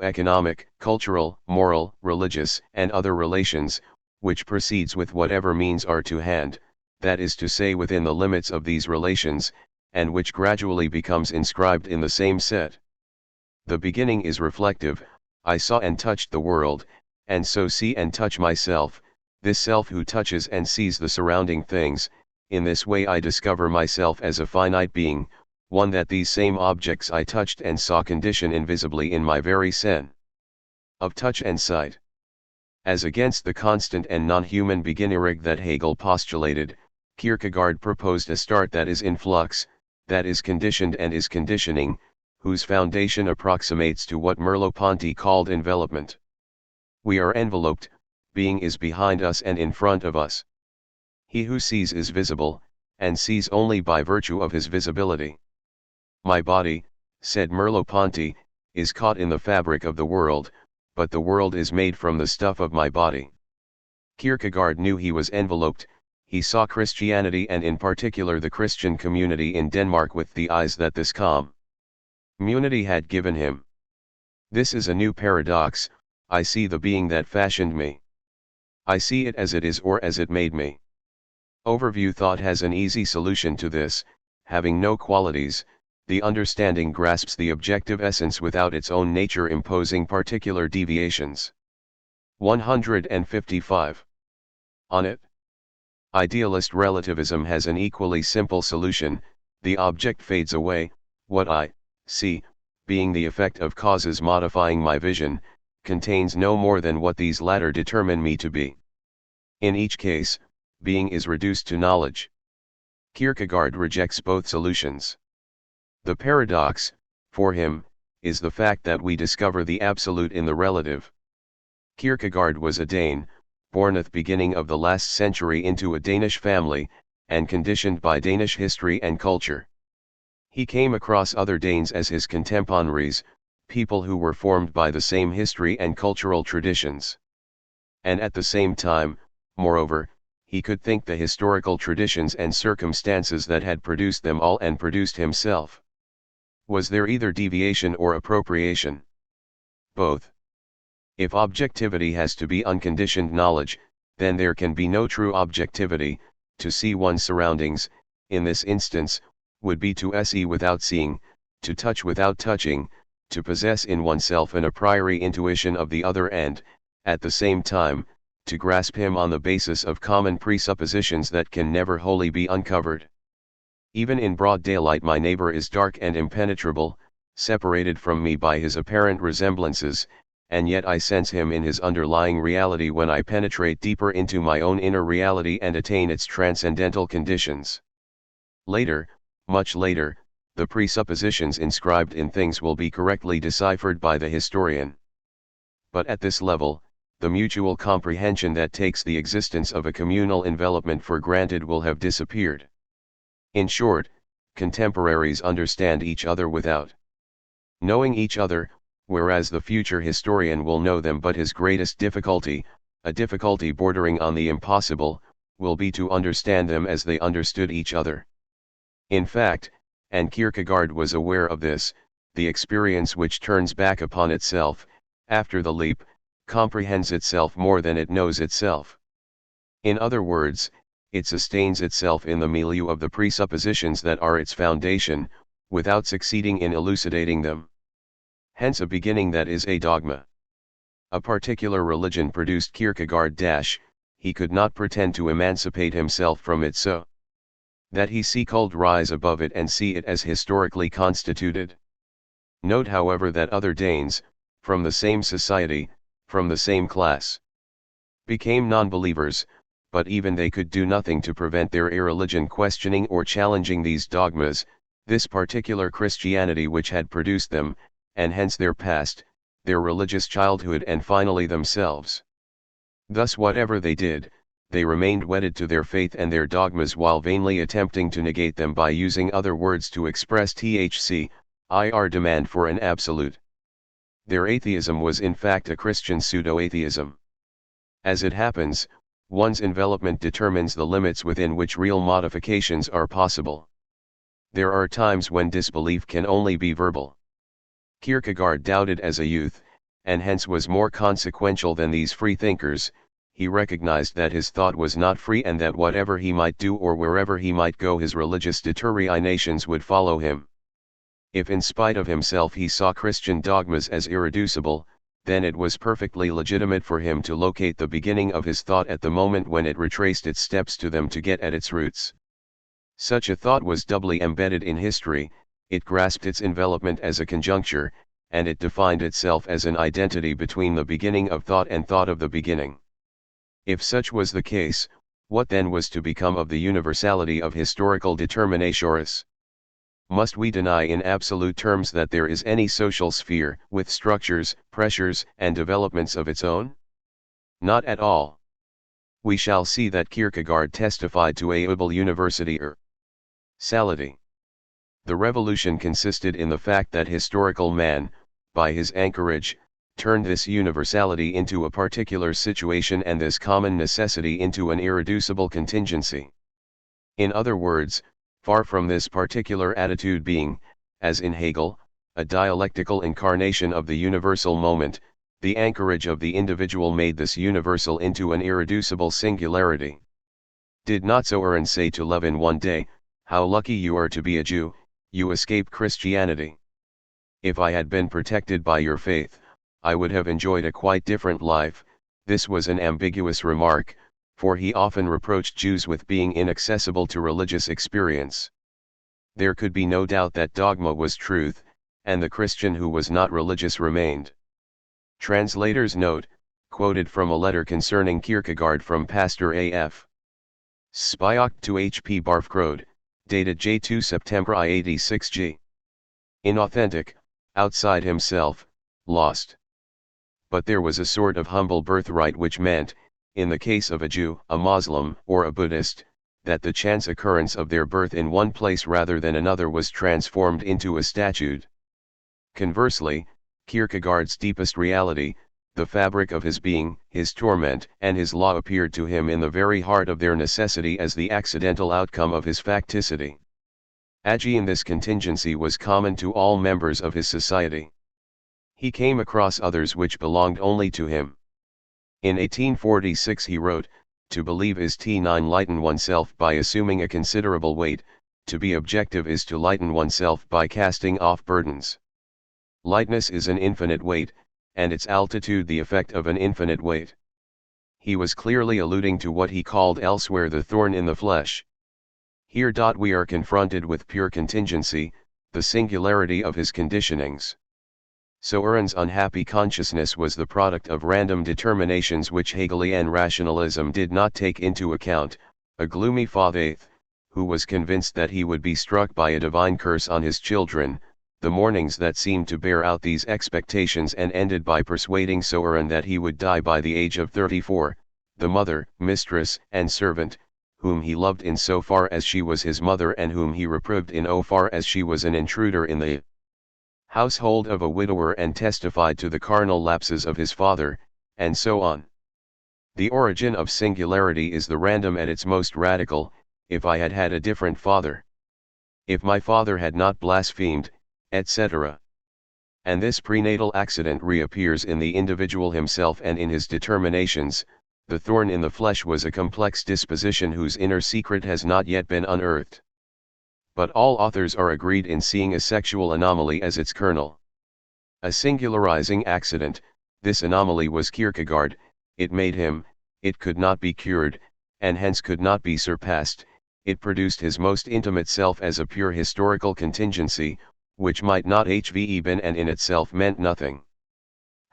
economic, cultural, moral, religious, and other relations, which proceeds with whatever means are to hand, that is to say within the limits of these relations, and which gradually becomes inscribed in the same set. The beginning is reflective. I saw and touched the world, and so see and touch myself, this self who touches and sees the surrounding things. In this way I discover myself as a finite being, one that these same objects I touched and saw condition invisibly in my very sense of touch and sight. As against the constant and non-human beginnerig that Hegel postulated, Kierkegaard proposed a start that is in flux, that is conditioned and is conditioning, whose foundation approximates to what Merleau-Ponty called envelopment. We are enveloped, being is behind us and in front of us. He who sees is visible, and sees only by virtue of his visibility. My body, said Merleau-Ponty, is caught in the fabric of the world, but the world is made from the stuff of my body. Kierkegaard knew he was enveloped. He saw Christianity and in particular the Christian community in Denmark with the eyes that this community had given him. This is a new paradox. I see the being that fashioned me. I see it as it is or as it made me. Overview thought has an easy solution to this. Having no qualities, the understanding grasps the objective essence without its own nature imposing particular deviations. 155. On it. Idealist relativism has an equally simple solution. The object fades away, what I see, being the effect of causes modifying my vision, contains no more than what these latter determine me to be. In each case, being is reduced to knowledge. Kierkegaard rejects both solutions. The paradox, for him, is the fact that we discover the absolute in the relative. Kierkegaard was a Dane, born at the beginning of the last century into a Danish family, and conditioned by Danish history and culture. He came across other Danes as his contemporaries, people who were formed by the same history and cultural traditions. And at the same time, moreover, he could think the historical traditions and circumstances that had produced them all and produced himself. Was there either deviation or appropriation? Both. If objectivity has to be unconditioned knowledge, then there can be no true objectivity. To see one's surroundings, in this instance, would be to see without seeing, to touch without touching, to possess in oneself an a priori intuition of the other and, at the same time, to grasp him on the basis of common presuppositions that can never wholly be uncovered. Even in broad daylight my neighbor is dark and impenetrable, separated from me by his apparent resemblances, and yet I sense him in his underlying reality when I penetrate deeper into my own inner reality and attain its transcendental conditions. Later, much later, the presuppositions inscribed in things will be correctly deciphered by the historian. But at this level, the mutual comprehension that takes the existence of a communal envelopment for granted will have disappeared. In short, contemporaries understand each other without knowing each other, whereas the future historian will know them, but his greatest difficulty, a difficulty bordering on the impossible, will be to understand them as they understood each other. In fact, and Kierkegaard was aware of this, the experience which turns back upon itself, after the leap, comprehends itself more than it knows itself. In other words, it sustains itself in the milieu of the presuppositions that are its foundation, without succeeding in elucidating them. Hence a beginning that is a dogma. A particular religion produced Kierkegaard. He could not pretend to emancipate himself from it so that he could rise above it and see it as historically constituted. Note however that other Danes, from the same society, from the same class, became non-believers, but even they could do nothing to prevent their irreligion questioning or challenging these dogmas, this particular Christianity which had produced them, and hence their past, their religious childhood and finally themselves. Thus whatever they did, they remained wedded to their faith and their dogmas while vainly attempting to negate them by using other words to express THIRD demand for an absolute. Their atheism was in fact a Christian pseudo-atheism. As it happens, one's envelopment determines the limits within which real modifications are possible. There are times when disbelief can only be verbal. Kierkegaard doubted as a youth, and hence was more consequential than these freethinkers. He recognized that his thought was not free and that whatever he might do or wherever he might go his religious determinations would follow him. If in spite of himself he saw Christian dogmas as irreducible, then it was perfectly legitimate for him to locate the beginning of his thought at the moment when it retraced its steps to them to get at its roots. Such a thought was doubly embedded in history, it grasped its envelopment as a conjuncture, and it defined itself as an identity between the beginning of thought and thought of the beginning. If such was the case, what then was to become of the universality of historical determinatioris? Must we deny in absolute terms that there is any social sphere, with structures, pressures, and developments of its own? Not at all. We shall see that Kierkegaard testified to a universality. The revolution consisted in the fact that historical man, by his anchorage, turned this universality into a particular situation and this common necessity into an irreducible contingency. In other words, far from this particular attitude being, as in Hegel, a dialectical incarnation of the universal moment, the anchorage of the individual made this universal into an irreducible singularity. Did not Sartre say to Levin one day, "How lucky you are to be a Jew, you escape Christianity. If I had been protected by your faith, I would have enjoyed a quite different life." This was an ambiguous remark, for he often reproached Jews with being inaccessible to religious experience. There could be no doubt that dogma was truth, and the Christian who was not religious remained. Translator's note, quoted from a letter concerning Kierkegaard from Pastor A.F. Spyock to H.P. Barfkrode, dated J2 September I-86 G. Inauthentic, outside himself, lost. But there was a sort of humble birthright which meant, in the case of a Jew, a Muslim, or a Buddhist, that the chance occurrence of their birth in one place rather than another was transformed into a statute. Conversely, Kierkegaard's deepest reality, the fabric of his being, his torment, and his law appeared to him in the very heart of their necessity as the accidental outcome of his facticity. Again, this contingency was common to all members of his society. He came across others which belonged only to him. In 1846 he wrote, "To believe is to lighten oneself by assuming a considerable weight, to be objective is to lighten oneself by casting off burdens. Lightness is an infinite weight, and its altitude the effect of an infinite weight." He was clearly alluding to what he called elsewhere the thorn in the flesh. Here we are confronted with pure contingency, the singularity of his conditionings. Sartre's unhappy consciousness was the product of random determinations which Hegelian rationalism did not take into account. A gloomy father, who was convinced that he would be struck by a divine curse on his children, the mornings that seemed to bear out these expectations and ended by persuading Sartre that he would die by the age of 34, the mother, mistress, and servant, whom he loved in so far as she was his mother and whom he reproved in so far as she was an intruder in the household of a widower and testified to the carnal lapses of his father, and so on. The origin of singularity is the random at its most radical. If I had had a different father, if my father had not blasphemed, etc. And this prenatal accident reappears in the individual himself and in his determinations. The thorn in the flesh was a complex disposition whose inner secret has not yet been unearthed. But all authors are agreed in seeing a sexual anomaly as its kernel. A singularizing accident, this anomaly was Kierkegaard, it made him, it could not be cured, and hence could not be surpassed, it produced his most intimate self as a pure historical contingency, which might not have been and in itself meant nothing.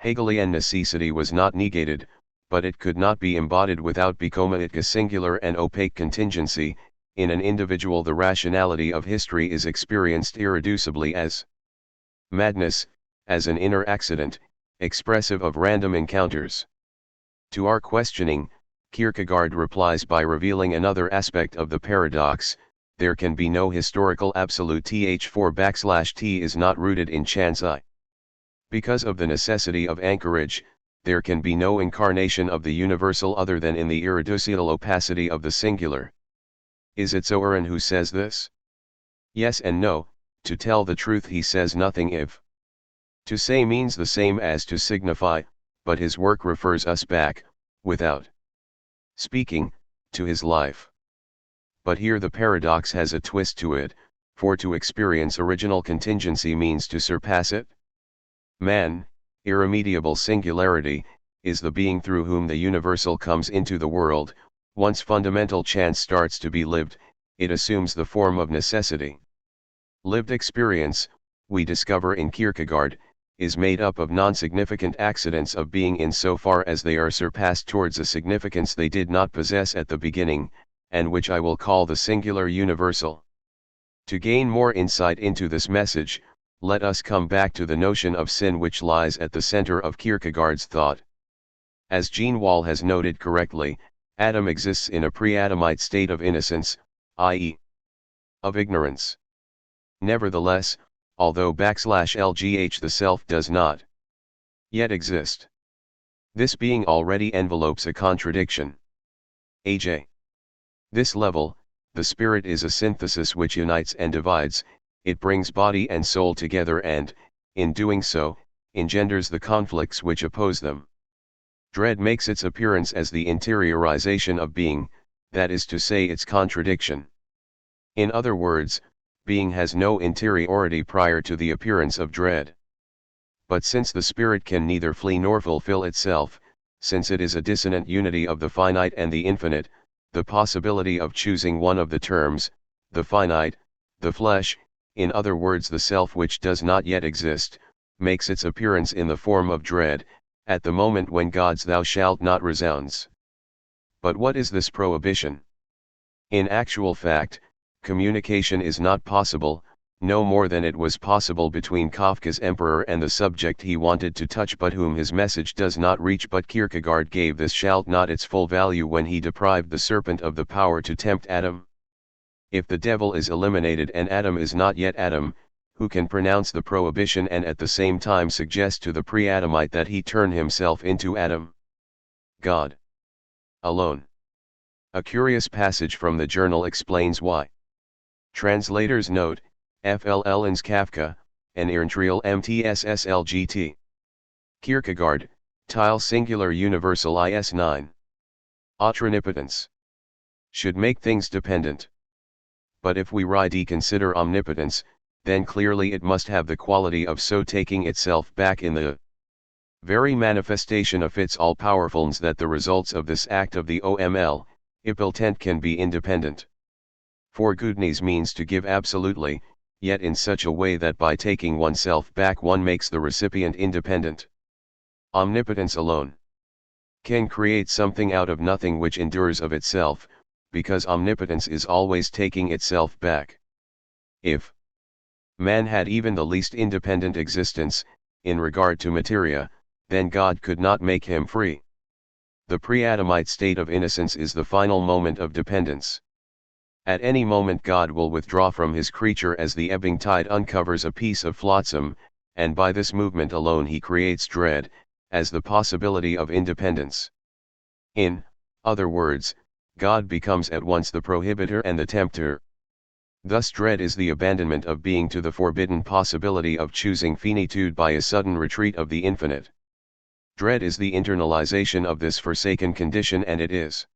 Hegelian necessity was not negated, but it could not be embodied without becoming a singular and opaque contingency. In an individual the rationality of history is experienced irreducibly as madness, as an inner accident, expressive of random encounters. To our questioning, Kierkegaard replies by revealing another aspect of the paradox: there can be no historical absolute T is not rooted in chance I. Because of the necessity of anchorage, there can be no incarnation of the universal other than in the irreducible opacity of the singular. Is it Sartre who says this? Yes and no. To tell the truth, he says nothing if To say means the same as to signify, but his work refers us back, without speaking, to his life. But here the paradox has a twist to it, for to experience original contingency means to surpass it. Man, irremediable singularity, is the being through whom the universal comes into the world. Once fundamental chance starts to be lived, it assumes the form of necessity. Lived experience, we discover in Kierkegaard, is made up of non-significant accidents of being insofar as they are surpassed towards a significance they did not possess at the beginning, and which I will call the singular universal. To gain more insight into this message, let us come back to the notion of sin which lies at the center of Kierkegaard's thought. As Jean Wall has noted correctly, Adam exists in a pre-Adamite state of innocence, i.e., of ignorance. Nevertheless, although \lgh the self does not yet exist, this being already envelopes a contradiction. AJ. This level, the spirit is a synthesis which unites and divides, it brings body and soul together and, in doing so, engenders the conflicts which oppose them. Dread makes its appearance as the interiorization of being, that is to say its contradiction. In other words, being has no interiority prior to the appearance of dread. But since the spirit can neither flee nor fulfill itself, since it is a dissonant unity of the finite and the infinite, the possibility of choosing one of the terms, the finite, the flesh, in other words the self which does not yet exist, makes its appearance in the form of dread, at the moment when God's "thou shalt not" resounds. But what is this prohibition? In actual fact, communication is not possible, no more than it was possible between Kafka's emperor and the subject he wanted to touch but whom his message does not reach. But Kierkegaard gave this "shalt not" its full value when he deprived the serpent of the power to tempt Adam. If the devil is eliminated and Adam is not yet Adam, who can pronounce the prohibition and at the same time suggest to the pre-Adamite that he turn himself into Adam? God alone. A curious passage from the journal explains why. Translator's note, FLL ins Kafka, en Irntrial MTSSLGT. Kierkegaard, Tile Singular Universal IS 9. Omnipotence should make things dependent. But if we consider omnipotence, then clearly it must have the quality of so taking itself back in the very manifestation of its all-powerfulness that the results of this act of the OML, impotent can be independent. For goodness means to give absolutely, yet in such a way that by taking oneself back one makes the recipient independent. Omnipotence alone can create something out of nothing which endures of itself, because omnipotence is always taking itself back. If man had even the least independent existence, in regard to materia, then God could not make him free. The pre-Adamite state of innocence is the final moment of dependence. At any moment God will withdraw from his creature as the ebbing tide uncovers a piece of flotsam, and by this movement alone he creates dread, as the possibility of independence. In other words, God becomes at once the prohibitor and the tempter. Thus dread is the abandonment of being to the forbidden possibility of choosing finitude by a sudden retreat of the infinite. Dread is the internalization of this forsaken condition, and it is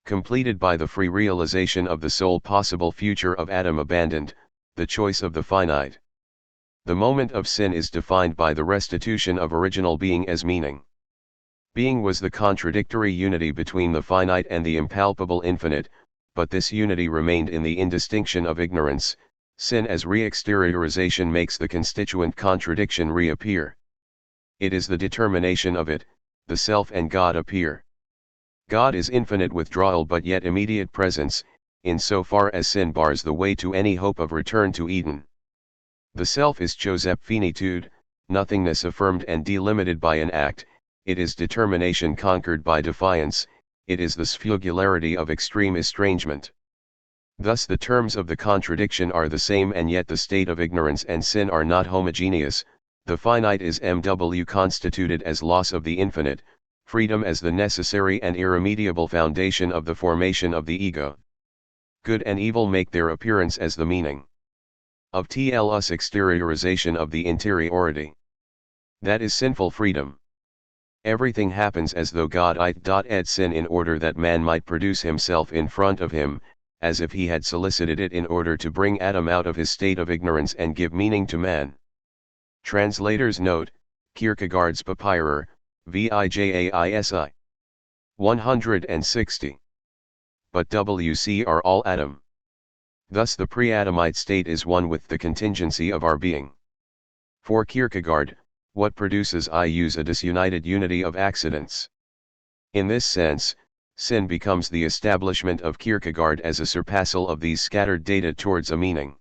completed by the free realization of the sole possible future of Adam abandoned, the choice of the finite. The moment of sin is defined by the restitution of original being as meaning. Being was the contradictory unity between the finite and the impalpable infinite, but this unity remained in the indistinction of ignorance. Sin as re-exteriorization makes the constituent contradiction reappear. It is the determination of it, the self and God appear. God is infinite withdrawal but yet immediate presence, in so far as sin bars the way to any hope of return to Eden. The self is chose finitude, nothingness affirmed and delimited by an act, it is determination conquered by defiance, it is the sfugularity of extreme estrangement. Thus the terms of the contradiction are the same, and yet the state of ignorance and sin are not homogeneous. The finite is MW constituted as loss of the infinite, freedom as the necessary and irremediable foundation of the formation of the ego. Good and evil make their appearance as the meaning of TLUS exteriorization of the interiority. That is sinful freedom. Everything happens as though God ed sin in order that man might produce himself in front of him, as if he had solicited it in order to bring Adam out of his state of ignorance and give meaning to man. Translator's note, Kierkegaard's Papyrer, Vijayasi. 160. But WC are all Adam. Thus the pre-Adamite state is one with the contingency of our being. For Kierkegaard, what produces I use a disunited unity of accidents. In this sense, sin becomes the establishment of Kierkegaard as a surpassal of these scattered data towards a meaning.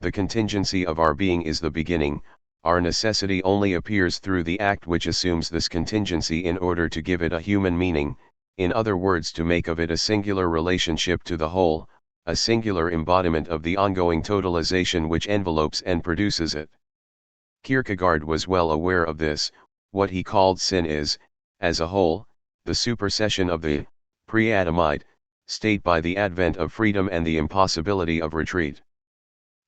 The contingency of our being is the beginning, our necessity only appears through the act which assumes this contingency in order to give it a human meaning, in other words to make of it a singular relationship to the whole, a singular embodiment of the ongoing totalization which envelopes and produces it. Kierkegaard was well aware of this. What he called sin is, as a whole, the supersession of the pre-Adamite state by the advent of freedom and the impossibility of retreat.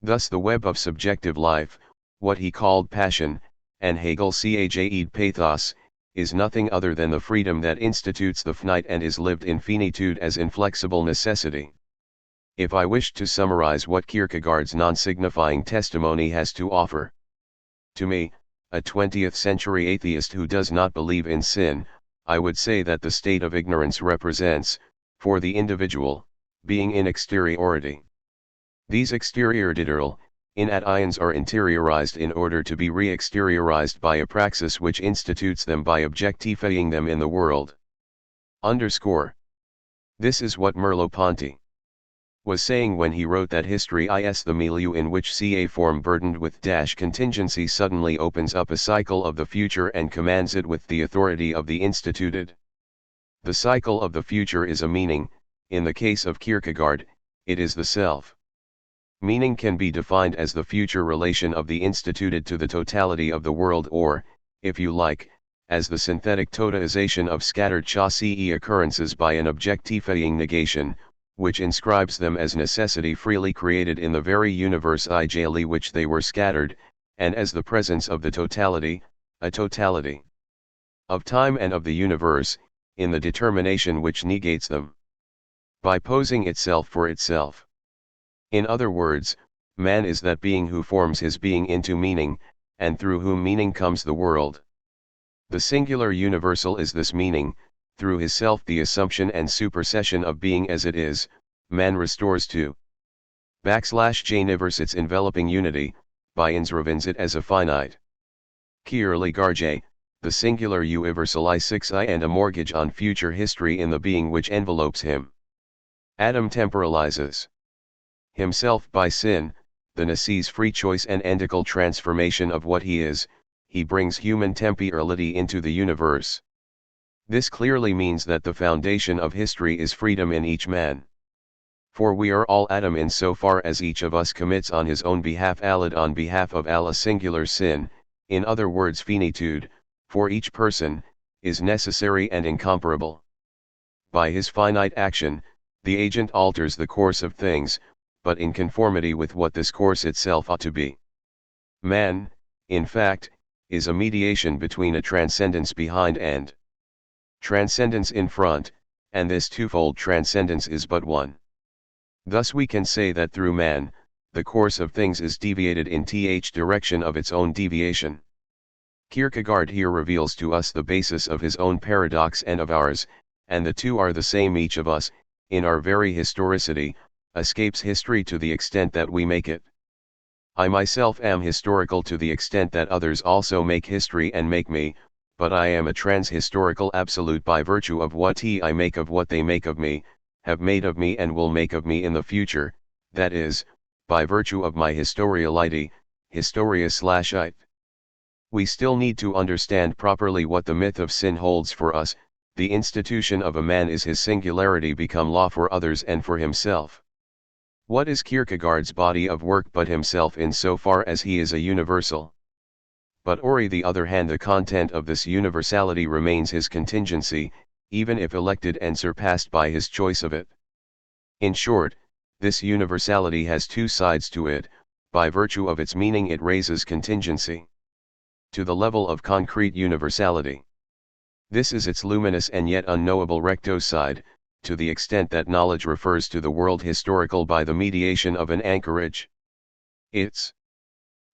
Thus the web of subjective life, what he called passion, and Hegel caged pathos, is nothing other than the freedom that institutes the finite and is lived in finitude as inflexible necessity. If I wished to summarize what Kierkegaard's non-signifying testimony has to offer, to me, a 20th century atheist who does not believe in sin, I would say that the state of ignorance represents, for the individual, being in exteriority. These exterioridital, ions are interiorized in order to be re-exteriorized by a praxis which institutes them by objectifying them in the world. This is what Merleau-Ponty was saying when he wrote that history is the milieu in which a form burdened with contingency suddenly opens up a cycle of the future and commands it with the authority of the instituted. The cycle of the future is a meaning, in the case of Kierkegaard, it is the self. Meaning can be defined as the future relation of the instituted to the totality of the world or, if you like, as the synthetic totaization of scattered chasse occurrences by an objectifying negation, which inscribes them as necessity freely created in the very universe ideally which they were scattered, and as the presence of the totality, a totality of time and of the universe, in the determination which negates them, by posing itself for itself. In other words, man is that being who forms his being into meaning, and through whom meaning comes the world. The singular universal is this meaning. Through his self the assumption and supersession of being as it is, man restores to /Janiverse its enveloping unity, by insrevens it as a finite. Kierkegaard, the singular universal I and a mortgage on future history in the being which envelopes him. Adam temporalizes himself by sin, the Nasse's free choice and endical transformation of what he is, he brings human temporality into the universe. This clearly means that the foundation of history is freedom in each man. For we are all Adam in so far as each of us commits on his own behalf on behalf of a singular sin, in other words finitude, for each person, is necessary and incomparable. By his finite action, the agent alters the course of things, but in conformity with what this course itself ought to be. Man, in fact, is a mediation between a transcendence behind and transcendence in front, and this twofold transcendence is but one. Thus we can say that through man, the course of things is deviated in direction of its own deviation. Kierkegaard here reveals to us the basis of his own paradox and of ours, and the two are the same. Each of us, in our very historicity, escapes history to the extent that we make it. I myself am historical to the extent that others also make history and make me, but I am a trans-historical absolute by virtue of what I make of what they make of me, have made of me and will make of me in the future, that is, by virtue of my historiality, historia/ite. We still need to understand properly what the myth of sin holds for us. The institution of a man is his singularity become law for others and for himself. What is Kierkegaard's body of work but himself in so far as he is a universal? But on the other hand the content of this universality remains his contingency, even if elected and surpassed by his choice of it. In short, this universality has two sides to it. By virtue of its meaning it raises contingency. to the level of concrete universality. This is its luminous and yet unknowable recto side, to the extent that knowledge refers to the world historical by the mediation of an anchorage. Its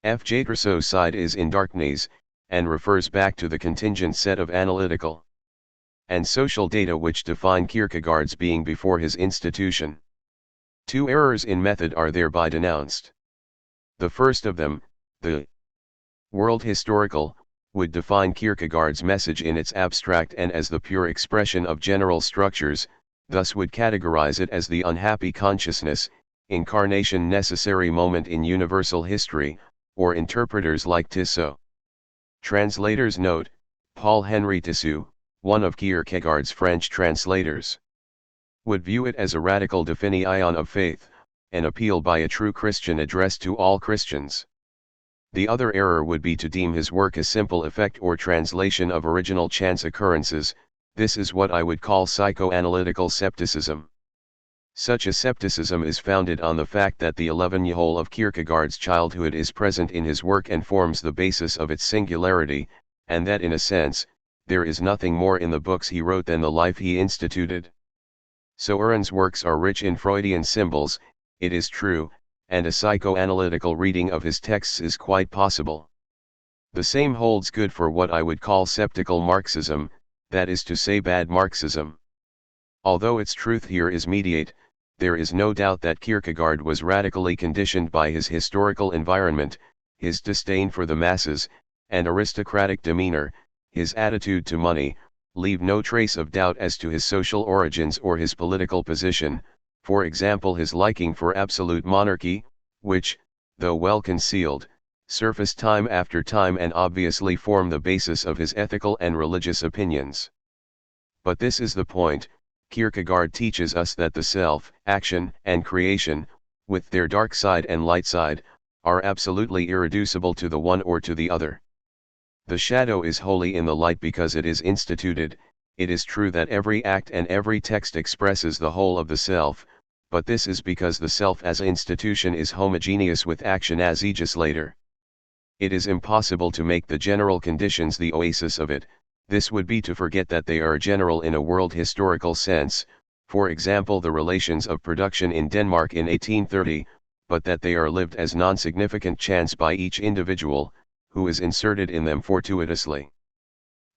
fjtraso side is in darkness, and refers back to the contingent set of analytical and social data which define Kierkegaard's being before his institution. Two errors in method are thereby denounced. The first of them, the world historical, would define Kierkegaard's message in its abstract and as the pure expression of general structures, thus would categorize it as the unhappy consciousness, incarnation necessary moment in universal history, or interpreters like Tissot. Translators note, Paul Henry Tissot, one of Kierkegaard's French translators, would view it as a radical definition of faith, an appeal by a true Christian addressed to all Christians. The other error would be to deem his work a simple effect or translation of original chance occurrences. This is what I would call psychoanalytical scepticism. Such a scepticism is founded on the fact that the 11-year-old of Kierkegaard's childhood is present in his work and forms the basis of its singularity, and that in a sense, there is nothing more in the books he wrote than the life he instituted. Søren's works are rich in Freudian symbols, it is true, and a psychoanalytical reading of his texts is quite possible. The same holds good for what I would call sceptical Marxism, that is to say bad Marxism. Although its truth here is mediate, there is no doubt that Kierkegaard was radically conditioned by his historical environment, his disdain for the masses, and aristocratic demeanor. His attitude to money, leave no trace of doubt as to his social origins or his political position, for example his liking for absolute monarchy, which, though well concealed, surface time after time and obviously form the basis of his ethical and religious opinions. But this is the point, Kierkegaard teaches us that the self, action, and creation, with their dark side and light side, are absolutely irreducible to the one or to the other. The shadow is wholly in the light because it is instituted. It is true that every act and every text expresses the whole of the self, but this is because the self as institution is homogeneous with action as legislator. It is impossible to make the general conditions the oasis of it. This would be to forget that they are general in a world historical sense, for example the relations of production in Denmark in 1830, but that they are lived as non-significant chance by each individual, who is inserted in them fortuitously.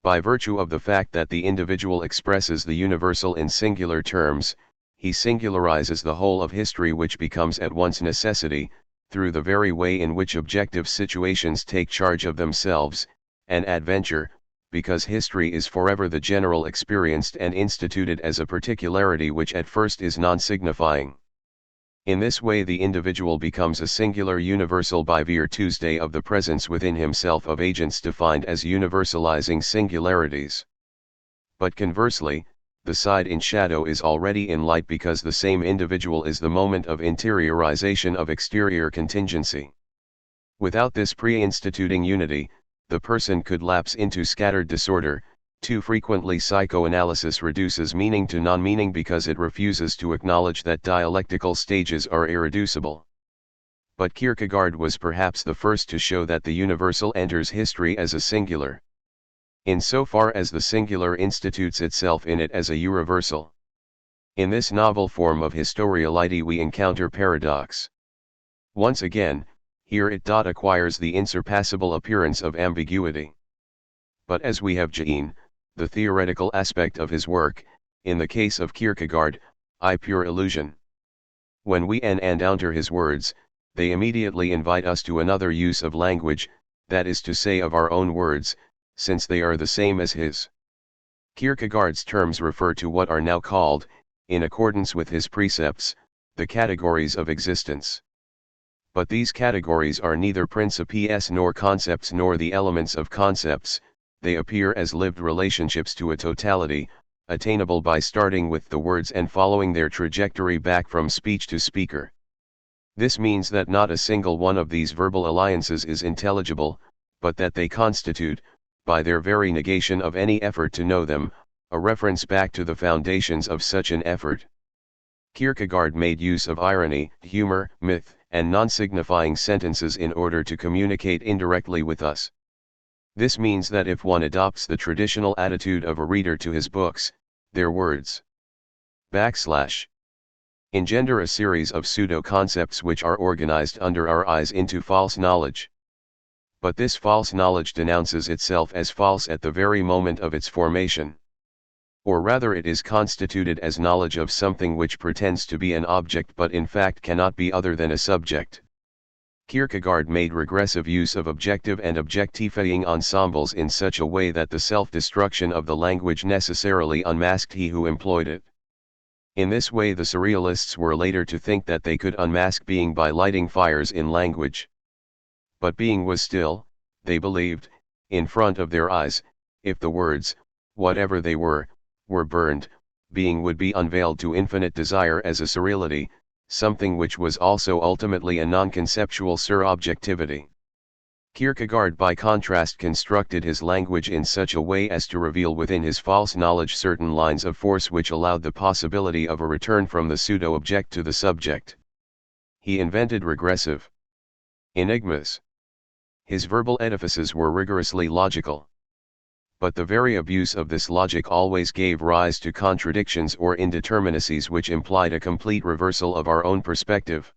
By virtue of the fact that the individual expresses the universal in singular terms, he singularizes the whole of history, which becomes at once necessity, through the very way in which objective situations take charge of themselves, and adventure, because history is forever the general experienced and instituted as a particularity which at first is non-signifying. In this way the individual becomes a singular universal by virtute of the presence within himself of agents defined as universalizing singularities. But conversely, the side in shadow is already in light because the same individual is the moment of interiorization of exterior contingency. Without this pre-instituting unity, the person could lapse into scattered disorder. Too frequently psychoanalysis reduces meaning to non-meaning because it refuses to acknowledge that dialectical stages are irreducible. But Kierkegaard was perhaps the first to show that the universal enters history as a singular, insofar as the singular institutes itself in it as a universal. In this novel form of historiality we encounter paradox. Once again, here it acquires the insurpassable appearance of ambiguity. But as we have seen, the theoretical aspect of his work, in the case of Kierkegaard, is pure illusion. When we encounter his words, they immediately invite us to another use of language, that is to say of our own words, since they are the same as his. Kierkegaard's terms refer to what are now called, in accordance with his precepts, the categories of existence. But these categories are neither principes nor concepts nor the elements of concepts. They appear as lived relationships to a totality, attainable by starting with the words and following their trajectory back from speech to speaker. This means that not a single one of these verbal alliances is intelligible, but that they constitute, by their very negation of any effort to know them, a reference back to the foundations of such an effort. Kierkegaard made use of irony, humor, myth, and non-signifying sentences in order to communicate indirectly with us. This means that if one adopts the traditional attitude of a reader to his books, their words engender a series of pseudo-concepts which are organized under our eyes into false knowledge. But this false knowledge denounces itself as false at the very moment of its formation. Or rather, it is constituted as knowledge of something which pretends to be an object but in fact cannot be other than a subject. Kierkegaard made regressive use of objective and objectifying ensembles in such a way that the self-destruction of the language necessarily unmasked he who employed it. In this way the surrealists were later to think that they could unmask being by lighting fires in language. But being was still, they believed, in front of their eyes. If the words, whatever they were burned, being would be unveiled to infinite desire as a surreality, something which was also ultimately a non-conceptual sur-objectivity. Kierkegaard by contrast constructed his language in such a way as to reveal within his false knowledge certain lines of force which allowed the possibility of a return from the pseudo-object to the subject. He invented regressive enigmas. His verbal edifices were rigorously logical. But the very abuse of this logic always gave rise to contradictions or indeterminacies which implied a complete reversal of our own perspective.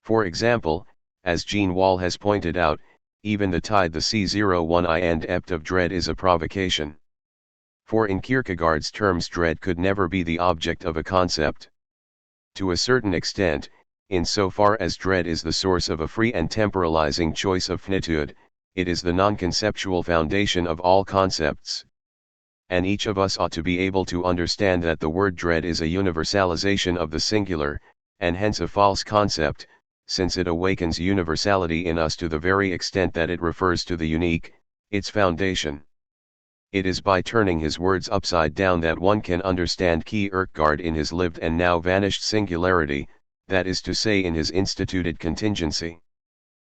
For example, as Jean Wall has pointed out, even the tide the C01I and ept of dread is a provocation. For in Kierkegaard's terms dread could never be the object of a concept. To a certain extent, in so far as dread is the source of a free and temporalizing choice of finitude, it is the non-conceptual foundation of all concepts. And each of us ought to be able to understand that the word dread is a universalization of the singular, and hence a false concept, since it awakens universality in us to the very extent that it refers to the unique, its foundation. It is by turning his words upside down that one can understand Kierkegaard in his lived and now vanished singularity, that is to say in his instituted contingency.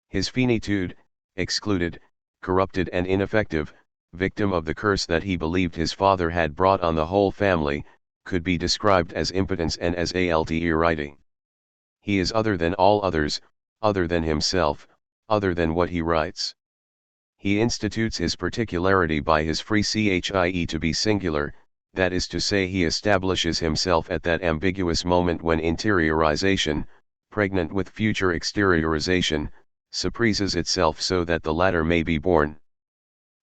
His finitude, excluded, corrupted and ineffective, victim of the curse that he believed his father had brought on the whole family, could be described as impotence and as writing. He is other than all others, other than himself, other than what he writes. He institutes his particularity by his free chie to be singular, that is to say he establishes himself at that ambiguous moment when interiorization, pregnant with future exteriorization, suppresses itself so that the latter may be born.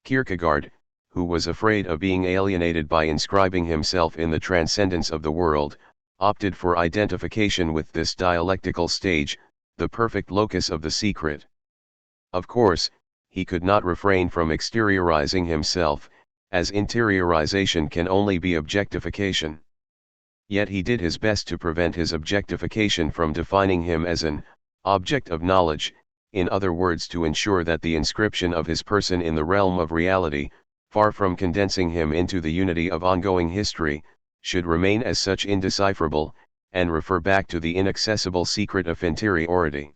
Kierkegaard, who was afraid of being alienated by inscribing himself in the transcendence of the world, opted for identification with this dialectical stage, the perfect locus of the secret. Of course, he could not refrain from exteriorizing himself, as interiorization can only be objectification. Yet he did his best to prevent his objectification from defining him as an object of knowledge, in other words to ensure that the inscription of his person in the realm of reality, far from condensing him into the unity of ongoing history, should remain as such indecipherable, and refer back to the inaccessible secret of interiority.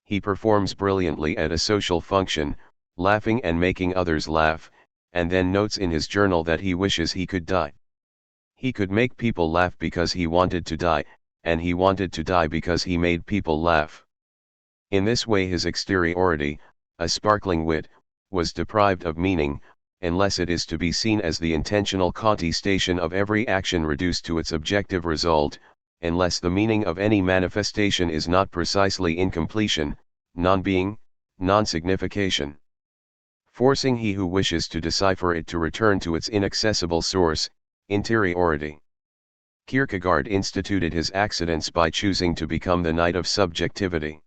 He performs brilliantly at a social function, laughing and making others laugh, and then notes in his journal that he wishes he could die. He could make people laugh because he wanted to die, and he wanted to die because he made people laugh. In this way his exteriority, a sparkling wit, was deprived of meaning, unless it is to be seen as the intentional contestation of every action reduced to its objective result, unless the meaning of any manifestation is not precisely incompletion, non-being, non-signification. Forcing he who wishes to decipher it to return to its inaccessible source, interiority. Kierkegaard instituted his accidents by choosing to become the knight of subjectivity.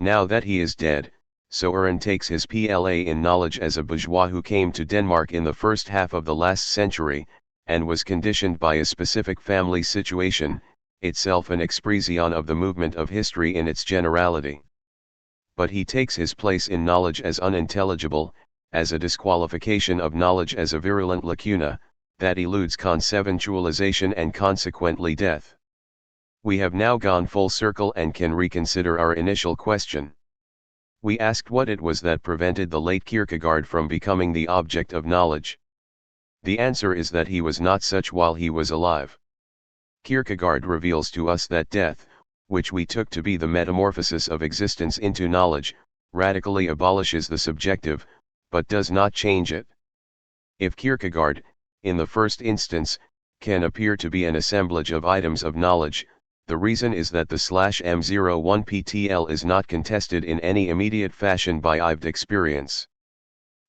Now that he is dead, Søren takes his PLA in knowledge as a bourgeois who came to Denmark in the first half of the last century, and was conditioned by a specific family situation, itself an expression of the movement of history in its generality. But he takes his place in knowledge as unintelligible, as a disqualification of knowledge as a virulent lacuna, that eludes conceptualization and consequently death. We have now gone full circle and can reconsider our initial question. We asked what it was that prevented the late Kierkegaard from becoming the object of knowledge. The answer is that he was not such while he was alive. Kierkegaard reveals to us that death, which we took to be the metamorphosis of existence into knowledge, radically abolishes the subjective, but does not change it. If Kierkegaard, in the first instance, can appear to be an assemblage of items of knowledge, the reason is that the /M01 PTL is not contested in any immediate fashion by lived experience.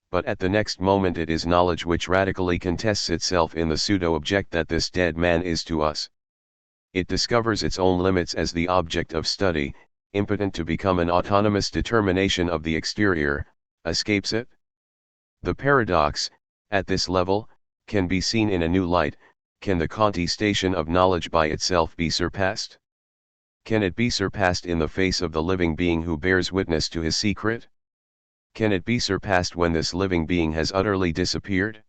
But at the next moment it is knowledge which radically contests itself in the pseudo-object that this dead man is to us. It discovers its own limits as the object of study, impotent to become an autonomous determination of the exterior, escapes it. The paradox, at this level, can be seen in a new light. Can the contestation of knowledge by itself be surpassed? Can it be surpassed in the face of the living being who bears witness to his secret? Can it be surpassed when this living being has utterly disappeared?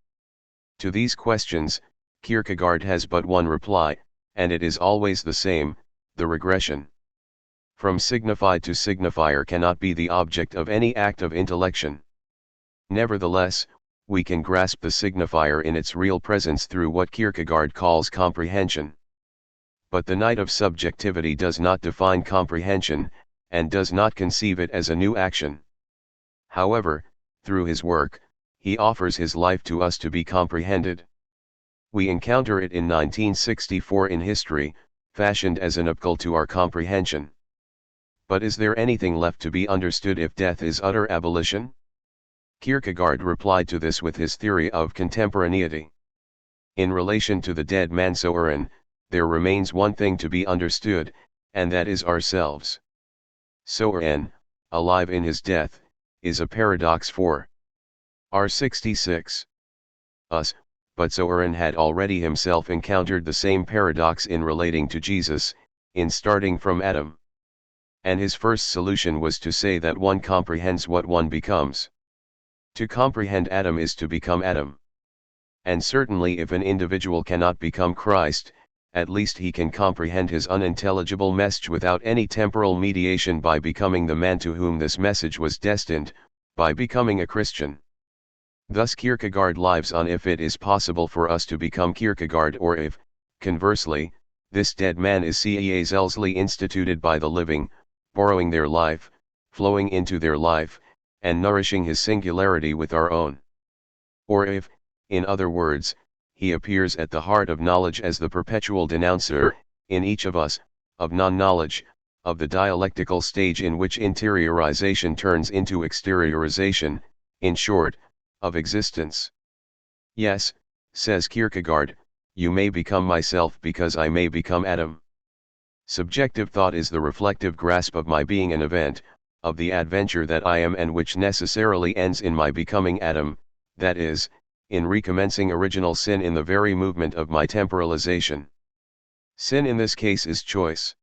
To these questions, Kierkegaard has but one reply, and it is always the same: the regression. From signified to signifier cannot be the object of any act of intellection. Nevertheless, we can grasp the signifier in its real presence through what Kierkegaard calls comprehension. But the night of subjectivity does not define comprehension, and does not conceive it as a new action. However, through his work, he offers his life to us to be comprehended. We encounter it in 1964 in history, fashioned as an obstacle to our comprehension. But is there anything left to be understood if death is utter abolition? Kierkegaard replied to this with his theory of contemporaneity. In relation to the dead man Søren, there remains one thing to be understood, and that is ourselves. Søren, alive in his death, is a paradox for R66. Us, but Søren had already himself encountered the same paradox in relating to Jesus, in starting from Adam. And his first solution was to say that one comprehends what one becomes. To comprehend Adam is to become Adam. And certainly if an individual cannot become Christ, at least he can comprehend his unintelligible message without any temporal mediation by becoming the man to whom this message was destined, by becoming a Christian. Thus Kierkegaard lives on if it is possible for us to become Kierkegaard, or if, conversely, this dead man is causally instituted by the living, borrowing their life, flowing into their life, and nourishing his singularity with our own. Or if, in other words, he appears at the heart of knowledge as the perpetual denouncer, in each of us, of non-knowledge, of the dialectical stage in which interiorization turns into exteriorization, in short, of existence. Yes, says Kierkegaard, you may become myself because I may become Adam. Subjective thought is the reflective grasp of my being an event, of the adventure that I am and which necessarily ends in my becoming Adam, that is, in recommencing original sin in the very movement of my temporalization. Sin in this case is choice.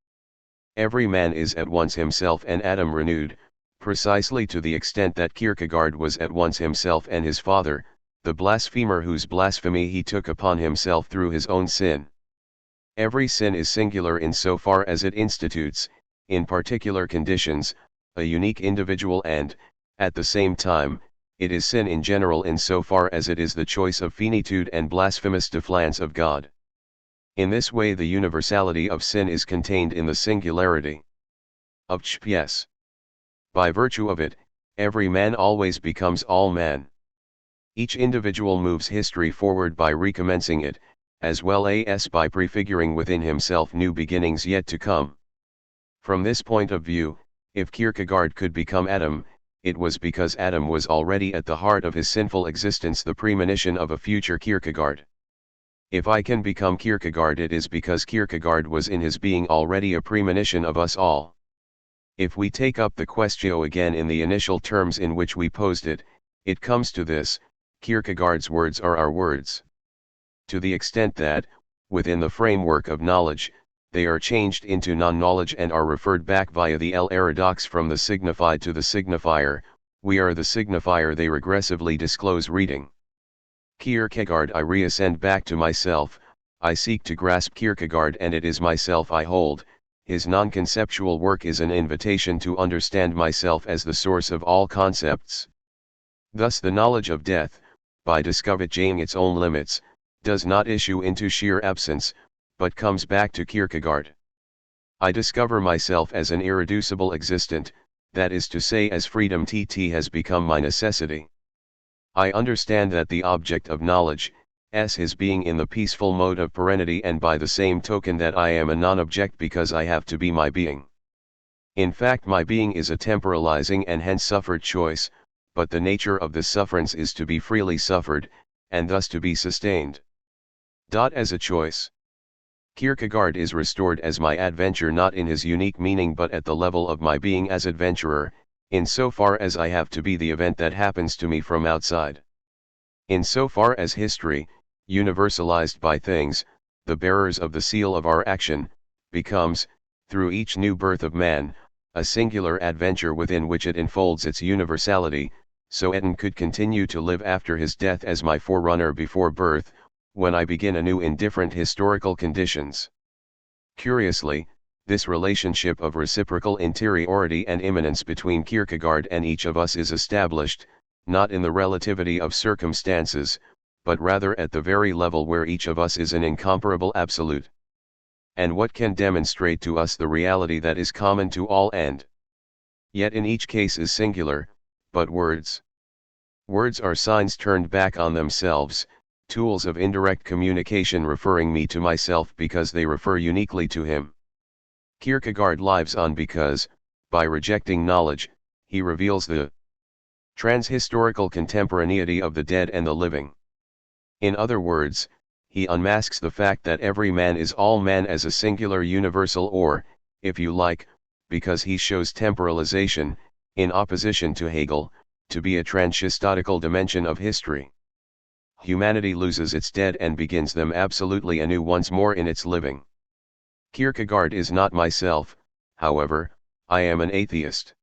Every man is at once himself and Adam renewed, precisely to the extent that Kierkegaard was at once himself and his father, the blasphemer whose blasphemy he took upon himself through his own sin. Every sin is singular in so far as it institutes, in particular conditions, a unique individual and, at the same time, it is sin in general in so far as it is the choice of finitude and blasphemous defiance of God. In this way the universality of sin is contained in the singularity of ch. By virtue of it, every man always becomes all man. Each individual moves history forward by recommencing it, as well as by prefiguring within himself new beginnings yet to come. From this point of view, if Kierkegaard could become Adam, it was because Adam was already at the heart of his sinful existence, the premonition of a future Kierkegaard. If I can become Kierkegaard, it is because Kierkegaard was in his being already a premonition of us all. If we take up the question again in the initial terms in which we posed it, it comes to this: Kierkegaard's words are our words. To the extent that, within the framework of knowledge, they are changed into non-knowledge and are referred back via the paradox from the signified to the signifier, we are the signifier they regressively disclose reading. Kierkegaard, I reascend back to myself, I seek to grasp Kierkegaard and it is myself I hold. His non-conceptual work is an invitation to understand myself as the source of all concepts. Thus the knowledge of death, by discovering its own limits, does not issue into sheer absence, but comes back to Kierkegaard. I discover myself as an irreducible existent, that is to say as freedom has become my necessity. I understand that the object of knowledge, his being in the peaceful mode of perenity, and by the same token that I am a non-object because I have to be my being. In fact, my being is a temporalizing and hence suffered choice, but the nature of this sufferance is to be freely suffered, and thus to be sustained. As a choice. Kierkegaard is restored as my adventure not in his unique meaning but at the level of my being as adventurer, in so far as I have to be the event that happens to me from outside. In so far as history, universalized by things, the bearers of the seal of our action, becomes, through each new birth of man, a singular adventure within which it enfolds its universality, so Eton could continue to live after his death as my forerunner before birth, when I begin anew in different historical conditions. Curiously, this relationship of reciprocal interiority and immanence between Kierkegaard and each of us is established, not in the relativity of circumstances, but rather at the very level where each of us is an incomparable absolute. And what can demonstrate to us the reality that is common to all and yet in each case is singular, but words. Words are signs turned back on themselves, tools of indirect communication referring me to myself because they refer uniquely to him. Kierkegaard lives on because, by rejecting knowledge, he reveals the transhistorical contemporaneity of the dead and the living. In other words, he unmasks the fact that every man is all man as a singular universal, or, if you like, because he shows temporalization, in opposition to Hegel, to be a transhystotical dimension of history. Humanity loses its dead and begins them absolutely anew once more in its living. Kierkegaard is not myself, however, I am an atheist.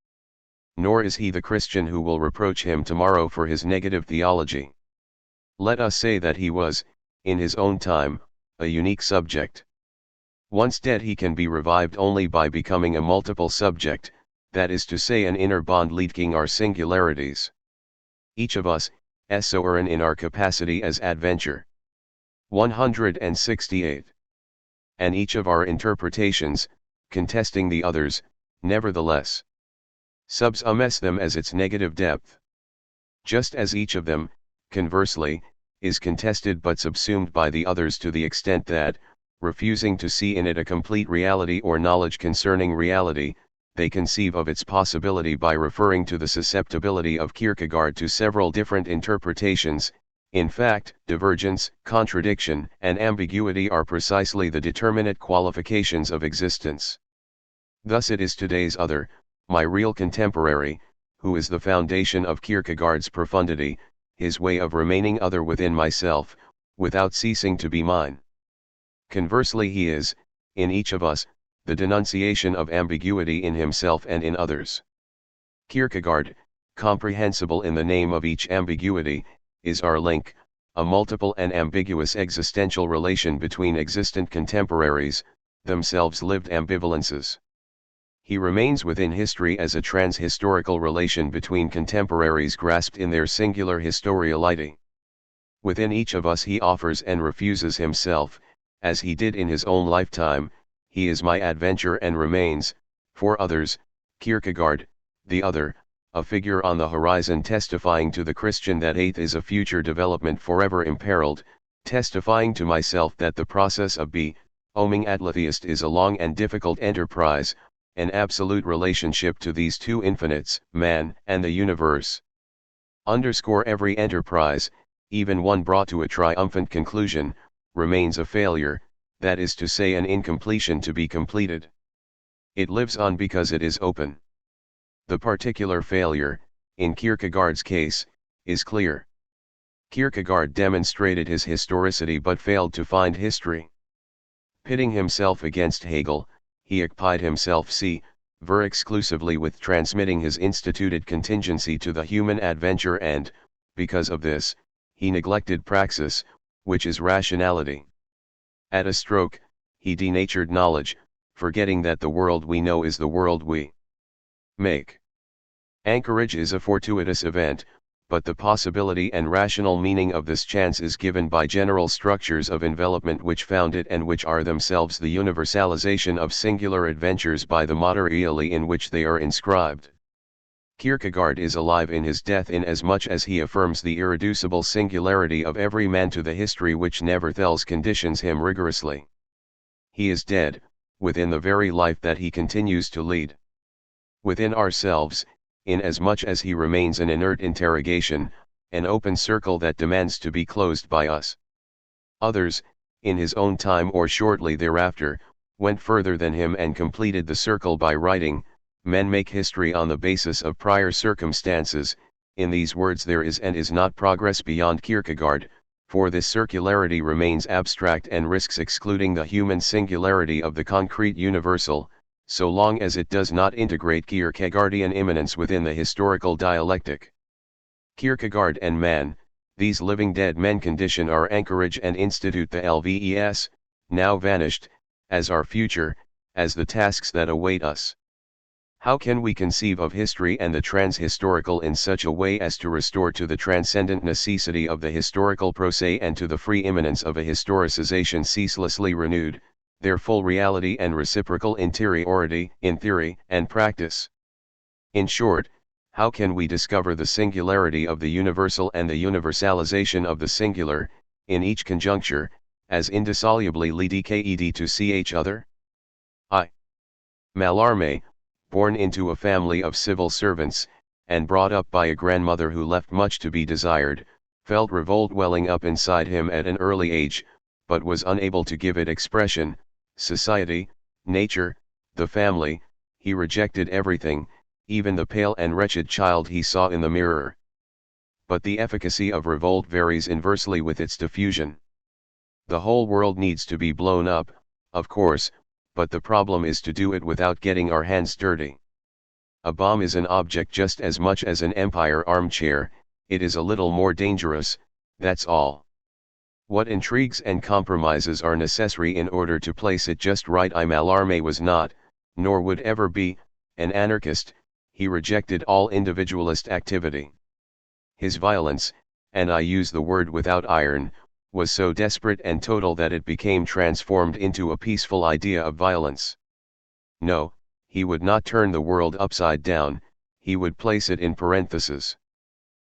Nor is he the Christian who will reproach him tomorrow for his negative theology. Let us say that he was, in his own time, a unique subject. Once dead, he can be revived only by becoming a multiple subject, that is to say an inner bond linking our singularities. Each of us, sovereign in our capacity as adventure. 168. And each of our interpretations, contesting the others, nevertheless subsumes them as its negative depth. Just as each of them, conversely, is contested but subsumed by the others to the extent that, refusing to see in it a complete reality or knowledge concerning reality, they conceive of its possibility by referring to the susceptibility of Kierkegaard to several different interpretations. In fact, divergence, contradiction, and ambiguity are precisely the determinate qualifications of existence. Thus it is today's other, my real contemporary, who is the foundation of Kierkegaard's profundity, his way of remaining other within myself, without ceasing to be mine. Conversely, he is, in each of us, the denunciation of ambiguity in himself and in others. Kierkegaard, comprehensible in the name of each ambiguity, is our link, a multiple and ambiguous existential relation between existent contemporaries, themselves lived ambivalences. He remains within history as a transhistorical relation between contemporaries grasped in their singular historiality. Within each of us he offers and refuses himself, as he did in his own lifetime. He is my adventure and remains, for others, Kierkegaard, the other, a figure on the horizon testifying to the Christian that eighth is a future development forever imperiled, testifying to myself that the process of becoming atheist is a long and difficult enterprise, an absolute relationship to these two infinites, man and the universe. Every enterprise, even one brought to a triumphant conclusion, remains a failure, that is to say an incompletion to be completed. It lives on because it is open. The particular failure, in Kierkegaard's case, is clear. Kierkegaard demonstrated his historicity but failed to find history. Pitting himself against Hegel, he occupied himself exclusively with transmitting his instituted contingency to the human adventure and, because of this, he neglected praxis, which is rationality. At a stroke, he denatured knowledge, forgetting that the world we know is the world we make. Anchorage is a fortuitous event, but the possibility and rational meaning of this chance is given by general structures of envelopment which found it and which are themselves the universalization of singular adventures by the materially in which they are inscribed. Kierkegaard is alive in his death inasmuch as he affirms the irreducible singularity of every man to the history which nevertheless conditions him rigorously. He is dead, within the very life that he continues to lead. Within ourselves, inasmuch as he remains an inert interrogation, an open circle that demands to be closed by us. Others, in his own time or shortly thereafter, went further than him and completed the circle by writing, "Men make history on the basis of prior circumstances." In these words there is and is not progress beyond Kierkegaard, for this circularity remains abstract and risks excluding the human singularity of the concrete universal, so long as it does not integrate Kierkegaardian immanence within the historical dialectic. Kierkegaard and man, these living dead men condition our anchorage and institute the LVES, now vanished, as our future, as the tasks that await us. How can we conceive of history and the trans-historical in such a way as to restore to the transcendent necessity of the historical procès and to the free immanence of a historicization ceaselessly renewed, their full reality and reciprocal interiority in theory and practice? In short, how can we discover the singularity of the universal and the universalization of the singular, in each conjuncture, as indissolubly linked to each other? I. Mallarmé, born into a family of civil servants, and brought up by a grandmother who left much to be desired, felt revolt welling up inside him at an early age, but was unable to give it expression. Society, nature, the family, he rejected everything, even the pale and wretched child he saw in the mirror. But the efficacy of revolt varies inversely with its diffusion. The whole world needs to be blown up, of course, but the problem is to do it without getting our hands dirty. A bomb is an object just as much as an empire armchair, it is a little more dangerous, that's all. What intrigues and compromises are necessary in order to place it just right. Mallarmé was not, nor would ever be, an anarchist. He rejected all individualist activity. His violence, and I use the word without iron, was so desperate and total that it became transformed into a peaceful idea of violence. No, he would not turn the world upside down, he would place it in parentheses.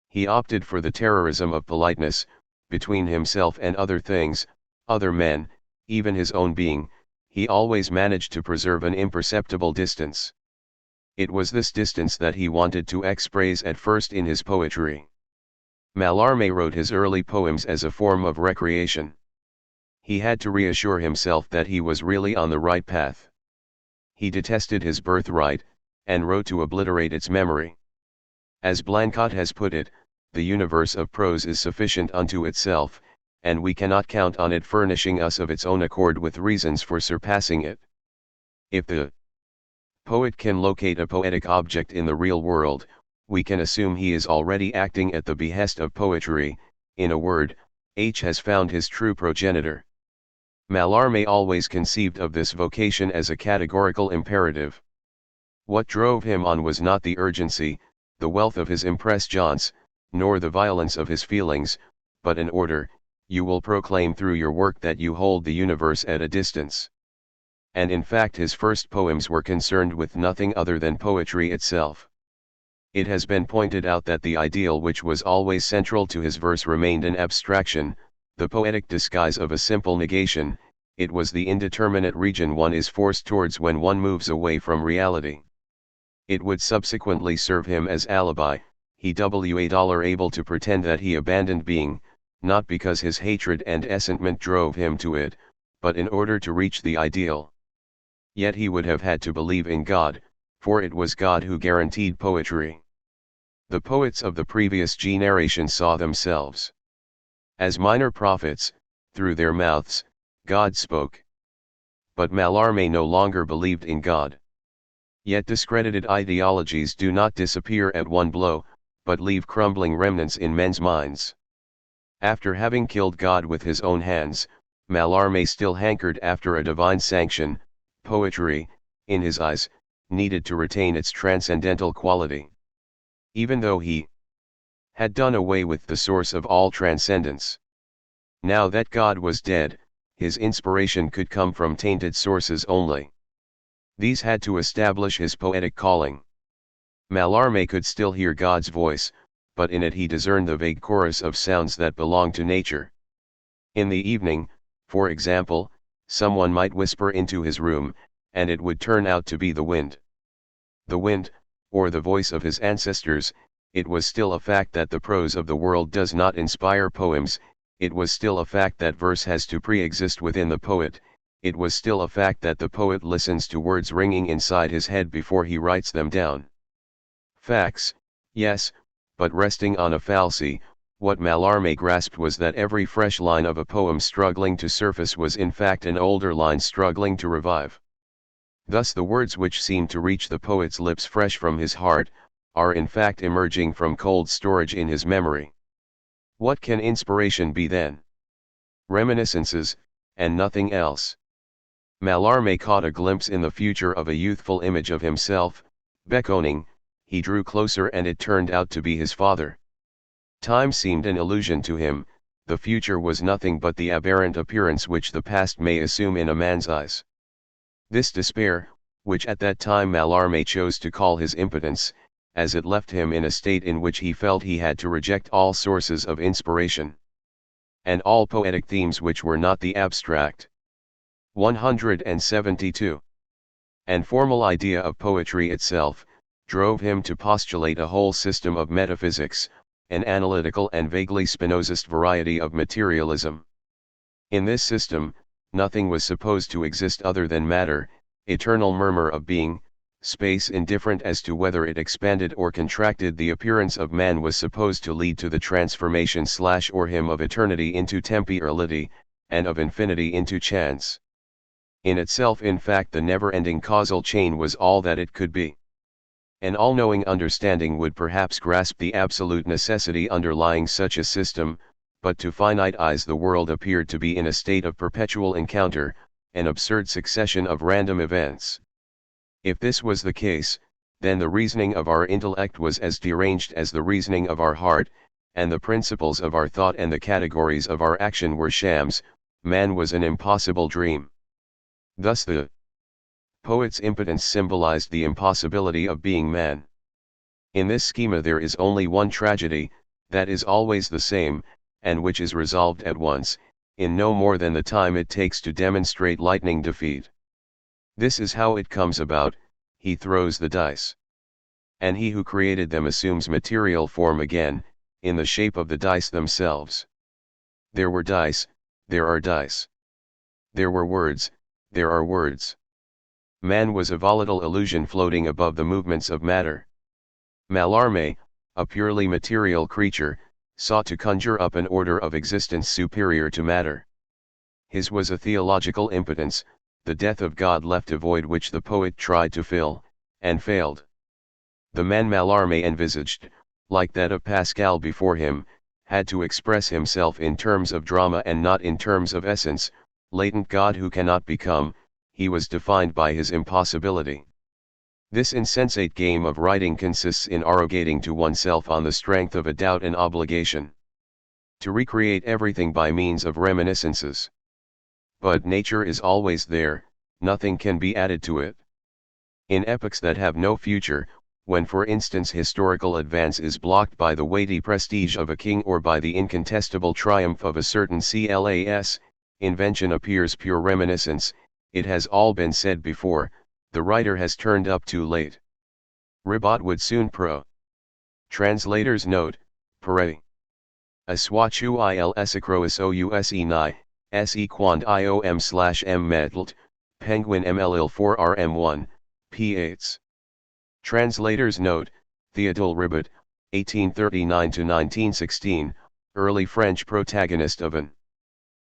He opted for the terrorism of politeness, between himself and other things, other men, even his own being, he always managed to preserve an imperceptible distance. It was this distance that he wanted to express at first in his poetry. Mallarmé wrote his early poems as a form of recreation. He had to reassure himself that he was really on the right path. He detested his birthright, and wrote to obliterate its memory. As Blanquat has put it, the universe of prose is sufficient unto itself, and we cannot count on it furnishing us of its own accord with reasons for surpassing it. If the poet can locate a poetic object in the real world, we can assume he is already acting at the behest of poetry. In a word, H has found his true progenitor. Mallarmé always conceived of this vocation as a categorical imperative. What drove him on was not the urgency, the wealth of his impressions, nor the violence of his feelings, but an order: you will proclaim through your work that you hold the universe at a distance. And in fact his first poems were concerned with nothing other than poetry itself. It has been pointed out that the ideal which was always central to his verse remained an abstraction, the poetic disguise of a simple negation. It was the indeterminate region one is forced towards when one moves away from reality. It would subsequently serve him as alibi. He was able to pretend that he abandoned being, not because his hatred and essentiment drove him to it, but in order to reach the ideal. Yet he would have had to believe in God, for it was God who guaranteed poetry. The poets of the previous generation saw themselves as minor prophets. Through their mouths, God spoke. But Mallarmé no longer believed in God. Yet discredited ideologies do not disappear at one blow, but leave crumbling remnants in men's minds. After having killed God with his own hands, Mallarmé still hankered after a divine sanction. Poetry, in his eyes, needed to retain its transcendental quality. Even though he had done away with the source of all transcendence. Now that God was dead, his inspiration could come from tainted sources only. These had to establish his poetic calling. Mallarmé could still hear God's voice, but in it he discerned the vague chorus of sounds that belong to nature. In the evening, for example, someone might whisper into his room, and it would turn out to be the wind. The wind, or the voice of his ancestors. It was still a fact that the prose of the world does not inspire poems, it was still a fact that verse has to pre-exist within the poet, it was still a fact that the poet listens to words ringing inside his head before he writes them down. Facts, yes, but resting on a fallacy. What Mallarmé grasped was that every fresh line of a poem struggling to surface was in fact an older line struggling to revive. Thus the words which seem to reach the poet's lips fresh from his heart, are in fact emerging from cold storage in his memory. What can inspiration be then? Reminiscences, and nothing else. Mallarmé caught a glimpse in the future of a youthful image of himself, beckoning. He drew closer and it turned out to be his father. Time seemed an illusion to him, the future was nothing but the aberrant appearance which the past may assume in a man's eyes. This despair, which at that time Mallarmé chose to call his impotence, as it left him in a state in which he felt he had to reject all sources of inspiration, and all poetic themes which were not the abstract. 172. And formal idea of poetry itself, drove him to postulate a whole system of metaphysics, an analytical and vaguely Spinozist variety of materialism. In this system, nothing was supposed to exist other than matter, eternal murmur of being, space indifferent as to whether it expanded or contracted. The appearance of man was supposed to lead to the transformation or him of eternity into temporality, and of infinity into chance. In itself, in fact, the never-ending causal chain was all that it could be. An all-knowing understanding would perhaps grasp the absolute necessity underlying such a system, but to finite eyes the world appeared to be in a state of perpetual encounter, an absurd succession of random events. If this was the case, then the reasoning of our intellect was as deranged as the reasoning of our heart, and the principles of our thought and the categories of our action were shams. Man was an impossible dream. Thus the poet's impotence symbolized the impossibility of being man. In this schema there is only one tragedy, that is always the same, and which is resolved at once, in no more than the time it takes to demonstrate lightning defeat. This is how it comes about: he throws the dice. And he who created them assumes material form again, in the shape of the dice themselves. There were dice, there are dice. There were words, there are words. Man was a volatile illusion floating above the movements of matter. Mallarmé, a purely material creature, sought to conjure up an order of existence superior to matter. His was a theological impotence, the death of God left a void which the poet tried to fill, and failed. The man Mallarmé envisaged, like that of Pascal before him, had to express himself in terms of drama and not in terms of essence, latent God who cannot become. He was defined by his impossibility. This insensate game of writing consists in arrogating to oneself on the strength of a doubt an obligation to recreate everything by means of reminiscences. But nature is always there, nothing can be added to it. In epochs that have no future, when for instance historical advance is blocked by the weighty prestige of a king or by the incontestable triumph of a certain class, invention appears pure reminiscence. It has all been said before, the writer has turned up too late. Ribot would soon pro. Translator's note, pare. Aswachu il esacrois ous ni, se quand iom/m metalt, penguin mlil 4 rm1, p8. Translator's note, Théodule Ribot, 1839–1916, early French protagonist of an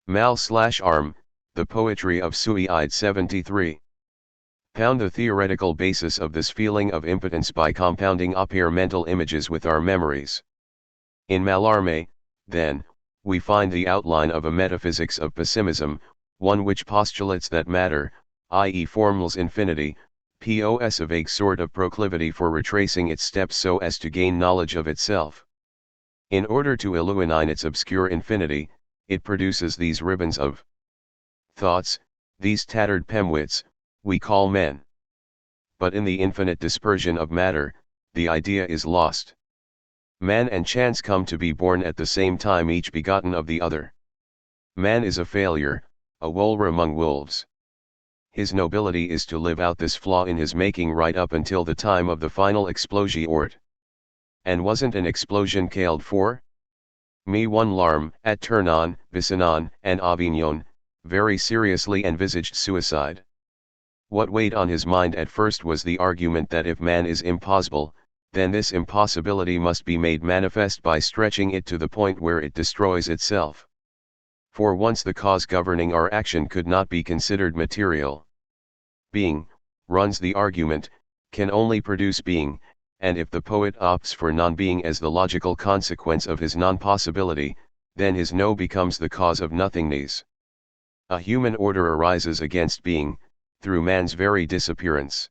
mal/arm, the poetry of Suicide 73. Pound the theoretical basis of this feeling of impotence by compounding up our mental images with our memories. In Mallarmé, then, we find the outline of a metaphysics of pessimism, one which postulates that matter, i.e. formless infinity, possesses a vague sort of proclivity for retracing its steps so as to gain knowledge of itself. In order to illumine its obscure infinity, it produces these ribbons of thoughts, these tattered pemwits, we call men. But in the infinite dispersion of matter, the idea is lost. Man and chance come to be born at the same time, each begotten of the other. Man is a failure, a wolver among wolves. His nobility is to live out this flaw in his making right up until the time of the final explosion. And wasn't an explosion called for? Me one Larme, at Tournon, Vicinnon, and Avignon, very seriously envisaged suicide. What weighed on his mind at first was the argument that if man is impossible, then this impossibility must be made manifest by stretching it to the point where it destroys itself. For once the cause governing our action could not be considered material. Being, runs the argument, can only produce being, and if the poet opts for non-being as the logical consequence of his non-possibility, then his no becomes the cause of nothingness. A human order arises against being, through man's very disappearance.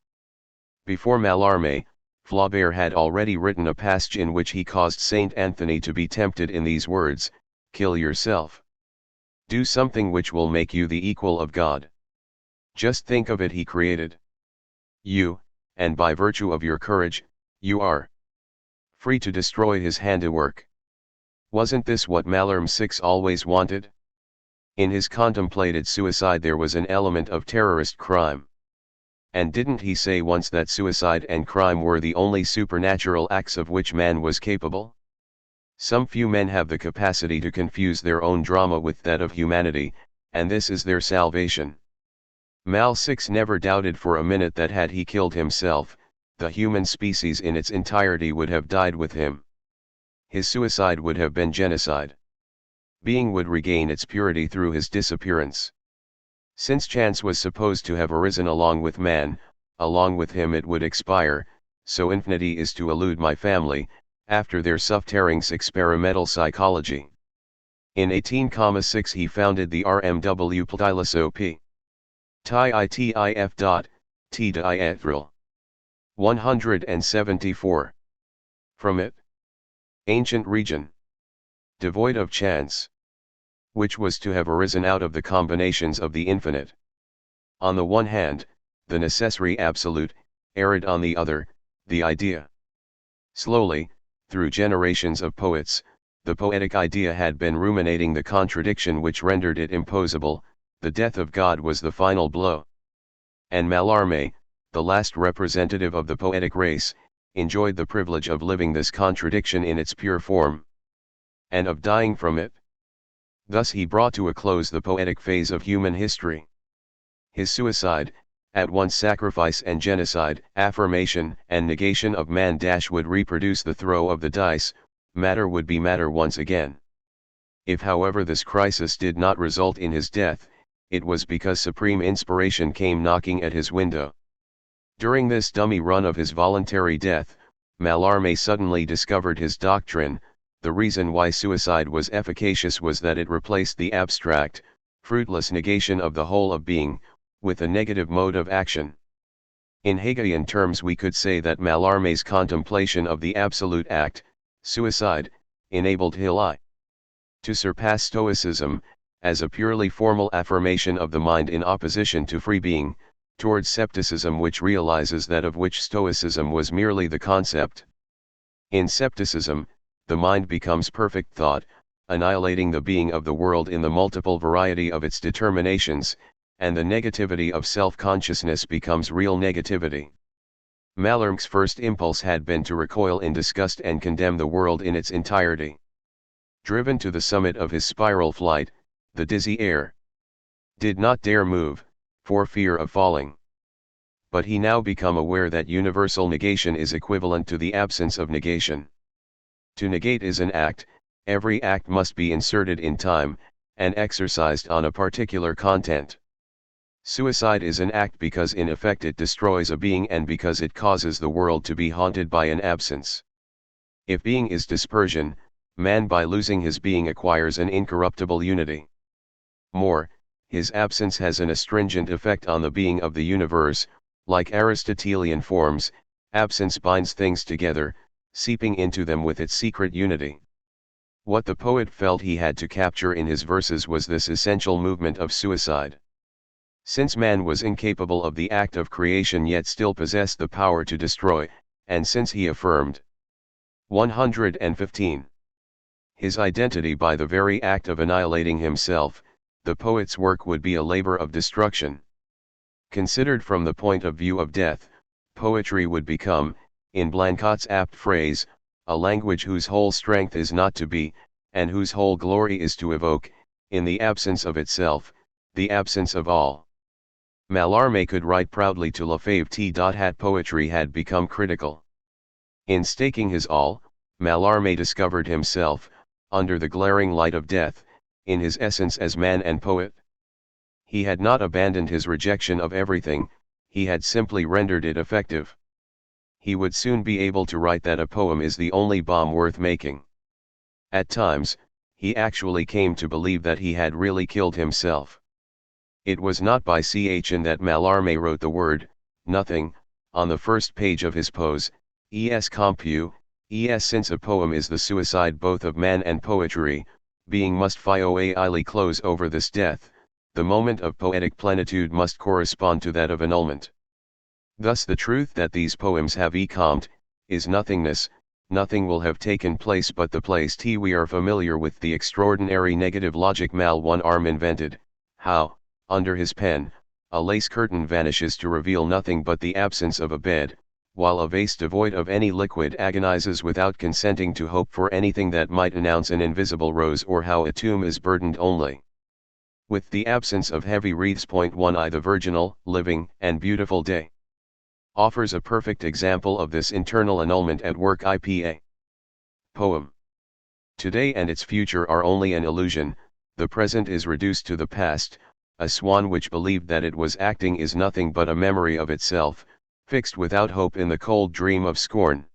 Before Mallarmé, Flaubert had already written a passage in which he caused Saint Anthony to be tempted in these words: kill yourself. Do something which will make you the equal of God. Just think of it, he created you, and by virtue of your courage, you are free to destroy his handiwork. Wasn't this what Mallarmé 6 always wanted? In his contemplated suicide there was an element of terrorist crime. And didn't he say once that suicide and crime were the only supernatural acts of which man was capable? Some few men have the capacity to confuse their own drama with that of humanity, and this is their salvation. Mal 6 never doubted for a minute that had he killed himself, the human species in its entirety would have died with him. His suicide would have been genocide. Being would regain its purity through his disappearance. Since chance was supposed to have arisen along with man, along with him it would expire, so infinity is to elude my family, after their Sufterings experimental psychology. In 18,6 he founded the RMW Ptilosopy. T.I.T.I.F. 174. From it. Ancient region. Devoid of chance. Which was to have arisen out of the combinations of the infinite. On the one hand, the necessary absolute, arid on the other, the idea. Slowly, through generations of poets, the poetic idea had been ruminating the contradiction which rendered it impossible. The death of God was the final blow. And Mallarmé, the last representative of the poetic race, enjoyed the privilege of living this contradiction in its pure form. And of dying from it. Thus he brought to a close the poetic phase of human history. His suicide, at once sacrifice and genocide, affirmation and negation of man would reproduce the throw of the dice, matter would be matter once again. If however this crisis did not result in his death, it was because supreme inspiration came knocking at his window. During this dummy run of his voluntary death, Mallarmé suddenly discovered his doctrine. The reason why suicide was efficacious was that it replaced the abstract, fruitless negation of the whole of being, with a negative mode of action. In Hegelian terms we could say that Mallarmé's contemplation of the absolute act, suicide, enabled Hegel to surpass Stoicism, as a purely formal affirmation of the mind in opposition to free being, towards scepticism which realizes that of which Stoicism was merely the concept. In scepticism, the mind becomes perfect thought, annihilating the being of the world in the multiple variety of its determinations, and the negativity of self-consciousness becomes real negativity. Mallarmé's first impulse had been to recoil in disgust and condemn the world in its entirety. Driven to the summit of his spiral flight, the dizzy air did not dare move, for fear of falling. But he now become aware that universal negation is equivalent to the absence of negation. To negate is an act, every act must be inserted in time, and exercised on a particular content. Suicide is an act because in effect it destroys a being and because it causes the world to be haunted by an absence. If being is dispersion, man by losing his being acquires an incorruptible unity. More, his absence has an astringent effect on the being of the universe. Like Aristotelian forms, absence binds things together, seeping into them with its secret unity. What the poet felt he had to capture in his verses was this essential movement of suicide. Since man was incapable of the act of creation yet still possessed the power to destroy, and since he affirmed 115. His identity by the very act of annihilating himself, the poet's work would be a labor of destruction. Considered from the point of view of death, poetry would become, in Blancot's apt phrase, a language whose whole strength is not to be, and whose whole glory is to evoke, in the absence of itself, the absence of all. Mallarmé could write proudly to Lefebvre hat poetry had become critical. In staking his all, Mallarmé discovered himself, under the glaring light of death, in his essence as man and poet. He had not abandoned his rejection of everything, he had simply rendered it effective. He would soon be able to write that a poem is the only bomb worth making. At times, he actually came to believe that he had really killed himself. It was not by chn that Mallarmé wrote the word, nothing, on the first page of his pose, es compu, es since a poem is the suicide both of man and poetry, being must fioaily close over this death, the moment of poetic plenitude must correspond to that of annulment. Thus the truth that these poems have compt, is nothingness, nothing will have taken place but the place we are familiar with the extraordinary negative logic Mal one arm invented, how, under his pen, a lace curtain vanishes to reveal nothing but the absence of a bed, while a vase devoid of any liquid agonizes without consenting to hope for anything that might announce an invisible rose, or how a tomb is burdened only with the absence of heavy wreaths. Point 1. The virginal, living, and beautiful day offers a perfect example of this internal annulment at work. IPA. Poem. Today and its future are only an illusion, the present is reduced to the past, a swan which believed that it was acting is nothing but a memory of itself, fixed without hope in the cold dream of scorn.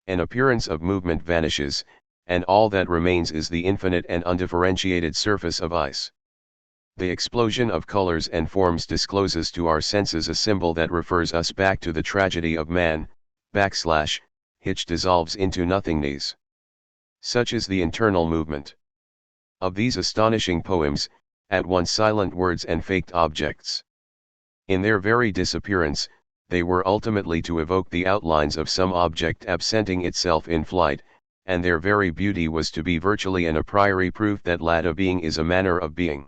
An appearance of movement vanishes, and all that remains is the infinite and undifferentiated surface of ice. The explosion of colors and forms discloses to our senses a symbol that refers us back to the tragedy of man, Hitch dissolves into nothingness. Such is the internal movement of these astonishing poems, at once silent words and faked objects. In their very disappearance, they were ultimately to evoke the outlines of some object absenting itself in flight, and their very beauty was to be virtually an a priori proof that a being is a manner of being.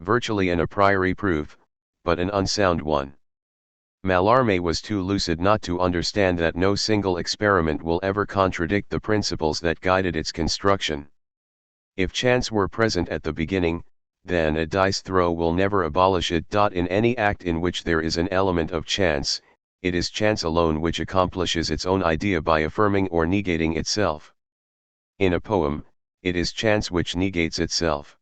Virtually an a priori proof, but an unsound one. Mallarmé was too lucid not to understand that no single experiment will ever contradict the principles that guided its construction. If chance were present at the beginning, then a dice throw will never abolish it. In any act in which there is an element of chance, it is chance alone which accomplishes its own idea by affirming or negating itself. In a poem, it is chance which negates itself.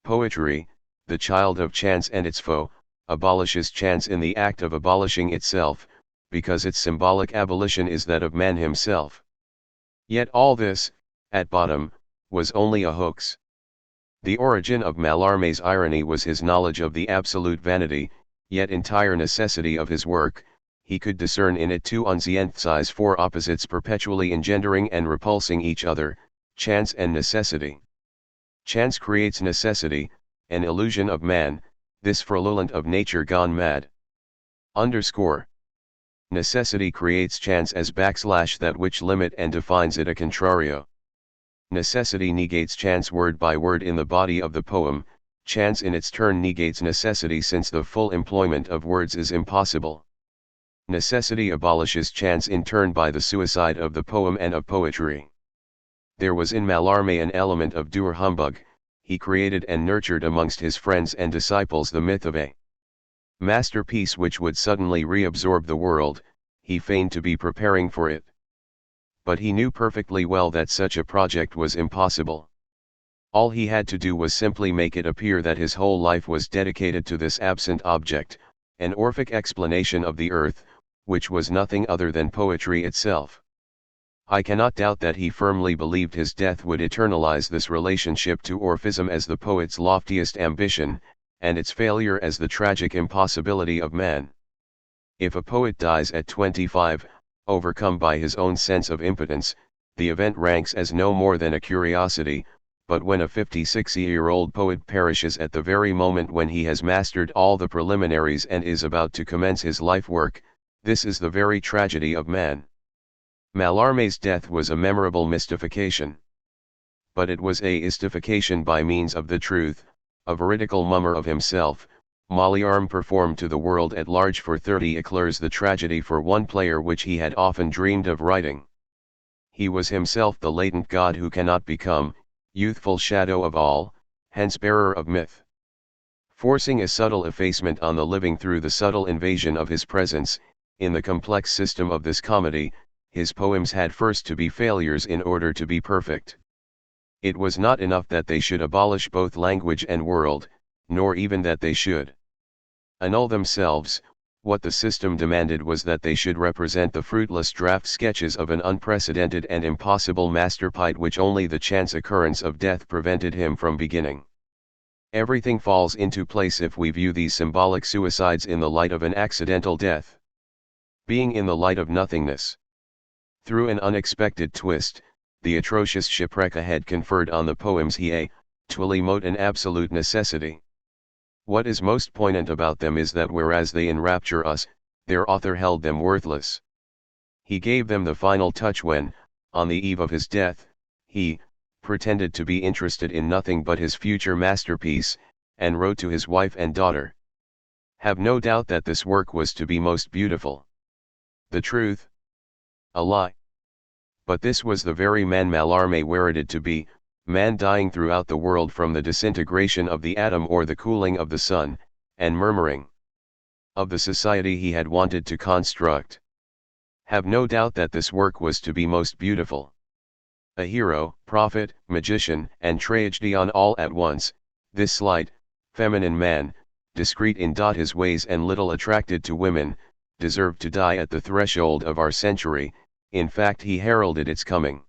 Poetry, the child of chance and its foe, abolishes chance in the act of abolishing itself, because its symbolic abolition is that of man himself. Yet all this, at bottom, was only a hoax. The origin of Mallarmé's irony was his knowledge of the absolute vanity, yet entire necessity of his work. He could discern in it two unscientified four opposites perpetually engendering and repulsing each other, chance and necessity. Chance creates necessity, an illusion of man, this frolulant of nature gone mad. Necessity creates chance as that which limit and defines it a contrario. Necessity negates chance word by word in the body of the poem, chance in its turn negates necessity since the full employment of words is impossible. Necessity abolishes chance in turn by the suicide of the poem and of poetry. There was in Mallarmé an element of dour humbug. He created and nurtured amongst his friends and disciples the myth of a masterpiece which would suddenly reabsorb the world. He feigned to be preparing for it. But he knew perfectly well that such a project was impossible. All he had to do was simply make it appear that his whole life was dedicated to this absent object, an Orphic explanation of the earth, which was nothing other than poetry itself. I cannot doubt that he firmly believed his death would eternalize this relationship to Orphism as the poet's loftiest ambition, and its failure as the tragic impossibility of man. If a poet dies at 25, overcome by his own sense of impotence, the event ranks as no more than a curiosity, but when a 56-year-old poet perishes at the very moment when he has mastered all the preliminaries and is about to commence his life work, This is the very tragedy of man. Mallarmé's death was a memorable mystification. But it was a istification by means of the truth, a veridical mummer of himself. Mallarmé performed to the world at large for 30 éclairs the tragedy for one player which he had often dreamed of writing. He was himself the latent God who cannot become, youthful shadow of all, hence bearer of myth. Forcing a subtle effacement on the living through the subtle invasion of his presence, in the complex system of this comedy, his poems had first to be failures in order to be perfect. It was not enough that they should abolish both language and world, nor even that they should annul themselves. What the system demanded was that they should represent the fruitless draft sketches of an unprecedented and impossible masterpiece which only the chance occurrence of death prevented him from beginning. Everything falls into place if we view these symbolic suicides in the light of an accidental death. Being in the light of nothingness. Through an unexpected twist, the atrocious shipwreck had conferred on the poems he actually mote an absolute necessity. What is most poignant about them is that whereas they enrapture us, their author held them worthless. He gave them the final touch when, on the eve of his death, he pretended to be interested in nothing but his future masterpiece, and wrote to his wife and daughter. Have no doubt that this work was to be most beautiful. The truth? A lie. But this was the very man Mallarmé werited to be, man dying throughout the world from the disintegration of the atom or the cooling of the sun, and murmuring of the society he had wanted to construct. Have no doubt that this work was to be most beautiful. A hero, prophet, magician, and tragedian all at once, this slight, feminine man, discreet in his ways and little attracted to women, deserved to die at the threshold of our century. In fact, he heralded its coming.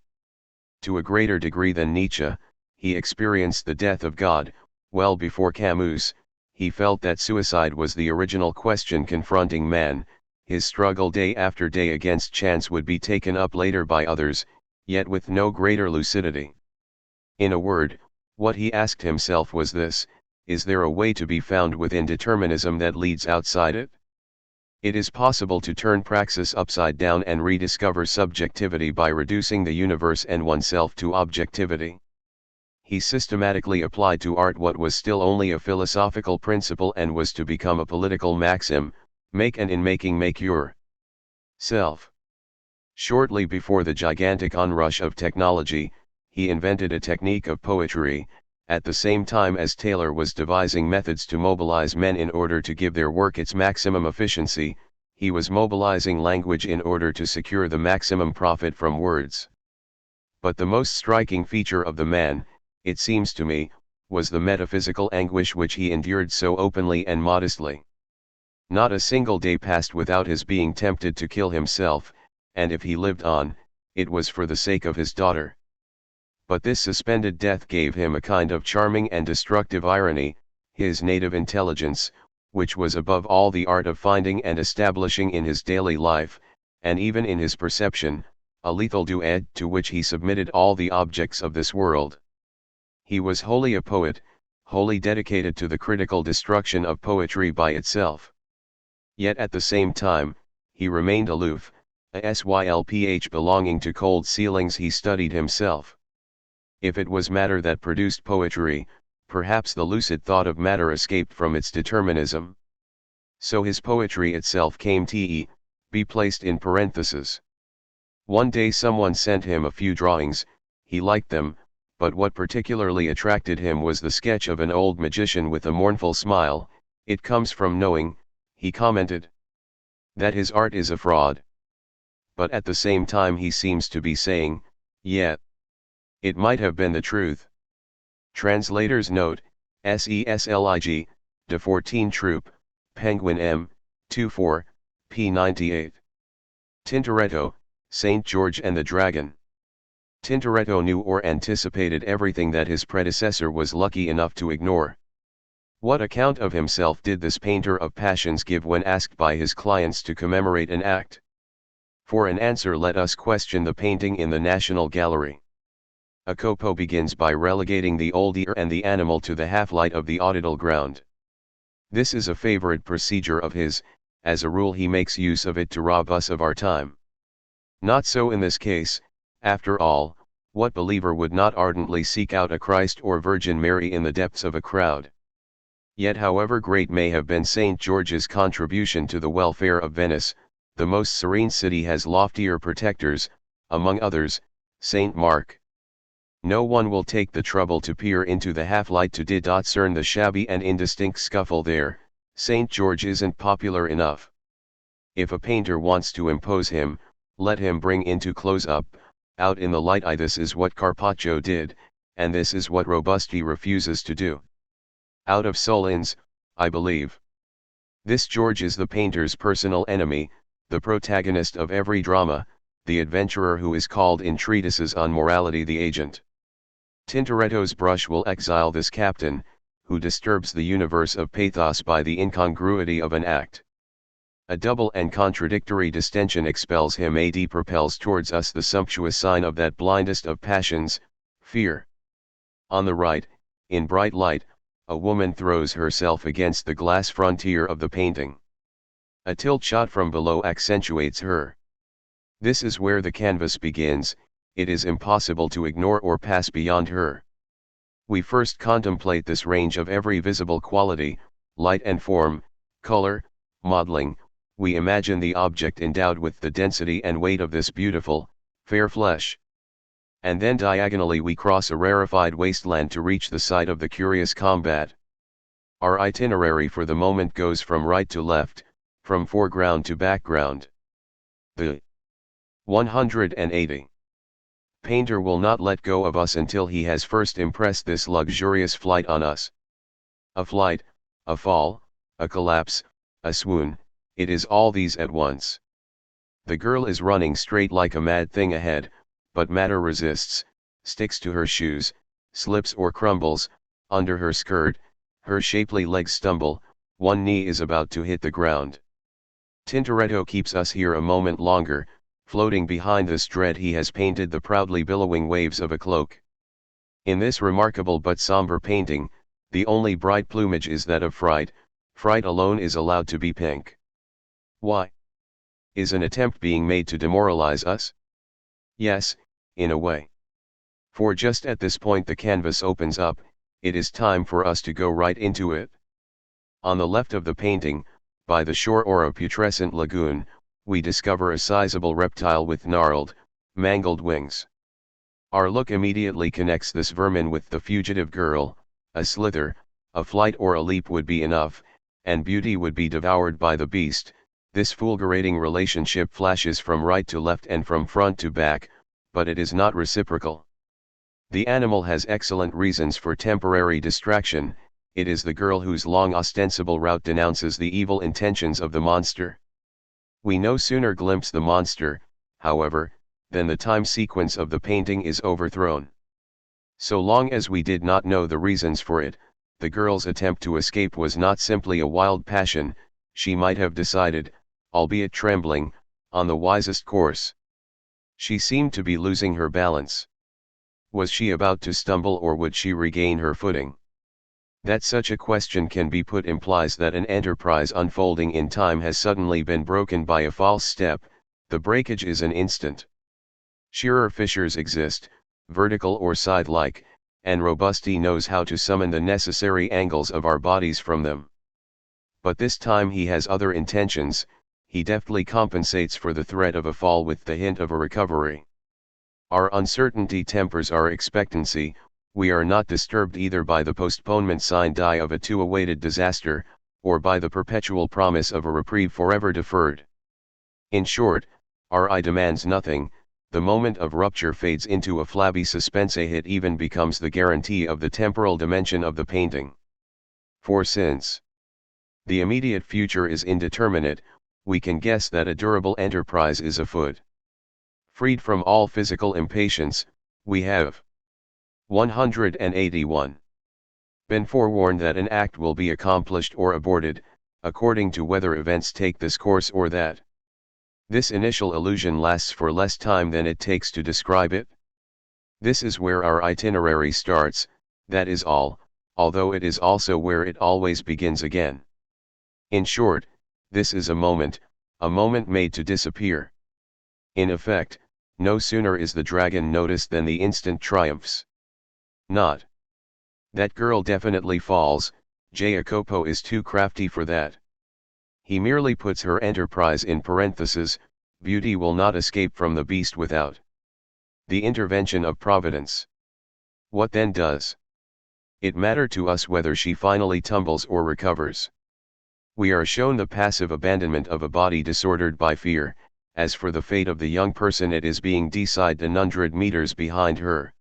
To a greater degree than Nietzsche, he experienced the death of God. Well before Camus, he felt that suicide was the original question confronting man. His struggle day after day against chance would be taken up later by others, yet with no greater lucidity. In a word, what he asked himself was this: is there a way to be found within determinism that leads outside it? It is possible to turn praxis upside down and rediscover subjectivity by reducing the universe and oneself to objectivity. He systematically applied to art what was still only a philosophical principle and was to become a political maxim: make and in making make yourself. Shortly before the gigantic onrush of technology, he invented a technique of poetry, at the same time as Taylor was devising methods to mobilize men in order to give their work its maximum efficiency. He was mobilizing language in order to secure the maximum profit from words. But the most striking feature of the man, it seems to me, was the metaphysical anguish which he endured so openly and modestly. Not a single day passed without his being tempted to kill himself, and if he lived on, it was for the sake of his daughter. But this suspended death gave him a kind of charming and destructive irony. His native intelligence, which was above all the art of finding and establishing in his daily life, and even in his perception, a lethal duet to which he submitted all the objects of this world. He was wholly a poet, wholly dedicated to the critical destruction of poetry by itself. Yet at the same time, he remained aloof, a sylph belonging to cold ceilings he studied himself. If it was matter that produced poetry, perhaps the lucid thought of matter escaped from its determinism. So his poetry itself came to be placed in parentheses. One day someone sent him a few drawings, he liked them, but what particularly attracted him was the sketch of an old magician with a mournful smile. It comes from knowing, he commented, that his art is a fraud. But at the same time he seems to be saying, yet, it might have been the truth. Translator's note: SESLIG, de 14 Troop, Penguin M, 24, p. 98. Tintoretto, St. George and the Dragon. Tintoretto knew or anticipated everything that his predecessor was lucky enough to ignore. What account of himself did this painter of passions give when asked by his clients to commemorate an act? For an answer let us question the painting in the National Gallery. Jacopo begins by relegating the old ear and the animal to the half-light of the auditory ground. This is a favorite procedure of his, as a rule he makes use of it to rob us of our time. Not so in this case. After all, what believer would not ardently seek out a Christ or Virgin Mary in the depths of a crowd? Yet however great may have been St. George's contribution to the welfare of Venice, the most serene city has loftier protectors, among others, St. Mark. No one will take the trouble to peer into the half-light to discern the shabby and indistinct scuffle there. St. George isn't popular enough. If a painter wants to impose him, let him bring into close-up, out in the light. This is what Carpaccio did, and this is what Robusti refuses to do. Out of Solins, I believe. This George is the painter's personal enemy, the protagonist of every drama, the adventurer who is called in treatises on morality the agent. Tintoretto's brush will exile this captain, who disturbs the universe of pathos by the incongruity of an act. A double and contradictory distension expels him. Propels towards us the sumptuous sign of that blindest of passions, fear. On the right, in bright light, a woman throws herself against the glass frontier of the painting. A tilt shot from below accentuates her. This is where the canvas begins. It is impossible to ignore or pass beyond her. We first contemplate this range of every visible quality, light and form, color, modeling. We imagine the object endowed with the density and weight of this beautiful, fair flesh. And then diagonally we cross a rarefied wasteland to reach the site of the curious combat. Our itinerary for the moment goes from right to left, from foreground to background. The 180. Painter will not let go of us until he has first impressed this luxurious flight on us. A flight, a fall, a collapse, a swoon, it is all these at once. The girl is running straight like a mad thing ahead, but matter resists, sticks to her shoes, slips or crumbles, under her skirt, her shapely legs stumble, one knee is about to hit the ground. Tintoretto keeps us here a moment longer, floating behind this dread he has painted the proudly billowing waves of a cloak. In this remarkable but somber painting, the only bright plumage is that of fright. Fright alone is allowed to be pink. Why? Is an attempt being made to demoralize us? Yes, in a way. For just at this point the canvas opens up, it is time for us to go right into it. On the left of the painting, by the shore or a putrescent lagoon, we discover a sizable reptile with gnarled, mangled wings. Our look immediately connects this vermin with the fugitive girl. A slither, a flight or a leap would be enough, and beauty would be devoured by the beast. This fulgurating relationship flashes from right to left and from front to back, but it is not reciprocal. The animal has excellent reasons for temporary distraction. It is the girl whose long ostensible route denounces the evil intentions of the monster. We no sooner glimpse the monster, however, than the time sequence of the painting is overthrown. So long as we did not know the reasons for it, the girl's attempt to escape was not simply a wild passion. She might have decided, albeit trembling, on the wisest course. She seemed to be losing her balance. Was she about to stumble or would she regain her footing? That such a question can be put implies that an enterprise unfolding in time has suddenly been broken by a false step. The breakage is an instant. Shearer fissures exist, vertical or side-like, and Robusti knows how to summon the necessary angles of our bodies from them. But this time he has other intentions. He deftly compensates for the threat of a fall with the hint of a recovery. Our uncertainty tempers our expectancy. We are not disturbed either by the postponement sine die of a too-awaited disaster, or by the perpetual promise of a reprieve forever deferred. In short, our eye demands nothing. The moment of rupture fades into a flabby suspense. It even becomes the guarantee of the temporal dimension of the painting. For since the immediate future is indeterminate, we can guess that a durable enterprise is afoot. Freed from all physical impatience, we have 181. Been forewarned that an act will be accomplished or aborted, according to whether events take this course or that. This initial illusion lasts for less time than it takes to describe it. This is where our itinerary starts, that is all, although it is also where it always begins again. In short, This is a moment made to disappear. In effect, no sooner is the dragon noticed than the instant triumphs. Not. That girl definitely falls, Jacopo is too crafty for that. He merely puts her enterprise in parentheses, beauty will not escape from the beast without the intervention of Providence. What then does it matter to us whether she finally tumbles or recovers? We are shown the passive abandonment of a body disordered by fear. As for the fate of the young person, it is being decided 100 meters behind her.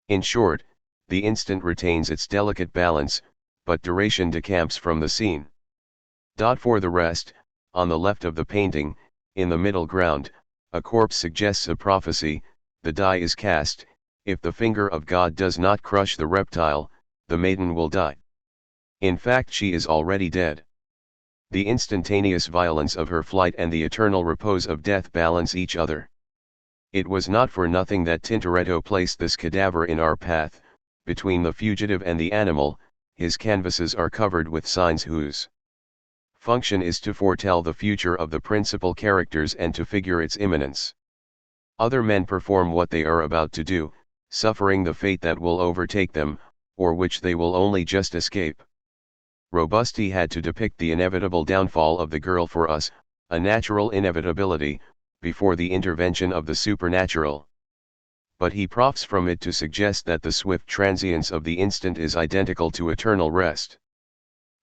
In short, the instant retains its delicate balance, but duration decamps from the scene. For the rest, on the left of the painting, in the middle ground, a corpse suggests a prophecy. The die is cast, if the finger of God does not crush the reptile, the maiden will die. In fact, she is already dead. The instantaneous violence of her flight and the eternal repose of death balance each other. It was not for nothing that Tintoretto placed this cadaver in our path. Between the fugitive and the animal, his canvases are covered with signs whose function is to foretell the future of the principal characters and to figure its imminence. Other men perform what they are about to do, suffering the fate that will overtake them, or which they will only just escape. Robusti had to depict the inevitable downfall of the girl for us, a natural inevitability, before the intervention of the supernatural. But he profits from it to suggest that the swift transience of the instant is identical to eternal rest.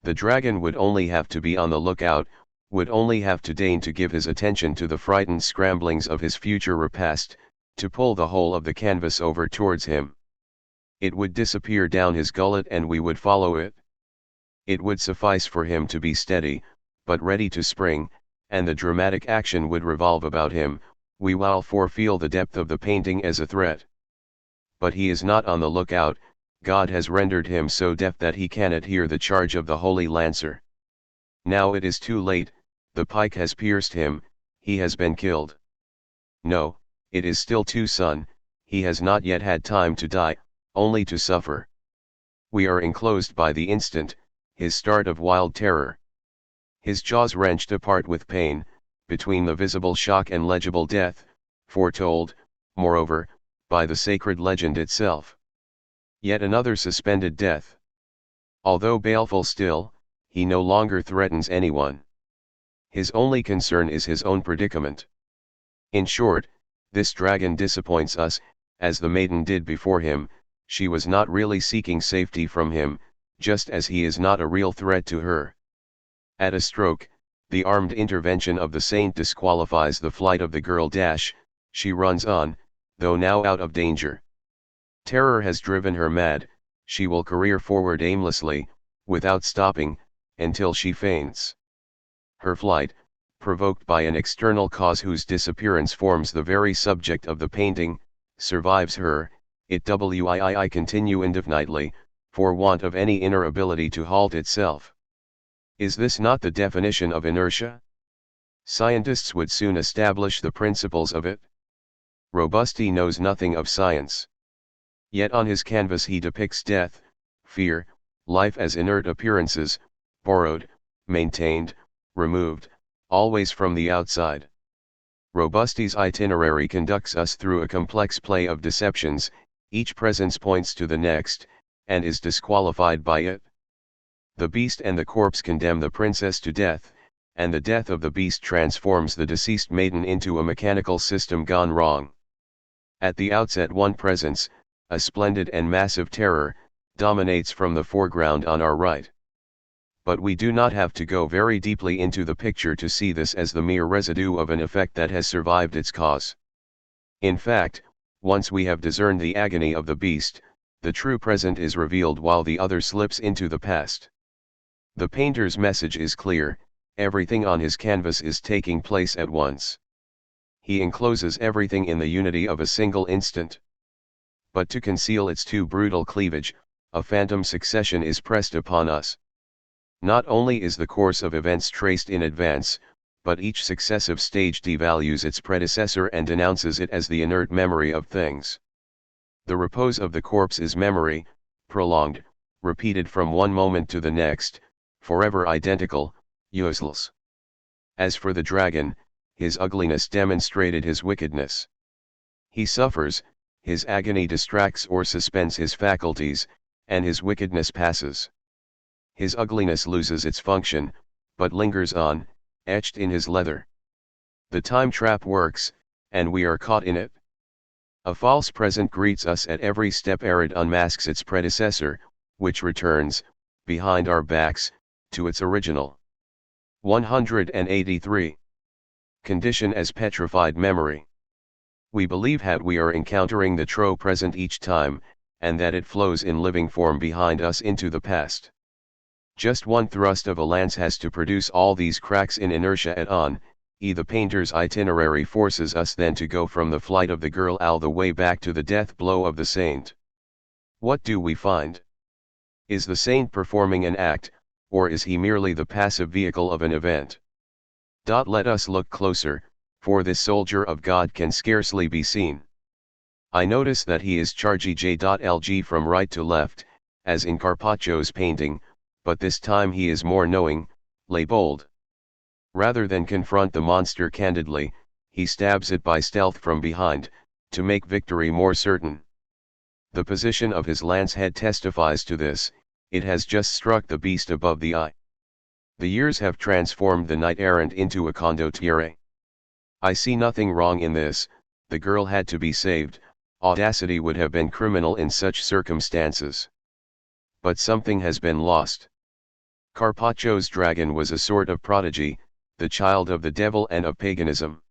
The dragon would only have to be on the lookout, would only have to deign to give his attention to the frightened scramblings of his future repast, to pull the whole of the canvas over towards him. It would disappear down his gullet and we would follow it. It would suffice for him to be steady, but ready to spring, and the dramatic action would revolve about him. We will feel the depth of the painting as a threat. But he is not on the lookout. God has rendered him so deaf that he cannot hear the charge of the holy lancer. Now it is too late, the pike has pierced him, he has been killed. No, it is still too soon, he has not yet had time to die, only to suffer. We are enclosed by the instant, his start of wild terror. His jaws wrenched apart with pain, between the visible shock and legible death, foretold, moreover, by the sacred legend itself. Yet another suspended death. Although baleful still, he no longer threatens anyone. His only concern is his own predicament. In short, this dragon disappoints us, as the maiden did before him. She was not really seeking safety from him, just as he is not a real threat to her. At a stroke, the armed intervention of the saint disqualifies the flight of the girl. She runs on, though now out of danger. Terror has driven her mad, she will career forward aimlessly, without stopping, until she faints. Her flight, provoked by an external cause whose disappearance forms the very subject of the painting, survives her. It will continue indefinitely, for want of any inner ability to halt itself. Is this not the definition of inertia? Scientists would soon establish the principles of it. Robusti knows nothing of science. Yet on his canvas he depicts death, fear, life as inert appearances, borrowed, maintained, removed, always from the outside. Robusti's itinerary conducts us through a complex play of deceptions, each presence points to the next, and is disqualified by it. The beast and the corpse condemn the princess to death, and the death of the beast transforms the deceased maiden into a mechanical system gone wrong. At the outset one presence, a splendid and massive terror, dominates from the foreground on our right. But we do not have to go very deeply into the picture to see this as the mere residue of an effect that has survived its cause. In fact, once we have discerned the agony of the beast, the true present is revealed while the other slips into the past. The painter's message is clear, everything on his canvas is taking place at once. He encloses everything in the unity of a single instant. But to conceal its too brutal cleavage, a phantom succession is pressed upon us. Not only is the course of events traced in advance, but each successive stage devalues its predecessor and denounces it as the inert memory of things. The repose of the corpse is memory, prolonged, repeated from one moment to the next, forever identical, useless. As for the dragon, his ugliness demonstrated his wickedness. He suffers, his agony distracts or suspends his faculties, and his wickedness passes. His ugliness loses its function, but lingers on, etched in his leather. The time trap works, and we are caught in it. A false present greets us at every step ere it unmasks its predecessor, which returns, behind our backs, to its original. 183. Condition as petrified memory. We believe that we are encountering the true present each time, and that it flows in living form behind us into the past. Just one thrust of a lance has to produce all these cracks in inertia at on. The painter's itinerary forces us then to go from the flight of the girl all the way back to the death blow of the saint. What do we find? Is the saint performing an act, or is he merely the passive vehicle of an event? Let us look closer, for this soldier of God can scarcely be seen. I notice that he is charging J.Lg from right to left, as in Carpaccio's painting, but this time he is more knowing, lay bold. Rather than confront the monster candidly, he stabs it by stealth from behind, to make victory more certain. The position of his lance head testifies to this, it has just struck the beast above the eye. The years have transformed the knight-errant into a condottiere. I see nothing wrong in this, the girl had to be saved, audacity would have been criminal in such circumstances. But something has been lost. Carpaccio's dragon was a sort of prodigy, the child of the devil and of paganism.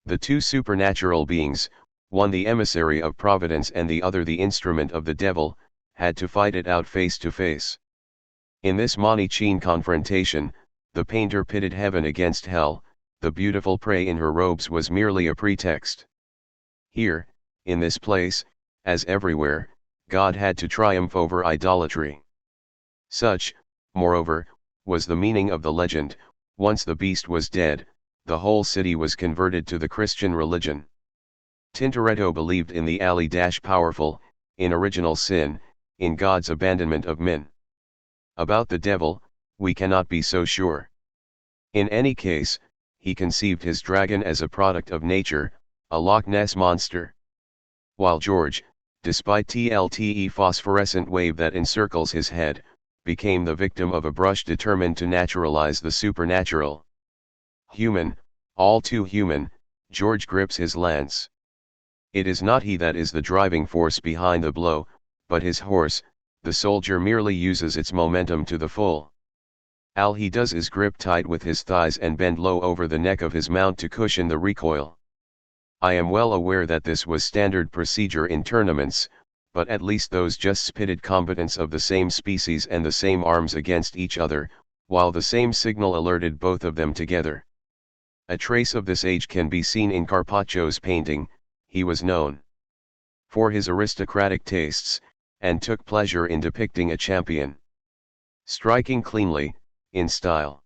The two supernatural beings, one the emissary of providence and the other the instrument of the devil, had to fight it out face to face. In this Manichean confrontation, the painter pitted heaven against hell, the beautiful prey in her robes was merely a pretext. Here, in this place, as everywhere, God had to triumph over idolatry. Such, moreover, was the meaning of the legend. Once the beast was dead, the whole city was converted to the Christian religion. Tintoretto believed in the powerful, in original sin, in God's abandonment of men. About the devil, we cannot be so sure. In any case, he conceived his dragon as a product of nature, a Loch Ness monster. While George, despite the phosphorescent wave that encircles his head, became the victim of a brush determined to naturalize the supernatural. Human, all too human, George grips his lance. It is not he that is the driving force behind the blow, but his horse, the soldier merely uses its momentum to the full. All he does is grip tight with his thighs and bend low over the neck of his mount to cushion the recoil. I am well aware that this was standard procedure in tournaments, but at least those just pitted combatants of the same species and the same arms against each other, while the same signal alerted both of them together. A trace of this age can be seen in Carpaccio's painting. He was known for his aristocratic tastes, and took pleasure in depicting a champion striking cleanly, in style.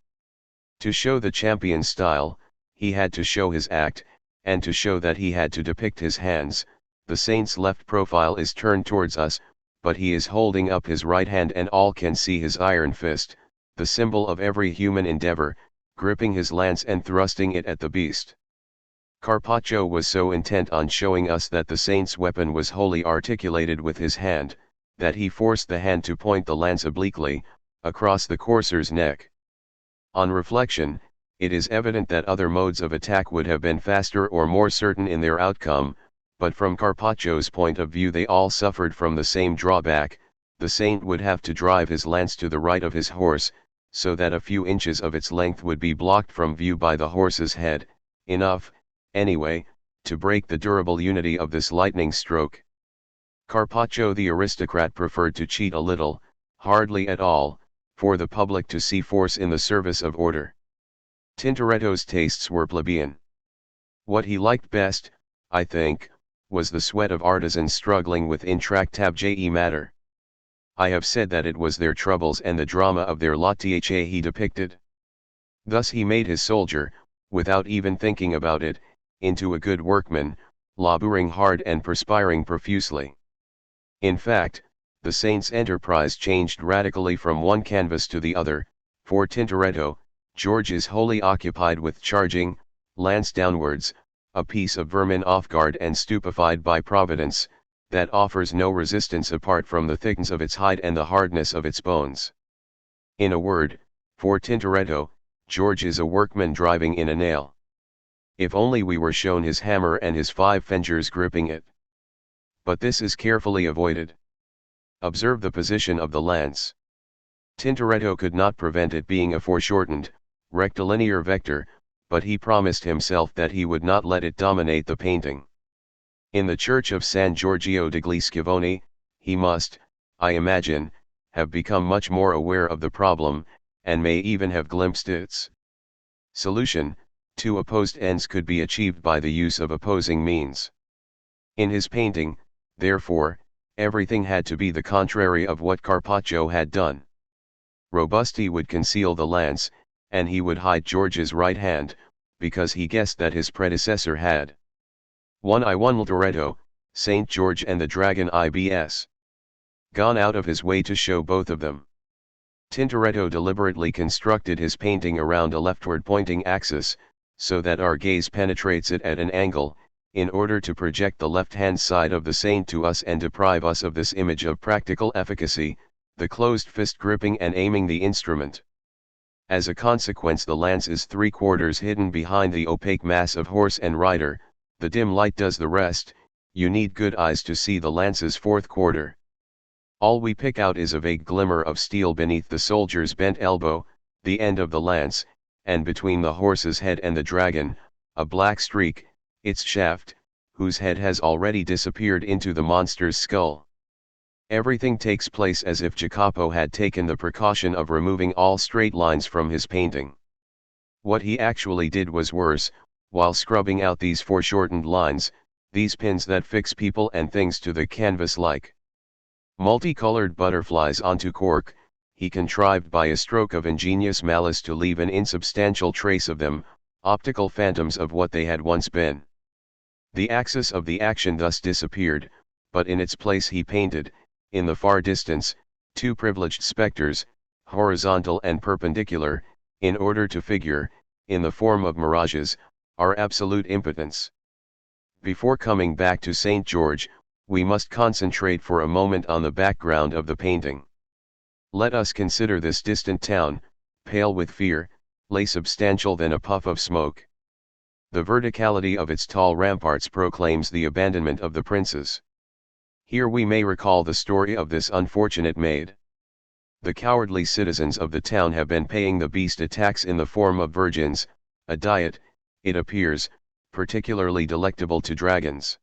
To show the champion's style, he had to show his act, and to show that he had to depict his hands. The saint's left profile is turned towards us, but he is holding up his right hand and all can see his iron fist, the symbol of every human endeavor, gripping his lance and thrusting it at the beast. Carpaccio was so intent on showing us that the saint's weapon was wholly articulated with his hand, that he forced the hand to point the lance obliquely, across the courser's neck. On reflection, it is evident that other modes of attack would have been faster or more certain in their outcome, but from Carpaccio's point of view they all suffered from the same drawback. The saint would have to drive his lance to the right of his horse, so that a few inches of its length would be blocked from view by the horse's head, enough, anyway, to break the durable unity of this lightning stroke. Carpaccio the aristocrat preferred to cheat a little, hardly at all, for the public to see force in the service of order. Tintoretto's tastes were plebeian. What he liked best, I think, was the sweat of artisans struggling with intractable matter. I have said that it was their troubles and the drama of their lot he depicted. Thus he made his soldier, without even thinking about it, into a good workman, laboring hard and perspiring profusely. In fact, the saint's enterprise changed radically from one canvas to the other, for Tintoretto, George is wholly occupied with charging, lance downwards, a piece of vermin off guard and stupefied by Providence, that offers no resistance apart from the thickness of its hide and the hardness of its bones. In a word, for Tintoretto, George is a workman driving in a nail. If only we were shown his hammer and his 5 fingers gripping it. But this is carefully avoided. Observe the position of the lance. Tintoretto could not prevent it being a foreshortened, rectilinear vector, but he promised himself that he would not let it dominate the painting. In the church of San Giorgio degli Schiavoni, he must, I imagine, have become much more aware of the problem, and may even have glimpsed its solution. 2 opposed ends could be achieved by the use of opposing means. In his painting, therefore, everything had to be the contrary of what Carpaccio had done. Robusti would conceal the lance, and he would hide George's right hand, because he guessed that his predecessor had. 1 Loretto, St. George and the Dragon ibs. Gone out of his way to show both of them. Tintoretto deliberately constructed his painting around a leftward pointing axis, so that our gaze penetrates it at an angle, in order to project the left-hand side of the saint to us and deprive us of this image of practical efficacy, the closed fist gripping and aiming the instrument. As a consequence, the lance is 3/4 hidden behind the opaque mass of horse and rider, the dim light does the rest. You need good eyes to see the lance's 4/4. All we pick out is a vague glimmer of steel beneath the soldier's bent elbow, the end of the lance, and between the horse's head and the dragon, a black streak, its shaft, whose head has already disappeared into the monster's skull. Everything takes place as if Jacopo had taken the precaution of removing all straight lines from his painting. What he actually did was worse. While scrubbing out these foreshortened lines, these pins that fix people and things to the canvas like multicolored butterflies onto cork, he contrived by a stroke of ingenious malice to leave an insubstantial trace of them, optical phantoms of what they had once been. The axis of the action thus disappeared, but in its place he painted, in the far distance, 2 privileged spectres, horizontal and perpendicular, in order to figure, in the form of mirages, our absolute impotence. Before coming back to St. George, we must concentrate for a moment on the background of the painting. Let us consider this distant town, pale with fear, less substantial than a puff of smoke. The verticality of its tall ramparts proclaims the abandonment of the princes. Here we may recall the story of this unfortunate maid. The cowardly citizens of the town have been paying the beast a tax in the form of virgins, a diet, it appears, particularly delectable to dragons.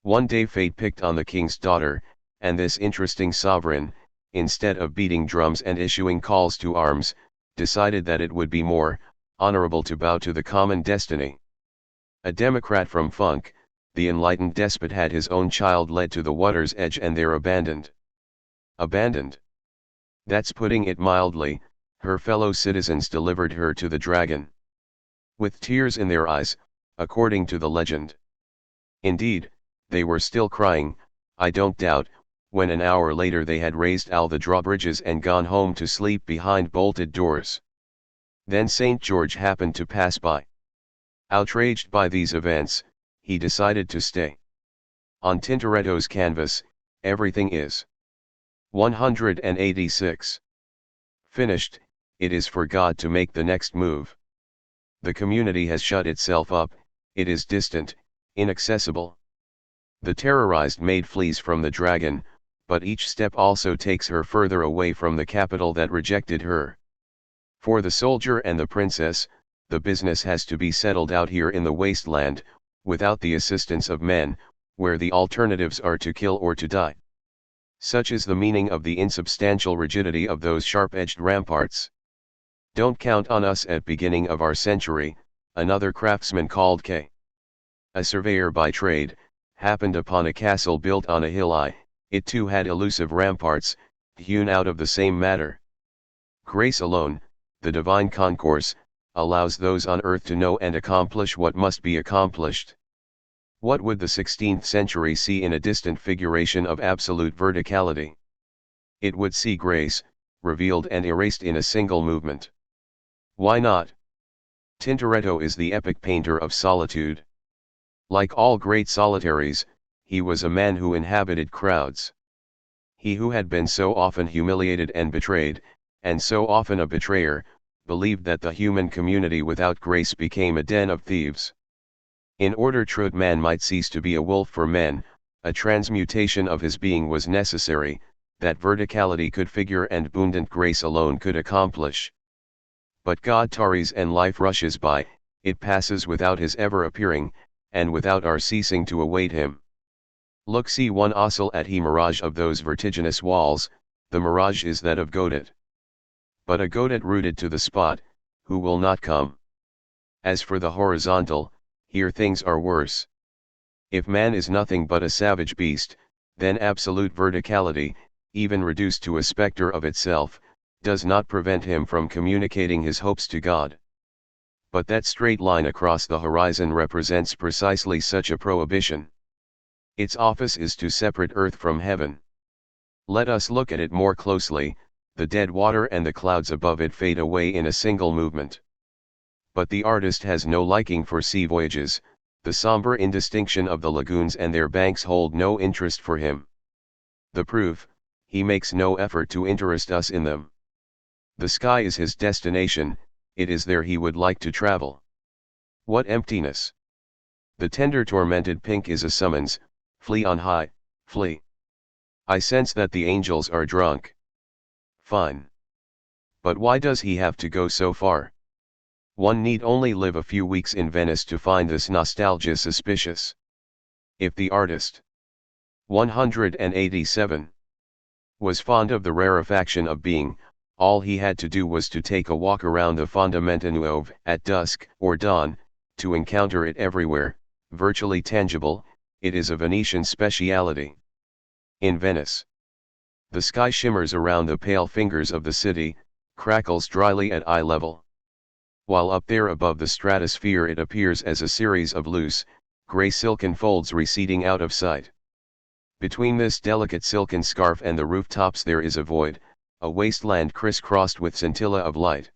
One day fate picked on the king's daughter, and this interesting sovereign, instead of beating drums and issuing calls to arms, decided that it would be more honorable to bow to the common destiny. A Democrat from Funk, the enlightened despot had his own child led to the water's edge and there abandoned. Abandoned? That's putting it mildly. Her fellow citizens delivered her to the dragon. With tears in their eyes, according to the legend. Indeed, they were still crying, I don't doubt, when an hour later they had raised all the drawbridges and gone home to sleep behind bolted doors. Then St. George happened to pass by. Outraged by these events, he decided to stay. On Tintoretto's canvas, everything is 186. Finished. It is for God to make the next move. The community has shut itself up, it is distant, inaccessible. The terrorized maid flees from the dragon, but each step also takes her further away from the capital that rejected her. For the soldier and the princess, the business has to be settled out here in the wasteland, without the assistance of men, where the alternatives are to kill or to die. Such is the meaning of the insubstantial rigidity of those sharp-edged ramparts. Don't count on us at beginning of our century, another craftsman called K. A surveyor by trade, happened upon a castle built on a hill. It too had elusive ramparts, hewn out of the same matter. Grace alone, the divine concourse, allows those on earth to know and accomplish what must be accomplished. What would the 16th century see in a distant figuration of absolute verticality? It would see grace, revealed and erased in a single movement. Why not? Tintoretto is the epic painter of solitude. Like all great solitaries, he was a man who inhabited crowds. He who had been so often humiliated and betrayed, and so often a betrayer, believed that the human community without grace became a den of thieves. In order true man might cease to be a wolf for men, a transmutation of his being was necessary, that verticality could figure and abundant grace alone could accomplish. But God tarries and life rushes by, it passes without his ever appearing, and without our ceasing to await him. Look, see one oscil at he mirage of those vertiginous walls, the mirage is that of Godot. But a Godot rooted to the spot, who will not come. As for the horizontal, here things are worse. If man is nothing but a savage beast, then absolute verticality, even reduced to a spectre of itself, does not prevent him from communicating his hopes to God. But that straight line across the horizon represents precisely such a prohibition. Its office is to separate earth from heaven. Let us look at it more closely. The dead water and the clouds above it fade away in a single movement. But the artist has no liking for sea voyages, the somber indistinction of the lagoons and their banks hold no interest for him. The proof, he makes no effort to interest us in them. The sky is his destination, it is there he would like to travel. What emptiness! The tender tormented pink is a summons, flee on high, flee. I sense that the angels are drunk. Fine. But why does he have to go so far? One need only live a few weeks in Venice to find this nostalgia suspicious. If the artist 187 was fond of the rarefaction of being, all he had to do was to take a walk around the Fondamenta Nuove at dusk or dawn, to encounter it everywhere, virtually tangible. It is a Venetian speciality. In Venice, the sky shimmers around the pale fingers of the city, crackles dryly at eye level. While up there above the stratosphere it appears as a series of loose, grey silken folds receding out of sight. Between this delicate silken scarf and the rooftops there is a void, a wasteland crisscrossed with scintilla of light.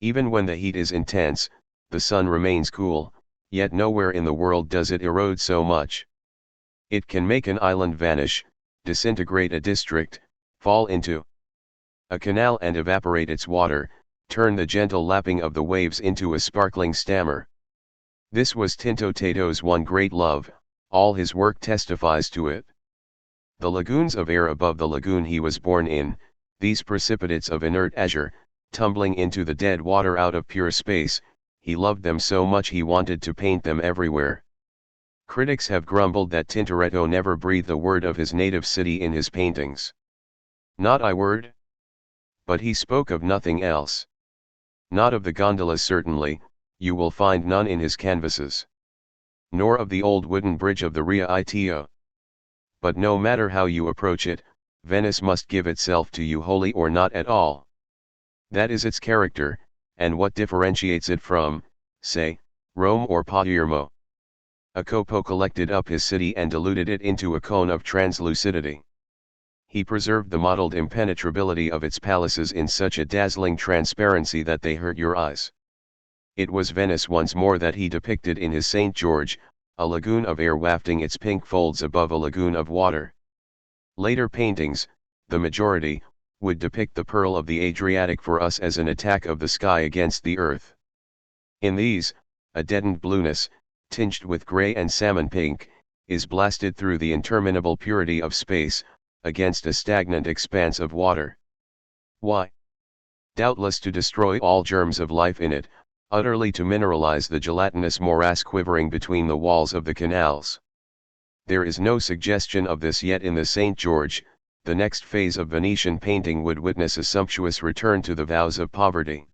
Even when the heat is intense, the sun remains cool, yet nowhere in the world does it erode so much. It can make an island vanish, disintegrate a district, fall into a canal and evaporate its water, turn the gentle lapping of the waves into a sparkling stammer. This was Tintoretto's one great love, all his work testifies to it. The lagoons of air above the lagoon he was born in, these precipitates of inert azure, tumbling into the dead water out of pure space, he loved them so much he wanted to paint them everywhere. Critics have grumbled that Tintoretto never breathed a word of his native city in his paintings. Not a word? But he spoke of nothing else. Not of the gondolas certainly, you will find none in his canvases. Nor of the old wooden bridge of the Ria Ito. But no matter how you approach it, Venice must give itself to you wholly or not at all. That is its character, and what differentiates it from, say, Rome or Palermo. Jacopo collected up his city and diluted it into a cone of translucidity. He preserved the mottled impenetrability of its palaces in such a dazzling transparency that they hurt your eyes. It was Venice once more that he depicted in his St. George, a lagoon of air wafting its pink folds above a lagoon of water. Later paintings, the majority, would depict the pearl of the Adriatic for us as an attack of the sky against the earth. In these, a deadened blueness, tinged with grey and salmon pink, is blasted through the interminable purity of space, against a stagnant expanse of water. Why? Doubtless to destroy all germs of life in it, utterly to mineralize the gelatinous morass quivering between the walls of the canals. There is no suggestion of this yet in the St. George. The next phase of Venetian painting would witness a sumptuous return to the vows of poverty.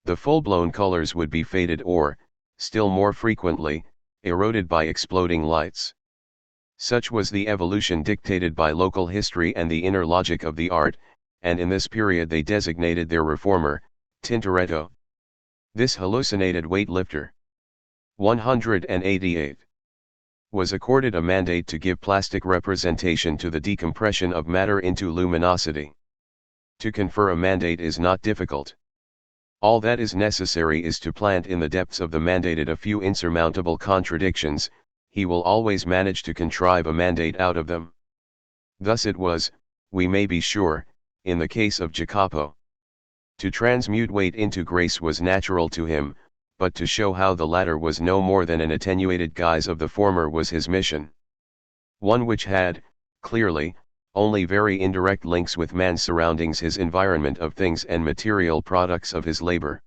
The full-blown colors would be faded or, still more frequently, eroded by exploding lights. Such was the evolution dictated by local history and the inner logic of the art, and in this period they designated their reformer, Tintoretto. This hallucinated weightlifter, 188, was accorded a mandate to give plastic representation to the decompression of matter into luminosity. To confer a mandate is not difficult. All that is necessary is to plant in the depths of the mandated a few insurmountable contradictions, he will always manage to contrive a mandate out of them. Thus it was, we may be sure, in the case of Jacopo. To transmute weight into grace was natural to him, but to show how the latter was no more than an attenuated guise of the former was his mission. One which had, clearly, only very indirect links with man's surroundings, his environment of things and material products of his labor.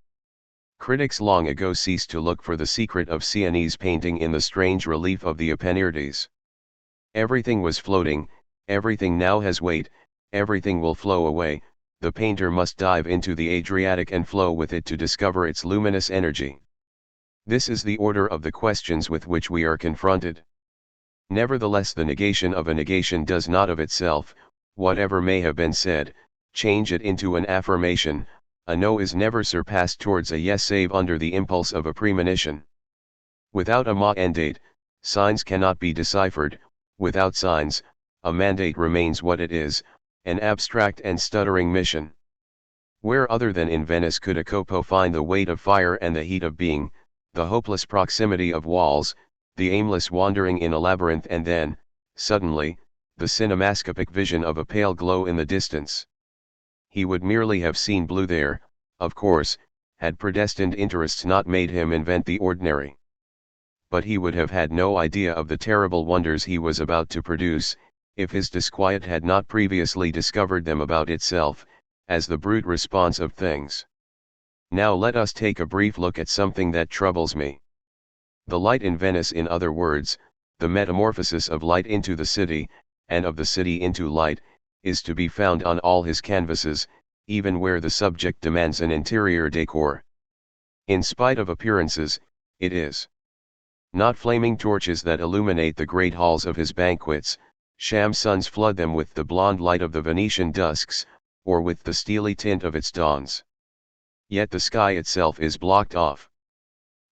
Critics long ago ceased to look for the secret of Sienese painting in the strange relief of the Epenirdes. Everything was floating, everything now has weight, everything will flow away, the painter must dive into the Adriatic and flow with it to discover its luminous energy. This is the order of the questions with which we are confronted. Nevertheless, the negation of a negation does not of itself, whatever may have been said, change it into an affirmation. A no is never surpassed towards a yes save under the impulse of a premonition. Without a mandate, signs cannot be deciphered, without signs, a mandate remains what it is, an abstract and stuttering mission. Where other than in Venice could Jacopo find the weight of fire and the heat of being, the hopeless proximity of walls, the aimless wandering in a labyrinth, and then, suddenly, the cinemascopic vision of a pale glow in the distance? He would merely have seen blue there, of course, had predestined interests not made him invent the ordinary. But he would have had no idea of the terrible wonders he was about to produce, if his disquiet had not previously discovered them about itself, as the brute response of things. Now let us take a brief look at something that troubles me. The light in Venice, in other words, the metamorphosis of light into the city, and of the city into light, is to be found on all his canvases, even where the subject demands an interior decor. In spite of appearances, it is not flaming torches that illuminate the great halls of his banquets, sham suns flood them with the blonde light of the Venetian dusks, or with the steely tint of its dawns. Yet the sky itself is blocked off.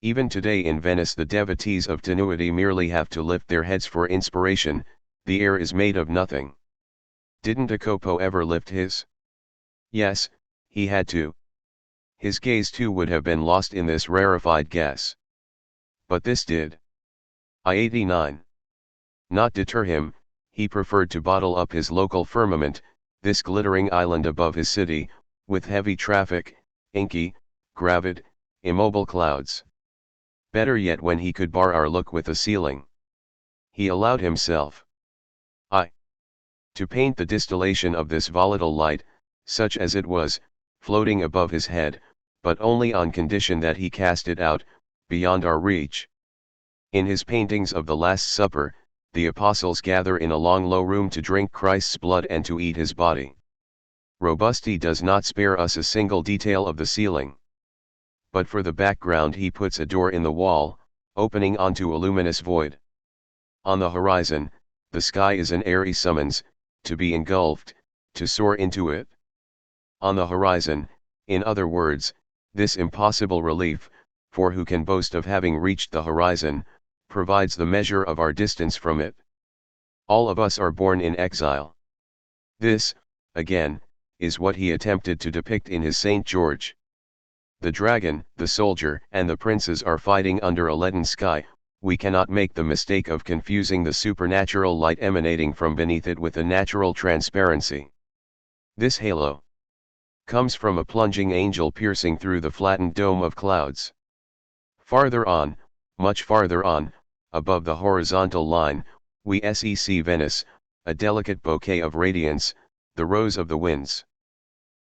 Even today in Venice the devotees of tenuity merely have to lift their heads for inspiration, the air is made of nothing. Didn't Jacopo ever lift his? Yes, he had to. His gaze too would have been lost in this rarefied gas. But this did. I-89. Not deter him, he preferred to bottle up his local firmament, this glittering island above his city, with heavy traffic, inky, gravid, immobile clouds. Better yet, when he could bar our look with a ceiling, he allowed himself to paint the distillation of this volatile light, such as it was, floating above his head, but only on condition that he cast it out, beyond our reach. In his paintings of the Last Supper, the apostles gather in a long low room to drink Christ's blood and to eat his body. Robusti does not spare us a single detail of the ceiling. But for the background he puts a door in the wall, opening onto a luminous void. On the horizon, the sky is an airy summons, to be engulfed, to soar into it. On the horizon, in other words, this impossible relief, for who can boast of having reached the horizon, provides the measure of our distance from it. All of us are born in exile. This, again, is what he attempted to depict in his St. George. The dragon, the soldier, and the princes are fighting under a leaden sky. We cannot make the mistake of confusing the supernatural light emanating from beneath it with a natural transparency. This halo comes from a plunging angel piercing through the flattened dome of clouds. Farther on, much farther on, above the horizontal line, we see Venice, a delicate bouquet of radiance, the rose of the winds.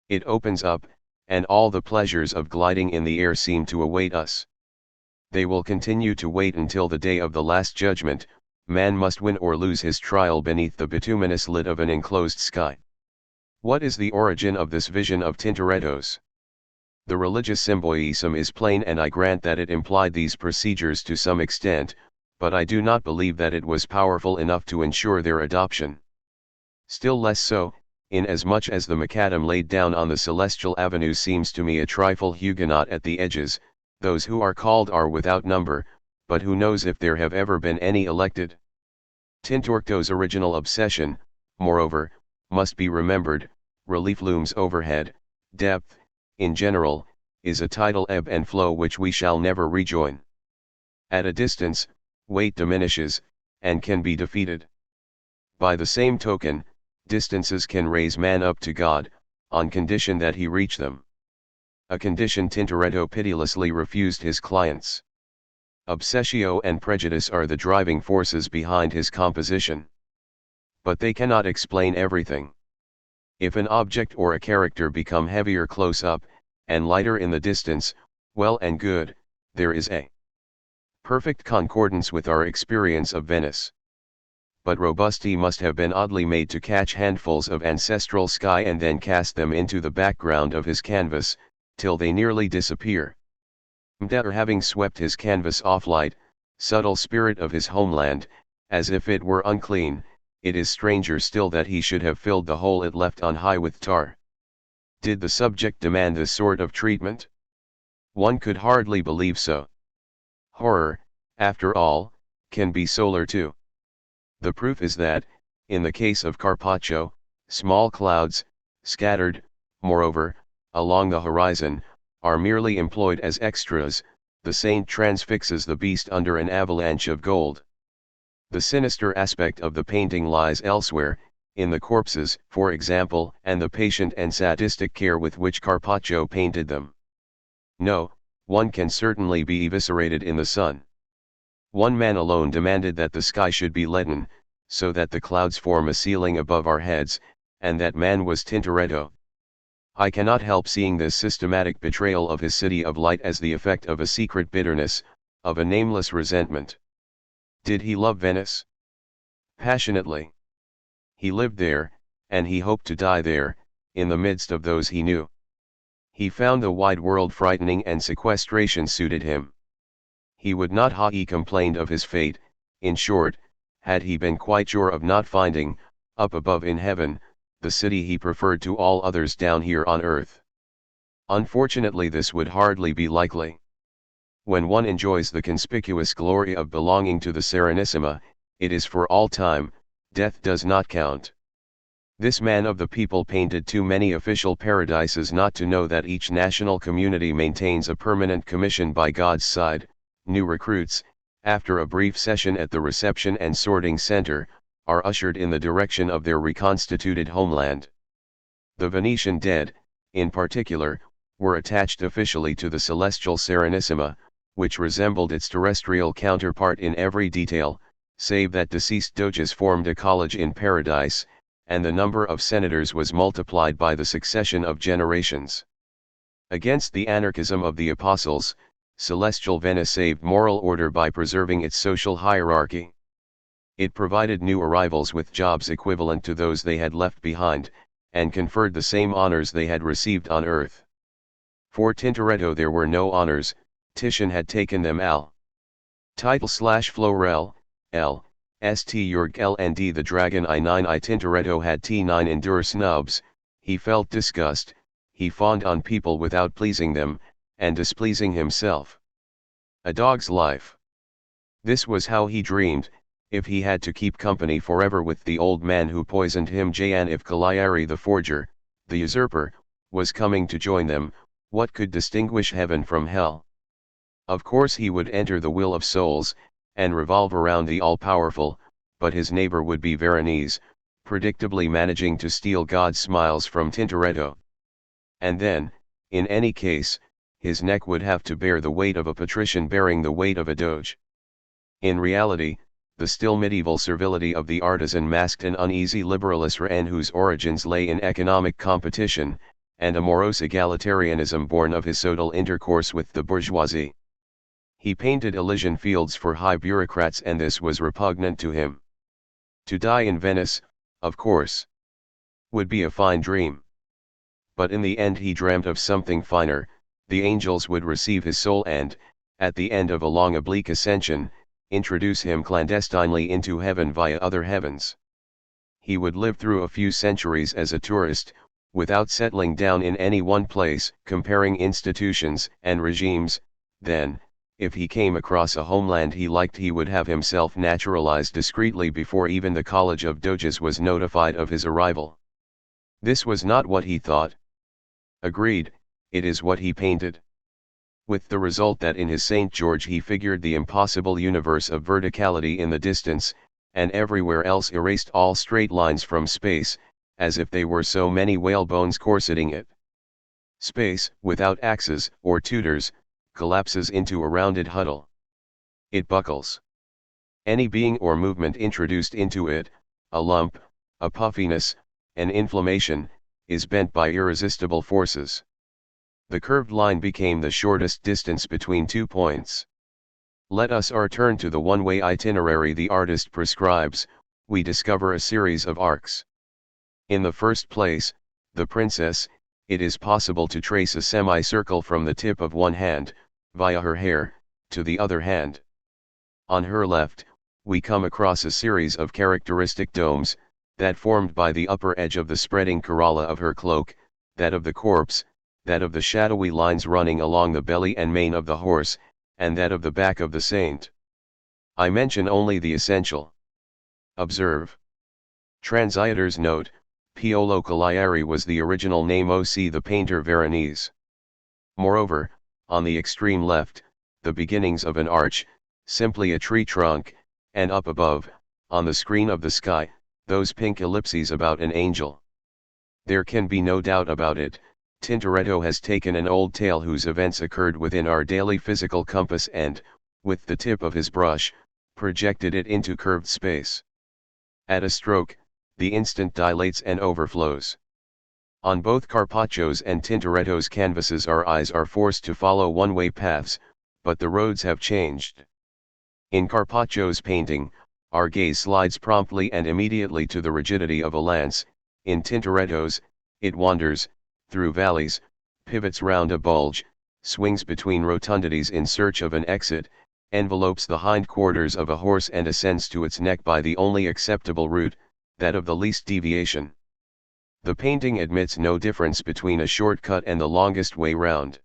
It opens up, and all the pleasures of gliding in the air seem to await us. They will continue to wait until the day of the Last Judgment. Man must win or lose his trial beneath the bituminous lid of an enclosed sky. What is the origin of this vision of Tintoretto's? The religious symbolism is plain, and I grant that it implied these procedures to some extent, but I do not believe that it was powerful enough to ensure their adoption. Still less so, inasmuch as the macadam laid down on the celestial avenue seems to me a trifle Huguenot at the edges. Those who are called are without number, but who knows if there have ever been any elected? Tintoretto's original obsession, moreover, must be remembered. Relief looms overhead, depth, in general, is a tidal ebb and flow which we shall never rejoin. At a distance, weight diminishes, and can be defeated. By the same token, distances can raise man up to God, on condition that he reach them. A condition Tintoretto pitilessly refused his clients. Obsessio and prejudice are the driving forces behind his composition. But they cannot explain everything. If an object or a character become heavier close up, and lighter in the distance, well and good, there is a perfect concordance with our experience of Venice. But Robusti must have been oddly made to catch handfuls of ancestral sky and then cast them into the background of his canvas, till they nearly disappear. Or having swept his canvas off light, subtle spirit of his homeland, as if it were unclean, it is stranger still that he should have filled the hole it left on high with tar. Did the subject demand this sort of treatment? One could hardly believe so. Horror, after all, can be solar too. The proof is that, in the case of Carpaccio, small clouds, scattered, moreover, along the horizon, are merely employed as extras. The saint transfixes the beast under an avalanche of gold. The sinister aspect of the painting lies elsewhere, in the corpses, for example, and the patient and sadistic care with which Carpaccio painted them. No, one can certainly be eviscerated in the sun. One man alone demanded that the sky should be leaden, so that the clouds form a ceiling above our heads, and that man was Tintoretto. I cannot help seeing this systematic betrayal of his city of light as the effect of a secret bitterness, of a nameless resentment. Did he love Venice? Passionately. He lived there, and he hoped to die there, in the midst of those he knew. He found the wide world frightening and sequestration suited him. He would not have complained of his fate, in short, had he been quite sure of not finding, up above in heaven, the city he preferred to all others down here on earth. Unfortunately this would hardly be likely. When one enjoys the conspicuous glory of belonging to the Serenissima, it is for all time, death does not count. This man of the people painted too many official paradises not to know that each national community maintains a permanent commission by God's side. New recruits, after a brief session at the reception and sorting center, are ushered in the direction of their reconstituted homeland. The Venetian dead, in particular, were attached officially to the celestial Serenissima, which resembled its terrestrial counterpart in every detail, save that deceased doges formed a college in paradise, and the number of senators was multiplied by the succession of generations. Against the anarchism of the apostles, celestial Venice saved moral order by preserving its social hierarchy. It provided new arrivals with jobs equivalent to those they had left behind, and conferred the same honors they had received on earth. For Tintoretto there were no honors, Titian had taken them al. Title/Florel, L. St. Jurg L&D the Dragon I9 Tintoretto had T9 endure snubs, he felt disgust, he fawned on people without pleasing them, and displeasing himself. A dog's life. This was how he dreamed, if he had to keep company forever with the old man who poisoned him and if Cagliari the forger, the usurper, was coming to join them, what could distinguish heaven from hell? Of course he would enter the will of souls, and revolve around the all-powerful, but his neighbor would be Veronese, predictably managing to steal God's smiles from Tintoretto. And then, in any case, his neck would have to bear the weight of a patrician bearing the weight of a doge. In reality, the still medieval servility of the artisan masked an uneasy liberalism whose origins lay in economic competition, and a morose egalitarianism born of his social intercourse with the bourgeoisie. He painted Elysian fields for high bureaucrats and this was repugnant to him. To die in Venice, of course, would be a fine dream. But in the end he dreamt of something finer, the angels would receive his soul and, at the end of a long oblique ascension, introduce him clandestinely into heaven via other heavens. He would live through a few centuries as a tourist, without settling down in any one place, comparing institutions and regimes, then, if he came across a homeland he liked he would have himself naturalized discreetly before even the College of Doges was notified of his arrival. This was not what he thought. Agreed, it is what he painted. with the result that in his St. George he figured the impossible universe of verticality in the distance, and everywhere else erased all straight lines from space, as if they were so many whalebones corseting it. Space, without axes or tutors, collapses into a rounded huddle. It buckles. Any being or movement introduced into it, a lump, a puffiness, an inflammation, is bent by irresistible forces. The curved line became the shortest distance between 2 points. Let us return to the one-way itinerary the artist prescribes. We discover a series of arcs. In the first place, the princess, it is possible to trace a semicircle from the tip of one hand, via her hair, to the other hand. On her left, we come across a series of characteristic domes, that formed by the upper edge of the spreading corolla of her cloak, that of the corpse, that of the shadowy lines running along the belly and mane of the horse, and that of the back of the saint. I mention only the essential. Observe. Translator's note, Piolo Cagliari was the original name of the painter Veronese. Moreover, on the extreme left, the beginnings of an arch, simply a tree trunk, and up above, on the screen of the sky, those pink ellipses about an angel. There can be no doubt about it, Tintoretto has taken an old tale whose events occurred within our daily physical compass and, with the tip of his brush, projected it into curved space. At a stroke, the instant dilates and overflows. On both Carpaccio's and Tintoretto's canvases our eyes are forced to follow one-way paths, but the roads have changed. In Carpaccio's painting, our gaze slides promptly and immediately to the rigidity of a lance. In Tintoretto's, it wanders, through valleys, pivots round a bulge, swings between rotundities in search of an exit, envelopes the hindquarters of a horse and ascends to its neck by the only acceptable route, that of the least deviation. The painting admits no difference between a short-cut and the longest way round.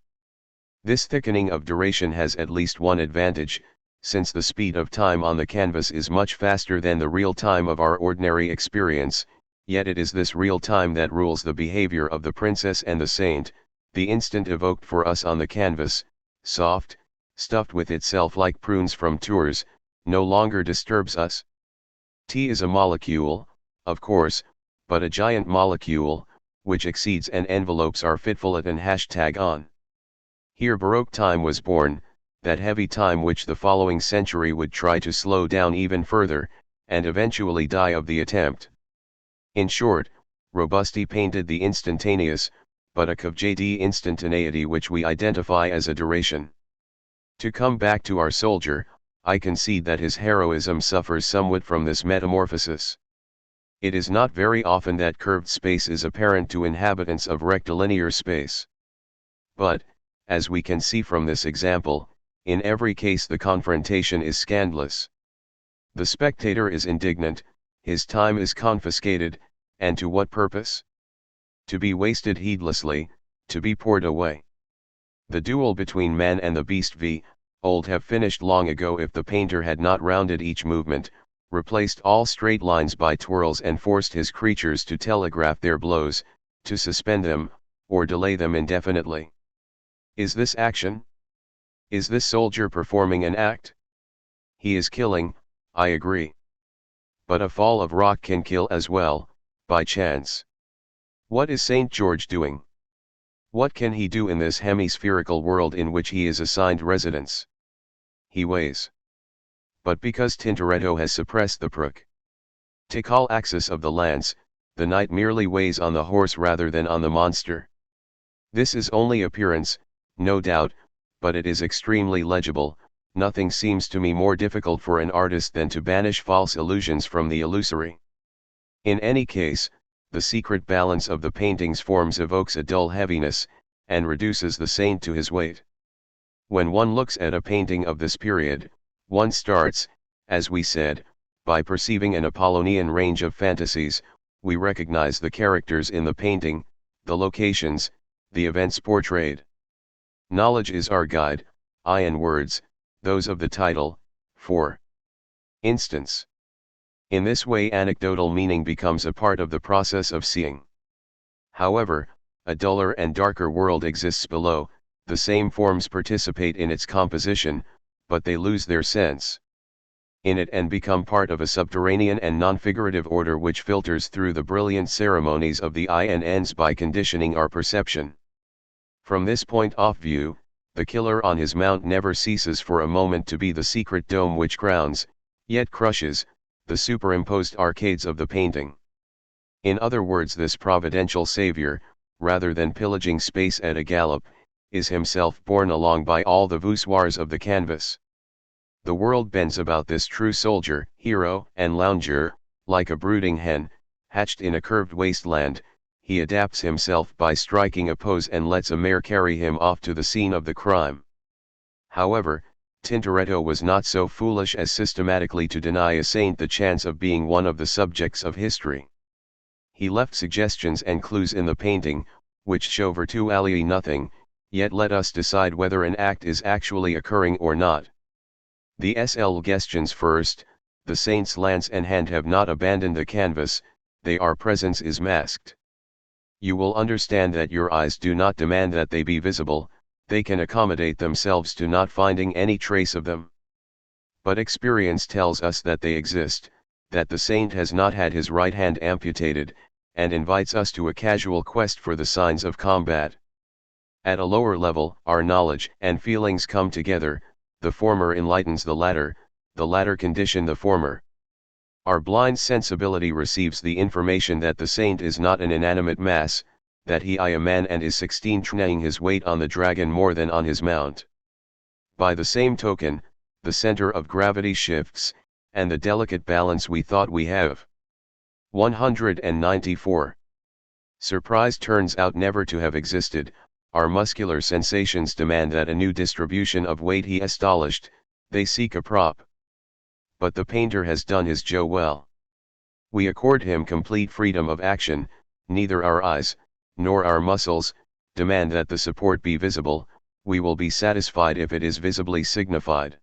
This thickening of duration has at least one advantage, since the speed of time on the canvas is much faster than the real time of our ordinary experience, yet it is this real time that rules the behavior of the princess and the saint. The instant evoked for us on the canvas, soft, stuffed with itself like prunes from Tours, no longer disturbs us. Tea is a molecule, of course, but a giant molecule, which exceeds and envelopes our fitful and #on. Here Baroque time was born, that heavy time which the following century would try to slow down even further, and eventually die of the attempt. In short, Robusti painted the instantaneous, but a cavjd instantaneity which we identify as a duration. To come back to our soldier, I concede that his heroism suffers somewhat from this metamorphosis. It is not very often that curved space is apparent to inhabitants of rectilinear space. But, as we can see from this example, in every case the confrontation is scandalous. The spectator is indignant, his time is confiscated, and to what purpose? To be wasted heedlessly, to be poured away. The duel between man and the beast would have finished long ago if the painter had not rounded each movement, replaced all straight lines by twirls and forced his creatures to telegraph their blows, to suspend them, or delay them indefinitely. Is this action? Is this soldier performing an act? He is killing, I agree. But a fall of rock can kill as well, by chance. What is St. George doing? What can he do in this hemispherical world in which he is assigned residence? He weighs. But because Tintoretto has suppressed the practical axis of the lance, the knight merely weighs on the horse rather than on the monster. This is only appearance, no doubt, but it is extremely legible. Nothing seems to me more difficult for an artist than to banish false illusions from the illusory. In any case, the secret balance of the painting's forms evokes a dull heaviness, and reduces the saint to his weight. When one looks at a painting of this period, one starts, as we said, by perceiving an Apollonian range of fantasies. We recognize the characters in the painting, the locations, the events portrayed. Knowledge is our guide, in words, those of the title, for instance. In this way anecdotal meaning becomes a part of the process of seeing. However, a duller and darker world exists below, the same forms participate in its composition, but they lose their sense in it and become part of a subterranean and non-figurative order which filters through the brilliant ceremonies of the eye and ends by conditioning our perception. From this point of view, the killer on his mount never ceases for a moment to be the secret dome which crowns, yet crushes, the superimposed arcades of the painting. In other words, this providential savior, rather than pillaging space at a gallop, is himself borne along by all the voussoirs of the canvas. The world bends about this true soldier, hero, and lounger, like a brooding hen, hatched in a curved wasteland. He adapts himself by striking a pose and lets a mare carry him off to the scene of the crime. However, Tintoretto was not so foolish as systematically to deny a saint the chance of being one of the subjects of history. He left suggestions and clues in the painting, which show virtually nothing, yet let us decide whether an act is actually occurring or not. The suggestions first: the saint's lance and hand have not abandoned the canvas, their presence is masked. You will understand that your eyes do not demand that they be visible, they can accommodate themselves to not finding any trace of them. But experience tells us that they exist, that the saint has not had his right hand amputated, and invites us to a casual quest for the signs of combat. At a lower level, our knowledge and feelings come together, the former enlightens the latter condition the former. Our blind sensibility receives the information that the saint is not an inanimate mass, that he is a man and is 16 his weight on the dragon more than on his mount. By the same token, the center of gravity shifts, and the delicate balance we thought we have. 194. Surprise turns out never to have existed. Our muscular sensations demand that a new distribution of weight be established, they seek a prop. But the painter has done his job well. We accord him complete freedom of action, neither our eyes, nor our muscles, demand that the support be visible, we will be satisfied if it is visibly signified.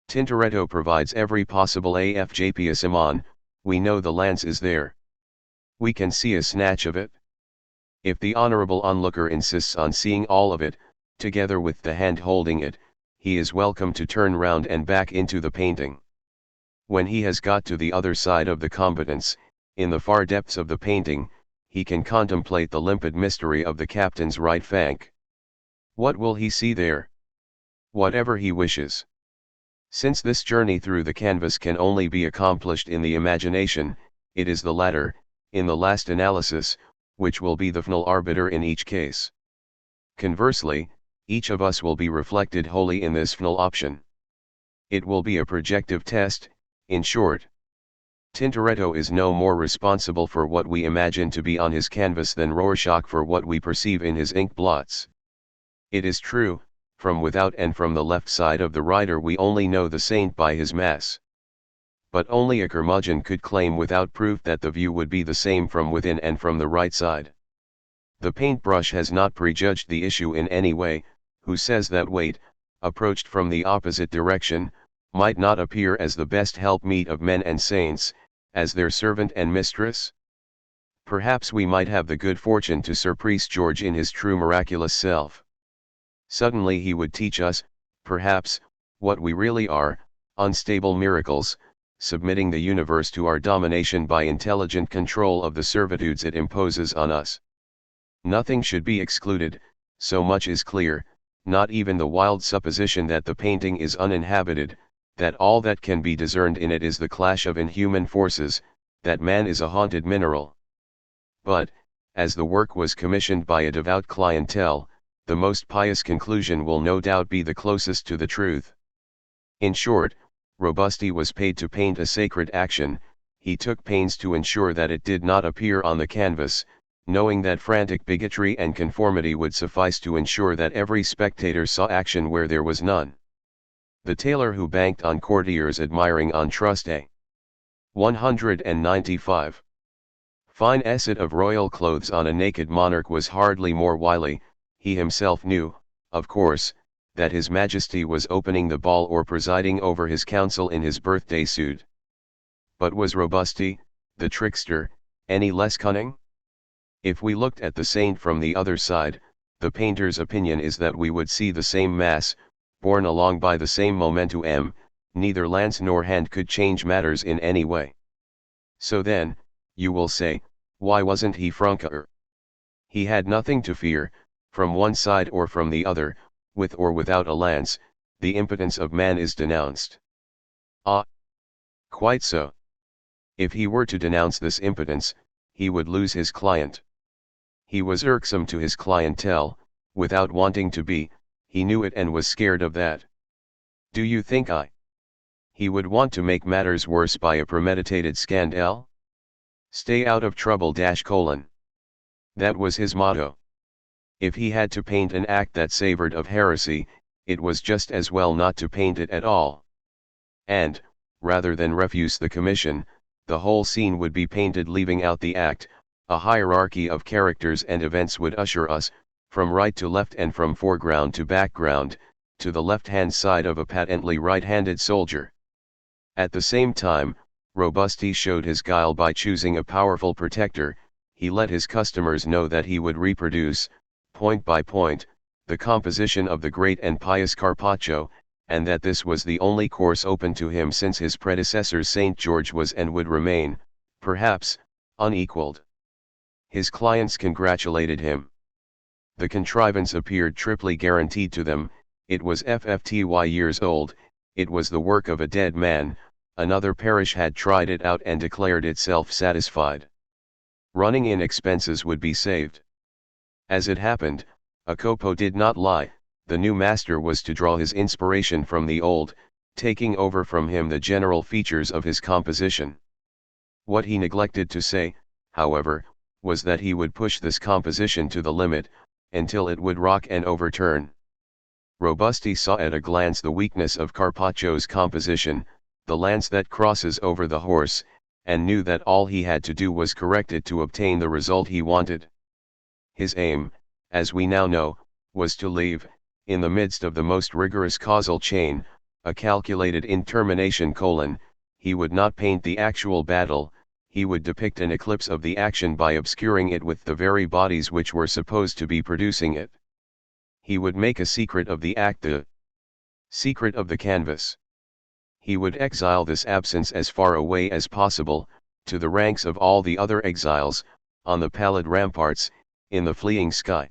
Tintoretto provides every possible afjpsm. We know the lance is there. We can see a snatch of it. If the honorable onlooker insists on seeing all of it, together with the hand holding it, he is welcome to turn round and back into the painting. When he has got to the other side of the combatants, in the far depths of the painting, he can contemplate the limpid mystery of the captain's right flank. What will he see there? Whatever he wishes. Since this journey through the canvas can only be accomplished in the imagination, it is the latter, in the last analysis, which will be the final arbiter in each case. Conversely, each of us will be reflected wholly in this final option. It will be a projective test, in short. Tintoretto is no more responsible for what we imagine to be on his canvas than Rorschach for what we perceive in his ink blots. It is true, from without and from the left side of the writer we only know the saint by his mass. But only a curmudgeon could claim without proof that the view would be the same from within and from the right side. The paintbrush has not prejudged the issue in any way, who says that weight, approached from the opposite direction, might not appear as the best helpmeet of men and saints, as their servant and mistress? Perhaps we might have the good fortune to surprise George in his true miraculous self. Suddenly he would teach us, perhaps, what we really are, unstable miracles, submitting the universe to our domination by intelligent control of the servitudes it imposes on us. Nothing should be excluded, so much is clear, not even the wild supposition that the painting is uninhabited, that all that can be discerned in it is the clash of inhuman forces, that man is a haunted mineral. But, as the work was commissioned by a devout clientele, the most pious conclusion will no doubt be the closest to the truth. In short, Robusti was paid to paint a sacred action, he took pains to ensure that it did not appear on the canvas, knowing that frantic bigotry and conformity would suffice to ensure that every spectator saw action where there was none. The tailor who banked on courtiers admiring on trust a. 195. Fine essay of royal clothes on a naked monarch was hardly more wily. He himself knew, of course, that His Majesty was opening the ball or presiding over his council in his birthday suit. But was Robusti, the trickster, any less cunning? If we looked at the saint from the other side, the painter's opinion is that we would see the same mass, borne along by the same momentum, neither lance nor hand could change matters in any way. So then, you will say, why wasn't he franker? He had nothing to fear, from one side or from the other, with or without a lance, the impotence of man is denounced. Ah! Quite so. If he were to denounce this impotence, he would lose his client. He was irksome to his clientele, without wanting to be, he knew it and was scared of that. Do you think he would want to make matters worse by a premeditated scandal? Stay out of trouble ::. That was his motto. If he had to paint an act that savored of heresy, it was just as well not to paint it at all. And, rather than refuse the commission, the whole scene would be painted leaving out the act, a hierarchy of characters and events would usher us, from right to left and from foreground to background, to the left-hand side of a patently right-handed soldier. At the same time, Robusti showed his guile by choosing a powerful protector. He let his customers know that he would reproduce, point by point, the composition of the great and pious Carpaccio, and that this was the only course open to him since his predecessor St. George was and would remain, perhaps, unequaled. His clients congratulated him. The contrivance appeared triply guaranteed to them: it was 50 years old, it was the work of a dead man, another parish had tried it out and declared itself satisfied. Running in expenses would be saved. As it happened, Jacopo did not lie. The new master was to draw his inspiration from the old, taking over from him the general features of his composition. What he neglected to say, however, was that he would push this composition to the limit, until it would rock and overturn. Robusti saw at a glance the weakness of Carpaccio's composition, the lance that crosses over the horse, and knew that all he had to do was correct it to obtain the result he wanted. His aim, as we now know, was to leave, in the midst of the most rigorous causal chain, a calculated intermination: he would not paint the actual battle, he would depict an eclipse of the action by obscuring it with the very bodies which were supposed to be producing it. He would make a secret of the act, the secret of the canvas. He would exile this absence as far away as possible, to the ranks of all the other exiles, on the pallid ramparts, in the fleeing sky.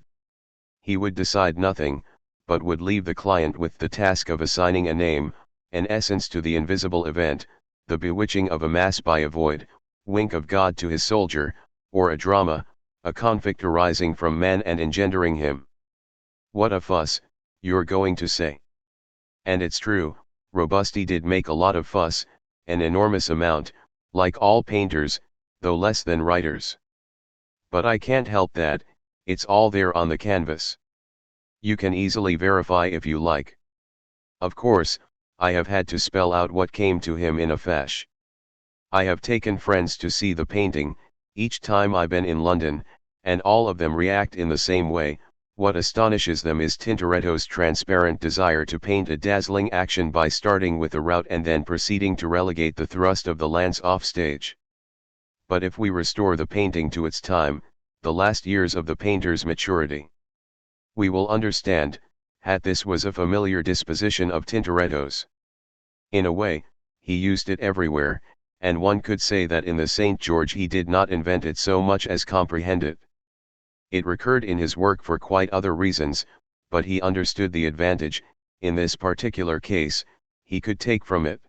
He would decide nothing, but would leave the client with the task of assigning a name, an essence to the invisible event, the bewitching of a mass by a void, wink of God to his soldier, or a drama, a conflict arising from man and engendering him. What a fuss, you're going to say. And it's true, Robusti did make a lot of fuss, an enormous amount, like all painters, though less than writers. But I can't help that, it's all there on the canvas. You can easily verify if you like. Of course, I have had to spell out what came to him in a flash. I have taken friends to see the painting, each time I've been in London, and all of them react in the same way. What astonishes them is Tintoretto's transparent desire to paint a dazzling action by starting with a rout and then proceeding to relegate the thrust of the lance off stage. But if we restore the painting to its time, the last years of the painter's maturity, we will understand that this was a familiar disposition of Tintoretto's. In a way, he used it everywhere, and one could say that in the St. George he did not invent it so much as comprehend it. It recurred in his work for quite other reasons, but he understood the advantage, in this particular case, he could take from it.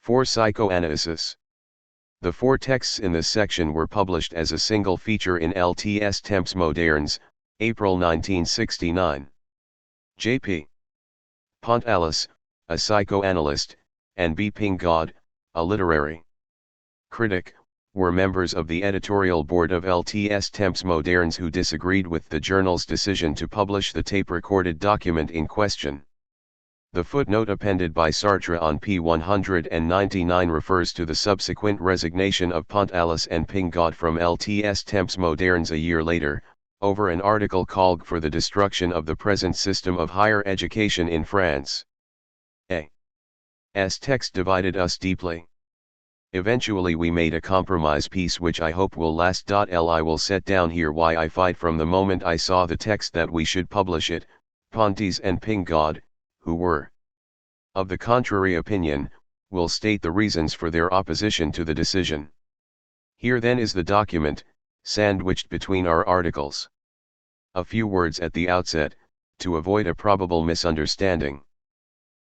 4. Psychoanalysis. The 4 texts in this section were published as a single feature in LTS Temps Moderns, April 1969. J.P. Pontalis, a psychoanalyst, and B. Pingod, a literary critic, were members of the editorial board of LTS Temps Moderns who disagreed with the journal's decision to publish the tape-recorded document in question. The footnote appended by Sartre on p. 199 refers to the subsequent resignation of Pontalis and Pingod from LTS Temps Moderns a year later, over an article called for the destruction of the present system of higher education in France. A.'s text divided us deeply. Eventually we made a compromise piece which I hope will last. I will set down here why I fight from the moment I saw the text that we should publish it. Pontes and Pingod, who were of the contrary opinion, will state the reasons for their opposition to the decision. Here then is the document, sandwiched between our articles. A few words at the outset, to avoid a probable misunderstanding.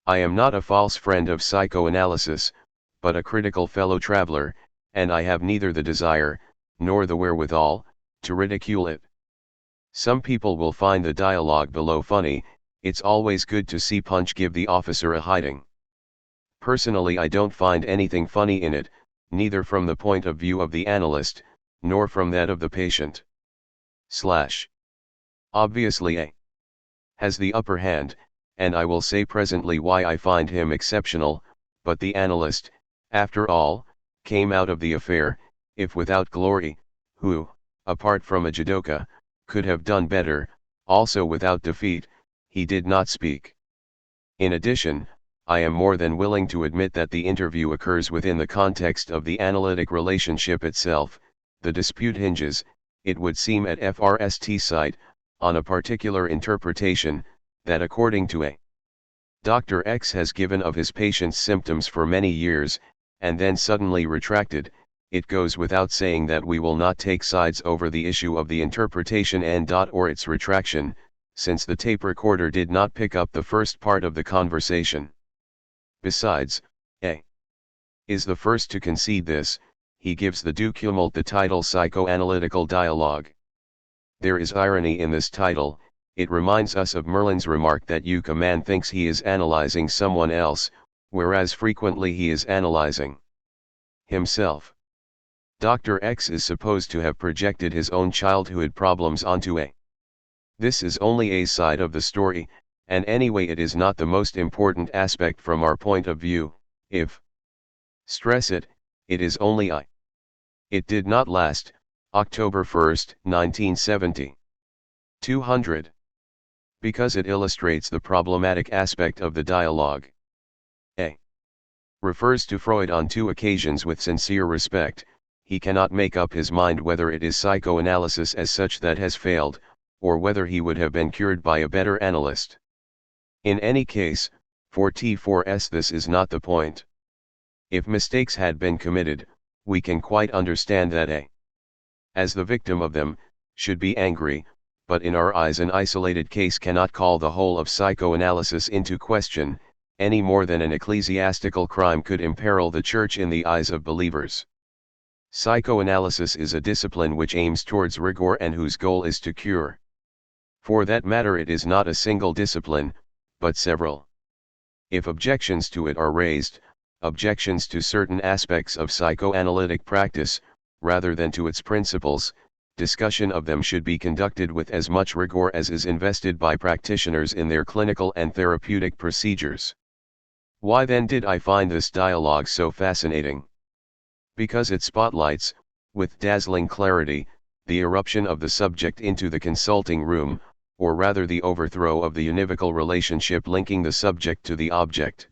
I am not a false friend of psychoanalysis, but a critical fellow traveler, and I have neither the desire, nor the wherewithal, to ridicule it. Some people will find the dialogue below funny. It's always good to see Punch give the officer a hiding. Personally I don't find anything funny in it, neither from the point of view of the analyst, nor from that of the patient. Obviously A has the upper hand, and I will say presently why I find him exceptional, but the analyst, after all, came out of the affair, if without glory, who, apart from a judoka, could have done better, also without defeat, he did not speak. In addition, I am more than willing to admit that the interview occurs within the context of the analytic relationship itself. The dispute hinges, it would seem at FRST site, on a particular interpretation, that according to A. Dr. X has given of his patient's symptoms for many years, and then suddenly retracted. It goes without saying that we will not take sides over the issue of the interpretation or its retraction, since the tape recorder did not pick up the first part of the conversation. Besides, A. is the first to concede this. He gives the déculement the title Psychoanalytical Dialogue. There is irony in this title. It reminds us of Merlin's remark that a man thinks he is analyzing someone else, whereas frequently he is analyzing himself. Dr. X is supposed to have projected his own childhood problems onto A. This is only a side of the story, and anyway it is not the most important aspect from our point of view. If stress it, it is only I. It did not last, October 1, 1970. 200. Because it illustrates the problematic aspect of the dialogue. A. refers to Freud on two occasions with sincere respect. He cannot make up his mind whether it is psychoanalysis as such that has failed, or whether he would have been cured by a better analyst. In any case, for T4S this is not the point. If mistakes had been committed, we can quite understand that A. as the victim of them, should be angry, but in our eyes an isolated case cannot call the whole of psychoanalysis into question, any more than an ecclesiastical crime could imperil the Church in the eyes of believers. Psychoanalysis is a discipline which aims towards rigor and whose goal is to cure. For that matter it is not a single discipline, but several. If objections to it are raised, objections to certain aspects of psychoanalytic practice, rather than to its principles, discussion of them should be conducted with as much rigor as is invested by practitioners in their clinical and therapeutic procedures. Why then did I find this dialogue so fascinating? Because it spotlights, with dazzling clarity, the eruption of the subject into the consulting room, or rather the overthrow of the univocal relationship linking the subject to the object.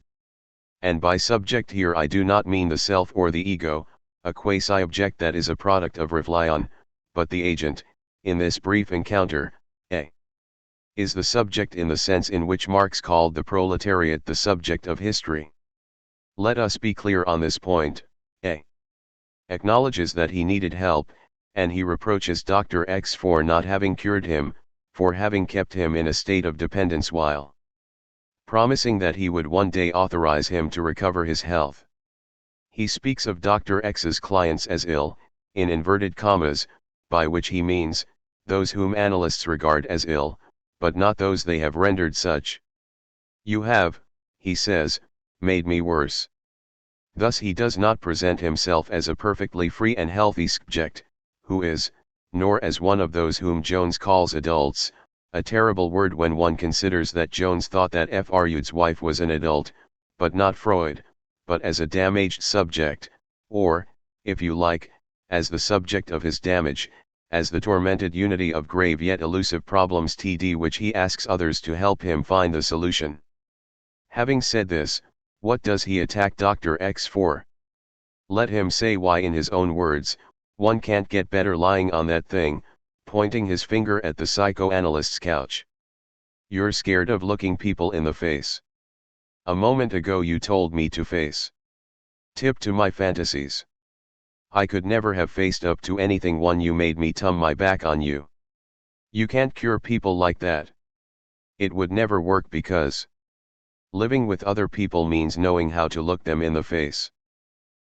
And by subject here I do not mean the self or the ego, a quasi-object that is a product of reflexion, but the agent. In this brief encounter, A. is the subject in the sense in which Marx called the proletariat the subject of history. Let us be clear on this point. A. acknowledges that he needed help, and he reproaches Dr. X for not having cured him, for having kept him in a state of dependence while promising that he would one day authorize him to recover his health. He speaks of Dr. X's clients as ill, in inverted commas, by which he means, those whom analysts regard as ill, but not those they have rendered such. You have, he says, made me worse. Thus he does not present himself as a perfectly free and healthy subject, who is, nor as one of those whom Jones calls adults, a terrible word when one considers that Jones thought that Freud's wife was an adult, but not Freud, but as a damaged subject, or, if you like, as the subject of his damage, as the tormented unity of grave yet elusive problems which he asks others to help him find the solution. Having said this, what does he attack Dr. X for? Let him say why in his own words, one can't get better lying on that thing, pointing his finger at the psychoanalyst's couch. You're scared of looking people in the face. A moment ago you told me to face tip to my fantasies. I could never have faced up to anything when you made me turn my back on you. You can't cure people like that. It would never work because living with other people means knowing how to look them in the face.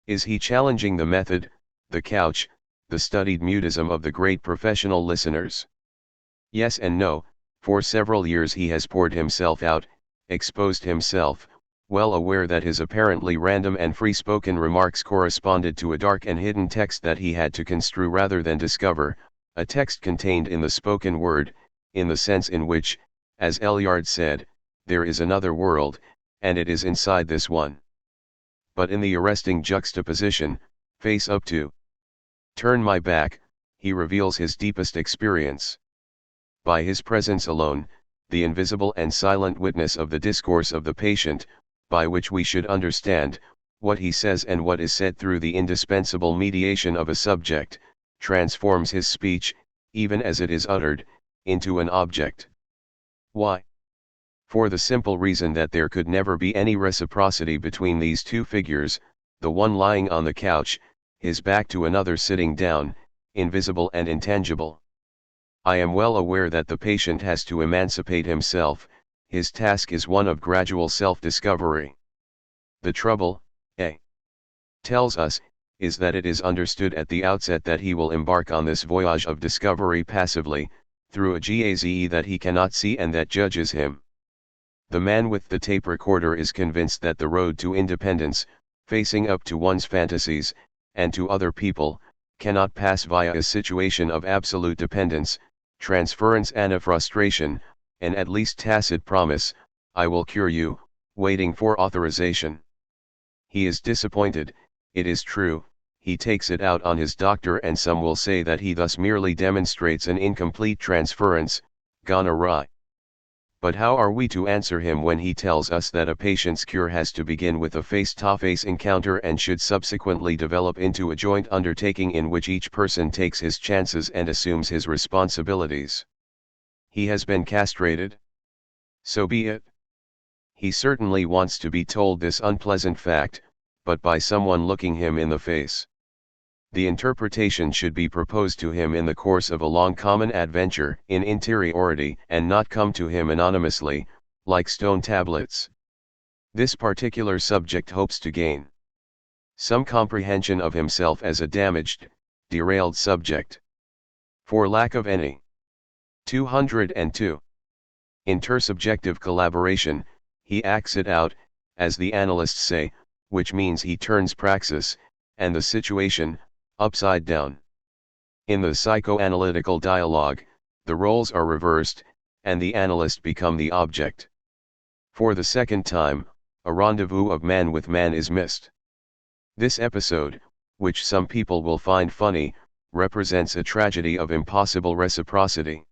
Is he challenging the method, the couch, the studied mutism of the great professional listeners? Yes and no. For several years he has poured himself out, exposed himself, well aware that his apparently random and free-spoken remarks corresponded to a dark and hidden text that he had to construe rather than discover, a text contained in the spoken word, in the sense in which, as Elyard said, there is another world, and it is inside this one. But in the arresting juxtaposition, face up to turn my back, he reveals his deepest experience. By his presence alone, the invisible and silent witness of the discourse of the patient, by which we should understand what he says and what is said through the indispensable mediation of a subject, transforms his speech, even as it is uttered, into an object. Why? For the simple reason that there could never be any reciprocity between these two figures, the one lying on the couch, his back to another sitting down, invisible and intangible. I am well aware that the patient has to emancipate himself, his task is one of gradual self-discovery. The trouble, tells us, is that it is understood at the outset that he will embark on this voyage of discovery passively, through a gaze that he cannot see and that judges him. The man with the tape recorder is convinced that the road to independence, facing up to one's fantasies, and to other people, cannot pass via a situation of absolute dependence, transference and a frustration, an at least tacit promise, I will cure you, waiting for authorization. He is disappointed, it is true, he takes it out on his doctor and some will say that he thus merely demonstrates an incomplete transference, gone awry. But how are we to answer him when he tells us that a patient's cure has to begin with a face-to-face encounter and should subsequently develop into a joint undertaking in which each person takes his chances and assumes his responsibilities? He has been castrated? So be it. He certainly wants to be told this unpleasant fact, but by someone looking him in the face. The interpretation should be proposed to him in the course of a long common adventure in interiority and not come to him anonymously, like stone tablets. This particular subject hopes to gain some comprehension of himself as a damaged, derailed subject. For lack of any 202 intersubjective collaboration, he acts it out, as the analysts say, which means he turns praxis, and the situation, upside down. In the psychoanalytical dialogue, the roles are reversed, and the analyst become the object. For the second time, a rendezvous of man with man is missed. This episode, which some people will find funny, represents a tragedy of impossible reciprocity.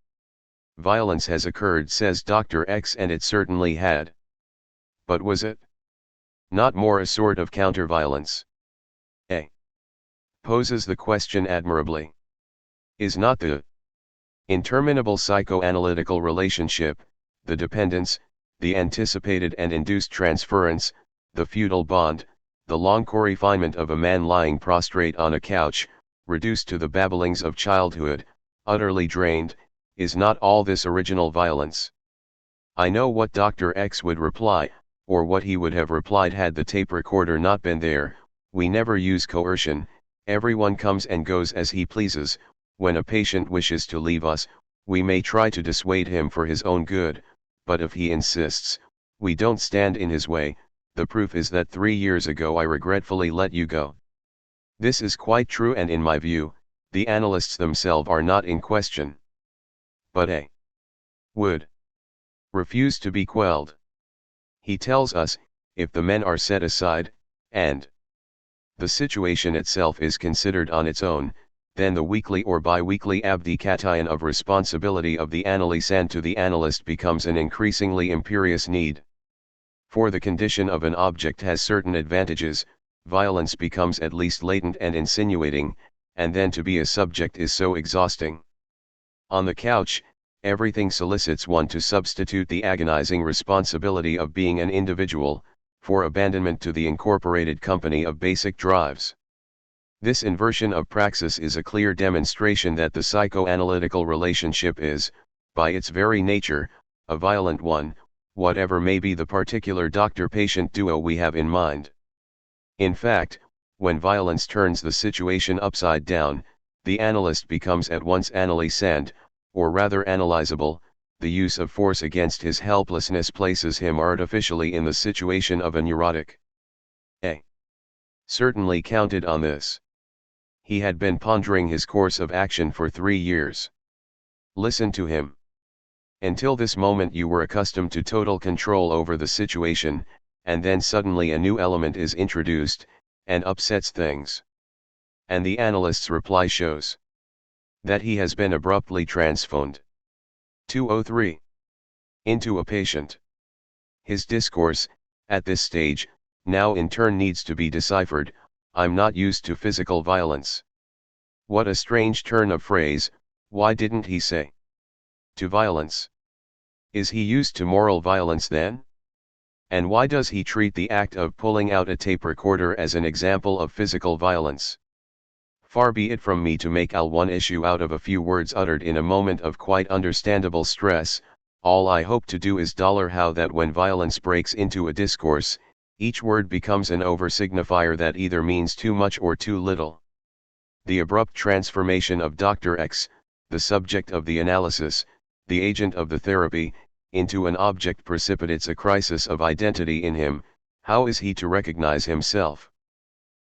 Violence has occurred, says Dr. X, and it certainly had. But was it not more a sort of counter-violence? Poses the question admirably. Is not the interminable psychoanalytical relationship, the dependence, the anticipated and induced transference, the feudal bond, the long refinement of a man lying prostrate on a couch, reduced to the babblings of childhood, utterly drained, is not all this original violence? I know what Dr. X would reply, or what he would have replied had the tape recorder not been there. We never use coercion. Everyone comes and goes as he pleases. When a patient wishes to leave us, we may try to dissuade him for his own good, but if he insists, we don't stand in his way. The proof is that 3 years ago I regretfully let you go. This is quite true, and in my view, the analysts themselves are not in question. But would refuse to be quelled. He tells us, if the men are set aside, and the situation itself is considered on its own, then the weekly or bi-weekly abdication of responsibility of the analysand to the analyst becomes an increasingly imperious need. For the condition of an object has certain advantages, violence becomes at least latent and insinuating, and then to be a subject is so exhausting. On the couch, everything solicits one to substitute the agonizing responsibility of being an individual, for abandonment to the incorporated company of basic drives. This inversion of praxis is a clear demonstration that the psychoanalytical relationship is, by its very nature, a violent one, whatever may be the particular doctor-patient duo we have in mind. In fact, when violence turns the situation upside down, the analyst becomes at once analysand, or rather analyzable. The use of force against his helplessness places him artificially in the situation of a neurotic. A. Certainly counted on this. He had been pondering his course of action for 3 years. Listen to him. Until this moment you were accustomed to total control over the situation, and then suddenly a new element is introduced, and upsets things. And the analyst's reply shows that he has been abruptly transformed. 203. Into a patient. His discourse, at this stage, now in turn needs to be deciphered. I'm not used to physical violence. What a strange turn of phrase. Why didn't he say to violence? Is he used to moral violence then? And why does he treat the act of pulling out a tape recorder as an example of physical violence? Far be it from me to make one issue out of a few words uttered in a moment of quite understandable stress. All I hope to do is how that when violence breaks into a discourse, each word becomes an over-signifier that either means too much or too little. The abrupt transformation of Dr. X, the subject of the analysis, the agent of the therapy, into an object precipitates a crisis of identity in him. How is he to recognize himself?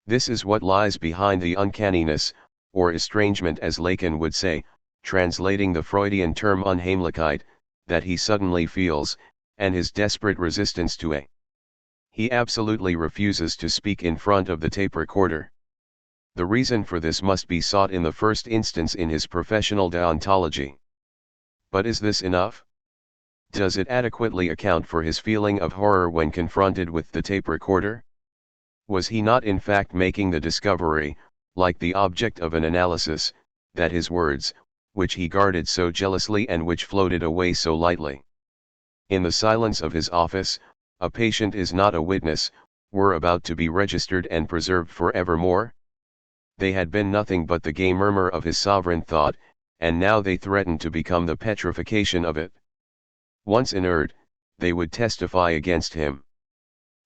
This is what lies behind the uncanniness, or estrangement as Lacan would say, translating the Freudian term Unheimlichkeit, that he suddenly feels, and his desperate resistance to a. He absolutely refuses to speak in front of the tape recorder. The reason for this must be sought in the first instance in his professional deontology. But is this enough? Does it adequately account for his feeling of horror when confronted with the tape recorder? Was he not in fact making the discovery, like the object of an analysis, that his words, which he guarded so jealously and which floated away so lightly in the silence of his office, a patient is not a witness, were about to be registered and preserved for evermore? They had been nothing but the gay murmur of his sovereign thought, and now they threatened to become the petrification of it. Once inert, they would testify against him.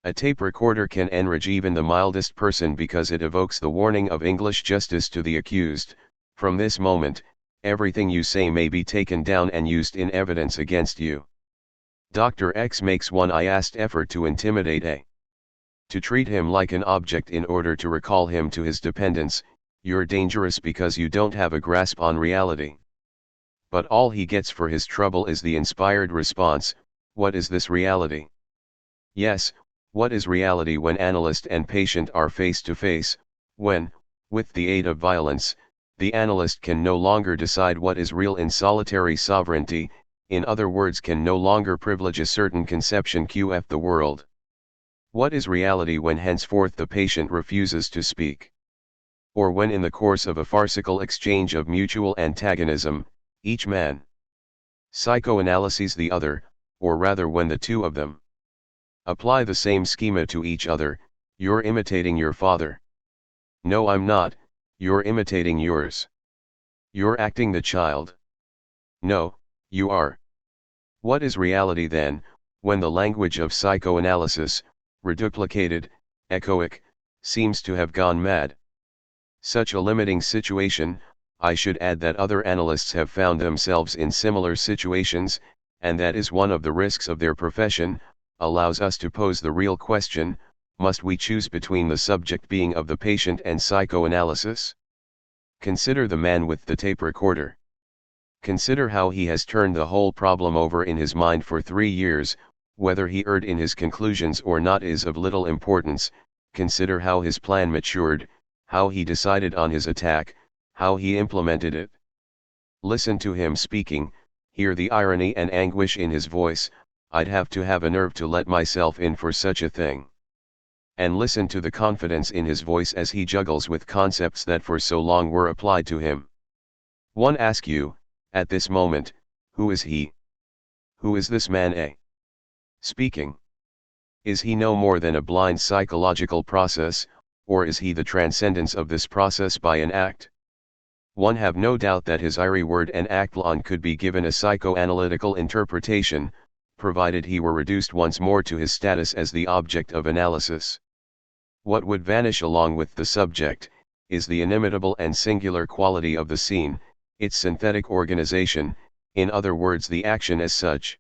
A tape recorder can enrage even the mildest person because it evokes the warning of English justice to the accused. From this moment, everything you say may be taken down and used in evidence against you. Dr. X makes one last effort to intimidate A. To treat him like an object in order to recall him to his dependence. You're dangerous because you don't have a grasp on reality. But all he gets for his trouble is the inspired response, what is this reality? Yes, what is reality when analyst and patient are face to face, when, with the aid of violence, the analyst can no longer decide what is real in solitary sovereignty, in other words can no longer privilege a certain conception qf the world. What is reality when henceforth the patient refuses to speak? Or when in the course of a farcical exchange of mutual antagonism, each man psychoanalyses the other, or rather when the two of them apply the same schema to each other, you're imitating your father. No, I'm not, you're imitating yours. You're acting the child. No, you are. What is reality then, when the language of psychoanalysis, reduplicated, echoic, seems to have gone mad? Such a limiting situation, I should add that other analysts have found themselves in similar situations, and that is one of the risks of their profession, allows us to pose the real question, must we choose between the subject being of the patient and psychoanalysis? Consider the man with the tape recorder. Consider how he has turned the whole problem over in his mind for 3 years, whether he erred in his conclusions or not is of little importance. Consider how his plan matured, how he decided on his attack, how he implemented it. Listen to him speaking, hear the irony and anguish in his voice. I'd have to have a nerve to let myself in for such a thing. and listen to the confidence in his voice as he juggles with concepts that for so long were applied to him. One asks you, at this moment, who is he? Who is this man A? Speaking? Is he no more than a blind psychological process, or is he the transcendence of this process by an act? One have no doubt that his airy word and actlon could be given a psychoanalytical interpretation, provided he were reduced once more to his status as the object of analysis. What would vanish along with the subject, is the inimitable and singular quality of the scene, its synthetic organization, in other words the action as such.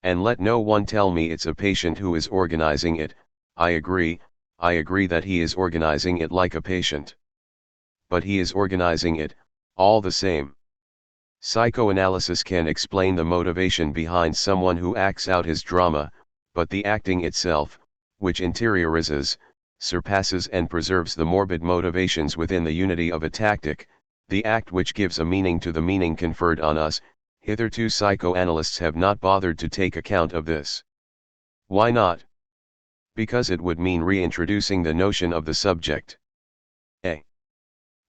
And let no one tell me it's a patient who is organizing it. I agree that he is organizing it like a patient. But he is organizing it, all the same. Psychoanalysis can explain the motivation behind someone who acts out his drama, but the acting itself, which interiorizes, surpasses and preserves the morbid motivations within the unity of a tactic, the act which gives a meaning to the meaning conferred on us, hitherto psychoanalysts have not bothered to take account of this. Why not? Because it would mean reintroducing the notion of the subject. A.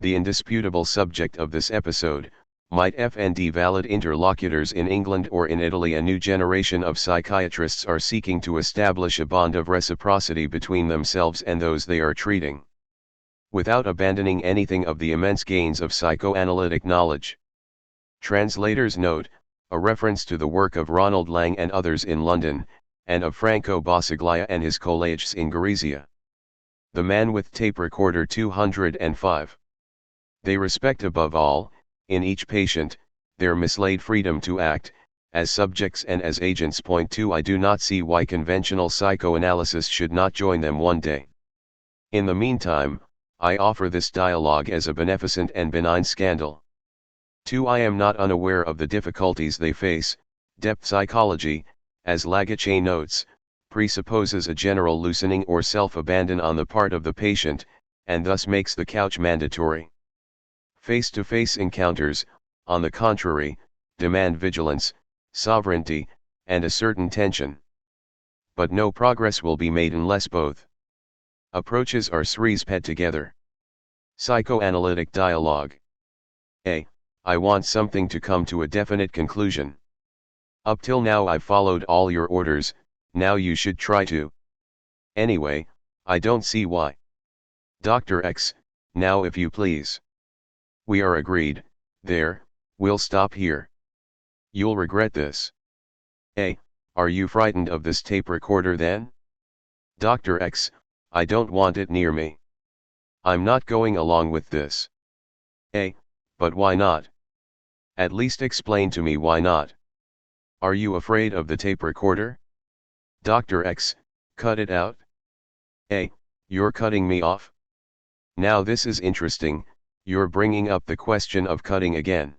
The indisputable subject of this episode might find valid interlocutors in England or in Italy. A new generation of psychiatrists are seeking to establish a bond of reciprocity between themselves and those they are treating, without abandoning anything of the immense gains of psychoanalytic knowledge. Translator's note, a reference to the work of Ronald Lang and others in London, and of Franco Basaglia and his colleagues in Gorizia. The Man with Tape Recorder 205. They respect above all, in each patient, their mislaid freedom to act, as subjects and as agents. Point 2. I do not see why conventional psychoanalysis should not join them one day. In the meantime, I offer this dialogue as a beneficent and benign scandal. 2. I am not unaware of the difficulties they face. Depth psychology, as Lagache notes, presupposes a general loosening or self-abandon on the part of the patient, and thus makes the couch mandatory. Face-to-face encounters, on the contrary, demand vigilance, sovereignty, and a certain tension. But no progress will be made unless both approaches are put together. Psychoanalytic dialogue. A. I want something to come to a definite conclusion. Up till now I've followed all your orders, now you should try to. Anyway, I don't see why. Dr. X, now if you please. We are agreed, there, we'll stop here. You'll regret this. A. Are you frightened of this tape recorder then? Dr. X, I don't want it near me. I'm not going along with this. A. But why not? At least explain to me why not. Are you afraid of the tape recorder? Dr. X, cut it out. A. You're cutting me off? Now this is interesting, you're bringing up the question of cutting again.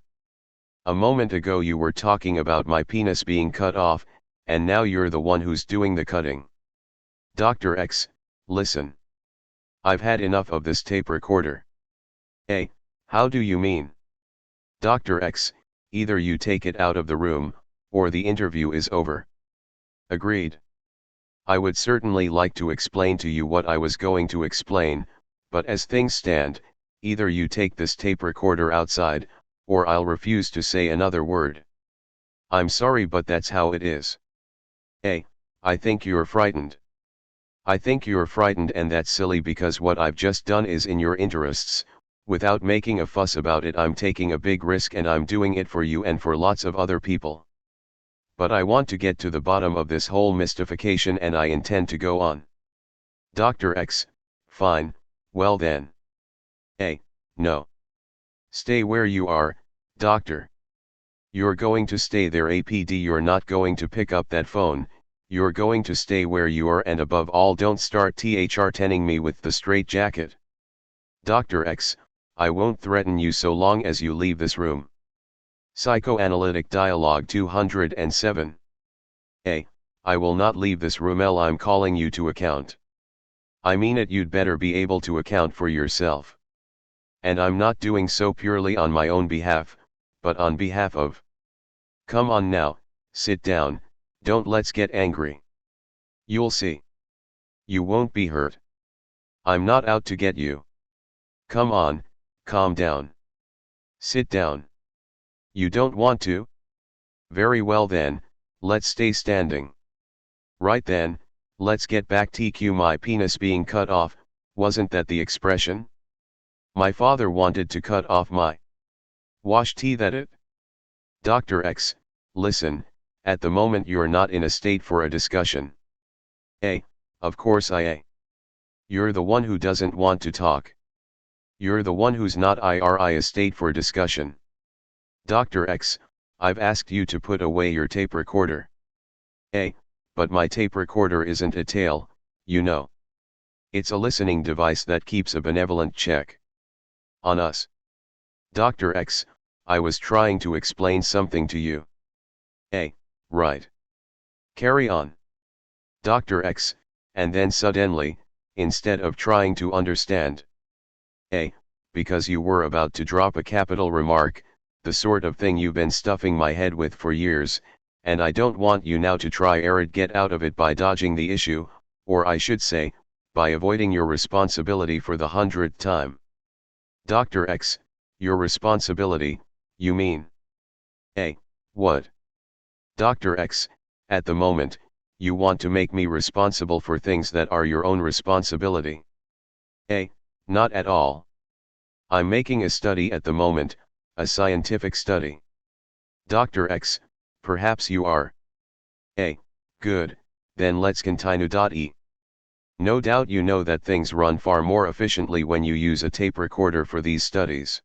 A moment ago you were talking about my penis being cut off, and now you're the one who's doing the cutting. Dr. X, listen. I've had enough of this tape recorder. A. How do you mean? Dr. X, either you take it out of the room, or the interview is over. Agreed. I would certainly like to explain to you what I was going to explain, but as things stand, either you take this tape recorder outside, or I'll refuse to say another word. I'm sorry but that's how it is. A. I think you're frightened. I think you're frightened and that's silly because what I've just done is in your interests. Without making a fuss about it, I'm taking a big risk and I'm doing it for you and for lots of other people. But I want to get to the bottom of this whole mystification and I intend to go on. Dr. X, fine, well then. A. No. Stay where you are, doctor. You're going to stay there APD, you're not going to pick up that phone, you're going to stay where you are and above all don't start threatening me with the straitjacket. Dr. X, I won't threaten you so long as you leave this room. Psychoanalytic Dialogue 207. A. I will not leave this room. L. I'm calling you to account. I mean it, you'd better be able to account for yourself. And I'm not doing so purely on my own behalf, but on behalf of. Come on now, sit down, don't let's get angry. You'll see. You won't be hurt. I'm not out to get you. Come on, calm down. Sit down. You don't want to? Very well then, let's stay standing. Right then, let's get back TQ my penis being cut off, wasn't that the expression? My father wanted to cut off my wash tea that it? Dr. X, listen, at the moment you're not in a state for a discussion. Of course You're the one who doesn't want to talk. You're the one who's not in a state for discussion. Dr. X, I've asked you to put away your tape recorder. But my tape recorder isn't a tail, you know. It's a listening device that keeps a benevolent check on us. Dr. X, I was trying to explain something to you. Right. Carry on. Dr. X, and then suddenly, instead of trying to understand. Because you were about to drop a capital remark, the sort of thing you've been stuffing my head with for years, and I don't want you now to try get out of it by dodging the issue, or I should say, by avoiding your responsibility for the 100th time. Dr. X, your responsibility, you mean? What? Dr. X, at the moment, you want to make me responsible for things that are your own responsibility. Not at all. I'm making a study at the moment, a scientific study. Dr. X, perhaps you are. Good, then let's continue. No doubt you know that things run far more efficiently when you use a tape recorder for these studies.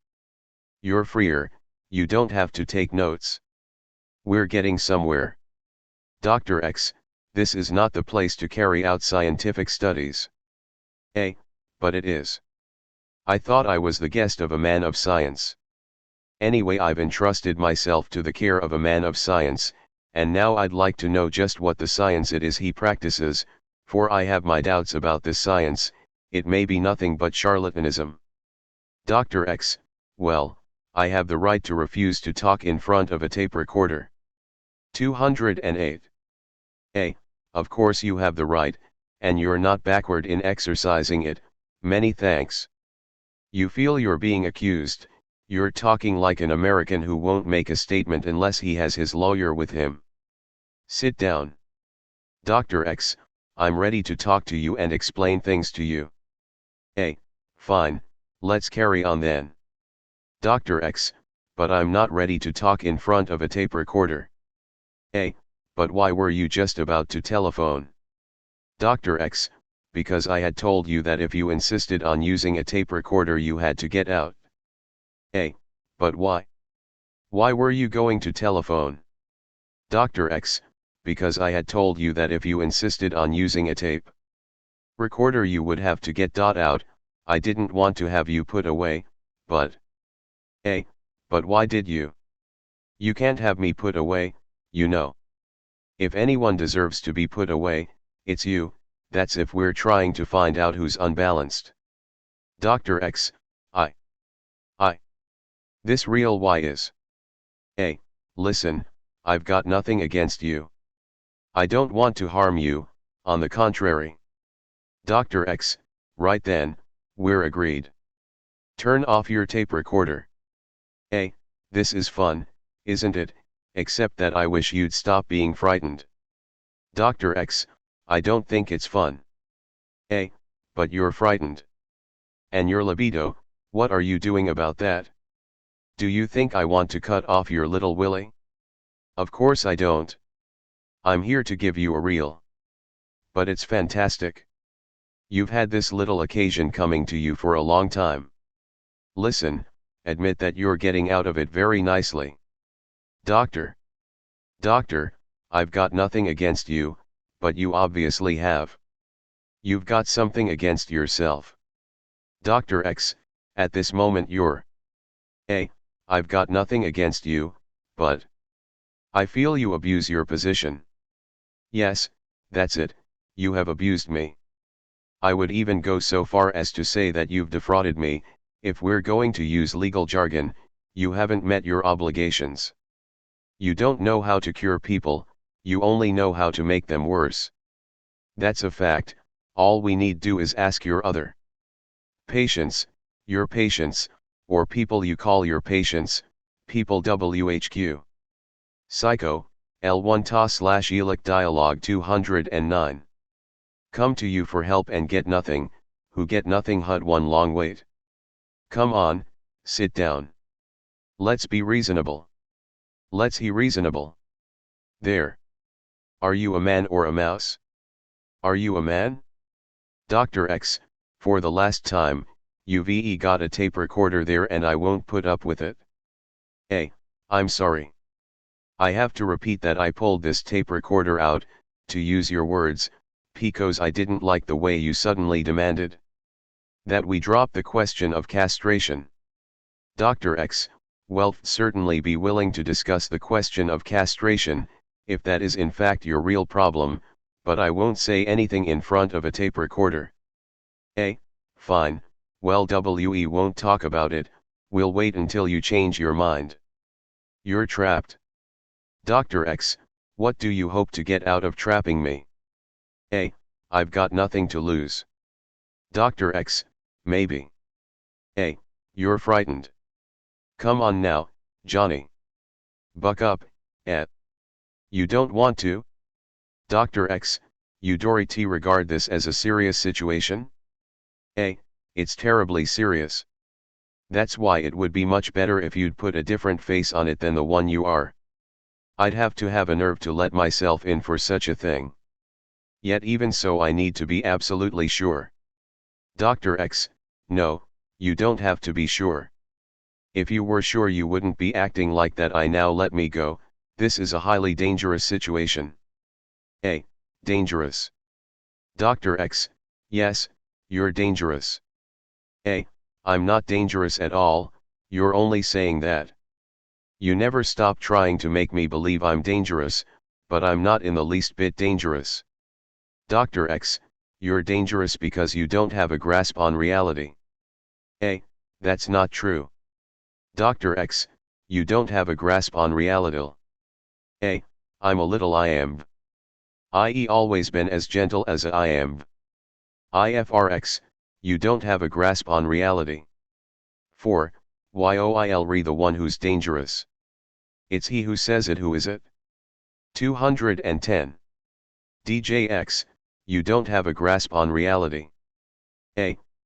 You're freer, you don't have to take notes. We're getting somewhere. Dr. X, this is not the place to carry out scientific studies. But it is. I thought I was the guest of a man of science. Anyway, I've entrusted myself to the care of a man of science, and now I'd like to know just what the science it is he practices, for I have my doubts about this science. It may be nothing but charlatanism. Dr. X, well, I have the right to refuse to talk in front of a tape recorder. 208. Of course you have the right, and you're not backward in exercising it, many thanks. You feel you're being accused. You're talking like an American who won't make a statement unless he has his lawyer with him. Sit down. Dr. X, I'm ready to talk to you and explain things to you. Fine, let's carry on then. Dr. X, but I'm not ready to talk in front of a tape recorder. But why were you just about to telephone? Dr. X, because I had told you that if you insisted on using a tape recorder you had to get out. But why? Why were you going to telephone? Dr. X, because I had told you that if you insisted on using a tape recorder you would have to get out. I didn't want to have you put away, but... But why did you? You can't have me put away, you know. If anyone deserves to be put away, it's you, that's if we're trying to find out who's unbalanced. Dr. X, This real why is. Listen, I've got nothing against you. I don't want to harm you, on the contrary. Dr. X, right then, we're agreed. Turn off your tape recorder. This is fun, isn't it, except that I wish you'd stop being frightened. Dr. X, I don't think it's fun. But you're frightened. And your libido, what are you doing about that? Do you think I want to cut off your little willy? Of course I don't. I'm here to give you a real. But it's fantastic. You've had this little occasion coming to you for a long time. Listen, admit that you're getting out of it very nicely. Doctor, I've got nothing against you, but you obviously have. You've got something against yourself. Dr. X, at this moment you're. I've got nothing against you, but I feel you abuse your position. Yes, that's it, you have abused me. I would even go so far as to say that you've defrauded me. If we're going to use legal jargon, you haven't met your obligations. You don't know how to cure people, you only know how to make them worse. That's a fact. All we need do is ask your other Patients, your patients, or people you call your patients, people WHQ. Psycho, L1 ta/elic dialogue 209. Come to you for help and get nothing, who get nothing hud one long wait. Come on, sit down. Let's be reasonable. Let's he reasonable. There. Are you a man or a mouse? Are you a man? Dr. X, for the last time, you've got a tape recorder there and I won't put up with it. I'm sorry. I have to repeat that I pulled this tape recorder out, to use your words, because I didn't like the way you suddenly demanded that we drop the question of castration. Dr. X, well, certainly be willing to discuss the question of castration, if that is in fact your real problem, but I won't say anything in front of a tape recorder. Fine, well we won't talk about it, we'll wait until you change your mind. You're trapped. Dr. X, what do you hope to get out of trapping me? I've got nothing to lose. Dr. X, maybe. You're frightened. Come on now, Johnny. Buck up, You don't want to? Dr. X, you Dorothy regard this as a serious situation? It's terribly serious. That's why it would be much better if you'd put a different face on it than the one you are. I'd have to have a nerve to let myself in for such a thing. Yet even so I need to be absolutely sure. Dr. X, no, you don't have to be sure. If you were sure you wouldn't be acting like that. Now let me go, this is a highly dangerous situation. Dangerous. Dr. X, yes, you're dangerous. I'm not dangerous at all, you're only saying that. You never stop trying to make me believe I'm dangerous, but I'm not in the least bit dangerous. Dr. X, you're dangerous because you don't have a grasp on reality. That's not true. Dr. X, you don't have a grasp on reality. I'm a little I am. I always been as gentle as I am. IFRX, you don't have a grasp on reality. 4. YOIL the one who's dangerous. It's he who says it. Who is it? 210. DJX, you don't have a grasp on reality.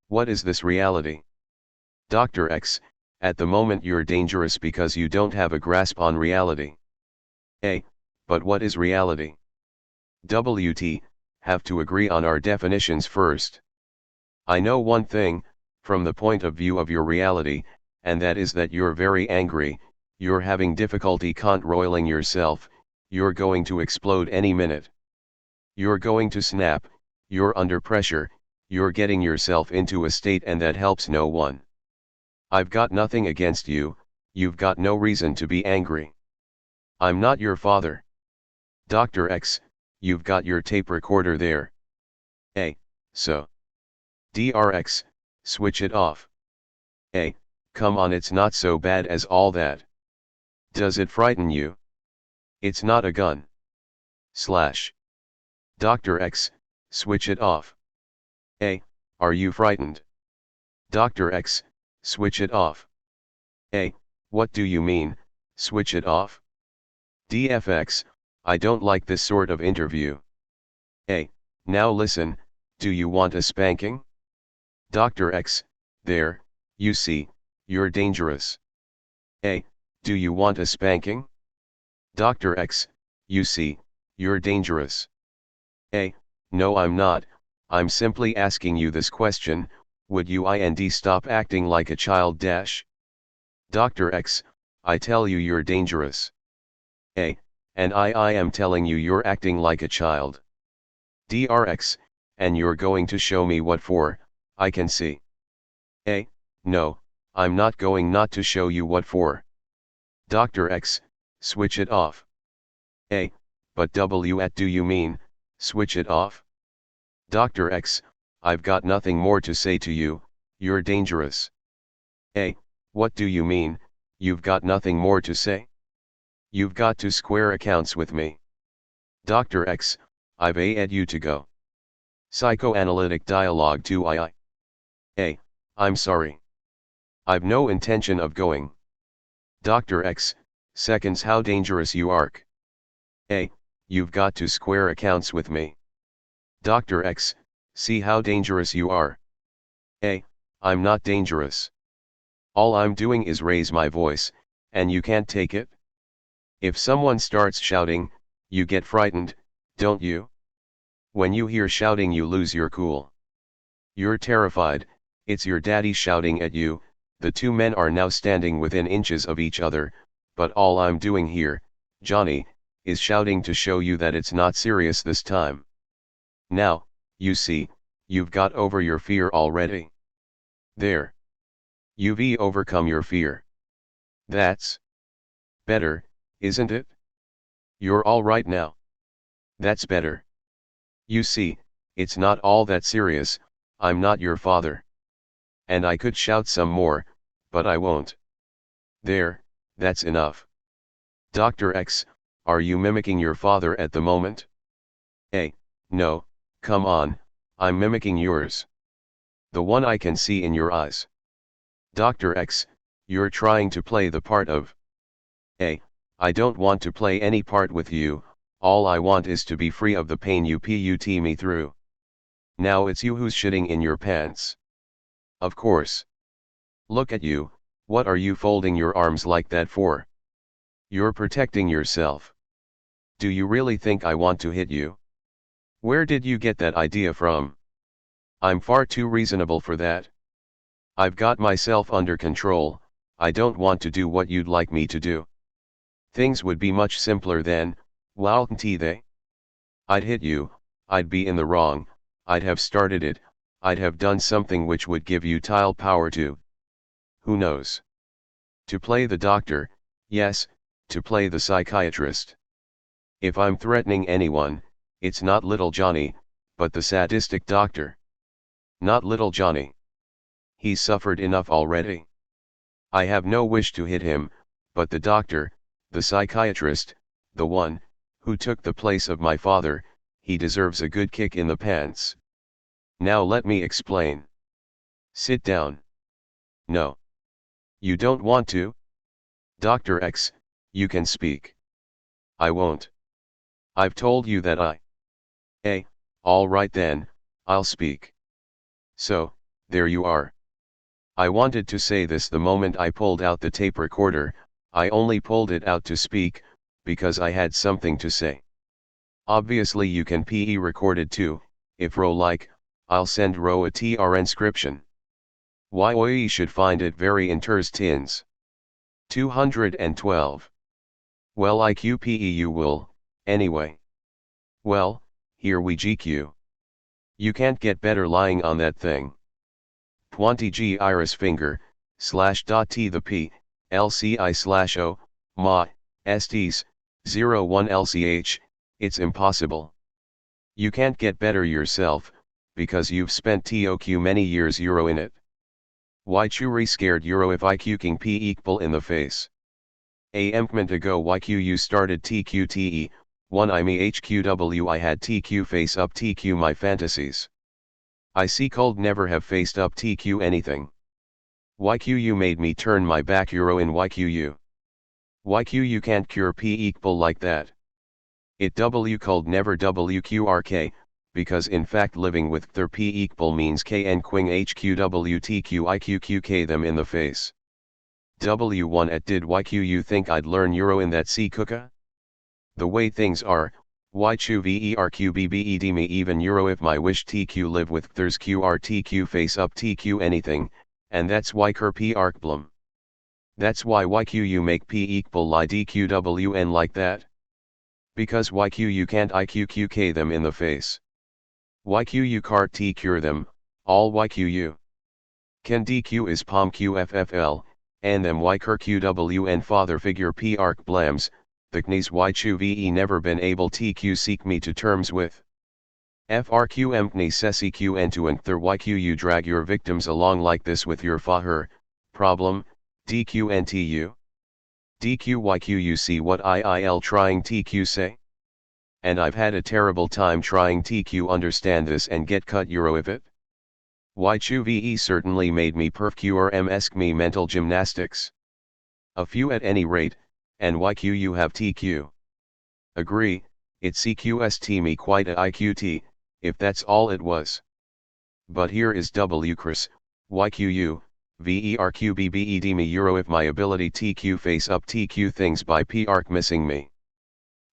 What is this reality? Dr. X, at the moment you're dangerous because you don't have a grasp on reality. But what is reality? WT, have to agree on our definitions first. I know one thing, from the point of view of your reality, and that is that you're very angry, you're having difficulty controlling yourself, you're going to explode any minute. You're going to snap, you're under pressure, you're getting yourself into a state and that helps no one. I've got nothing against you, you've got no reason to be angry. I'm not your father. Dr. X, you've got your tape recorder there. So. DRX, switch it off. Come on, it's not so bad as all that. Does it frighten you? It's not a gun. / Dr. X, switch it off. Are you frightened? Dr. X, switch it off. What do you mean, switch it off? DFX, I don't like this sort of interview. Now listen, do you want a spanking? Dr. X, there, you see, you're dangerous. Do you want a spanking? Dr. X, you see, you're dangerous. No, I'm not, I'm simply asking you this question, would you stop acting like a child dash? Dr. X, I tell you you're dangerous. And I am telling you you're acting like a child. DRX, and you're going to show me what for, I can see. No, I'm not going not to show you what for. Dr. X, switch it off. But what do you mean, switch it off? Dr. X, I've got nothing more to say to you, you're dangerous. What do you mean, you've got nothing more to say? You've got to square accounts with me. Dr. X, I've you to go. Psychoanalytic Dialogue 2 II. I'm sorry. I've no intention of going. Dr. X, seconds how dangerous you are. You've got to square accounts with me. Dr. X, see how dangerous you are. I'm not dangerous. All I'm doing is raise my voice, and you can't take it? If someone starts shouting, you get frightened, don't you? When you hear shouting you lose your cool. You're terrified, it's your daddy shouting at you. The two men are now standing within inches of each other, but all I'm doing here, Johnny, is shouting to show you that it's not serious this time. Now, you see, you've got over your fear already. There. You've overcome your fear. That's better, isn't it? You're all right now. That's better. You see, it's not all that serious, I'm not your father. And I could shout some more, but I won't. There, that's enough. Dr. X, are you mimicking your father at the moment? No, come on, I'm mimicking yours. The one I can see in your eyes. Dr. X, you're trying to play the part of. I don't want to play any part with you, all I want is to be free of the pain you put me through. Now it's you who's shitting in your pants. Of course. Look at you, what are you folding your arms like that for? You're protecting yourself. Do you really think I want to hit you? Where did you get that idea from? I'm far too reasonable for that. I've got myself under control, I don't want to do what you'd like me to do. Things would be much simpler then, wouldn't they? I'd hit you, I'd be in the wrong, I'd have started it, I'd have done something which would give you tile power to. Who knows? To play the doctor, yes, to play the psychiatrist. If I'm threatening anyone, it's not little Johnny, but the sadistic doctor. Not little Johnny. He's suffered enough already. I have no wish to hit him, but the doctor, the psychiatrist, the one, who took the place of my father, he deserves a good kick in the pants. Now let me explain. Sit down. No. You don't want to? Dr. X, you can speak. I won't. I've told you that all right then, I'll speak. So, there you are. I wanted to say this the moment I pulled out the tape recorder, I only pulled it out to speak, because I had something to say. Obviously you can record it too, if Ro like, I'll send Ro a transcription. You should find it very interesting. 212. Well you will, anyway. Well, here we GQ. You can't get better lying on that thing. 20 iris finger, /t the p, lci/o, ma, sts, 01 lch, it's impossible. You can't get better yourself, because you've spent toq many years euro in it. Why churi scared euro if iqing p equal in the face? A empment ago you started tqte, one I me hqw I had tq face up tq my fantasies. I see cold never have faced up tq anything. You made me turn my back euro in you. You can't cure p equal like that. It w cold never wqrk, because in fact living with ther p equal means kn quing hqwtq them in the face. W1 at did you think I'd learn euro in that c cooka? The way things are, chu verqbbed me even euro if my wish tq live with thers qrtq face up tq anything, and that's why ker p arcblum. That's why you make p equal lie dqwn like that. Because you can't iqq them in the face. You can't t cure them, all you can dq is pom qffl, and them ker qwn father figure p arc blams, the knees chu ve never been able tq seek me to terms with. Frq empny sesi qn to and thir you drag your victims along like this with your her problem, dqntu. Dq you see what IIL trying tq say? And I've had a terrible time trying tq understand this and get cut euro if it. YQVE certainly made me perf me mental gymnastics. A few at any rate, and YQ you have TQ. Agree, it CQST me quite a IQT, if that's all it was. But here is W Chris, YQU, VERQBBED me euro if my ability TQ face up TQ things by PARC missing me.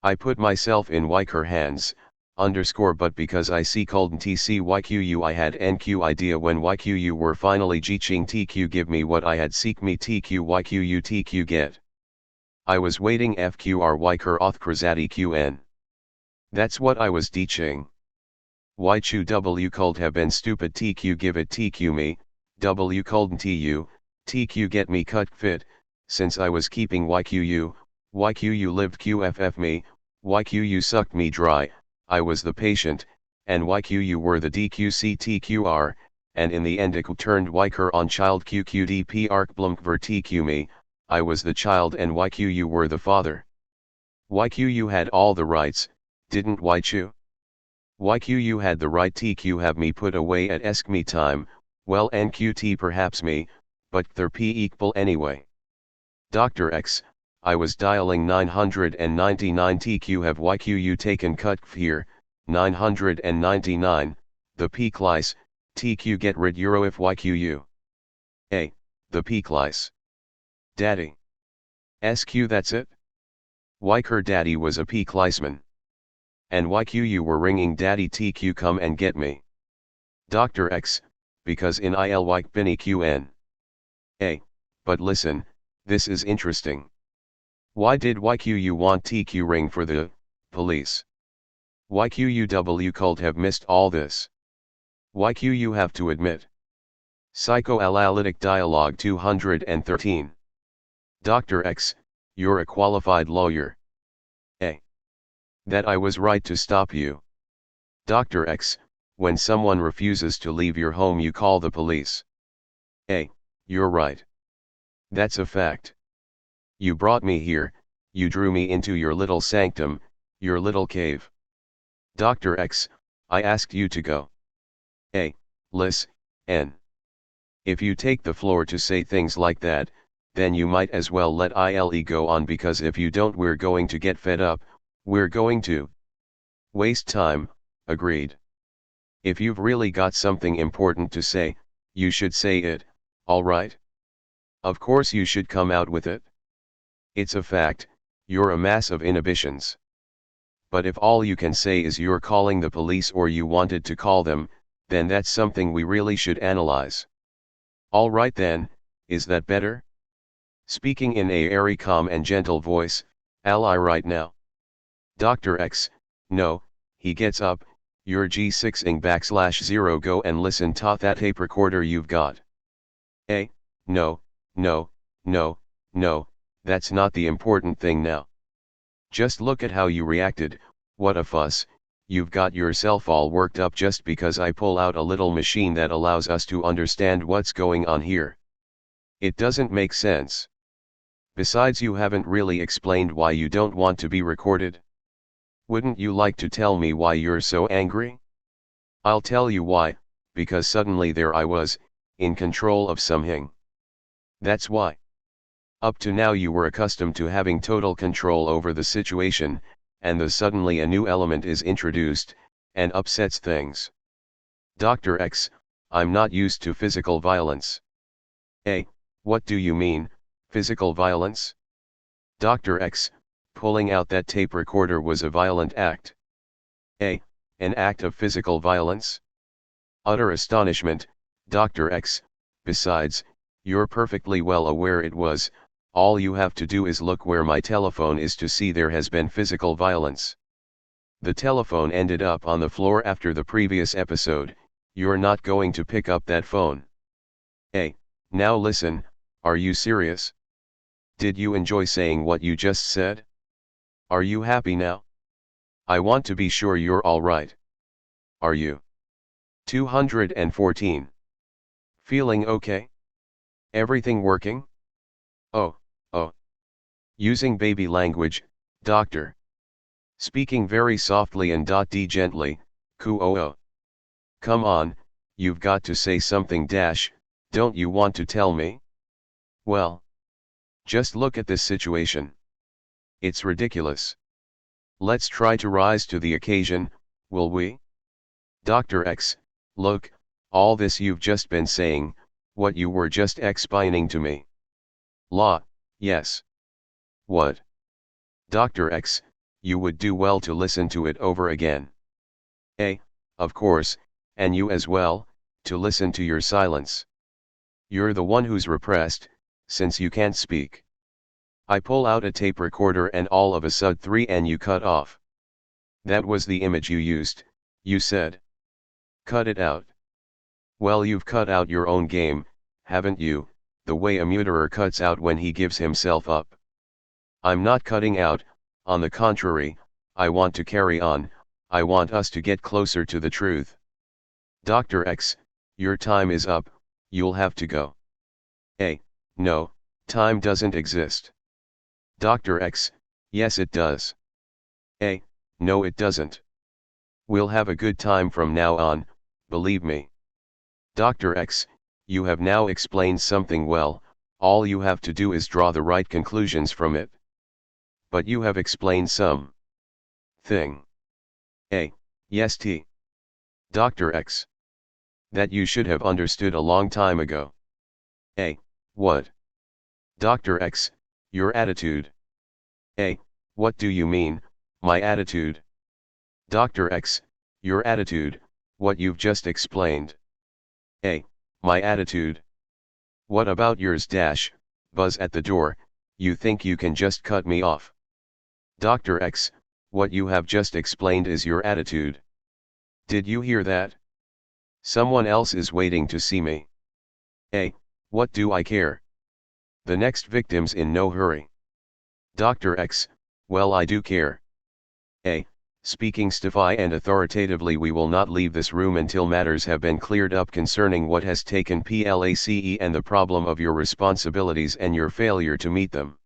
I put myself in Wyker hands, underscore but because I see cold TC YQU I had NQ idea when YQU were finally Jiching TQ give me what I had seek me TQ YQU TQ get. I was waiting FQR Wyker Othkrazati QN. That's what I was teaching. YQ W cold have been stupid TQ give it TQ me, W cold TU, TQ get me cut fit, since I was keeping YQU, YQU lived QFF me, YQU sucked me dry, I was the patient, and YQU were the DQC TQR, and in the end it turned Wyker on child QQDP arc blumk ver TQ me, I was the child and YQU were the father. YQU had all the rights, didn't YQ? YQU had the right TQ have me put away at esc me time, well NQT perhaps me, but thir P equal anyway. Dr. X, I was dialing 999 TQ have YQU taken cut here, 999, the P clice, TQ get rid euro if YQU. A, the P clice. Daddy. SQ that's it? Wyker daddy was a P cliceman. And YQU were ringing daddy TQ come and get me. Dr. X, because in il Wyk Binny QN. A, but listen, this is interesting. Why did YQU want TQ ring for the police? YQUW cult have missed all this. YQU have to admit. Psychoanalytic Dialogue 213. Dr. X, you're a qualified lawyer. A. That I was right to stop you. Dr. X, when someone refuses to leave your home you call the police. A. You're right. That's a fact. You brought me here, you drew me into your little sanctum, your little cave. Dr. X, I asked you to go. A. Listen. If you take the floor to say things like that, then you might as well let ILE go on because if you don't we're going to get fed up, we're going to waste time, agreed. If you've really got something important to say, you should say it, alright? Of course you should come out with it. It's a fact, you're a mass of inhibitions. But if all you can say is you're calling the police or you wanted to call them, then that's something we really should analyze. Alright then, is that better? Speaking in a airy calm and gentle voice, ally right now. Dr. X, no, he gets up, you're G6ing \0 go and listen to that tape recorder you've got. A, no, that's not the important thing now. Just look at how you reacted, what a fuss, you've got yourself all worked up just because I pull out a little machine that allows us to understand what's going on here. It doesn't make sense. Besides you haven't really explained why you don't want to be recorded. Wouldn't you like to tell me why you're so angry? I'll tell you why, because suddenly there I was, in control of something. That's why. Up to now you were accustomed to having total control over the situation, and then suddenly a new element is introduced, and upsets things. Dr. X, I'm not used to physical violence. A, what do you mean, physical violence? Dr. X, pulling out that tape recorder was a violent act. A, an act of physical violence? Utter astonishment, Dr. X, besides, you're perfectly well aware it was, all you have to do is look where my telephone is to see there has been physical violence. The telephone ended up on the floor after the previous episode, you're not going to pick up that phone. A, now listen, are you serious? Did you enjoy saying what you just said? Are you happy now? I want to be sure you're alright. Are you? 214. Feeling okay? Everything working? Oh. Using baby language, doctor. Speaking very softly and d gently, coo. Come on, you've got to say something dash, don't you want to tell me? Well, just look at this situation. It's ridiculous. Let's try to rise to the occasion, will we? Dr. X, look, all this you've just been saying, what you were just explaining to me. La, yes. What? Dr. X, you would do well to listen to it over again. Of course, and you as well, to listen to your silence. You're the one who's repressed, since you can't speak. I pull out a tape recorder and all of a sudden 3 and you cut off. That was the image you used, you said. Cut it out. Well, you've cut out your own game, haven't you, the way a murderer cuts out when he gives himself up. I'm not cutting out, on the contrary, I want to carry on, I want us to get closer to the truth. Dr. X, your time is up, you'll have to go. No, time doesn't exist. Dr. X, yes it does. No it doesn't. We'll have a good time from now on, believe me. Dr. X, you have now explained something well, all you have to do is draw the right conclusions from it. But you have explained some thing. Yes T. Dr. X. That you should have understood a long time ago. What? Dr. X, your attitude. What do you mean, my attitude? Dr. X, your attitude, what you've just explained. My attitude. What about yours dash, buzz at the door, you think you can just cut me off. Dr. X, what you have just explained is your attitude. Did you hear that? Someone else is waiting to see me. What do I care? The next victim's in no hurry. Dr. X, well I do care. Speaking stiffly and authoritatively, we will not leave this room until matters have been cleared up concerning what has taken place and the problem of your responsibilities and your failure to meet them.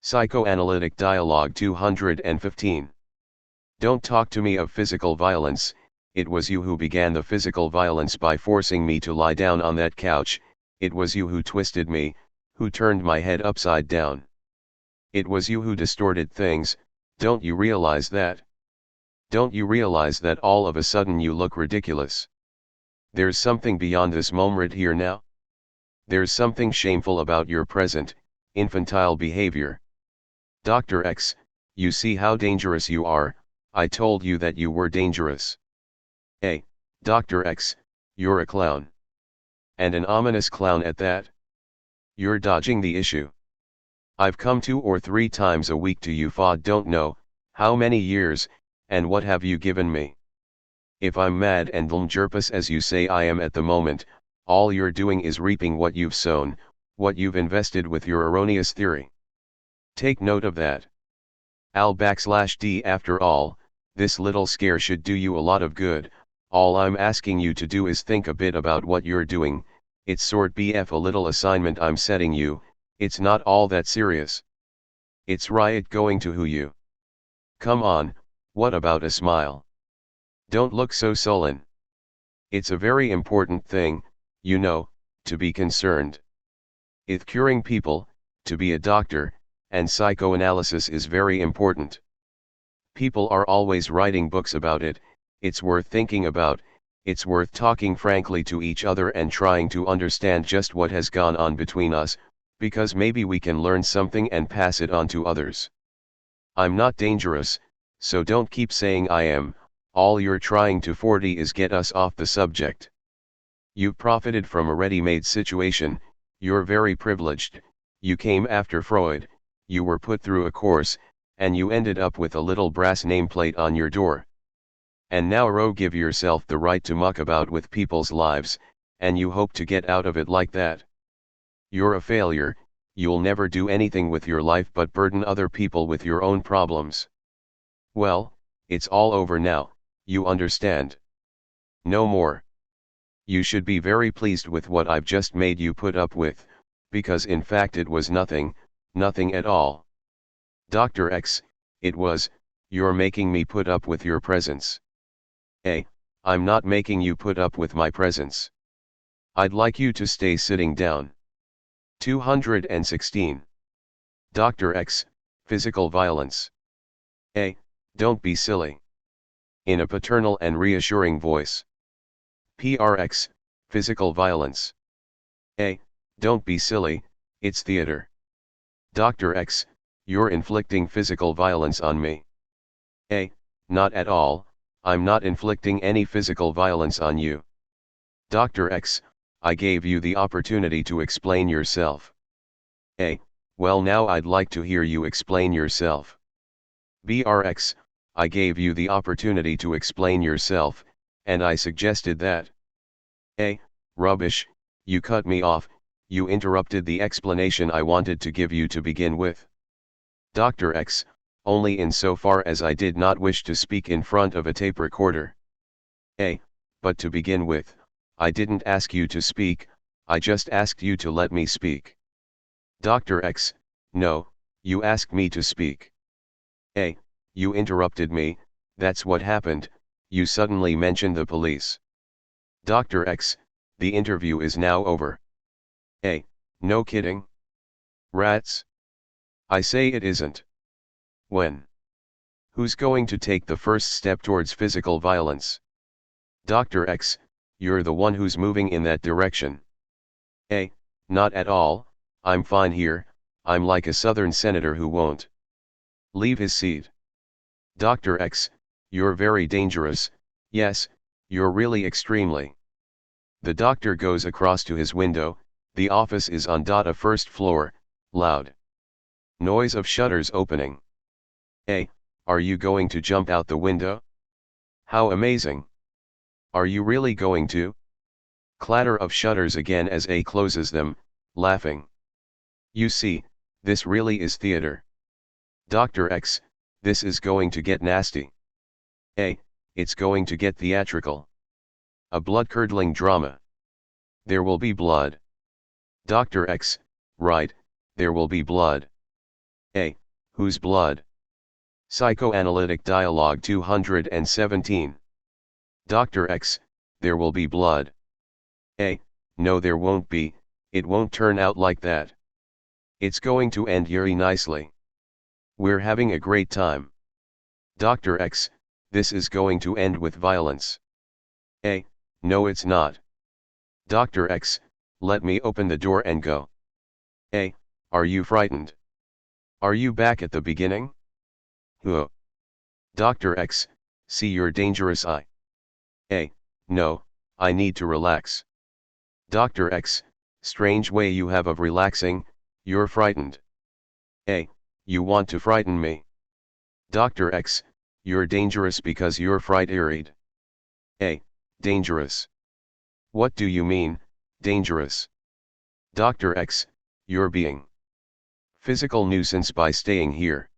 Psychoanalytic Dialogue 215. Don't talk to me of physical violence, it was you who began the physical violence by forcing me to lie down on that couch, it was you who twisted me, who turned my head upside down. It was you who distorted things, don't you realize that? Don't you realize that all of a sudden you look ridiculous? There's something beyond this moment here now. There's something shameful about your present, infantile behavior. Dr. X, you see how dangerous you are, I told you that you were dangerous. Dr. X, you're a clown. And an ominous clown at that. You're dodging the issue. I've come 2 or 3 times a week to you for don't know how many years, and what have you given me? If I'm mad and dangerous as you say I am at the moment, all you're doing is reaping what you've sown, what you've invested with your erroneous theory. Take note of that. /D. After all, this little scare should do you a lot of good, all I'm asking you to do is think a bit about what you're doing, it's sort BF a little assignment I'm setting you, it's not all that serious. It's riot going to who you. Come on, what about a smile? Don't look so sullen. It's a very important thing, you know, to be concerned. If curing people, to be a doctor, and psychoanalysis is very important. People are always writing books about it, it's worth thinking about, it's worth talking frankly to each other and trying to understand just what has gone on between us, because maybe we can learn something and pass it on to others. I'm not dangerous, so don't keep saying I am, all you're trying to 40 is get us off the subject. You've profited from a ready-made situation, you're very privileged, you came after Freud, you were put through a course, and you ended up with a little brass nameplate on your door. And now give yourself the right to muck about with people's lives, and you hope to get out of it like that. You're a failure, you'll never do anything with your life but burden other people with your own problems. Well, it's all over now, you understand. No more. You should be very pleased with what I've just made you put up with, because in fact it was nothing, nothing at all. Dr. X, it was, you're making me put up with your presence. I'm not making you put up with my presence. I'd like you to stay sitting down. 216. Dr. X, physical violence. A. Don't be silly. In a paternal and reassuring voice. PRX, physical violence. A. Don't be silly, it's theater. Dr. X, you're inflicting physical violence on me. A. Not at all, I'm not inflicting any physical violence on you. Dr. X, I gave you the opportunity to explain yourself. A. Well, now I'd like to hear you explain yourself. BRX, I gave you the opportunity to explain yourself, and I suggested that. A. Rubbish, you cut me off, you interrupted the explanation I wanted to give you to begin with. Dr. X, only insofar as I did not wish to speak in front of a tape recorder. A. But to begin with, I didn't ask you to speak, I just asked you to let me speak. Dr. X, no, you asked me to speak. A. You interrupted me, that's what happened, you suddenly mentioned the police. Dr. X, the interview is now over. A. No kidding. Rats? I say it isn't. When? Who's going to take the first step towards physical violence? Dr. X, you're the one who's moving in that direction. A. Not at all, I'm fine here, I'm like a Southern senator who won't leave his seat. Dr. X, you're very dangerous, yes, you're really extremely. The doctor goes across to his window, the office is on a first floor, loud noise of shutters opening. A. Are you going to jump out the window? How amazing. Are you really going to? Clatter of shutters again as A closes them, laughing. You see, this really is theater. Dr. X, this is going to get nasty. A. It's going to get theatrical. A blood-curdling drama. There will be blood. Dr. X, right, there will be blood. A. Whose blood? Psychoanalytic Dialogue 217. Dr. X, there will be blood. A. No, there won't be, it won't turn out like that. It's going to end very nicely. We're having a great time. Dr. X, this is going to end with violence. A. No, it's not. Dr. X, let me open the door and go. A. Are you frightened? Are you back at the beginning? Who? Dr. X, see you're dangerous. A. No, I need to relax. Dr. X, strange way you have of relaxing, you're frightened. A. You want to frighten me. Dr. X, you're dangerous because you're fright-irried. A. Dangerous. What do you mean, dangerous? Dr. X, you're being physical nuisance by staying here.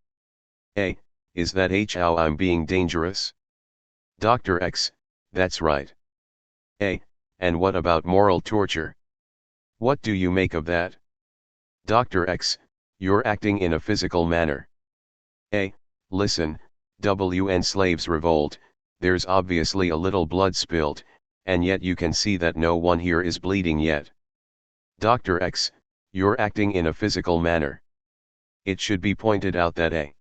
A. Is that how I'm being dangerous? Dr. X, that's right. A. And what about moral torture? What do you make of that? Dr. X, you're acting in a physical manner. A. Listen, WN slaves revolt, there's obviously a little blood spilled, and yet you can see that no one here is bleeding yet. Dr. X, you're acting in a physical manner. It should be pointed out that A.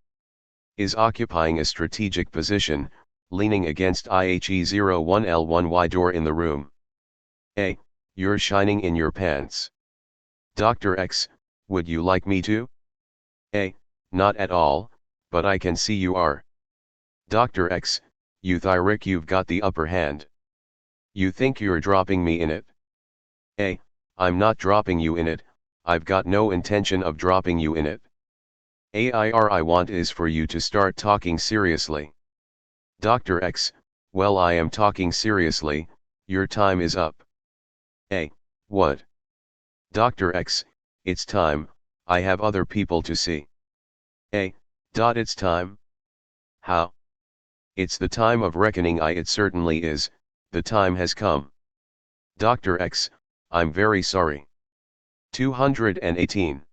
is occupying a strategic position, leaning against IHE01L1Y door in the room. A. You're shining in your pants. Dr. X, would you like me to? A. Not at all, but I can see you are. Dr. X, you Thyric, you've got the upper hand. You think you're dropping me in it? A. I'm not dropping you in it, I've got no intention of dropping you in it. I want is for you to start talking seriously. Dr. X, well, I am talking seriously, your time is up. A. What? Dr. X, it's time, I have other people to see. A. It's time? How? It's the time of reckoning. It certainly is, the time has come. Dr. X, I'm very sorry. 218.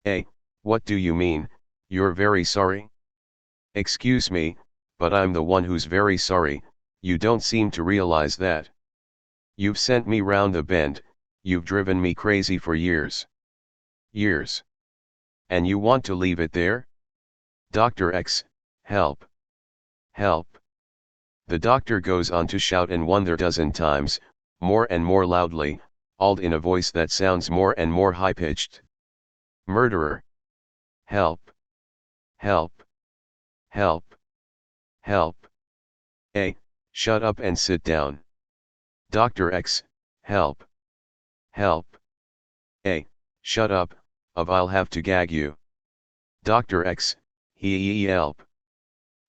A. What do you mean, you're very sorry? Excuse me, but I'm the one who's very sorry, You don't seem to realize that. You've sent me round the bend, you've driven me crazy for years. Years. And you want to leave it there? Dr. X, help. Help. The doctor goes on to shout and wonder a dozen times, more and more loudly, all in a voice that sounds more and more high-pitched. Murderer. Help. Help. Help. Help. Shut up and sit down. Dr. X, help. Help. Shut up, I'll have to gag you. Dr. X, help.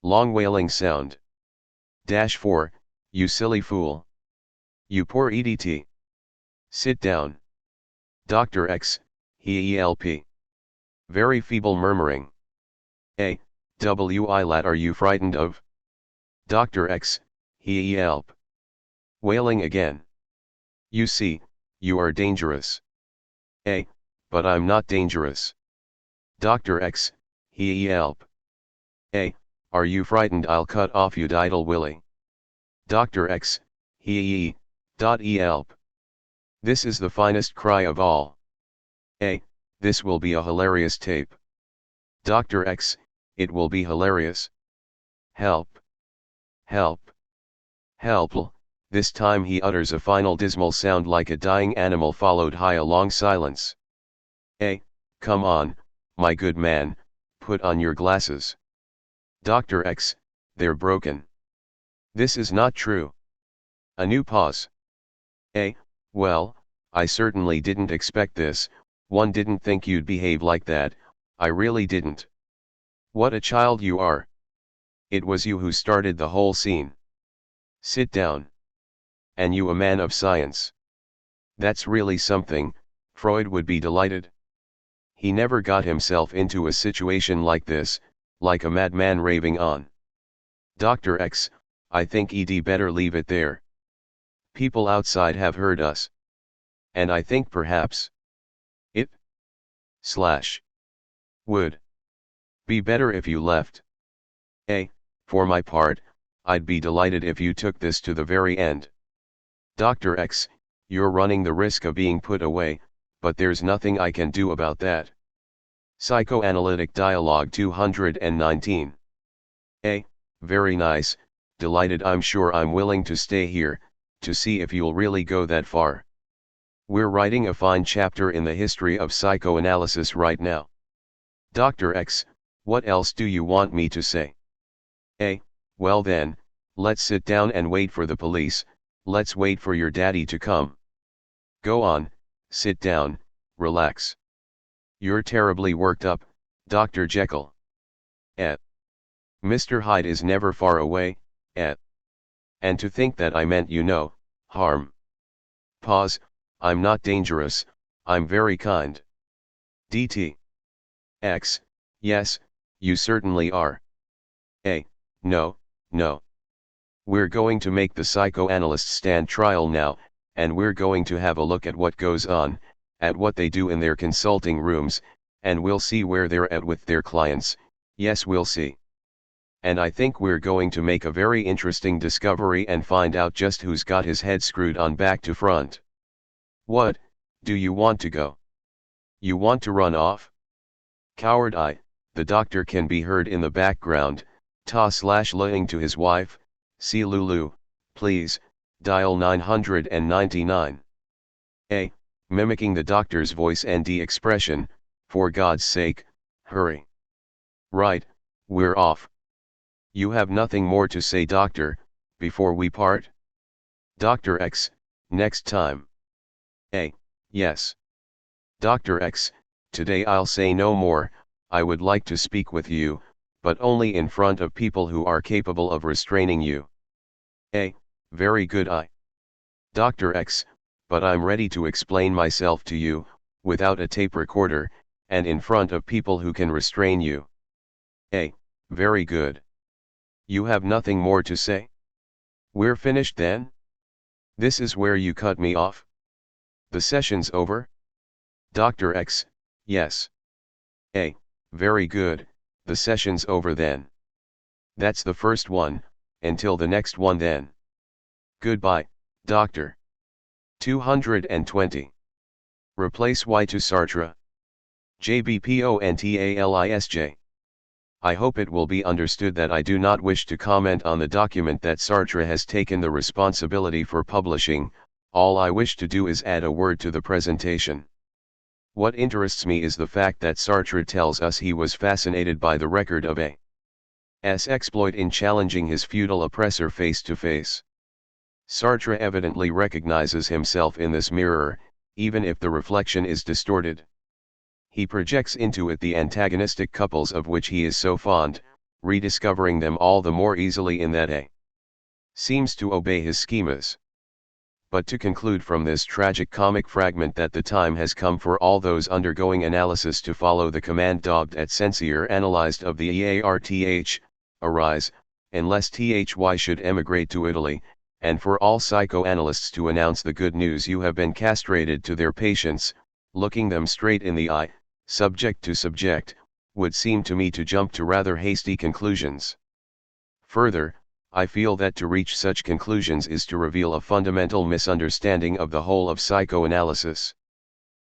Long wailing sound. -4, you silly fool. You poor EDT. Sit down. Dr. X, help. Very feeble murmuring. Lat are you frightened of? Dr. X, help. Wailing again. You see, you are dangerous. But I'm not dangerous. Dr. X, help. Are you frightened I'll cut off you diddle willy? Dr. X, help. This is the finest cry of all. This will be a hilarious tape. Dr. X, it will be hilarious. Help. Help. Help. This time he utters a final dismal sound like a dying animal followed by a long silence. Come on, my good man, put on your glasses. Dr. X, they're broken. This is not true. A new pause. Well, I certainly didn't expect this, one didn't think you'd behave like that, I really didn't. What a child you are. It was you who started the whole scene. Sit down. And you a man of science. That's really something, Freud would be delighted. He never got himself into a situation like this, like a madman raving on. Dr. X, I think Ed better leave it there. People outside have heard us. And I think perhaps it would be better if you left. For my part, I'd be delighted if you took this to the very end. Dr. X, you're running the risk of being put away, but there's nothing I can do about that. Psychoanalytic Dialogue 219. Very nice, delighted. I'm sure I'm willing to stay here, to see if you'll really go that far. We're writing a fine chapter in the history of psychoanalysis right now. Dr. X, what else do you want me to say? Well then, let's sit down and wait for the police, let's wait for your daddy to come. Go on, sit down, relax. You're terribly worked up, Dr. Jekyll. Mr. Hyde is never far away, And to think that I meant harm. Pause, I'm not dangerous, I'm very kind. DT. X, yes, you certainly are. No. We're going to make the psychoanalysts stand trial now, and we're going to have a look at what goes on, at what they do in their consulting rooms, and we'll see where they're at with their clients, yes we'll see. And I think we're going to make a very interesting discovery and find out just who's got his head screwed on back to front. What, do you want to go? You want to run off? Coward the doctor can be heard in the background, /lying to his wife, see Lulu, please, dial 999. Mimicking the doctor's voice and expression, for God's sake, hurry. Right, we're off. You have nothing more to say, doctor, before we part? Dr. X, next time. Yes. Dr. X, today I'll say no more, I would like to speak with you, but only in front of people who are capable of restraining you. Very good Dr. X, but I'm ready to explain myself to you, without a tape recorder, and in front of people who can restrain you. Very good. You have nothing more to say? We're finished then? This is where you cut me off? The session's over? Dr. X, yes. Very good, the session's over then. That's the first one, until the next one then. Goodbye, doctor. 220. Replace Y to Sartre. JBPONTALISJ. I hope it will be understood that I do not wish to comment on the document that Sartre has taken the responsibility for publishing. All I wish to do is add a word to the presentation. What interests me is the fact that Sartre tells us he was fascinated by the record of A's exploit in challenging his feudal oppressor face to face. Sartre evidently recognizes himself in this mirror, even if the reflection is distorted. He projects into it the antagonistic couples of which he is so fond, rediscovering them all the more easily in that A seems to obey his schemas. But to conclude from this tragic comic fragment that the time has come for all those undergoing analysis to follow the command dogged at censure analyzed of the EARTH, arise, unless THY should emigrate to Italy, and for all psychoanalysts to announce the good news you have been castrated to their patients, looking them straight in the eye, subject to subject, would seem to me to jump to rather hasty conclusions. Further, I feel that to reach such conclusions is to reveal a fundamental misunderstanding of the whole of psychoanalysis.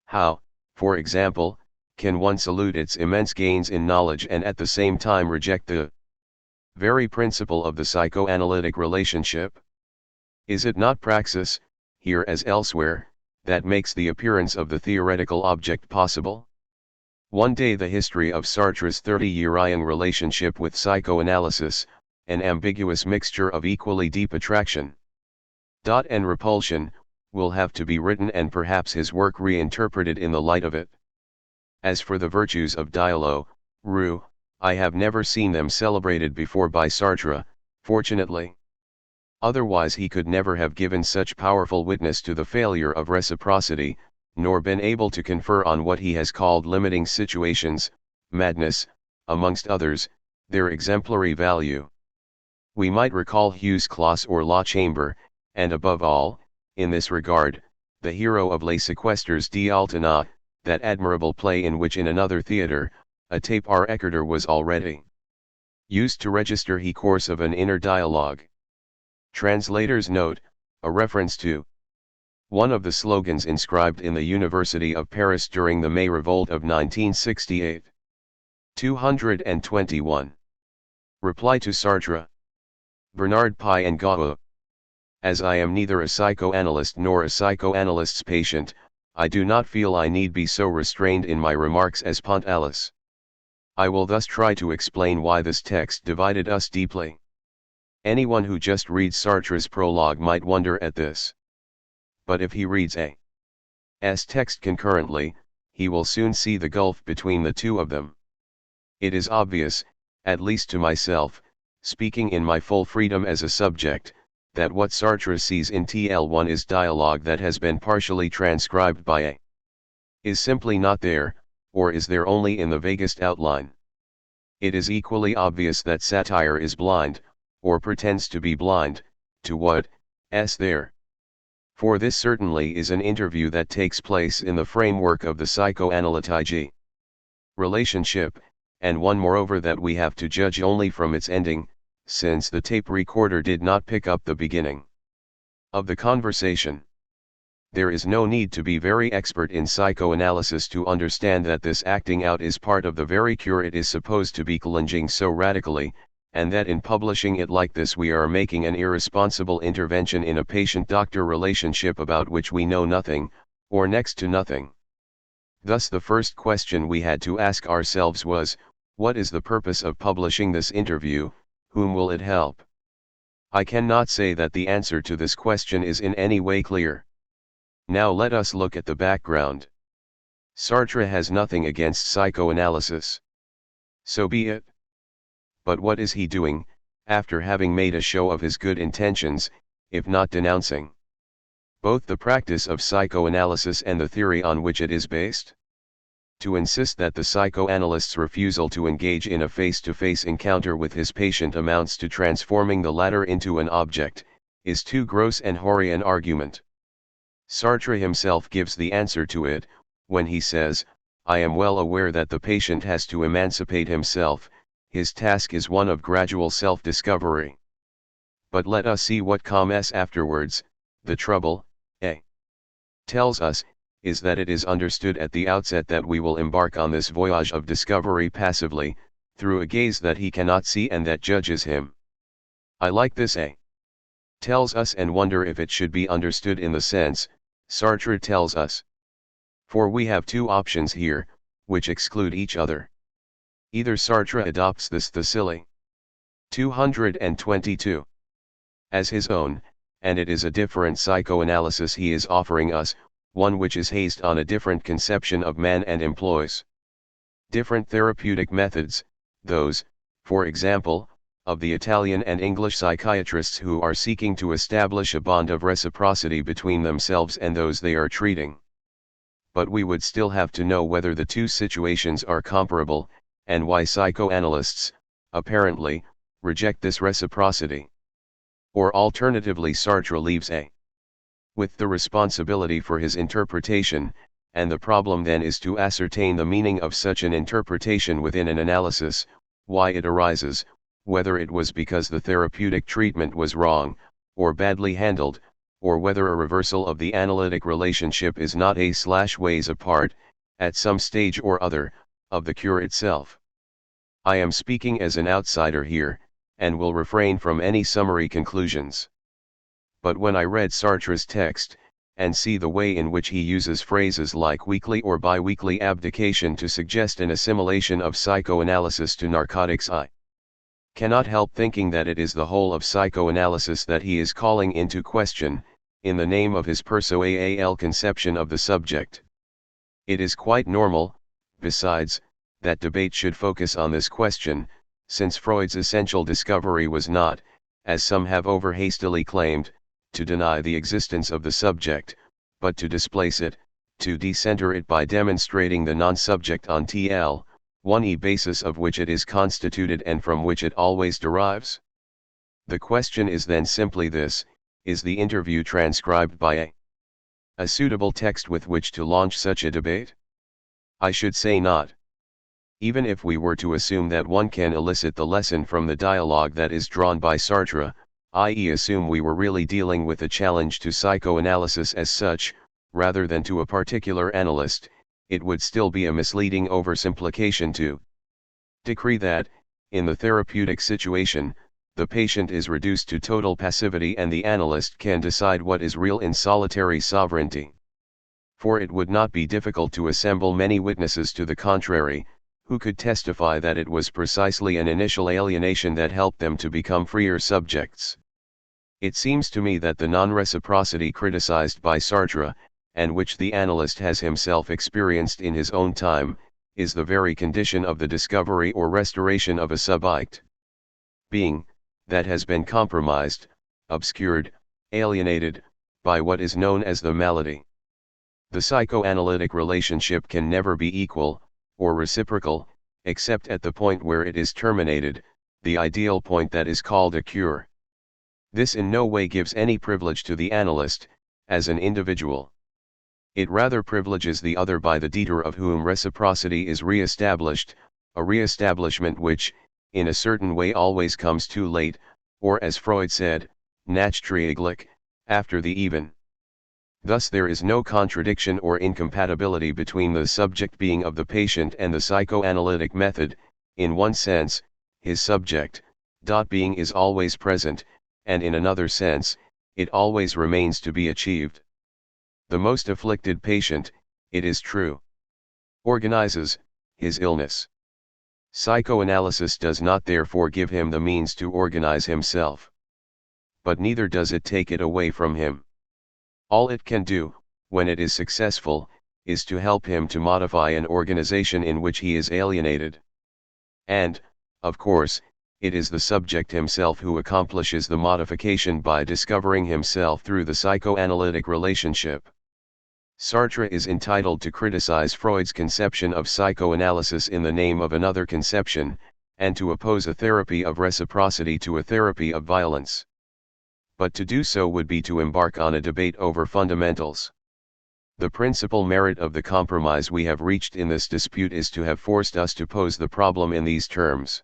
How, for example, can one salute its immense gains in knowledge and at the same time reject the very principle of the psychoanalytic relationship? Is it not praxis, here as elsewhere, that makes the appearance of the theoretical object possible? One day the history of Sartre's 30-year relationship with psychoanalysis, an ambiguous mixture of equally deep attraction and repulsion, will have to be written and perhaps his work reinterpreted in the light of it. As for the virtues of dialogue, I have never seen them celebrated before by Sartre, fortunately. Otherwise he could never have given such powerful witness to the failure of reciprocity, nor been able to confer on what he has called limiting situations, madness, amongst others, their exemplary value. We might recall Hugh's Clause or La Chambre, and above all, in this regard, the hero of Les Sequesters d'Altena, that admirable play in which in another theatre, a tape recorder was already used to register the course of an inner dialogue. Translator's note, a reference to one of the slogans inscribed in the University of Paris during the May Revolt of 1968. 221. Reply to Sartre. Bernard Pie and Gaut. As I am neither a psychoanalyst nor a psychoanalyst's patient, I do not feel I need be so restrained in my remarks as Pontalis. I will thus try to explain why this text divided us deeply. Anyone who just reads Sartre's prologue might wonder at this. But if he reads A's text concurrently, he will soon see the gulf between the two of them. It is obvious, at least to myself, speaking in my full freedom as a subject, that what Sartre sees in TL1 is dialogue that has been partially transcribed by A is simply not there, or is there only in the vaguest outline. It is equally obvious that satire is blind, or pretends to be blind, to what is there. For this certainly is an interview that takes place in the framework of the psychoanalytic relationship, and one moreover that we have to judge only from its ending, since the tape recorder did not pick up the beginning of the conversation. There is no need to be very expert in psychoanalysis to understand that this acting out is part of the very cure it is supposed to be challenging so radically, and that in publishing it like this we are making an irresponsible intervention in a patient-doctor relationship about which we know nothing, or next to nothing. Thus the first question we had to ask ourselves was, what is the purpose of publishing this interview, whom will it help? I cannot say that the answer to this question is in any way clear. Now let us look at the background. Sartre has nothing against psychoanalysis. So be it. But what is he doing, after having made a show of his good intentions, if not denouncing both the practice of psychoanalysis and the theory on which it is based? To insist that the psychoanalyst's refusal to engage in a face-to-face encounter with his patient amounts to transforming the latter into an object, is too gross and hoary an argument. Sartre himself gives the answer to it, when he says, I am well aware that the patient has to emancipate himself, his task is one of gradual self-discovery. But let us see what comes afterwards. The trouble, A tells us, is that it is understood at the outset that we will embark on this voyage of discovery passively, through a gaze that he cannot see and that judges him. I like this A tells us and wonder if it should be understood in the sense Sartre tells us. For we have two options here, which exclude each other. Either Sartre adopts this Thesily 222 as his own, and it is a different psychoanalysis he is offering us, one which is based on a different conception of man and employs different therapeutic methods, those, for example, of the Italian and English psychiatrists who are seeking to establish a bond of reciprocity between themselves and those they are treating. But we would still have to know whether the two situations are comparable, and why psychoanalysts, apparently, reject this reciprocity. Or alternatively Sartre leaves A with the responsibility for his interpretation, and the problem then is to ascertain the meaning of such an interpretation within an analysis, why it arises, whether it was because the therapeutic treatment was wrong, or badly handled, or whether a reversal of the analytic relationship is not ways apart, at some stage or other, of the cure itself. I am speaking as an outsider here, and will refrain from any summary conclusions. But when I read Sartre's text, and see the way in which he uses phrases like weekly or bi-weekly abdication to suggest an assimilation of psychoanalysis to narcotics, I cannot help thinking that it is the whole of psychoanalysis that he is calling into question, in the name of his perso-AAL conception of the subject. It is quite normal, besides, that debate should focus on this question, since Freud's essential discovery was not, as some have over-hastily claimed, to deny the existence of the subject, but to displace it, to decenter it by demonstrating the non-subject on one basis of which it is constituted and from which it always derives. The question is then simply this: is the interview transcribed by a suitable text with which to launch such a debate? I should say not. Even if we were to assume that one can elicit the lesson from the dialogue that is drawn by Sartre, i.e. assume we were really dealing with a challenge to psychoanalysis as such, rather than to a particular analyst, it would still be a misleading oversimplification to decree that, in the therapeutic situation, the patient is reduced to total passivity and the analyst can decide what is real in solitary sovereignty. For it would not be difficult to assemble many witnesses to the contrary, who could testify that it was precisely an initial alienation that helped them to become freer subjects. It seems to me that the non-reciprocity criticized by Sartre, and which the analyst has himself experienced in his own time, is the very condition of the discovery or restoration of a subject being, that has been compromised, obscured, alienated, by what is known as the malady. The psychoanalytic relationship can never be equal, or reciprocal, except at the point where it is terminated, the ideal point that is called a cure. This in no way gives any privilege to the analyst, as an individual. It rather privileges the other by the debtor of whom reciprocity is re-established, a re-establishment which, in a certain way always comes too late, or as Freud said, nachträglich, after the even. Thus there is no contradiction or incompatibility between the subject being of the patient and the psychoanalytic method. In one sense, his subject, being is always present, and in another sense, it always remains to be achieved. The most afflicted patient, it is true, organizes his illness. Psychoanalysis does not therefore give him the means to organize himself. But neither does it take it away from him. All it can do, when it is successful, is to help him to modify an organization in which he is alienated. And, of course, it is the subject himself who accomplishes the modification by discovering himself through the psychoanalytic relationship. Sartre is entitled to criticize Freud's conception of psychoanalysis in the name of another conception, and to oppose a therapy of reciprocity to a therapy of violence. But to do so would be to embark on a debate over fundamentals. The principal merit of the compromise we have reached in this dispute is to have forced us to pose the problem in these terms.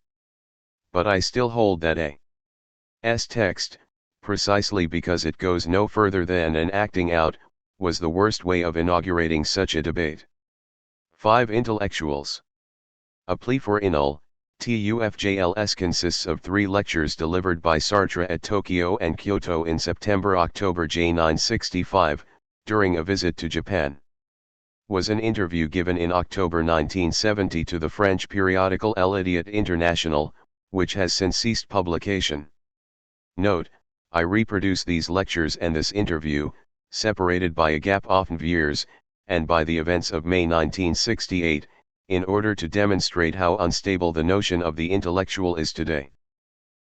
But I still hold that A.'s text, precisely because it goes no further than an acting out, was the worst way of inaugurating such a debate. 5. Intellectuals. A plea for Innul, TUFJLS consists of 3 lectures delivered by Sartre at Tokyo and Kyoto in September-October J965, during a visit to Japan. Was an interview given in October 1970 to the French periodical L'Idiot International, which has since ceased publication. Note, I reproduce these lectures and this interview, separated by a gap of years, and by the events of May 1968, in order to demonstrate how unstable the notion of the intellectual is today.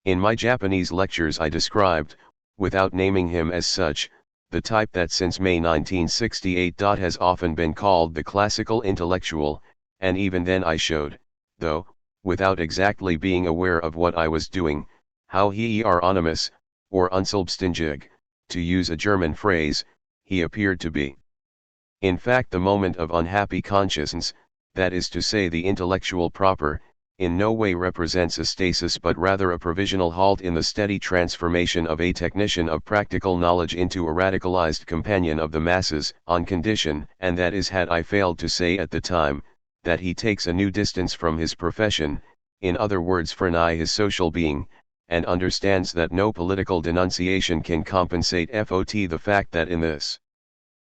In my Japanese lectures I described, without naming him as such, the type that since May 1968 has often been called the classical intellectual, and even then I showed, though, without exactly being aware of what I was doing, how he anonymous, or unselbständig, to use a German phrase, he appeared to be. In fact, the moment of unhappy consciousness, that is to say the intellectual proper, in no way represents a stasis but rather a provisional halt in the steady transformation of a technician of practical knowledge into a radicalized companion of the masses, on condition, and that is had I failed to say at the time, that he takes a new distance from his profession, in other words fornigh his social being, and understands that no political denunciation can compensate the fact that in this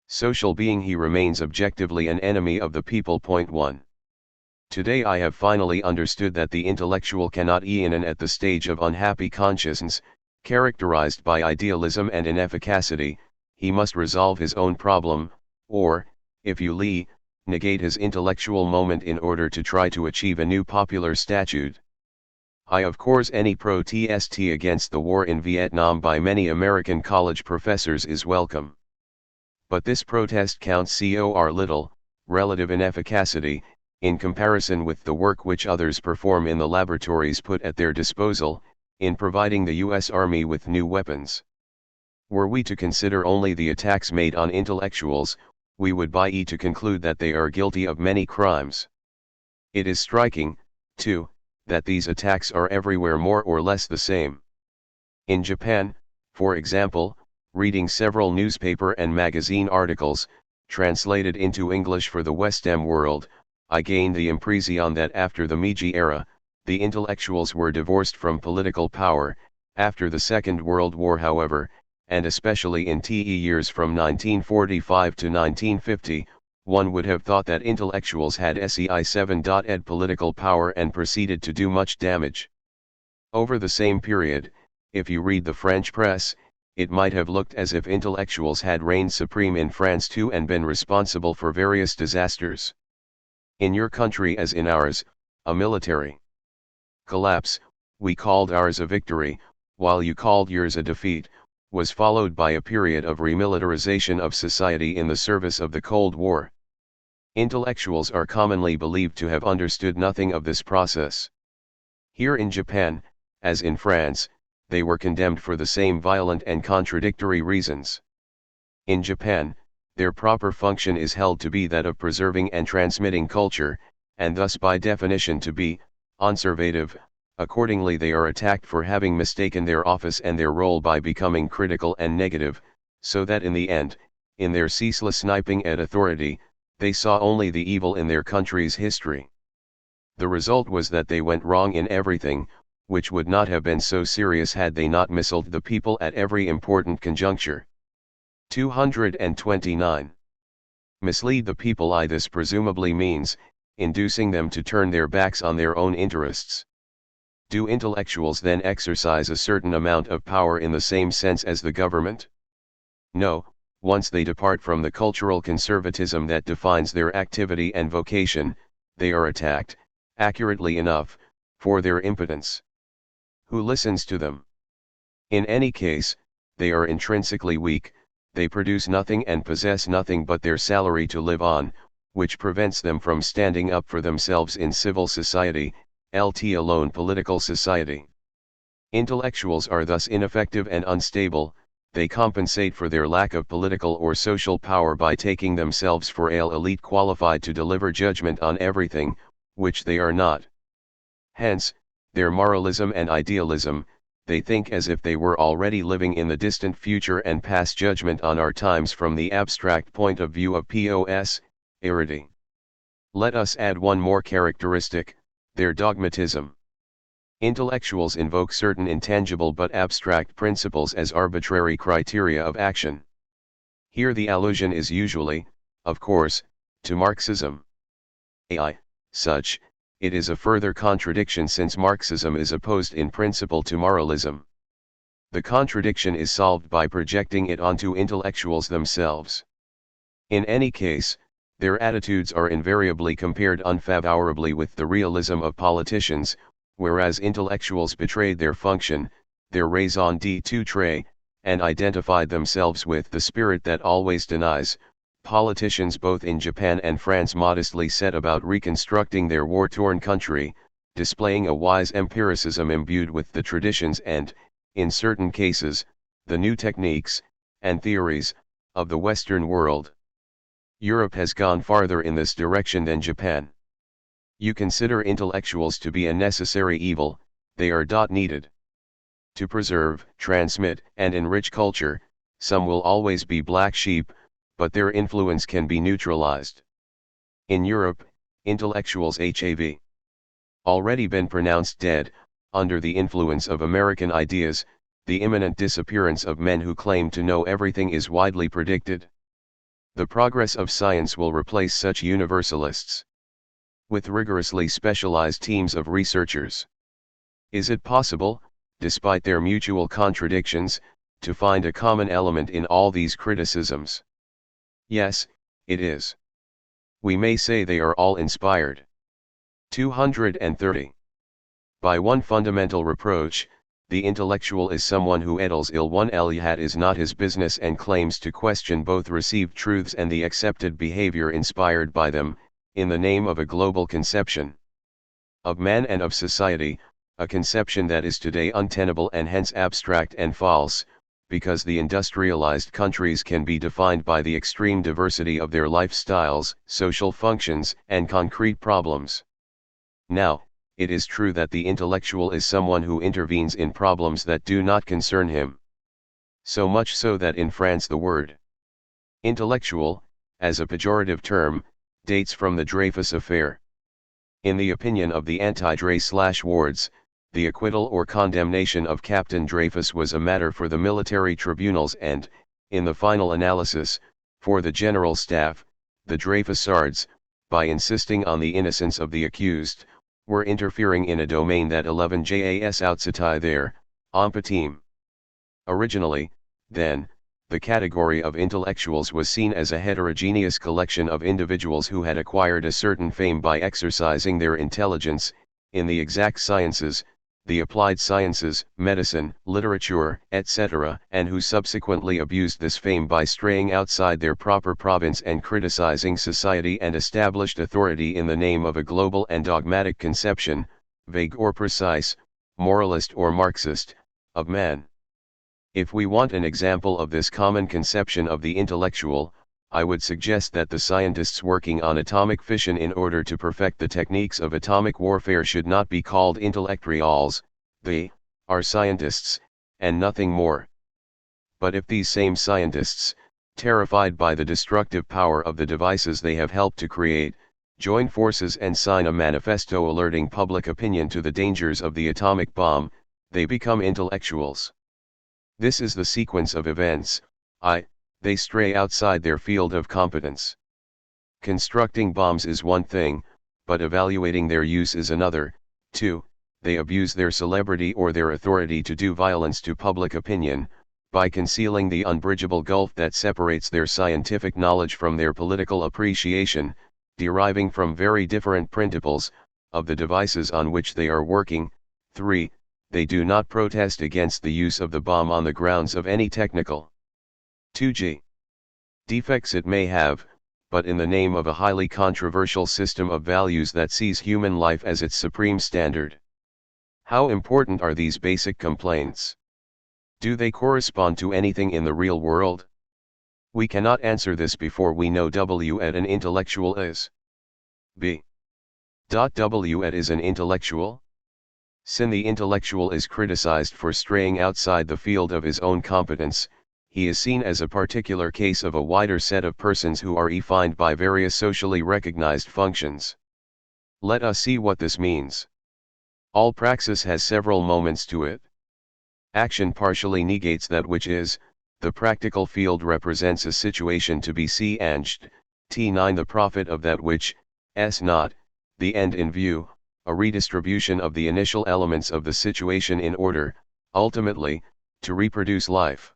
social being he remains objectively an enemy of the people. 1. Today I have finally understood that the intellectual cannot in and at the stage of unhappy consciousness, characterized by idealism and inefficacy, he must resolve his own problem, or, if you negate his intellectual moment in order to try to achieve a new popular statute. I of course any protest against the war in Vietnam by many American college professors is welcome. But this protest counts little, relative inefficacy, in comparison with the work which others perform in the laboratories put at their disposal, in providing the U.S. Army with new weapons. Were we to consider only the attacks made on intellectuals, we would to conclude that they are guilty of many crimes. It is striking, too, that these attacks are everywhere more or less the same. In Japan, for example, reading several newspaper and magazine articles, translated into English for the Western world, I gained the impression that after the Meiji era, the intellectuals were divorced from political power. After the Second World War, however, and especially in the years from 1945 to 1950, one would have thought that intellectuals had ed political power and proceeded to do much damage. Over the same period, if you read the French press, it might have looked as if intellectuals had reigned supreme in France too and been responsible for various disasters. In your country as in ours, a military collapse, we called ours a victory, while you called yours a defeat, was followed by a period of remilitarization of society in the service of the Cold War. Intellectuals are commonly believed to have understood nothing of this process. Here in Japan, as in France, they were condemned for the same violent and contradictory reasons. In Japan, their proper function is held to be that of preserving and transmitting culture, and thus by definition to be conservative. Accordingly they are attacked for having mistaken their office and their role by becoming critical and negative, so that in the end, in their ceaseless sniping at authority, they saw only the evil in their country's history. The result was that they went wrong in everything, which would not have been so serious had they not misled the people at every important conjuncture. 229. Mislead the people. This presumably means, inducing them to turn their backs on their own interests. Do intellectuals then exercise a certain amount of power in the same sense as the government? No, once they depart from the cultural conservatism that defines their activity and vocation, they are attacked, accurately enough, for their impotence. Who listens to them? In any case, they are intrinsically weak. They produce nothing and possess nothing but their salary to live on, which prevents them from standing up for themselves in civil society, let alone political society. Intellectuals are thus ineffective and unstable. They compensate for their lack of political or social power by taking themselves for an elite qualified to deliver judgment on everything, which they are not. Hence, their moralism and idealism, they think as if they were already living in the distant future and pass judgment on our times from the abstract point of view of arity. Let us add one more characteristic, their dogmatism. Intellectuals invoke certain intangible but abstract principles as arbitrary criteria of action. Here the allusion is usually, of course, to Marxism. Such, it is a further contradiction since Marxism is opposed in principle to moralism. The contradiction is solved by projecting it onto intellectuals themselves. In any case, their attitudes are invariably compared unfavorably with the realism of politicians, whereas intellectuals betrayed their function, their raison d'être, and identified themselves with the spirit that always denies. Politicians both in Japan and France modestly set about reconstructing their war-torn country, displaying a wise empiricism imbued with the traditions and, in certain cases, the new techniques and theories of the Western world. Europe has gone farther in this direction than Japan. You consider intellectuals to be a necessary evil, they are needed. To preserve, transmit, and enrich culture, some will always be black sheep, but their influence can be neutralized. In Europe, intellectuals have already been pronounced dead, under the influence of American ideas. The imminent disappearance of men who claim to know everything is widely predicted. The progress of science will replace such universalists with rigorously specialized teams of researchers. Is it possible, despite their mutual contradictions, to find a common element in all these criticisms? Yes, it is. We may say they are all inspired. 230. By one fundamental reproach, the intellectual is someone who edels ill one Elihat is not his business and claims to question both received truths and the accepted behavior inspired by them, in the name of a global conception of man and of society, a conception that is today untenable and hence abstract and false, because the industrialized countries can be defined by the extreme diversity of their lifestyles, social functions, and concrete problems. Now, it is true that the intellectual is someone who intervenes in problems that do not concern him. So much so that in France the word intellectual, as a pejorative term, dates from the Dreyfus affair. In the opinion of the anti-Drey/wards, the acquittal or condemnation of Captain Dreyfus was a matter for the military tribunals and, in the final analysis, for the General Staff. The Dreyfusards, by insisting on the innocence of the accused, were interfering in a domain that 11 jas outside their team. Originally, then, the category of intellectuals was seen as a heterogeneous collection of individuals who had acquired a certain fame by exercising their intelligence, in the exact sciences, the applied sciences, medicine, literature, etc., and who subsequently abused this fame by straying outside their proper province and criticizing society and established authority in the name of a global and dogmatic conception, vague or precise, moralist or Marxist, of man. If we want an example of this common conception of the intellectual, I would suggest that the scientists working on atomic fission in order to perfect the techniques of atomic warfare should not be called intellectuals. They are scientists, and nothing more. But if these same scientists, terrified by the destructive power of the devices they have helped to create, join forces and sign a manifesto alerting public opinion to the dangers of the atomic bomb, they become intellectuals. This is the sequence of events. They stray outside their field of competence. Constructing bombs is one thing, but evaluating their use is another. 2. They abuse their celebrity or their authority to do violence to public opinion, by concealing the unbridgeable gulf that separates their scientific knowledge from their political appreciation, deriving from very different principles, of the devices on which they are working. 3. They do not protest against the use of the bomb on the grounds of any technical 2g. defects it may have, but in the name of a highly controversial system of values that sees human life as its supreme standard. How important are these basic complaints? Do they correspond to anything in the real world? We cannot answer this before we know what an intellectual is. B. What is an intellectual? Sin the intellectual is criticized for straying outside the field of his own competence, he is seen as a particular case of a wider set of persons who are defined by various socially recognized functions. Let us see what this means. All praxis has several moments to it. Action partially negates that which is, the practical field represents a situation to be anged, T9 the profit of that which, s not, the end in view, a redistribution of the initial elements of the situation in order, ultimately, to reproduce life.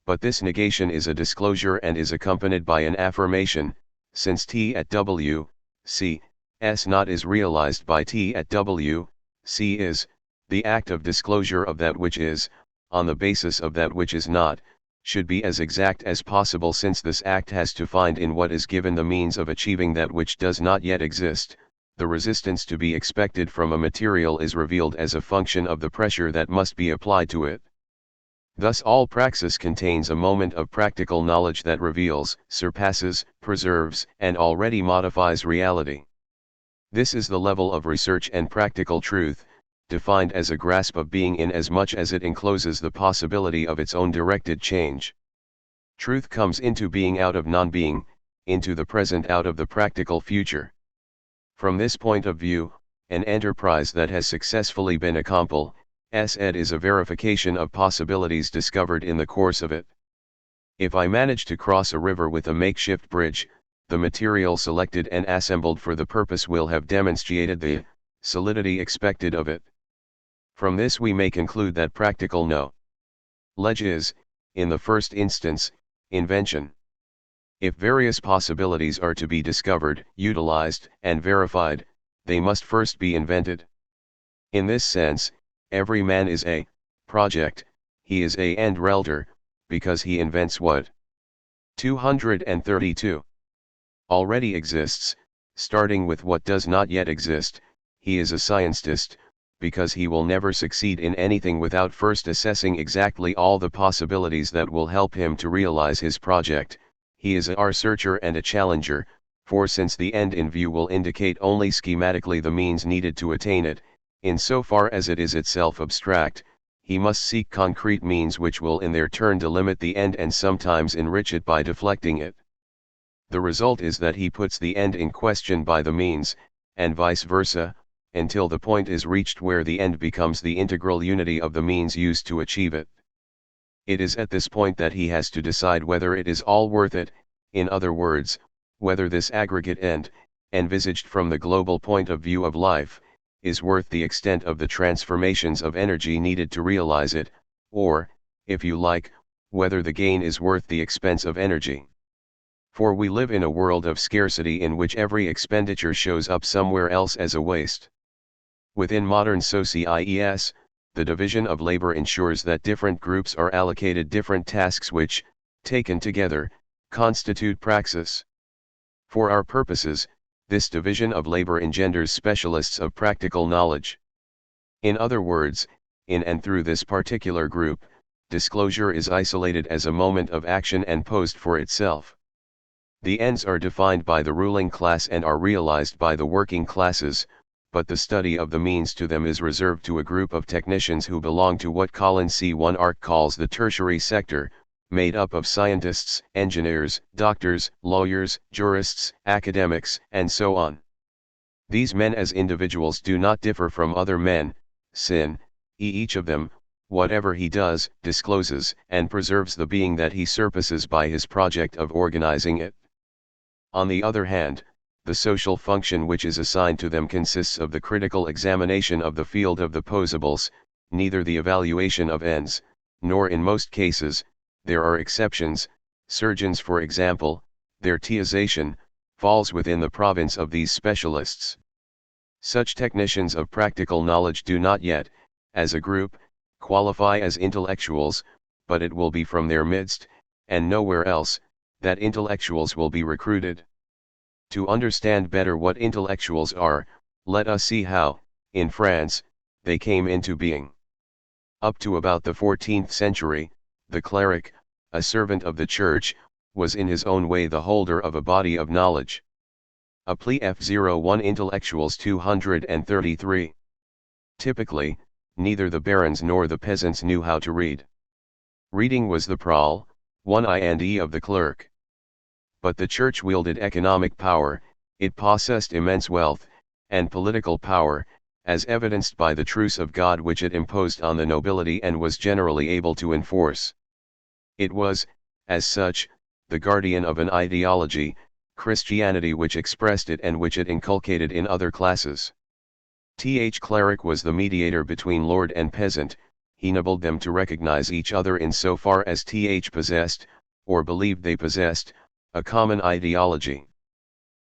But this negation is a disclosure and is accompanied by an affirmation, since T at W, C, S not is realized by T at W, C is, the act of disclosure of that which is, on the basis of that which is not, should be as exact as possible since this act has to find in what is given the means of achieving that which does not yet exist. The resistance to be expected from a material is revealed as a function of the pressure that must be applied to it. Thus all praxis contains a moment of practical knowledge that reveals, surpasses, preserves, and already modifies reality. This is the level of research and practical truth, defined as a grasp of being in as much as it encloses the possibility of its own directed change. Truth comes into being out of non-being, into the present out of the practical future. From this point of view, an enterprise that has successfully been accomplished is a verification of possibilities discovered in the course of it. If I manage to cross a river with a makeshift bridge, the material selected and assembled for the purpose will have demonstrated the solidity expected of it. From this we may conclude that practical knowledge is, in the first instance, invention. If various possibilities are to be discovered, utilized, and verified, they must first be invented. In this sense, every man is a project, he is a Endrelter, because he invents what 232 already exists, starting with what does not yet exist. He is a scientist, because he will never succeed in anything without first assessing exactly all the possibilities that will help him to realize his project. He is a researcher and a challenger, for since the end in view will indicate only schematically the means needed to attain it, in so far as it is itself abstract, he must seek concrete means which will in their turn delimit the end and sometimes enrich it by deflecting it. The result is that he puts the end in question by the means, and vice versa, until the point is reached where the end becomes the integral unity of the means used to achieve it. It is at this point that he has to decide whether it is all worth it, in other words, whether this aggregate end, envisaged from the global point of view of life, is worth the extent of the transformations of energy needed to realize it, or, if you like, whether the gain is worth the expense of energy. For we live in a world of scarcity in which every expenditure shows up somewhere else as a waste. Within modern societies, the division of labor ensures that different groups are allocated different tasks which, taken together, constitute praxis. For our purposes, this division of labor engenders specialists of practical knowledge. In other words, in and through this particular group, disclosure is isolated as a moment of action and posed for itself. The ends are defined by the ruling class and are realized by the working classes, but the study of the means to them is reserved to a group of technicians who belong to what Colin C1 Arc calls the tertiary sector, made up of scientists, engineers, doctors, lawyers, jurists, academics, and so on. These men as individuals do not differ from other men, since each of them, whatever he does, discloses and preserves the being that he surpasses by his project of organizing it. On the other hand, the social function which is assigned to them consists of the critical examination of the field of the posables, neither the evaluation of ends, nor in most cases, there are exceptions, surgeons for example, their theization, falls within the province of these specialists. Such technicians of practical knowledge do not yet, as a group, qualify as intellectuals, but it will be from their midst, and nowhere else, that intellectuals will be recruited. To understand better what intellectuals are, let us see how, in France, they came into being. Up to about the 14th century, the cleric, a servant of the church, was in his own way the holder of a body of knowledge. Appli F01 Intellectuals 233. Typically, neither the barons nor the peasants knew how to read. Reading was the prowl, one I and E of the clerk. But the church wielded economic power, it possessed immense wealth, and political power, as evidenced by the truce of God which it imposed on the nobility and was generally able to enforce. It was, as such, the guardian of an ideology, Christianity, which expressed it and which it inculcated in other classes. Cleric was the mediator between lord and peasant, he enabled them to recognize each other in so far as possessed, or believed they possessed, a common ideology.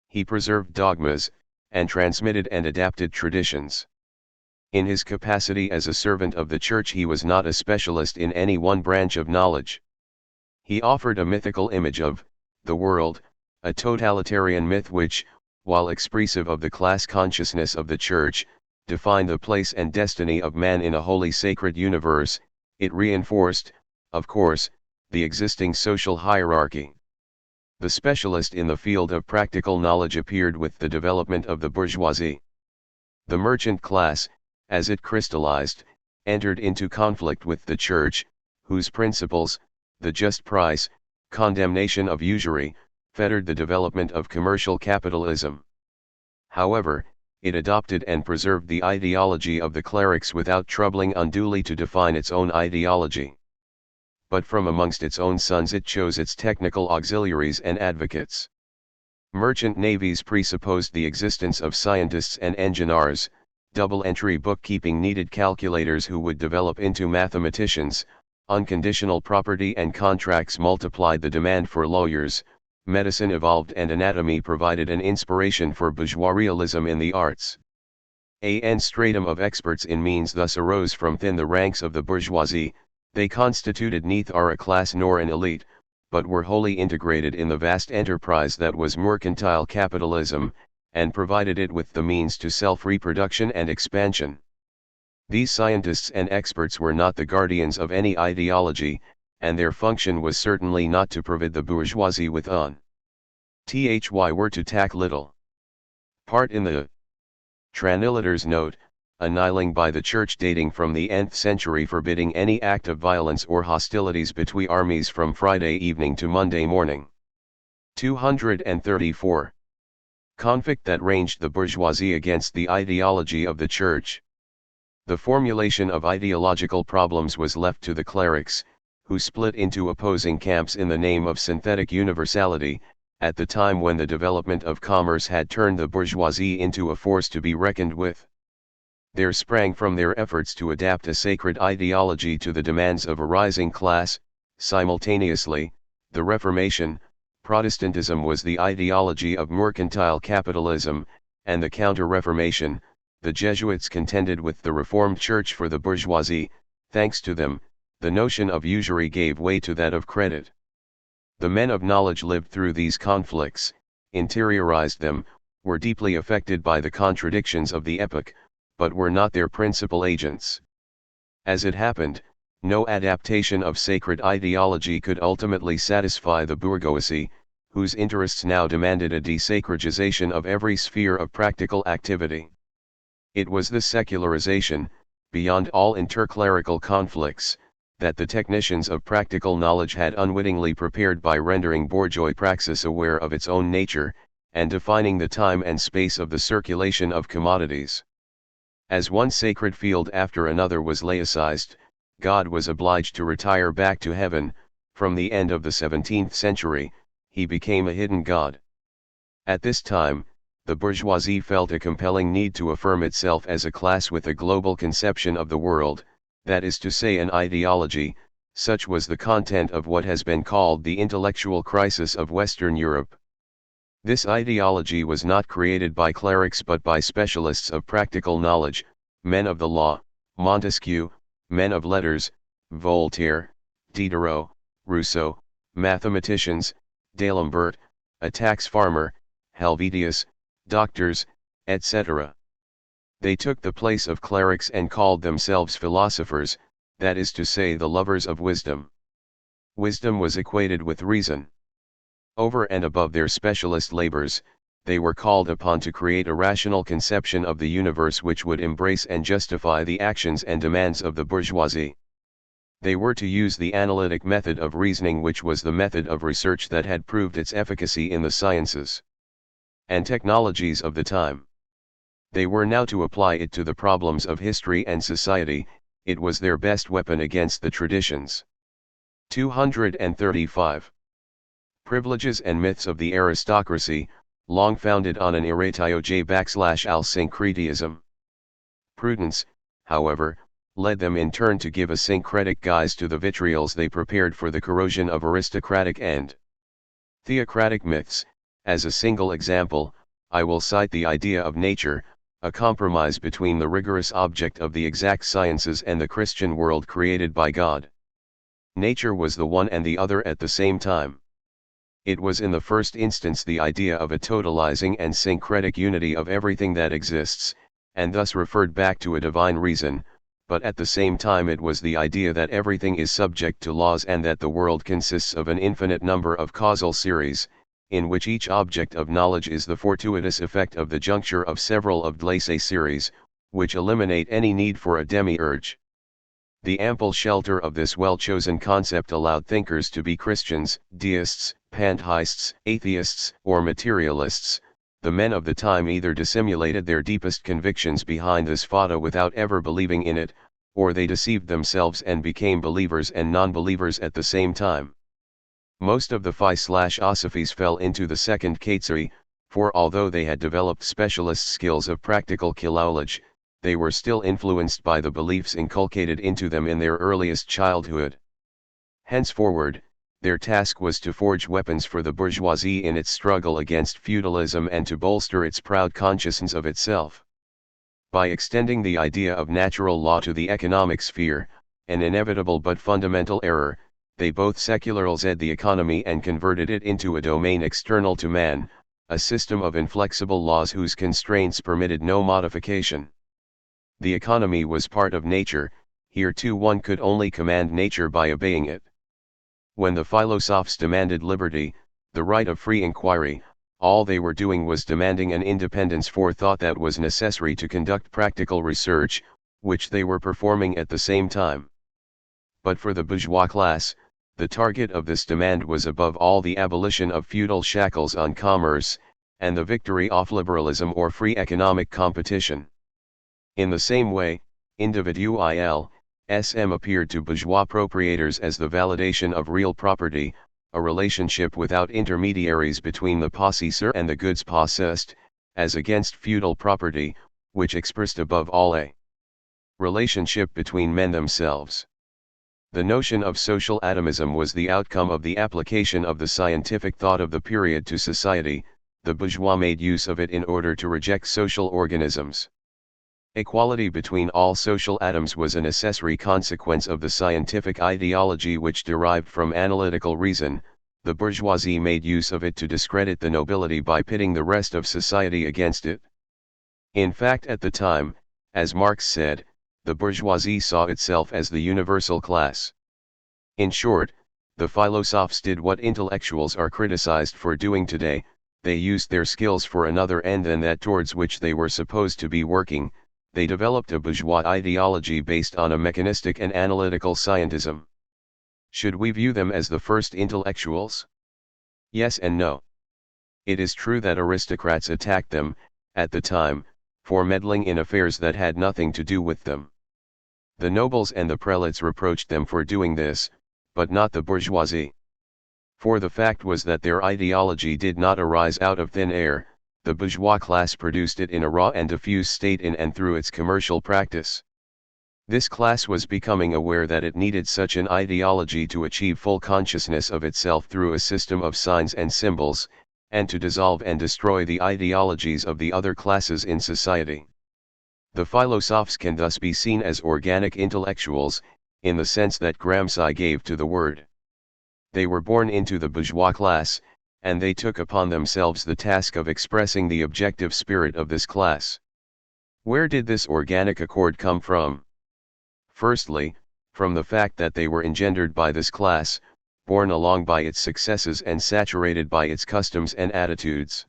He preserved dogmas, and transmitted and adapted traditions. In his capacity as a servant of the Church, he was not a specialist in any one branch of knowledge. He offered a mythical image of the world, a totalitarian myth which, while expressive of the class consciousness of the Church, defined the place and destiny of man in a wholly sacred universe. It reinforced, of course, the existing social hierarchy. The specialist in the field of practical knowledge appeared with the development of the bourgeoisie. The merchant class, as it crystallized, entered into conflict with the Church, whose principles, the just price, condemnation of usury, fettered the development of commercial capitalism. However, it adopted and preserved the ideology of the clerics without troubling unduly to define its own ideology. But from amongst its own sons it chose its technical auxiliaries and advocates. Merchant navies presupposed the existence of scientists and engineers, double-entry bookkeeping needed calculators who would develop into mathematicians, unconditional property and contracts multiplied the demand for lawyers, medicine evolved and anatomy provided an inspiration for bourgeois realism in the arts. An stratum of experts in means thus arose from within the ranks of the bourgeoisie. They constituted neither a class nor an elite, but were wholly integrated in the vast enterprise that was mercantile capitalism, and provided it with the means to self-reproduction and expansion. These scientists and experts were not the guardians of any ideology, and their function was certainly not to provide the bourgeoisie with were to tack little part in the Translator's note, annihilating by the Church dating from the 10th century, forbidding any act of violence or hostilities between armies from Friday evening to Monday morning. 234. Conflict that ranged the bourgeoisie against the ideology of the Church. The formulation of ideological problems was left to the clerics, who split into opposing camps in the name of synthetic universality, at the time when the development of commerce had turned the bourgeoisie into a force to be reckoned with. There sprang from their efforts to adapt a sacred ideology to the demands of a rising class. Simultaneously, the Reformation, Protestantism was the ideology of mercantile capitalism, and the Counter-Reformation, the Jesuits contended with the Reformed Church for the bourgeoisie. Thanks to them, the notion of usury gave way to that of credit. The men of knowledge lived through these conflicts, interiorized them, were deeply affected by the contradictions of the epoch, but were not their principal agents. As it happened, no adaptation of sacred ideology could ultimately satisfy the bourgeoisie, whose interests now demanded a desacralization of every sphere of practical activity. It was the secularization, beyond all interclerical conflicts, that the technicians of practical knowledge had unwittingly prepared by rendering bourgeois praxis aware of its own nature, and defining the time and space of the circulation of commodities. As one sacred field after another was laicized, God was obliged to retire back to heaven. From the end of the 17th century, he became a hidden God. At this time, the bourgeoisie felt a compelling need to affirm itself as a class with a global conception of the world, that is to say an ideology. Such was the content of what has been called the intellectual crisis of Western Europe. This ideology was not created by clerics but by specialists of practical knowledge, men of the law, Montesquieu, men of letters, Voltaire, Diderot, Rousseau, mathematicians, D'Alembert, a tax farmer, Helvetius, doctors, etc. They took the place of clerics and called themselves philosophers, that is to say the lovers of wisdom. Wisdom was equated with reason. Over and above their specialist labors, they were called upon to create a rational conception of the universe which would embrace and justify the actions and demands of the bourgeoisie. They were to use the analytic method of reasoning, which was the method of research that had proved its efficacy in the sciences and technologies of the time. They were now to apply it to the problems of history and society. It was their best weapon against the traditions. 235. Privileges and myths of the aristocracy, long founded on an eratio-al-syncretism. Prudence, however, led them in turn to give a syncretic guise to the vitriols they prepared for the corrosion of aristocratic and theocratic myths. As a single example, I will cite the idea of nature, a compromise between the rigorous object of the exact sciences and the Christian world created by God. Nature was the one and the other at the same time. It was in the first instance the idea of a totalizing and syncretic unity of everything that exists, and thus referred back to a divine reason, but at the same time it was the idea that everything is subject to laws and that the world consists of an infinite number of causal series, in which each object of knowledge is the fortuitous effect of the juncture of several of Glacé series, which eliminate any need for a demiurge. The ample shelter of this well-chosen concept allowed thinkers to be Christians, deists, pantheists, atheists, or materialists. The men of the time either dissimulated their deepest convictions behind this fada without ever believing in it, or they deceived themselves and became believers and non-believers at the same time. Most of the Phi/Osophies fell into the second category, for although they had developed specialist skills of practical philology, they were still influenced by the beliefs inculcated into them in their earliest childhood. Henceforward, their task was to forge weapons for the bourgeoisie in its struggle against feudalism and to bolster its proud consciousness of itself. By extending the idea of natural law to the economic sphere, an inevitable but fundamental error, they both secularized the economy and converted it into a domain external to man, a system of inflexible laws whose constraints permitted no modification. The economy was part of nature. Here too one could only command nature by obeying it. When the philosophers demanded liberty, the right of free inquiry, all they were doing was demanding an independence for thought that was necessary to conduct practical research, which they were performing at the same time. But for the bourgeois class, the target of this demand was above all the abolition of feudal shackles on commerce, and the victory of liberalism or free economic competition. In the same way, individualism appeared to bourgeois proprietors as the validation of real property, a relationship without intermediaries between the possessor and the goods possessed, as against feudal property, which expressed above all a relationship between men themselves. The notion of social atomism was the outcome of the application of the scientific thought of the period to society. The bourgeois made use of it in order to reject social organisms. Equality between all social atoms was a necessary consequence of the scientific ideology which derived from analytical reason. The bourgeoisie made use of it to discredit the nobility by pitting the rest of society against it. In fact, at the time, as Marx said, the bourgeoisie saw itself as the universal class. In short, the philosophers did what intellectuals are criticized for doing today. They used their skills for another end than that towards which they were supposed to be working. They developed a bourgeois ideology based on a mechanistic and analytical scientism. Should we view them as the first intellectuals? Yes and no. It is true that aristocrats attacked them, at the time, for meddling in affairs that had nothing to do with them. The nobles and the prelates reproached them for doing this, but not the bourgeoisie. For the fact was that their ideology did not arise out of thin air. The bourgeois class produced it in a raw and diffuse state in and through its commercial practice. This class was becoming aware that it needed such an ideology to achieve full consciousness of itself through a system of signs and symbols, and to dissolve and destroy the ideologies of the other classes in society. The philosophers can thus be seen as organic intellectuals, in the sense that Gramsci gave to the word. They were born into the bourgeois class, and they took upon themselves the task of expressing the objective spirit of this class. Where did this organic accord come from? Firstly, from the fact that they were engendered by this class, borne along by its successes and saturated by its customs and attitudes.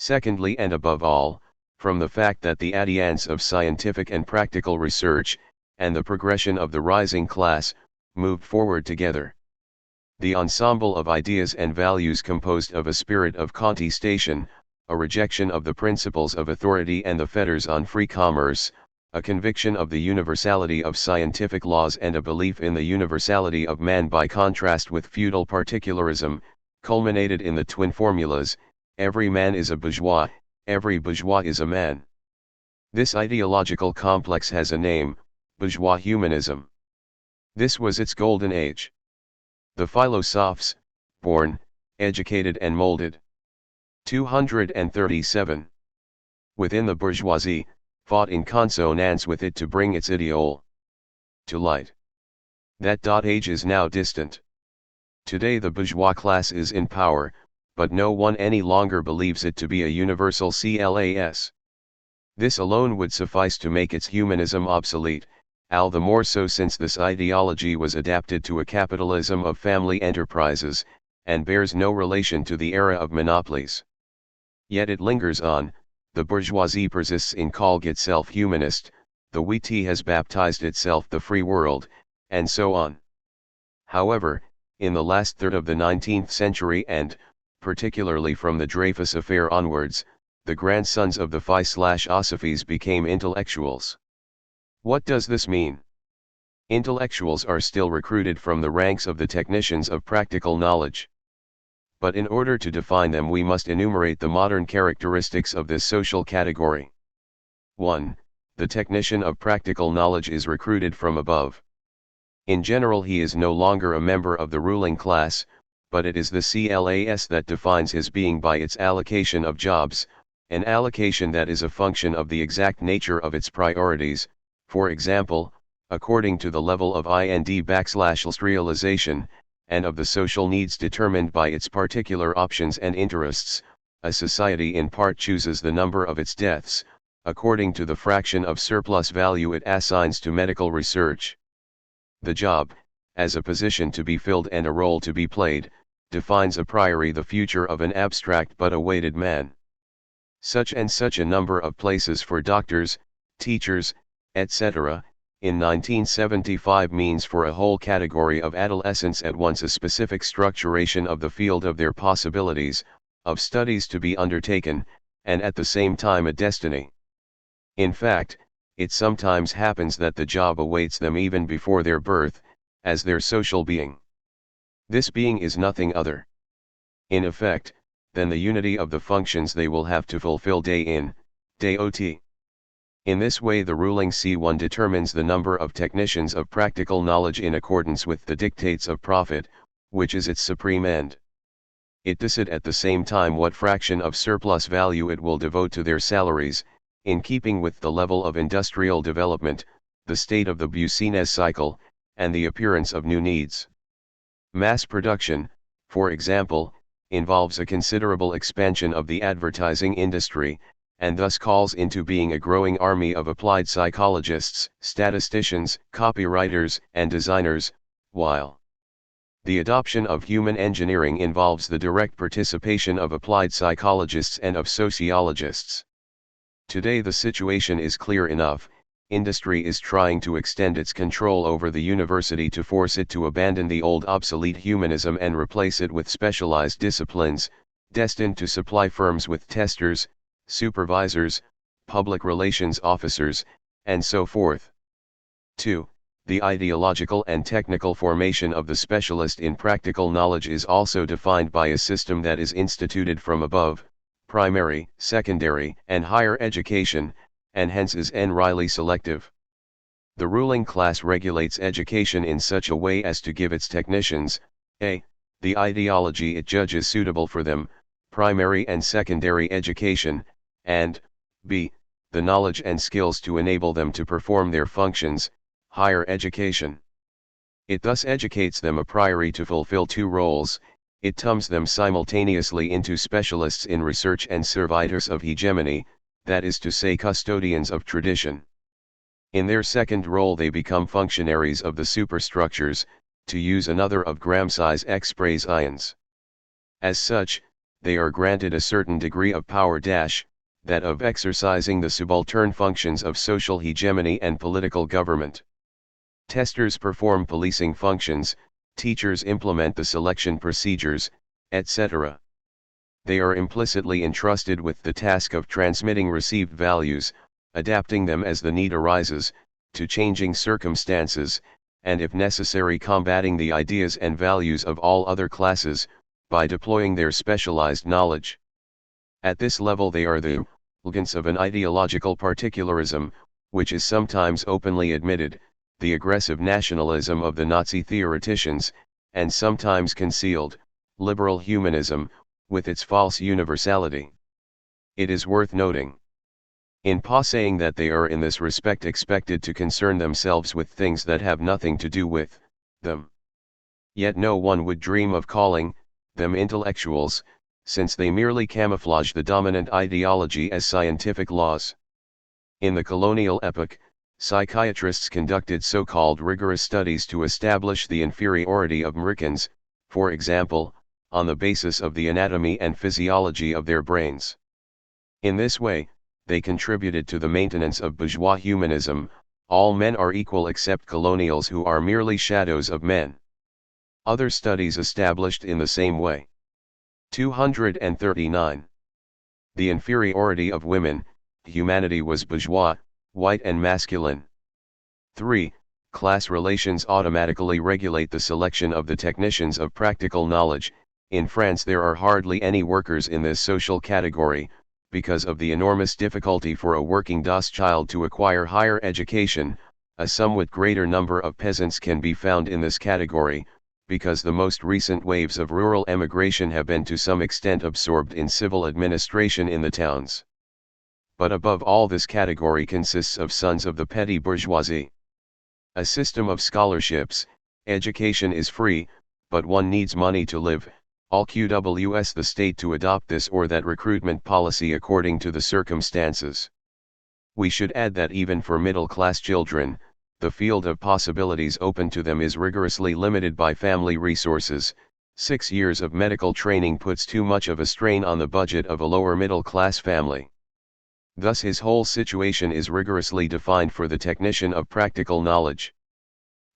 Secondly, and above all, from the fact that the advance of scientific and practical research, and the progression of the rising class, moved forward together. The ensemble of ideas and values composed of a spirit of contestation, a rejection of the principles of authority and the fetters on free commerce, a conviction of the universality of scientific laws and a belief in the universality of man by contrast with feudal particularism, culminated in the twin formulas: every man is a bourgeois, every bourgeois is a man. This ideological complex has a name: bourgeois humanism. This was its golden age. The philosophes, born, educated and molded. 237. Within the bourgeoisie, fought in consonance with it to bring its ideal to light. That age is now distant. Today the bourgeois class is in power, but no one any longer believes it to be a universal class. This alone would suffice to make its humanism obsolete, all the more so since this ideology was adapted to a capitalism of family enterprises, and bears no relation to the era of monopolies. Yet it lingers on, the bourgeoisie persists in calling itself humanist, the WT has baptized itself the free world, and so on. However, in the last third of the 19th century and, particularly from the Dreyfus affair onwards, the grandsons of the Phi/Osophies became intellectuals. What does this mean? Intellectuals are still recruited from the ranks of the technicians of practical knowledge. But in order to define them we must enumerate the modern characteristics of this social category. 1. The technician of practical knowledge is recruited from above. In general he is no longer a member of the ruling class, but it is the class that defines his being by its allocation of jobs, an allocation that is a function of the exact nature of its priorities, for example, according to the level of industrialization, and of the social needs determined by its particular options and interests. A society in part chooses the number of its deaths, according to the fraction of surplus value it assigns to medical research. The job, as a position to be filled and a role to be played, defines a priori the future of an abstract but awaited man. Such and such a number of places for doctors, teachers, etc., in 1975 means for a whole category of adolescents at once a specific structuration of the field of their possibilities, of studies to be undertaken, and at the same time a destiny. In fact, it sometimes happens that the job awaits them even before their birth, as their social being. This being is nothing other, in effect, than the unity of the functions they will have to fulfill day in, day out. In this way the ruling C1 determines the number of technicians of practical knowledge in accordance with the dictates of profit, which is its supreme end. It decide at the same time what fraction of surplus value it will devote to their salaries, in keeping with the level of industrial development, the state of the business cycle, and the appearance of new needs. Mass production, for example, involves a considerable expansion of the advertising industry, and thus calls into being a growing army of applied psychologists, statisticians, copywriters, and designers, while the adoption of human engineering involves the direct participation of applied psychologists and of sociologists. Today the situation is clear enough: industry is trying to extend its control over the university to force it to abandon the old obsolete humanism and replace it with specialized disciplines, destined to supply firms with testers, supervisors, public relations officers, and so forth. 2. The ideological and technical formation of the specialist in practical knowledge is also defined by a system that is instituted from above, primary, secondary, and higher education, and hence is entirely selective. The ruling class regulates education in such a way as to give its technicians, a. the ideology it judges suitable for them, primary and secondary education, and b. the knowledge and skills to enable them to perform their functions, higher education. It thus educates them a priori to fulfill two roles: it turns them simultaneously into specialists in research and servitors of hegemony, that is to say custodians of tradition. In their second role they become functionaries of the superstructures, to use another of Gramsci's expressions. As such, they are granted a certain degree of power that of exercising the subaltern functions of social hegemony and political government. Testers perform policing functions, teachers implement the selection procedures, etc. They are implicitly entrusted with the task of transmitting received values, adapting them as the need arises, to changing circumstances, and if necessary combating the ideas and values of all other classes, by deploying their specialized knowledge. At this level they are the agents of an ideological particularism, which is sometimes openly admitted, the aggressive nationalism of the Nazi theoreticians, and sometimes concealed, liberal humanism, with its false universality. It is worth noting, in saying that they are in this respect expected to concern themselves with things that have nothing to do with them. Yet no one would dream of calling them intellectuals, since they merely camouflage the dominant ideology as scientific laws. In the colonial epoch, psychiatrists conducted so-called rigorous studies to establish the inferiority of Americans, for example, on the basis of the anatomy and physiology of their brains. In this way, they contributed to the maintenance of bourgeois humanism: all men are equal except colonials who are merely shadows of men. Other studies established in the same way. 239. The inferiority of women: humanity was bourgeois, white and masculine. 3. Class relations automatically regulate the selection of the technicians of practical knowledge. In France there are hardly any workers in this social category, because of the enormous difficulty for a working DOS child to acquire higher education. A somewhat greater number of peasants can be found in this category, because the most recent waves of rural emigration have been to some extent absorbed in civil administration in the towns. But above all, this category consists of sons of the petty bourgeoisie. A system of scholarships: education is free, but one needs money to live. All QWS the state to adopt this or that recruitment policy according to the circumstances. We should add that even for middle-class children, the field of possibilities open to them is rigorously limited by family resources. 6 years of medical training puts too much of a strain on the budget of a lower middle-class family. Thus his whole situation is rigorously defined for the technician of practical knowledge.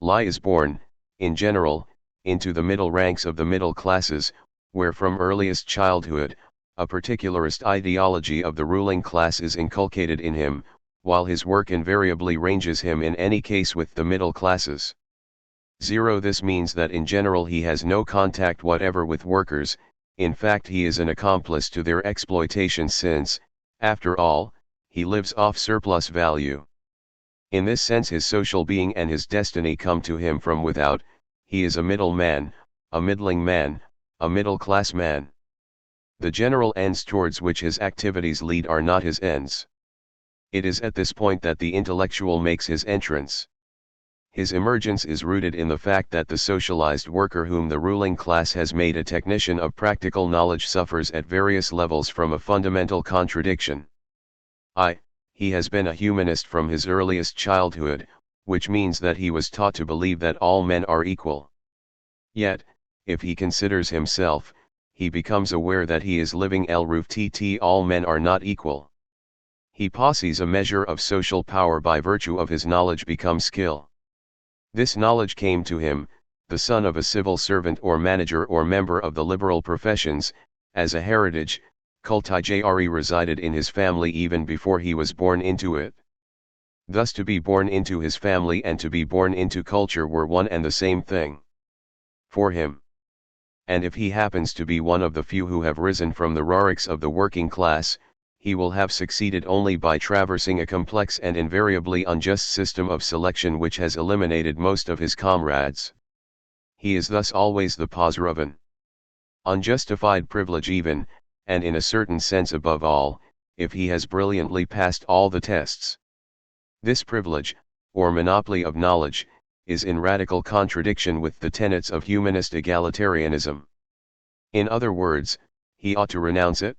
Lie is born, in general, into the middle ranks of the middle classes, where from earliest childhood, a particularist ideology of the ruling class is inculcated in him, while his work invariably ranges him in any case with the middle classes. 0. This means that in general he has no contact whatever with workers. In fact he is an accomplice to their exploitation since, after all, he lives off surplus value. In this sense his social being and his destiny come to him from without. He is a middle man, a middling man, a middle-class man. The general ends towards which his activities lead are not his ends. It is at this point that the intellectual makes his entrance. His emergence is rooted in the fact that the socialized worker whom the ruling class has made a technician of practical knowledge suffers at various levels from a fundamental contradiction. He has been a humanist from his earliest childhood, which means that he was taught to believe that all men are equal. Yet, if he considers himself, he becomes aware that he is living l-roof-tt all men are not equal. He possesses a measure of social power by virtue of his knowledge become skill. This knowledge came to him, the son of a civil servant or manager or member of the liberal professions, as a heritage. Cultigare resided in his family even before he was born into it. Thus to be born into his family and to be born into culture were one and the same thing for him. And if he happens to be one of the few who have risen from the ranks of the working class, he will have succeeded only by traversing a complex and invariably unjust system of selection which has eliminated most of his comrades. He is thus always the possessor of an unjustified privilege even, and in a certain sense above all, if he has brilliantly passed all the tests. This privilege, or monopoly of knowledge, is in radical contradiction with the tenets of humanist egalitarianism. In other words, he ought to renounce it.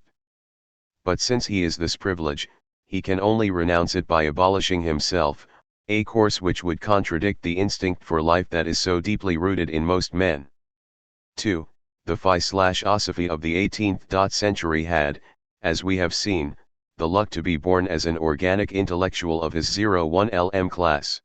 But since he is this privilege, he can only renounce it by abolishing himself, a course which would contradict the instinct for life that is so deeply rooted in most men. 2. the philosophy of the 18th century had, as we have seen, the luck to be born as an organic intellectual of his 01 class.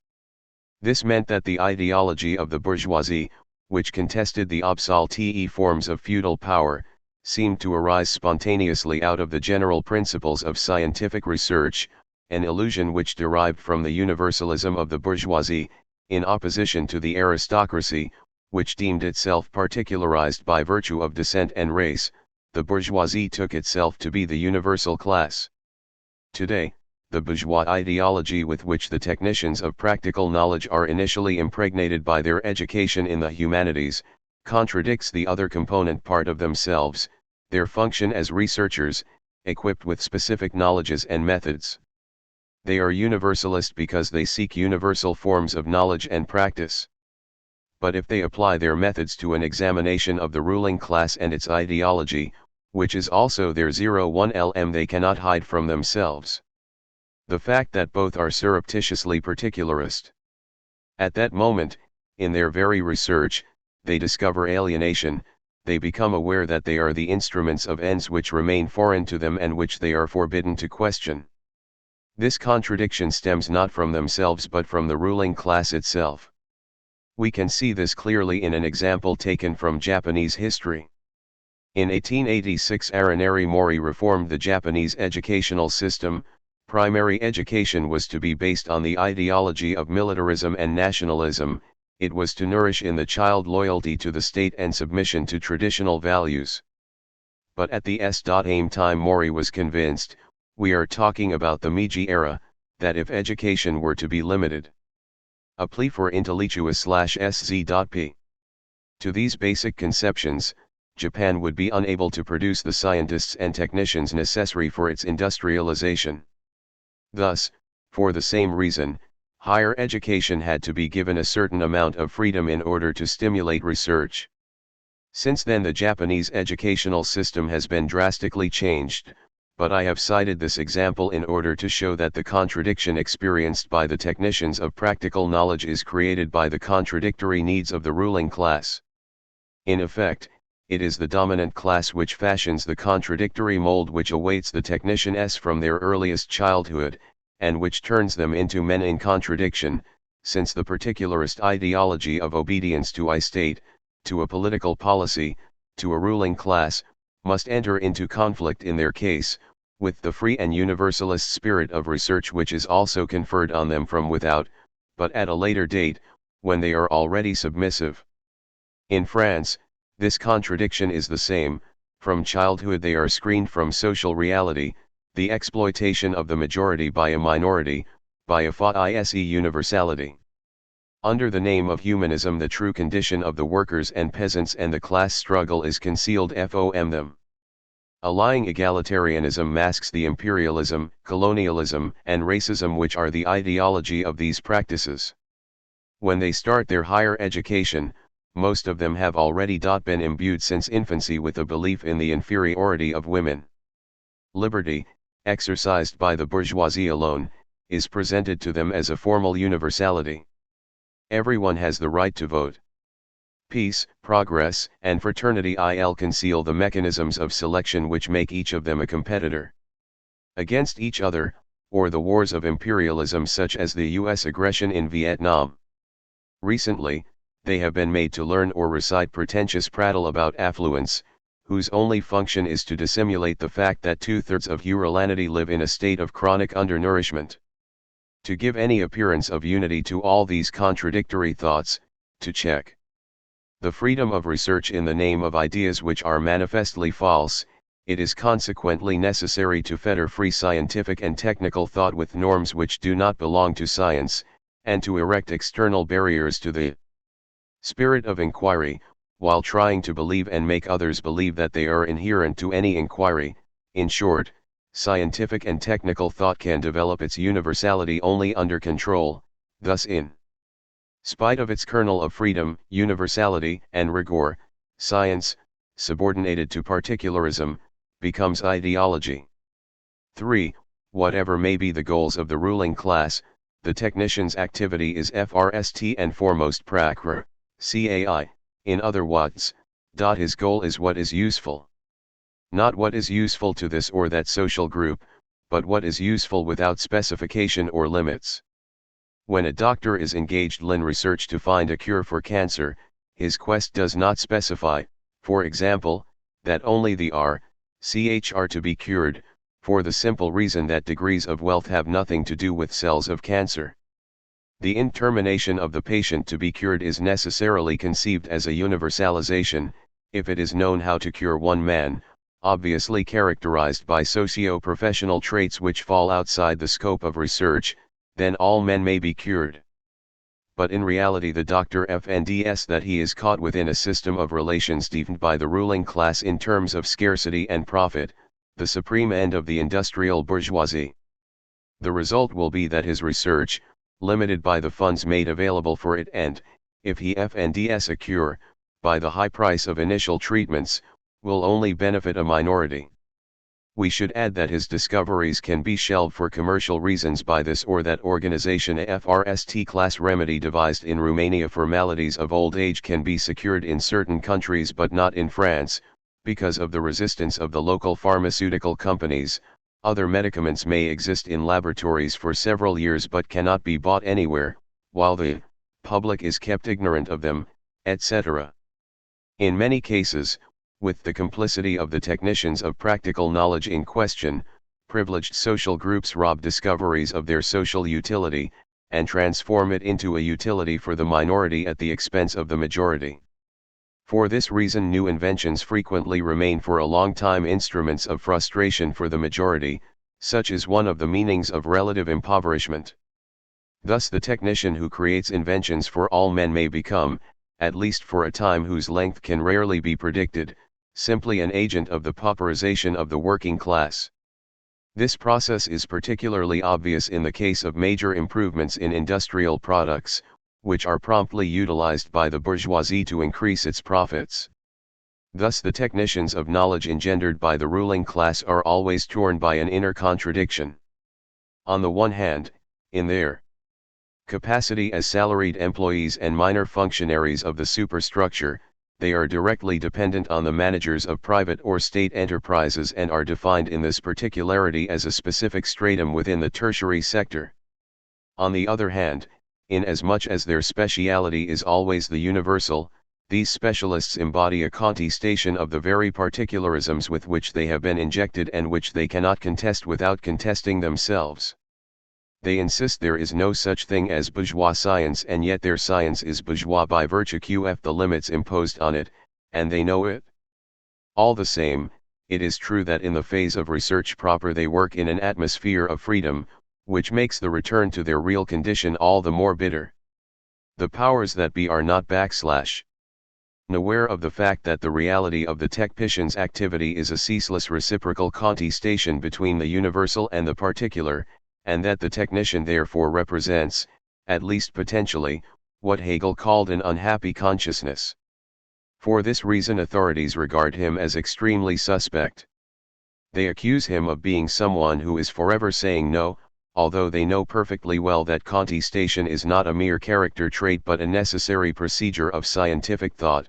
This meant that the ideology of the bourgeoisie, which contested the obsolete forms of feudal power, seemed to arise spontaneously out of the general principles of scientific research, an illusion which derived from the universalism of the bourgeoisie, in opposition to the aristocracy, which deemed itself particularized by virtue of descent and race. The bourgeoisie took itself to be the universal class. Today, the bourgeois ideology with which the technicians of practical knowledge are initially impregnated by their education in the humanities, contradicts the other component part of themselves, their function as researchers, equipped with specific knowledges and methods. They are universalist because they seek universal forms of knowledge and practice. But if they apply their methods to an examination of the ruling class and its ideology, which is also their 01 they cannot hide from themselves the fact that both are surreptitiously particularist. At that moment, in their very research, they discover alienation, they become aware that they are the instruments of ends which remain foreign to them and which they are forbidden to question. This contradiction stems not from themselves but from the ruling class itself. We can see this clearly in an example taken from Japanese history. In 1886, Aroneri Mori reformed the Japanese educational system. Primary education was to be based on the ideology of militarism and nationalism. It was to nourish in the child loyalty to the state and submission to traditional values. But at the same time Mori was convinced, we are talking about the Meiji era, that if education were to be limited, a plea for intellectuous/SZ.P. to these basic conceptions, Japan would be unable to produce the scientists and technicians necessary for its industrialization. Thus, for the same reason, higher education had to be given a certain amount of freedom in order to stimulate research. Since then the Japanese educational system has been drastically changed, but I have cited this example in order to show that the contradiction experienced by the technicians of practical knowledge is created by the contradictory needs of the ruling class. In effect, it is the dominant class which fashions the contradictory mold which awaits the technicians from their earliest childhood, and which turns them into men in contradiction, since the particularist ideology of obedience to a state, to a political policy, to a ruling class, must enter into conflict in their case, with the free and universalist spirit of research which is also conferred on them from without, but at a later date, when they are already submissive. In France, this contradiction is the same. From childhood they are screened from social reality, the exploitation of the majority by a minority, by a fausse universality. Under the name of humanism the true condition of the workers and peasants and the class struggle is concealed from them. A lying egalitarianism masks the imperialism, colonialism, and racism which are the ideology of these practices. When they start their higher education, most of them have already been imbued since infancy with a belief in the inferiority of women. Liberty, exercised by the bourgeoisie alone, is presented to them as a formal universality. Everyone has the right to vote. Peace, progress, and fraternity conceal the mechanisms of selection which make each of them a competitor against each other, or the wars of imperialism such as the US aggression in Vietnam. Recently, they have been made to learn or recite pretentious prattle about affluence, whose only function is to dissimulate the fact that 2/3 of humanity live in a state of chronic undernourishment. To give any appearance of unity to all these contradictory thoughts, to check the freedom of research in the name of ideas which are manifestly false, it is consequently necessary to fetter free scientific and technical thought with norms which do not belong to science, and to erect external barriers to the spirit of inquiry, while trying to believe and make others believe that they are inherent to any inquiry. In short, scientific and technical thought can develop its universality only under control. Thus in spite of its kernel of freedom, universality, and rigor, science, subordinated to particularism, becomes ideology. 3. Whatever may be the goals of the ruling class, the technician's activity is first and foremost CAI, in other words, His goal is what is useful. Not what is useful to this or that social group, but what is useful without specification or limits. When a doctor is engaged in research to find a cure for cancer, his quest does not specify, for example, that only the RCH are to be cured, for the simple reason that degrees of wealth have nothing to do with cells of cancer. The indetermination of the patient to be cured is necessarily conceived as a universalization. If it is known how to cure one man, obviously characterized by socio-professional traits which fall outside the scope of research, then all men may be cured. But in reality the doctor finds that he is caught within a system of relations defined by the ruling class in terms of scarcity and profit, the supreme end of the industrial bourgeoisie. The result will be that his research, limited by the funds made available for it and, if he finds a cure, by the high price of initial treatments, will only benefit a minority. We should add that his discoveries can be shelved for commercial reasons by this or that organization. A first class remedy devised in Romania for maladies of old age can be secured in certain countries but not in France, because of the resistance of the local pharmaceutical companies. Other medicaments may exist in laboratories for several years but cannot be bought anywhere, while the public is kept ignorant of them, etc. In many cases, with the complicity of the technicians of practical knowledge in question, privileged social groups rob discoveries of their social utility, and transform it into a utility for the minority at the expense of the majority. For this reason new inventions frequently remain for a long time instruments of frustration for the majority, such is one of the meanings of relative impoverishment. Thus the technician who creates inventions for all men may become, at least for a time whose length can rarely be predicted, simply an agent of the pauperization of the working class. This process is particularly obvious in the case of major improvements in industrial products, which are promptly utilized by the bourgeoisie to increase its profits. Thus the technicians of knowledge engendered by the ruling class are always torn by an inner contradiction. On the one hand, in their capacity as salaried employees and minor functionaries of the superstructure, they are directly dependent on the managers of private or state enterprises and are defined in this particularity as a specific stratum within the tertiary sector. On the other hand, inasmuch as their speciality is always the universal, these specialists embody a contestation of the very particularisms with which they have been injected and which they cannot contest without contesting themselves. They insist there is no such thing as bourgeois science and yet their science is bourgeois by virtue of the limits imposed on it, and they know it. All the same, it is true that in the phase of research proper they work in an atmosphere of freedom, which makes the return to their real condition all the more bitter. The powers that be are not aware of the fact that the reality of the technician's activity is a ceaseless reciprocal contestation between the universal and the particular, and that the technician therefore represents, at least potentially, what Hegel called an unhappy consciousness. For this reason authorities regard him as extremely suspect. They accuse him of being someone who is forever saying no, although they know perfectly well that contestation is not a mere character trait but a necessary procedure of scientific thought.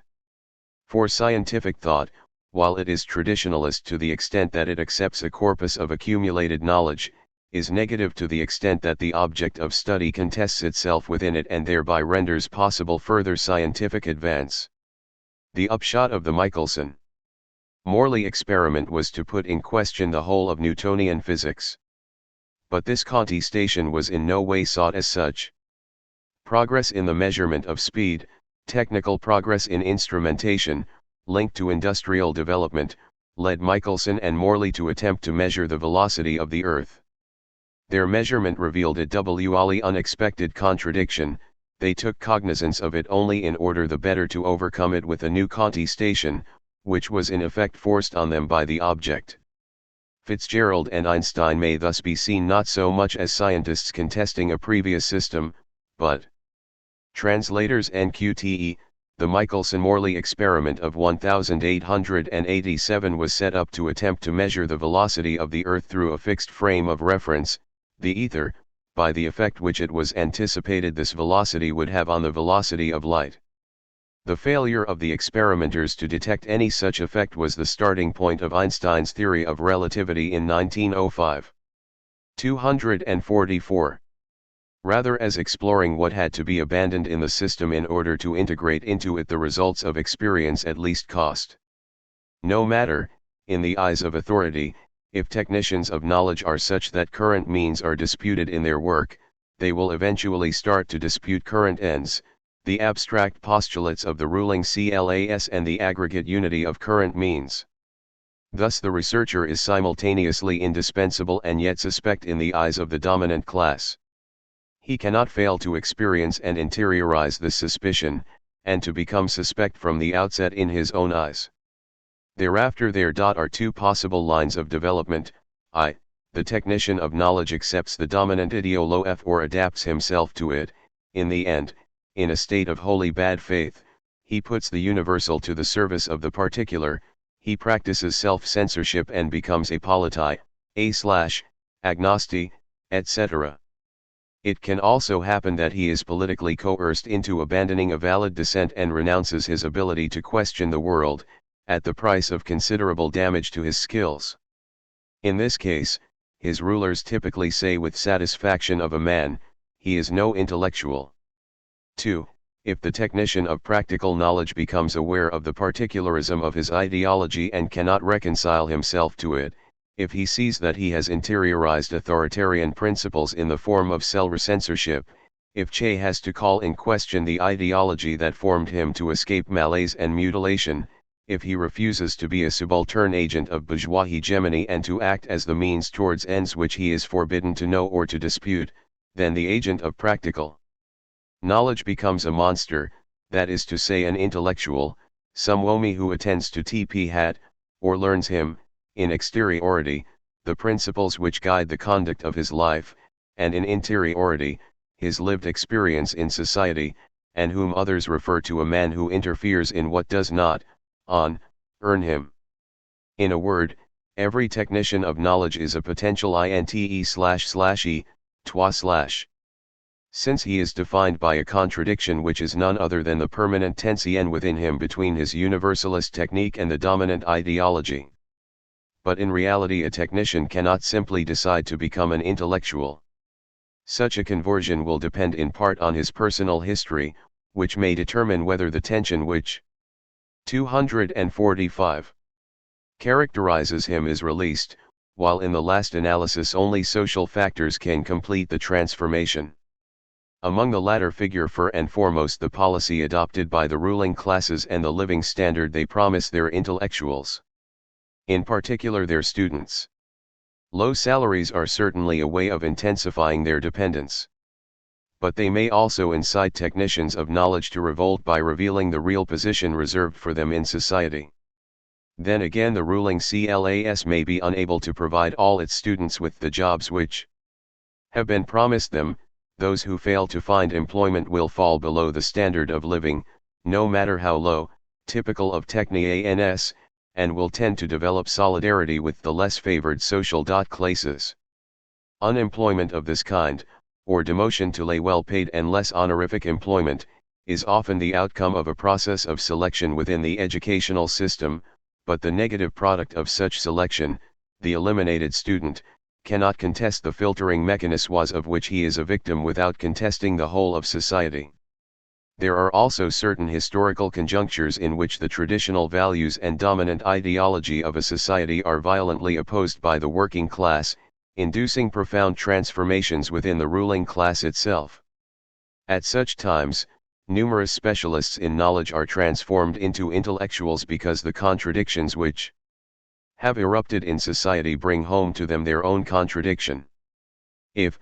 For scientific thought, while it is traditionalist to the extent that it accepts a corpus of accumulated knowledge, is negative to the extent that the object of study contests itself within it and thereby renders possible further scientific advance. The upshot of the Michelson-Morley experiment was to put in question the whole of Newtonian physics. But this contestation was in no way sought as such. Progress in the measurement of speed, technical progress in instrumentation, linked to industrial development, led Michelson and Morley to attempt to measure the velocity of the Earth. Their measurement revealed a wholly unexpected contradiction. They took cognizance of it only in order the better to overcome it with a new contestation, which was in effect forced on them by the object. Fitzgerald and Einstein may thus be seen not so much as scientists contesting a previous system, but translators NQTE. The Michelson-Morley experiment of 1887 was set up to attempt to measure the velocity of the Earth through a fixed frame of reference, the ether, by the effect which it was anticipated this velocity would have on the velocity of light. The failure of the experimenters to detect any such effect was the starting point of Einstein's theory of relativity in 1905. 244. Rather as exploring what had to be abandoned in the system in order to integrate into it the results of experience at least cost. No matter, in the eyes of authority, if technicians of knowledge are such that current means are disputed in their work, they will eventually start to dispute current ends, the abstract postulates of the ruling class and the aggregate unity of current means. Thus the researcher is simultaneously indispensable and yet suspect in the eyes of the dominant class. He cannot fail to experience and interiorize this suspicion, and to become suspect from the outset in his own eyes. Thereafter there are two possible lines of development. I. The technician of knowledge accepts the dominant ideology or adapts himself to it. In the end, in a state of wholly bad faith, he puts the universal to the service of the particular, he practices self-censorship and becomes apoliti, agnosti, etc. It can also happen that he is politically coerced into abandoning a valid dissent and renounces his ability to question the world, at the price of considerable damage to his skills. In this case, his rulers typically say with satisfaction of a man, he is no intellectual. 2. If the technician of practical knowledge becomes aware of the particularism of his ideology and cannot reconcile himself to it, if he sees that he has interiorized authoritarian principles in the form of self-censorship, if Che has to call in question the ideology that formed him to escape malaise and mutilation, if he refuses to be a subaltern agent of bourgeois hegemony and to act as the means towards ends which he is forbidden to know or to dispute, then the agent of practical knowledge becomes a monster, that is to say an intellectual, some womi who attends to TP hat, or learns him, in exteriority, the principles which guide the conduct of his life, and in interiority, his lived experience in society, and whom others refer to a man who interferes in what does not, earn him. In a word, every technician of knowledge is a potential inte/e, toi/. Since he is defined by a contradiction which is none other than the permanent tension within him between his universalist technique and the dominant ideology. But in reality a technician cannot simply decide to become an intellectual. Such a conversion will depend in part on his personal history, which may determine whether the tension which 245 characterizes him is released, while in the last analysis only social factors can complete the transformation. Among the latter figure first and foremost the policy adopted by the ruling classes and the living standard they promise their intellectuals. In particular their students. Low salaries are certainly a way of intensifying their dependence. But they may also incite technicians of knowledge to revolt by revealing the real position reserved for them in society. Then again the ruling class may be unable to provide all its students with the jobs which have been promised them. Those who fail to find employment will fall below the standard of living, no matter how low, typical of technians, and will tend to develop solidarity with the less favored social classes. Unemployment of this kind, or demotion to lay well-paid and less honorific employment, is often the outcome of a process of selection within the educational system, but the negative product of such selection, the eliminated student, cannot contest the filtering mechanisms of which he is a victim without contesting the whole of society. There are also certain historical conjunctures in which the traditional values and dominant ideology of a society are violently opposed by the working class, inducing profound transformations within the ruling class itself. At such times, numerous specialists in knowledge are transformed into intellectuals because the contradictions which have erupted in society bring home to them their own contradiction. If,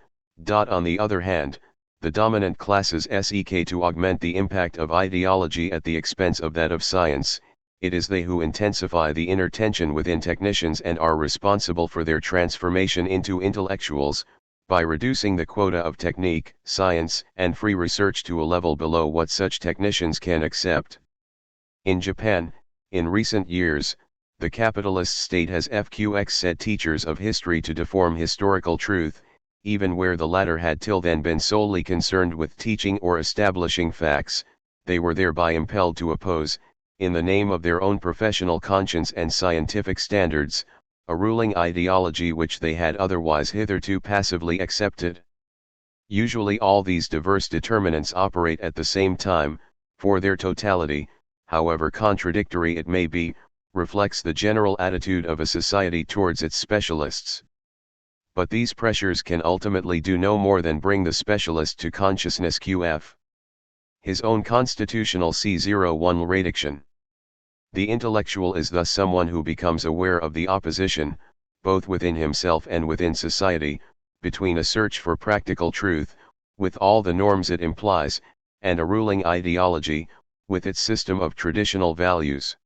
on the other hand, the dominant classes seek to augment the impact of ideology at the expense of that of science, it is they who intensify the inner tension within technicians and are responsible for their transformation into intellectuals, by reducing the quota of technique, science, and free research to a level below what such technicians can accept. In Japan, in recent years, the capitalist state has set teachers of history to deform historical truth, even where the latter had till then been solely concerned with teaching or establishing facts, they were thereby impelled to oppose, in the name of their own professional conscience and scientific standards, a ruling ideology which they had otherwise hitherto passively accepted. Usually all these diverse determinants operate at the same time, for their totality, however contradictory it may be, reflects the general attitude of a society towards its specialists. But these pressures can ultimately do no more than bring the specialist to consciousness qf. His own constitutional C01 radiction. The intellectual is thus someone who becomes aware of the opposition, both within himself and within society, between a search for practical truth, with all the norms it implies, and a ruling ideology, with its system of traditional values.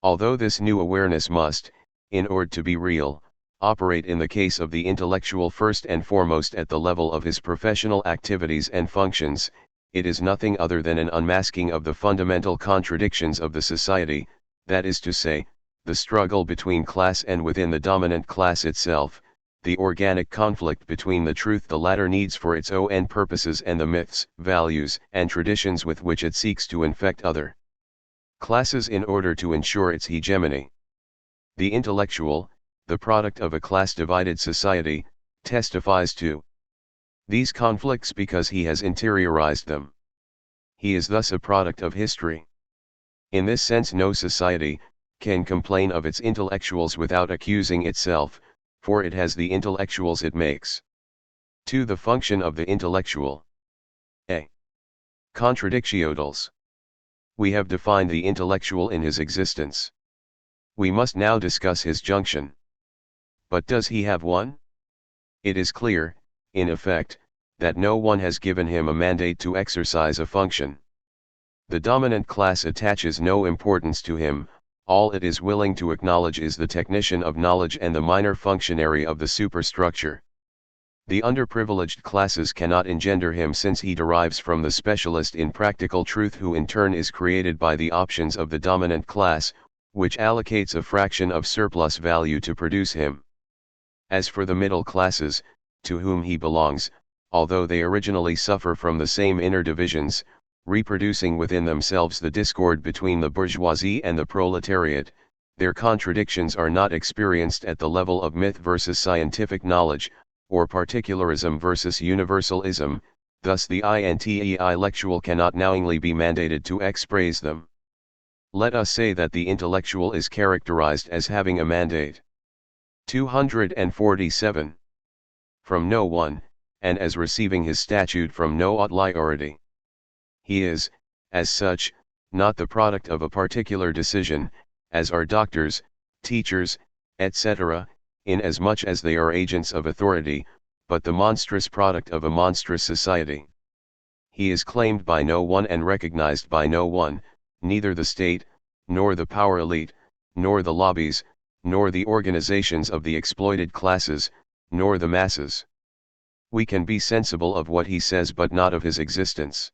Although this new awareness must, in order to be real, operate in the case of the intellectual first and foremost at the level of his professional activities and functions, it is nothing other than an unmasking of the fundamental contradictions of the society, that is to say, the struggle between class and within the dominant class itself, the organic conflict between the truth the latter needs for its own purposes and the myths, values, and traditions with which it seeks to infect other classes in order to ensure its hegemony. The intellectual, the product of a class-divided society, testifies to these conflicts because he has interiorized them. He is thus a product of history. In this sense no society can complain of its intellectuals without accusing itself, for it has the intellectuals it makes. 2. The function of the intellectual. A. Contradictiones. We have defined the intellectual in his existence. We must now discuss his junction. But does he have one? It is clear, in effect, that no one has given him a mandate to exercise a function. The dominant class attaches no importance to him, all it is willing to acknowledge is the technician of knowledge and the minor functionary of the superstructure. The underprivileged classes cannot engender him since he derives from the specialist in practical truth who in turn is created by the options of the dominant class, which allocates a fraction of surplus value to produce him. As for the middle classes, to whom he belongs, although they originally suffer from the same inner divisions, reproducing within themselves the discord between the bourgeoisie and the proletariat, their contradictions are not experienced at the level of myth versus scientific knowledge, or particularism versus universalism, thus the intellectual cannot knowingly be mandated to express them. Let us say that the intellectual is characterized as having a mandate. 247. From no one, and as receiving his statute from no authority. He is, as such, not the product of a particular decision, as are doctors, teachers, etc., inasmuch as they are agents of authority, but the monstrous product of a monstrous society. He is claimed by no one and recognized by no one, neither the state, nor the power elite, nor the lobbies, nor the organizations of the exploited classes, nor the masses. We can be sensible of what he says but not of his existence.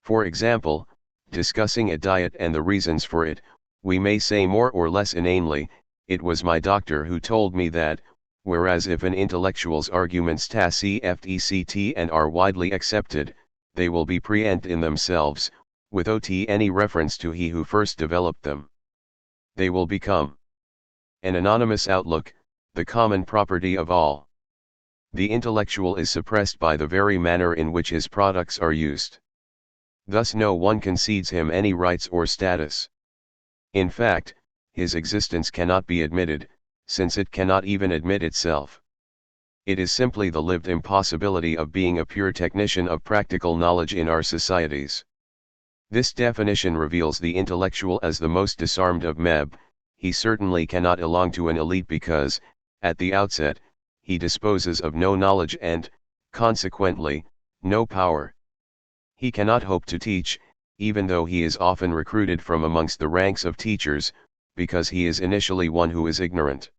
For example, discussing a diet and the reasons for it, we may say more or less inanely, it was my doctor who told me that, whereas if an intellectual's arguments tacit and are widely accepted, they will be prescient in themselves, without any reference to he who first developed them. They will become an anonymous outlook, the common property of all. The intellectual is suppressed by the very manner in which his products are used. Thus no one concedes him any rights or status. In fact, his existence cannot be admitted, since it cannot even admit itself. It is simply the lived impossibility of being a pure technician of practical knowledge in our societies. This definition reveals the intellectual as the most disarmed of men. He certainly cannot belong to an elite because, at the outset, he disposes of no knowledge and, consequently, no power. He cannot hope to teach, even though he is often recruited from amongst the ranks of teachers, because he is initially one who is ignorant.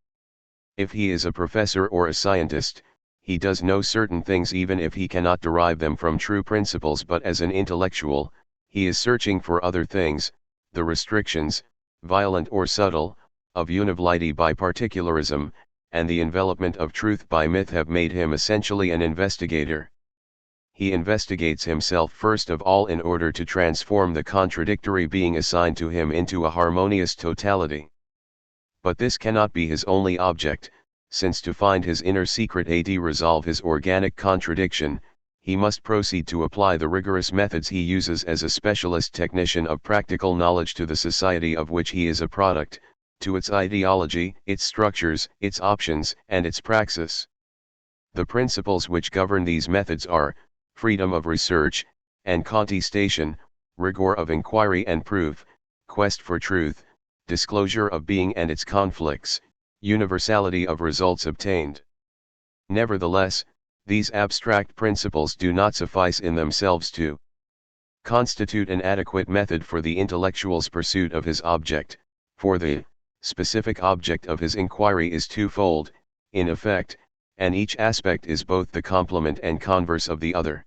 If he is a professor or a scientist, he does know certain things even if he cannot derive them from true principles, but as an intellectual, he is searching for other things. The restrictions, violent or subtle, of univality by particularism, and the envelopment of truth by myth have made him essentially an investigator. he investigates himself first of all in order to transform the contradictory being assigned to him into a harmonious totality. But this cannot be his only object, since to find his inner secret and resolve his organic contradiction, he must proceed to apply the rigorous methods he uses as a specialist technician of practical knowledge to the society of which he is a product, to its ideology, its structures, its options, and its praxis. The principles which govern these methods are freedom of research and contestation, rigor of inquiry and proof, quest for truth, disclosure of being and its conflicts, universality of results obtained. Nevertheless, these abstract principles do not suffice in themselves to constitute an adequate method for the intellectual's pursuit of his object, for the specific object of his inquiry is twofold, in effect, and each aspect is both the complement and converse of the other.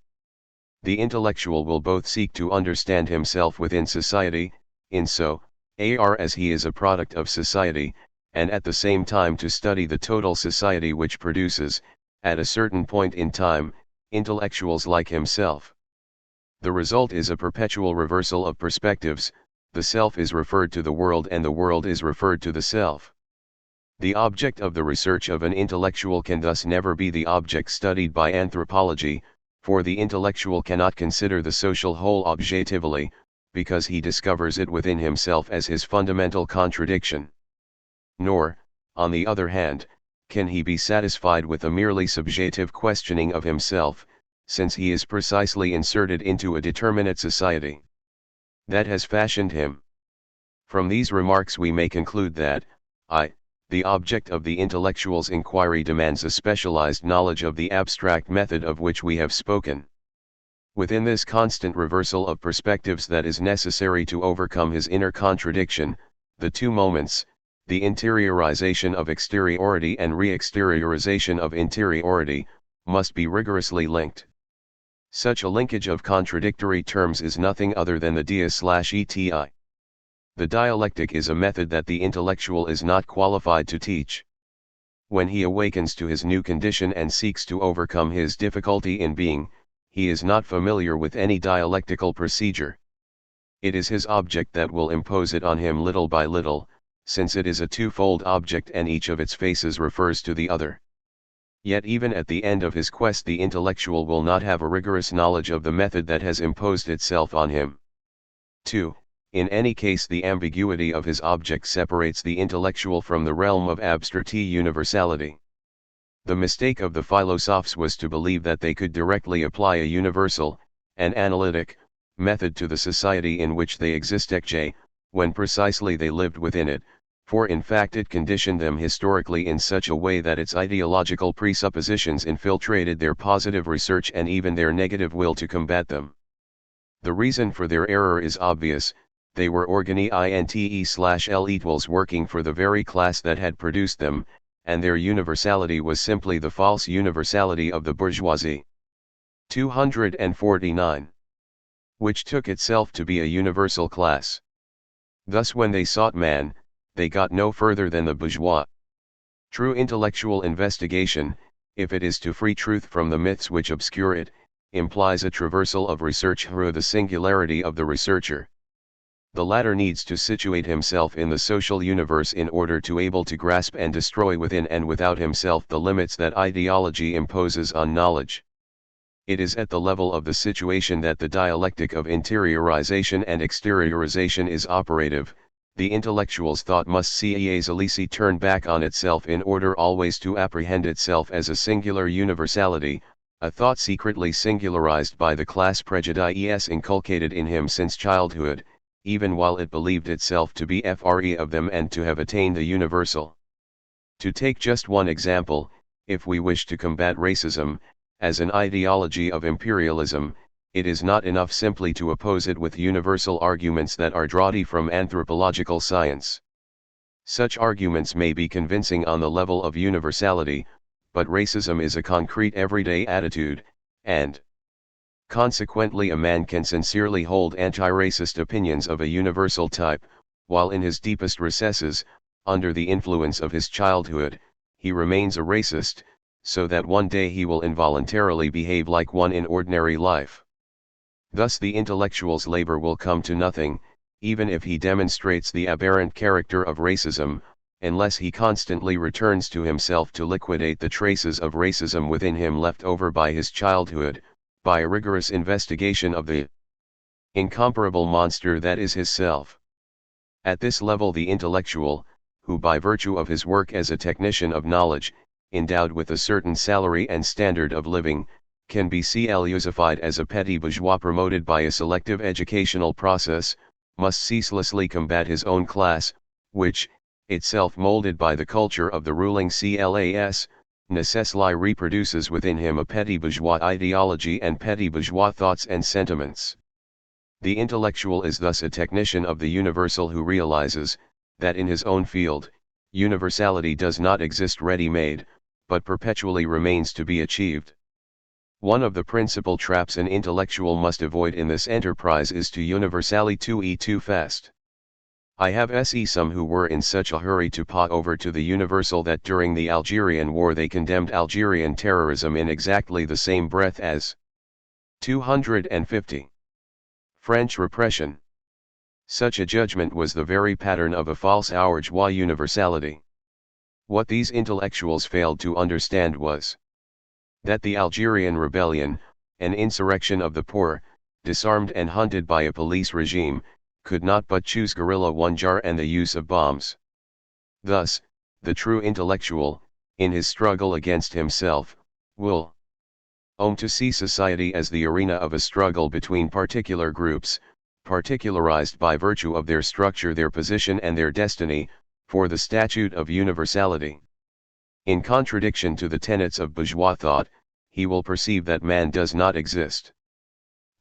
The intellectual will both seek to understand himself within society, in so far as he is a product of society, and at the same time to study the total society which produces, at a certain point in time, intellectuals like himself. The result is a perpetual reversal of perspectives, the self is referred to the world and the world is referred to the self. The object of the research of an intellectual can thus never be the object studied by anthropology, for the intellectual cannot consider the social whole objectively, because he discovers it within himself as his fundamental contradiction. Nor, on the other hand, can he be satisfied with a merely subjective questioning of himself, since he is precisely inserted into a determinate society that has fashioned him. From these remarks we may conclude that, the object of the intellectual's inquiry demands a specialized knowledge of the abstract method of which we have spoken. Within this constant reversal of perspectives that is necessary to overcome his inner contradiction, the two moments, the interiorization of exteriority and re-exteriorization of interiority, must be rigorously linked. Such a linkage of contradictory terms is nothing other than the dia/eti. The dialectic is a method that the intellectual is not qualified to teach. When he awakens to his new condition and seeks to overcome his difficulty in being, he is not familiar with any dialectical procedure. It is his object that will impose it on him little by little, since it is a twofold object and each of its faces refers to the other. Yet even at the end of his quest the intellectual will not have a rigorous knowledge of the method that has imposed itself on him. 2. In any case the ambiguity of his object separates the intellectual from the realm of abstract universality. The mistake of the philosophers was to believe that they could directly apply a universal, an analytic, method to the society in which they existed, when precisely they lived within it, for in fact it conditioned them historically in such a way that its ideological presuppositions infiltrated their positive research and even their negative will to combat them. The reason for their error is obvious. They were organi-inte/elites working for the very class that had produced them, and their universality was simply the false universality of the bourgeoisie. 249. Which took itself to be a universal class. Thus when they sought man, they got no further than the bourgeois. True intellectual investigation, if it is to free truth from the myths which obscure it, implies a traversal of research through the singularity of the researcher. The latter needs to situate himself in the social universe in order to able to grasp and destroy within and without himself the limits that ideology imposes on knowledge. It is at the level of the situation that the dialectic of interiorization and exteriorization is operative. The intellectual's thought must easily turn back on itself in order always to apprehend itself as a singular universality, a thought secretly singularized by the class prejudices inculcated in him since childhood, even while it believed itself to be free of them and to have attained the universal. To take just one example, if we wish to combat racism, as an ideology of imperialism, it is not enough simply to oppose it with universal arguments that are draughty from anthropological science. Such arguments may be convincing on the level of universality, but racism is a concrete everyday attitude, and consequently a man can sincerely hold anti-racist opinions of a universal type, while in his deepest recesses, under the influence of his childhood, he remains a racist, so that one day he will involuntarily behave like one in ordinary life. Thus the intellectual's labor will come to nothing, even if he demonstrates the aberrant character of racism, unless he constantly returns to himself to liquidate the traces of racism within him left over by his childhood, by a rigorous investigation of the incomparable monster that is his self. At this level the intellectual, who by virtue of his work as a technician of knowledge, endowed with a certain salary and standard of living, can be closified as a petty bourgeois promoted by a selective educational process, must ceaselessly combat his own class, which, itself molded by the culture of the ruling class, necessarily reproduces within him a petty bourgeois ideology and petty bourgeois thoughts and sentiments. The intellectual is thus a technician of the universal who realizes, that in his own field, universality does not exist ready-made, but perpetually remains to be achieved. One of the principal traps an intellectual must avoid in this enterprise is to universally too fast. I have seen some who were in such a hurry to paw over to the universal that during the Algerian War they condemned Algerian terrorism in exactly the same breath as 250 French repression. Such a judgment was the very pattern of a false bourgeois universality. What these intellectuals failed to understand was that the Algerian rebellion, an insurrection of the poor, disarmed and hunted by a police regime, could not but choose guerrilla warfare and the use of bombs. Thus, the true intellectual, in his struggle against himself, will own to see society as the arena of a struggle between particular groups, particularized by virtue of their structure, their position and their destiny, for the statute of universality. In contradiction to the tenets of bourgeois thought, he will perceive that man does not exist.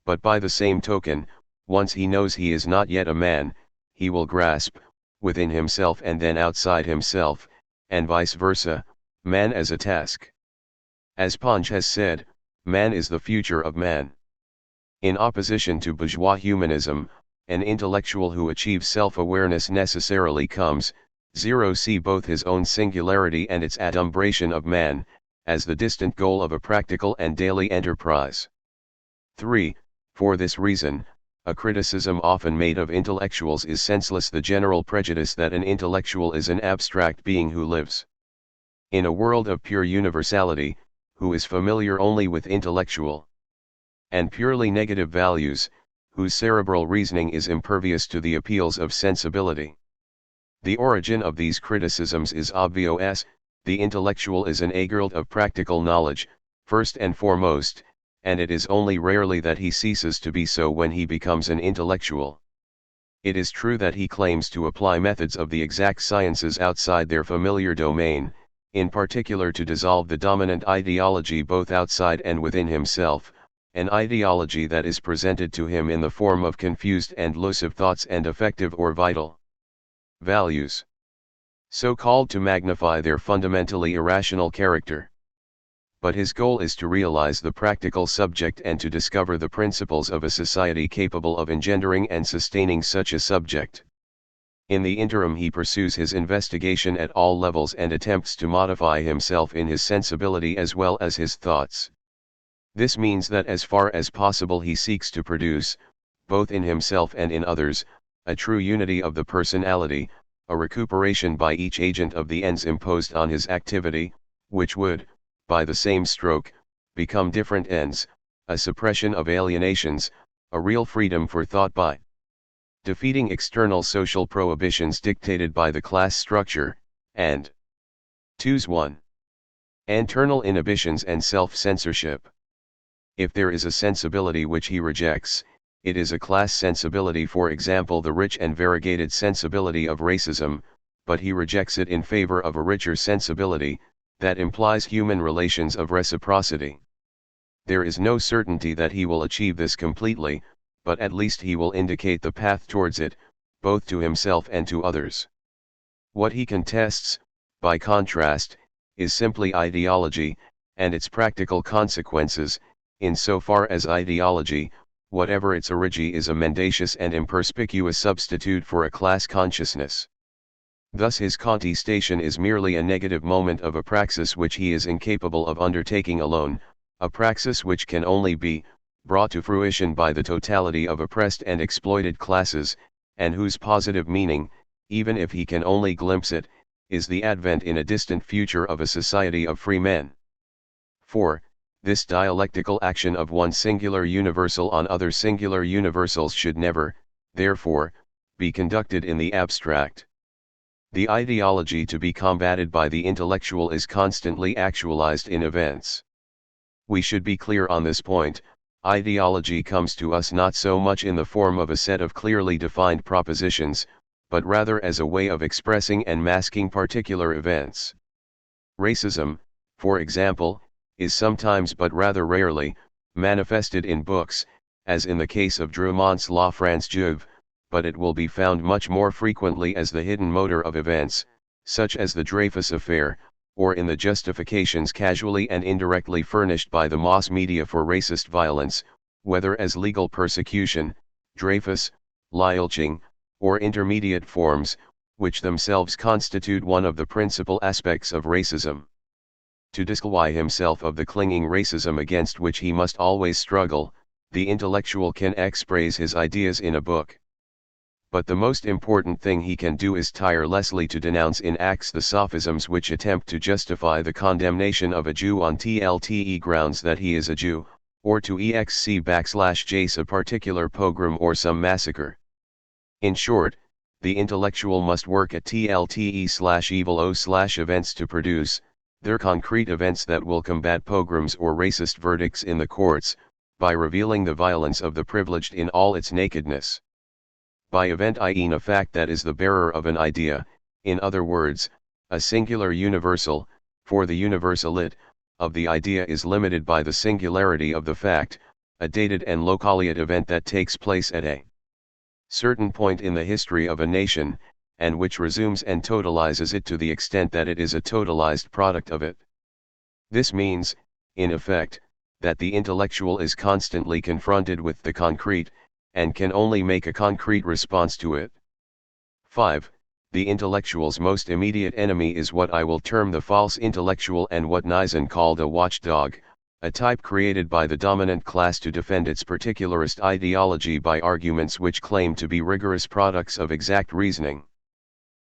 But by the same token, once he knows he is not yet a man, he will grasp, within himself and then outside himself, and vice versa, man as a task. As Ponge has said, man is the future of man. In opposition to bourgeois humanism, an intellectual who achieves self-awareness necessarily comes, see both his own singularity and its adumbration of man, as the distant goal of a practical and daily enterprise. 3. For this reason, a criticism often made of intellectuals is senseless. The general prejudice that an intellectual is an abstract being who lives in a world of pure universality, who is familiar only with intellectual and purely negative values, whose cerebral reasoning is impervious to the appeals of sensibility. The origin of these criticisms is obvious. The intellectual is an agent of practical knowledge, first and foremost, and it is only rarely that he ceases to be so when he becomes an intellectual. It is true that he claims to apply methods of the exact sciences outside their familiar domain, in particular to dissolve the dominant ideology both outside and within himself, an ideology that is presented to him in the form of confused and elusive thoughts and affective or vital values, so called to magnify their fundamentally irrational character. But his goal is to realize the practical subject and to discover the principles of a society capable of engendering and sustaining such a subject. In the interim he pursues his investigation at all levels and attempts to modify himself in his sensibility as well as his thoughts. This means that as far as possible he seeks to produce, both in himself and in others, a true unity of the personality, a recuperation by each agent of the ends imposed on his activity, which would, by the same stroke, become different ends, a suppression of alienations, a real freedom for thought by defeating external social prohibitions dictated by the class structure, and 1. Internal inhibitions and self-censorship. If there is a sensibility which he rejects, it is a class sensibility, for example the rich and variegated sensibility of racism, but he rejects it in favor of a richer sensibility, that implies human relations of reciprocity. There is no certainty that he will achieve this completely, but at least he will indicate the path towards it, both to himself and to others. What he contests, by contrast, is simply ideology, and its practical consequences, in so far as ideology, whatever its origin, is a mendacious and imperspicuous substitute for a class consciousness. Thus his contestation is merely a negative moment of a praxis which he is incapable of undertaking alone, a praxis which can only be brought to fruition by the totality of oppressed and exploited classes, and whose positive meaning, even if he can only glimpse it, is the advent in a distant future of a society of free men. 4. This dialectical action of one singular universal on other singular universals should never, therefore, be conducted in the abstract. The ideology to be combated by the intellectual is constantly actualized in events. We should be clear on this point. Ideology comes to us not so much in the form of a set of clearly defined propositions, but rather as a way of expressing and masking particular events. Racism, for example, is sometimes but rather rarely manifested in books, as in the case of Drumont's La France Juive, but it will be found much more frequently as the hidden motor of events, such as the Dreyfus affair, or in the justifications casually and indirectly furnished by the mass media for racist violence, whether as legal persecution, Dreyfus, lynching, or intermediate forms, which themselves constitute one of the principal aspects of racism. To disqualify himself of the clinging racism against which he must always struggle, the intellectual can express his ideas in a book. But the most important thing he can do is tirelessly to denounce in acts the sophisms which attempt to justify the condemnation of a Jew on TLTE grounds that he is a Jew, or to exc/jace a particular pogrom or some massacre. In short, the intellectual must work at TLTE/evil/events to produce, their concrete events that will combat pogroms or racist verdicts in the courts, by revealing the violence of the privileged in all its nakedness. By event I mean a fact that is the bearer of an idea, in other words, a singular universal, for the universalit of the idea is limited by the singularity of the fact, a dated and localite event that takes place at a certain point in the history of a nation, and which resumes and totalizes it to the extent that it is a totalized product of it. This means, in effect, that the intellectual is constantly confronted with the concrete, and can only make a concrete response to it. 5. The intellectual's most immediate enemy is what I will term the false intellectual, and what Nizan called a watchdog, a type created by the dominant class to defend its particularist ideology by arguments which claim to be rigorous products of exact reasoning.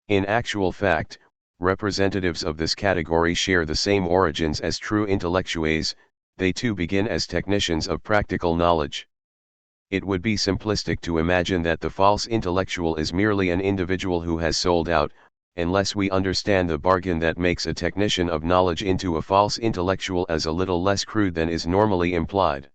In actual fact, representatives of this category share the same origins as true intellectuals. They too begin as technicians of practical knowledge. It would be simplistic to imagine that the false intellectual is merely an individual who has sold out, unless we understand the bargain that makes a technician of knowledge into a false intellectual as a little less crude than is normally implied.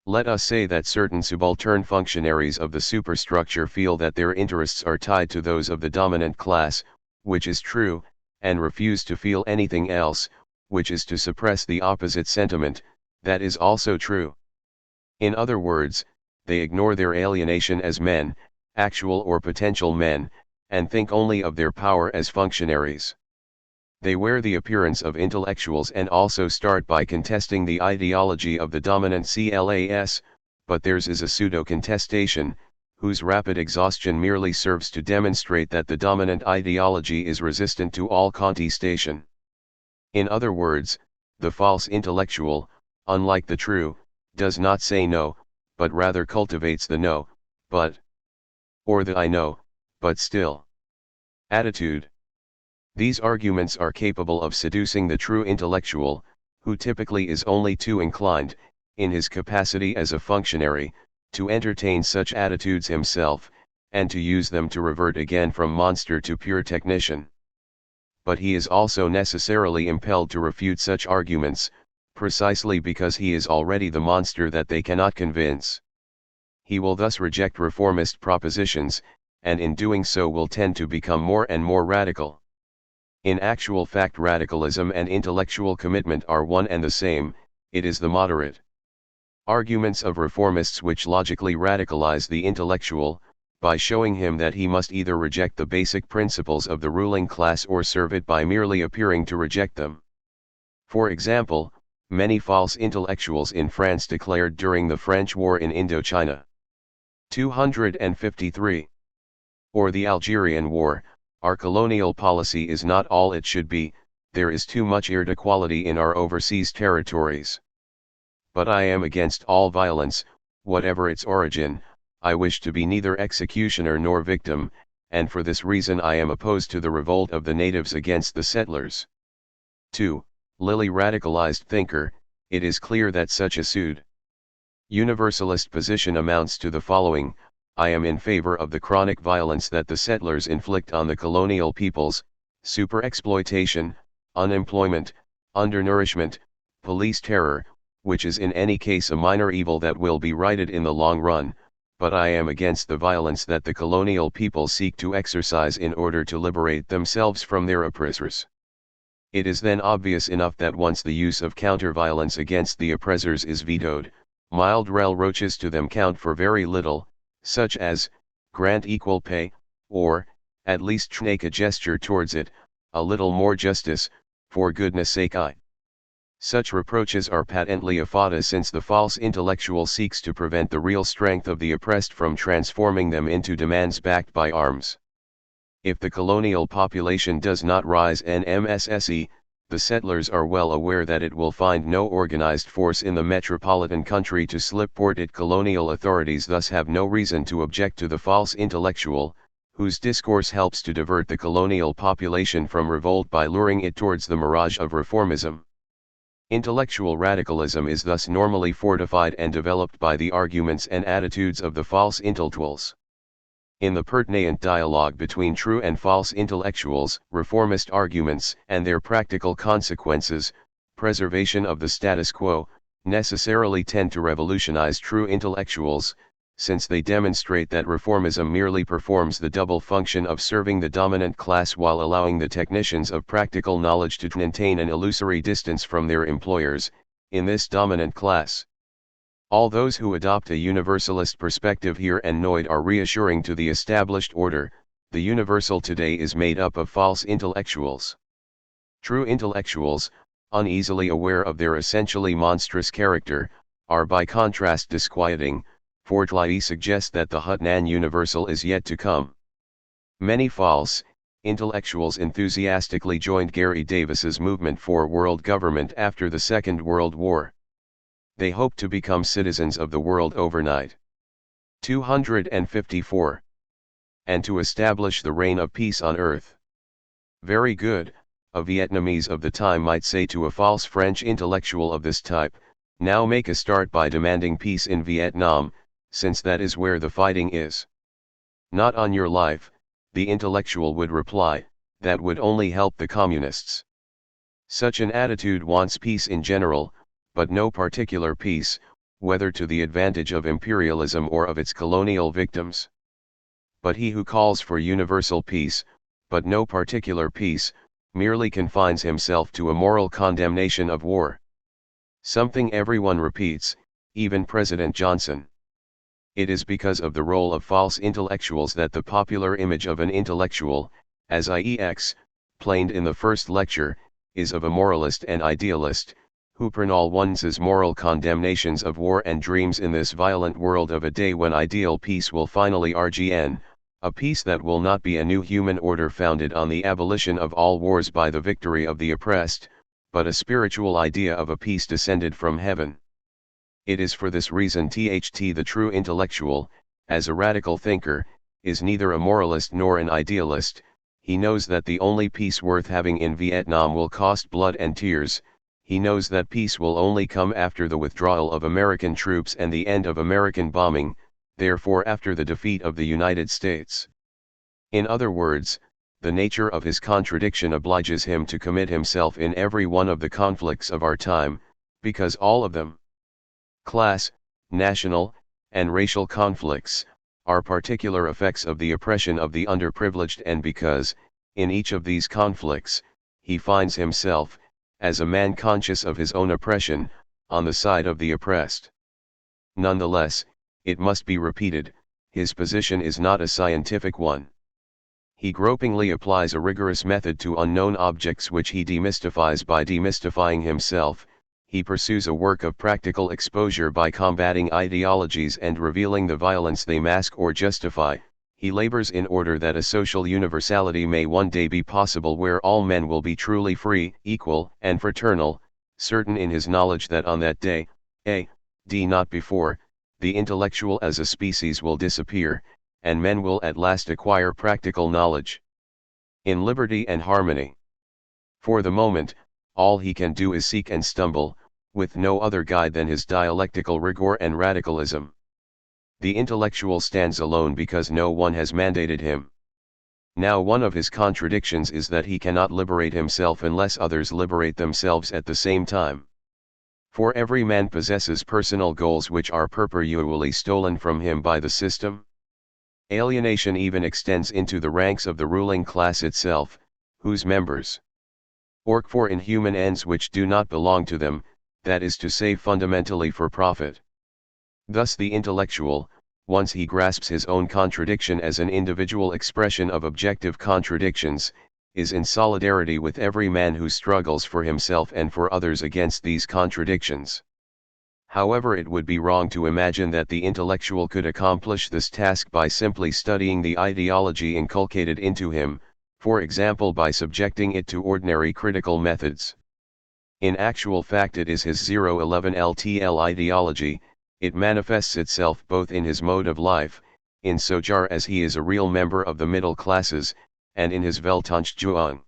Let us say that certain subaltern functionaries of the superstructure feel that their interests are tied to those of the dominant class, which is true, and refuse to feel anything else, which is to suppress the opposite sentiment, that is also true. In other words, they ignore their alienation as men, actual or potential men, and think only of their power as functionaries. They wear the appearance of intellectuals and also start by contesting the ideology of the dominant class, but theirs is a pseudo-contestation, whose rapid exhaustion merely serves to demonstrate that the dominant ideology is resistant to all contestation. In other words, the false intellectual, unlike the true, does not say no, but rather cultivates the no, but, or the I know, but still attitude. These arguments are capable of seducing the true intellectual, who typically is only too inclined, in his capacity as a functionary, to entertain such attitudes himself, and to use them to revert again from monster to pure technician. But he is also necessarily impelled to refute such arguments, precisely because he is already the monster that they cannot convince. He will thus reject reformist propositions, and in doing so will tend to become more and more radical. In actual fact, radicalism and intellectual commitment are one and the same. It is the moderate arguments of reformists which logically radicalize the intellectual, by showing him that he must either reject the basic principles of the ruling class or serve it by merely appearing to reject them. For example, many false intellectuals in France declared during the French War in Indochina 253, or the Algerian War, Our colonial policy is not all it should be, there is too much inequality in our overseas territories. But I am against all violence, whatever its origin. I wish to be neither executioner nor victim, and for this reason I am opposed to the revolt of the natives against the settlers. 2. Lilly radicalized thinker, it is clear that such a pseudo-universalist position amounts to the following: I am in favor of the chronic violence that the settlers inflict on the colonial peoples, superexploitation, unemployment, undernourishment, police terror, which is in any case a minor evil that will be righted in the long run, but I am against the violence that the colonial people seek to exercise in order to liberate themselves from their oppressors. It is then obvious enough that once the use of counter-violence against the oppressors is vetoed, mild reproaches to them count for very little, such as, grant equal pay, or, at least make a gesture towards it, a little more justice, for goodness sake. Such reproaches are patently a fada, since the false intellectual seeks to prevent the real strength of the oppressed from transforming them into demands backed by arms. If the colonial population does not rise NMSSE, the settlers are well aware that it will find no organized force in the metropolitan country to support it. Colonial authorities thus have no reason to object to the false intellectual, whose discourse helps to divert the colonial population from revolt by luring it towards the mirage of reformism. Intellectual radicalism is thus normally fortified and developed by the arguments and attitudes of the false intellectuals. In the pertinent dialogue between true and false intellectuals, reformist arguments and their practical consequences, preservation of the status quo, necessarily tend to revolutionize true intellectuals, since they demonstrate that reformism merely performs the double function of serving the dominant class while allowing the technicians of practical knowledge to maintain an illusory distance from their employers, in this dominant class. All those who adopt a universalist perspective here and now are reassuring to the established order. The universal today is made up of false intellectuals. True intellectuals, uneasily aware of their essentially monstrous character, are by contrast disquieting, for they suggest that the Huttnan universal is yet to come. Many false intellectuals enthusiastically joined Gary Davis's movement for world government after the Second World War. They hope to become citizens of the world overnight. 254. And to establish the reign of peace on earth. Very good, a Vietnamese of the time might say to a false French intellectual of this type, now make a start by demanding peace in Vietnam, since that is where the fighting is. Not on your life, the intellectual would reply, that would only help the communists. Such an attitude wants peace in general, but no particular peace, whether to the advantage of imperialism or of its colonial victims. But he who calls for universal peace, but no particular peace, merely confines himself to a moral condemnation of war. Something everyone repeats, even President Johnson. It is because of the role of false intellectuals that the popular image of an intellectual, as I explained in the first lecture, is of a moralist and idealist, who pronounces moral condemnations of war and dreams in this violent world of a day when ideal peace will finally begin, a peace that will not be a new human order founded on the abolition of all wars by the victory of the oppressed, but a spiritual idea of a peace descended from heaven. It is for this reason the true intellectual, as a radical thinker, is neither a moralist nor an idealist. He knows that the only peace worth having in Vietnam will cost blood and tears. He knows that peace will only come after the withdrawal of American troops and the end of American bombing, therefore after the defeat of the United States. In other words, the nature of his contradiction obliges him to commit himself in every one of the conflicts of our time, because all of them, class, national, and racial conflicts, are particular effects of the oppression of the underprivileged, and because, in each of these conflicts, he finds himself, as a man conscious of his own oppression, on the side of the oppressed. Nonetheless, it must be repeated, his position is not a scientific one. He gropingly applies a rigorous method to unknown objects which he demystifies by demystifying himself. He pursues a work of practical exposure by combating ideologies and revealing the violence they mask or justify. he labors in order that a social universality may one day be possible where all men will be truly free, equal, and fraternal, certain in his knowledge that on that day, a.d. not before, the intellectual as a species will disappear, and men will at last acquire practical knowledge. In liberty and harmony. For the moment, all he can do is seek and stumble, with no other guide than his dialectical rigor and radicalism. The intellectual stands alone because no one has mandated him. Now one of his contradictions is that he cannot liberate himself unless others liberate themselves at the same time. For every man possesses personal goals which are perpetually stolen from him by the system. Alienation even extends into the ranks of the ruling class itself, whose members work for inhuman ends which do not belong to them, that is to say fundamentally for profit. Thus the intellectual, once he grasps his own contradiction as an individual expression of objective contradictions, is in solidarity with every man who struggles for himself and for others against these contradictions. However, it would be wrong to imagine that the intellectual could accomplish this task by simply studying the ideology inculcated into him, for example by subjecting it to ordinary critical methods. In actual fact it is his 011 LTL ideology. It manifests itself both in his mode of life, in so far as he is a real member of the middle classes, and in his Weltanschauung.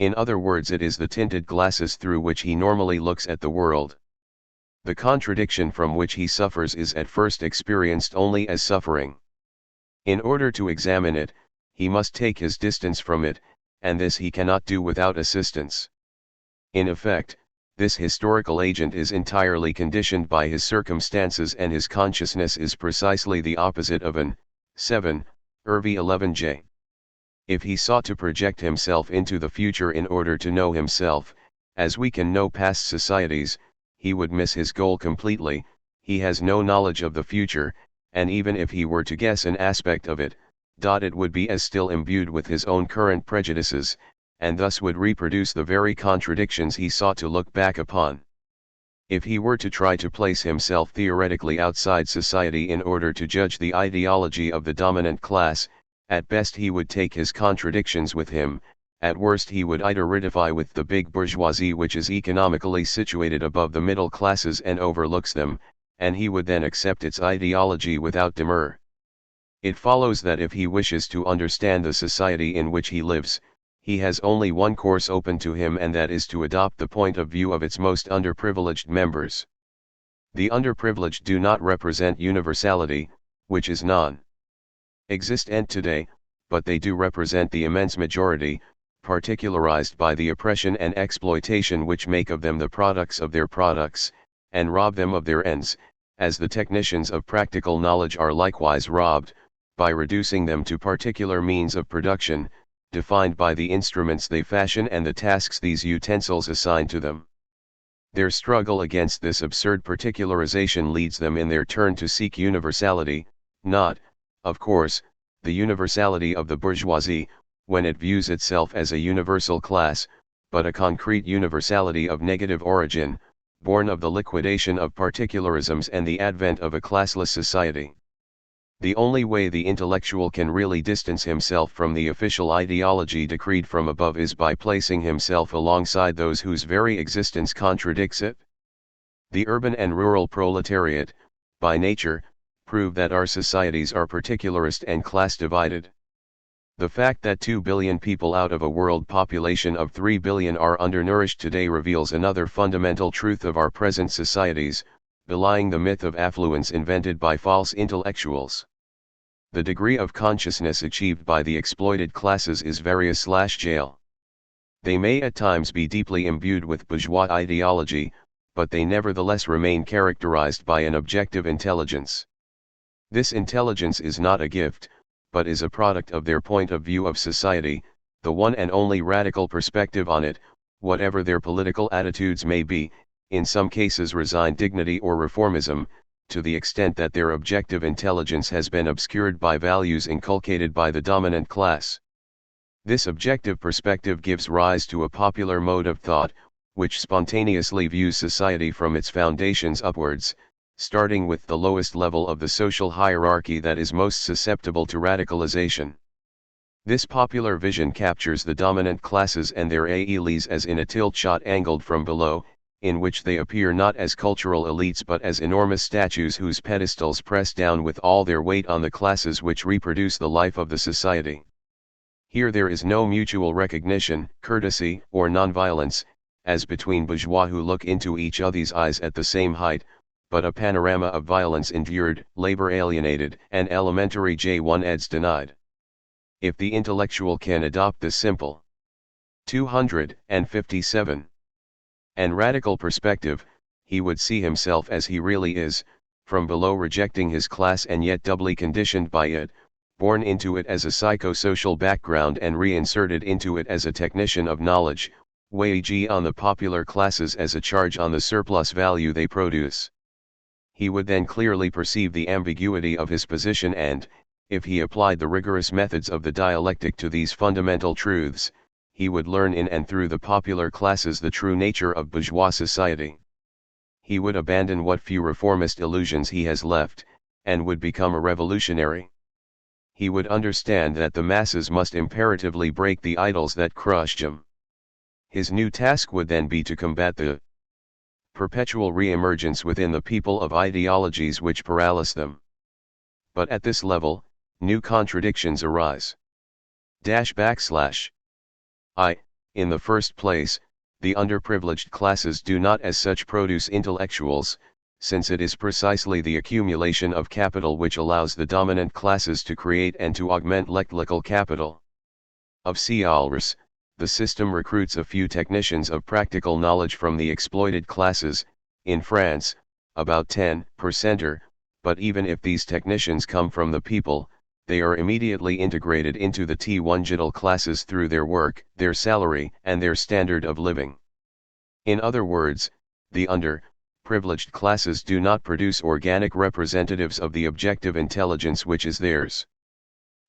In other words, it is the tinted glasses through which he normally looks at the world. The contradiction from which he suffers is at first experienced only as suffering. In order to examine it, he must take his distance from it, and this he cannot do without assistance. In effect, this historical agent is entirely conditioned by his circumstances, and his consciousness is precisely the opposite of an 7. Irv 11j. If he sought to project himself into the future in order to know himself, as we can know past societies, he would miss his goal completely. He has no knowledge of the future, and even if he were to guess an aspect of it, it would be as still imbued with his own current prejudices, and thus would reproduce the very contradictions he sought to look back upon. If he were to try to place himself theoretically outside society in order to judge the ideology of the dominant class, at best he would take his contradictions with him, at worst he would identify with the big bourgeoisie which is economically situated above the middle classes and overlooks them, and he would then accept its ideology without demur. It follows that if he wishes to understand the society in which he lives, he has only one course open to him, and that is to adopt the point of view of its most underprivileged members. The underprivileged do not represent universality, which is non-existent today, but they do represent the immense majority, particularized by the oppression and exploitation which make of them the products of their products, and rob them of their ends, as the technicians of practical knowledge are likewise robbed, by reducing them to particular means of production, defined by the instruments they fashion and the tasks these utensils assign to them. Their struggle against this absurd particularization leads them in their turn to seek universality, not, of course, the universality of the bourgeoisie, when it views itself as a universal class, but a concrete universality of negative origin, born of the liquidation of particularisms and the advent of a classless society. The only way the intellectual can really distance himself from the official ideology decreed from above is by placing himself alongside those whose very existence contradicts it. The urban and rural proletariat, by nature, prove that our societies are particularist and class-divided. The fact that 2 billion people out of a world population of 3 billion are undernourished today reveals another fundamental truth of our present societies, belying the myth of affluence invented by false intellectuals. The degree of consciousness achieved by the exploited classes is various/jail. They may at times be deeply imbued with bourgeois ideology, but they nevertheless remain characterized by an objective intelligence. This intelligence is not a gift, but is a product of their point of view of society, the one and only radical perspective on it, whatever their political attitudes may be, in some cases resigned dignity or reformism, to the extent that their objective intelligence has been obscured by values inculcated by the dominant class. This objective perspective gives rise to a popular mode of thought, which spontaneously views society from its foundations upwards, starting with the lowest level of the social hierarchy that is most susceptible to radicalization. This popular vision captures the dominant classes and their elites as in a tilt shot angled from below, in which they appear not as cultural elites but as enormous statues whose pedestals press down with all their weight on the classes which reproduce the life of the society. Here there is no mutual recognition, courtesy, or nonviolence, as between bourgeois who look into each other's eyes at the same height, but a panorama of violence endured, labor alienated, and elementary J1 eds denied. If the intellectual can adopt this simple 257 and radical perspective, he would see himself as he really is, from below, rejecting his class and yet doubly conditioned by it, born into it as a psychosocial background and reinserted into it as a technician of knowledge, weighing on the popular classes as a charge on the surplus value they produce. He would then clearly perceive the ambiguity of his position and, if he applied the rigorous methods of the dialectic to these fundamental truths, he would learn in and through the popular classes the true nature of bourgeois society. He would abandon what few reformist illusions he has left, and would become a revolutionary. He would understand that the masses must imperatively break the idols that crushed him. His new task would then be to combat the perpetual re-emergence within the people of ideologies which paralyze them. But at this level, new contradictions arise. In the first place, the underprivileged classes do not as such produce intellectuals, since it is precisely the accumulation of capital which allows the dominant classes to create and to augment lexical capital. Of Cialres, the system recruits a few technicians of practical knowledge from the exploited classes, in France, about 10%, but even if these technicians come from the people, they are immediately integrated into the T1 classes through their work, their salary, and their standard of living. In other words, the underprivileged classes do not produce organic representatives of the objective intelligence which is theirs.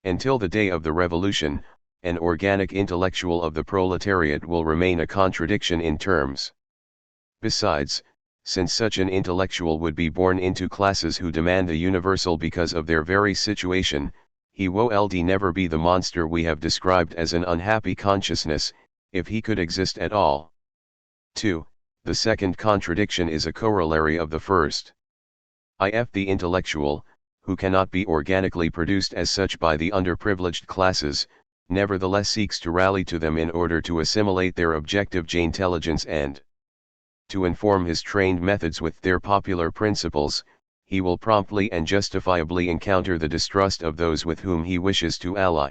Until the day of the revolution, an organic intellectual of the proletariat will remain a contradiction in terms. Besides, since such an intellectual would be born into classes who demand the universal because of their very situation, he would never be the monster we have described as an unhappy consciousness, if he could exist at all. 2. The second contradiction is a corollary of the first. If the intellectual, who cannot be organically produced as such by the underprivileged classes, nevertheless seeks to rally to them in order to assimilate their objective intelligence and to inform his trained methods with their popular principles, he will promptly and justifiably encounter the distrust of those with whom he wishes to ally.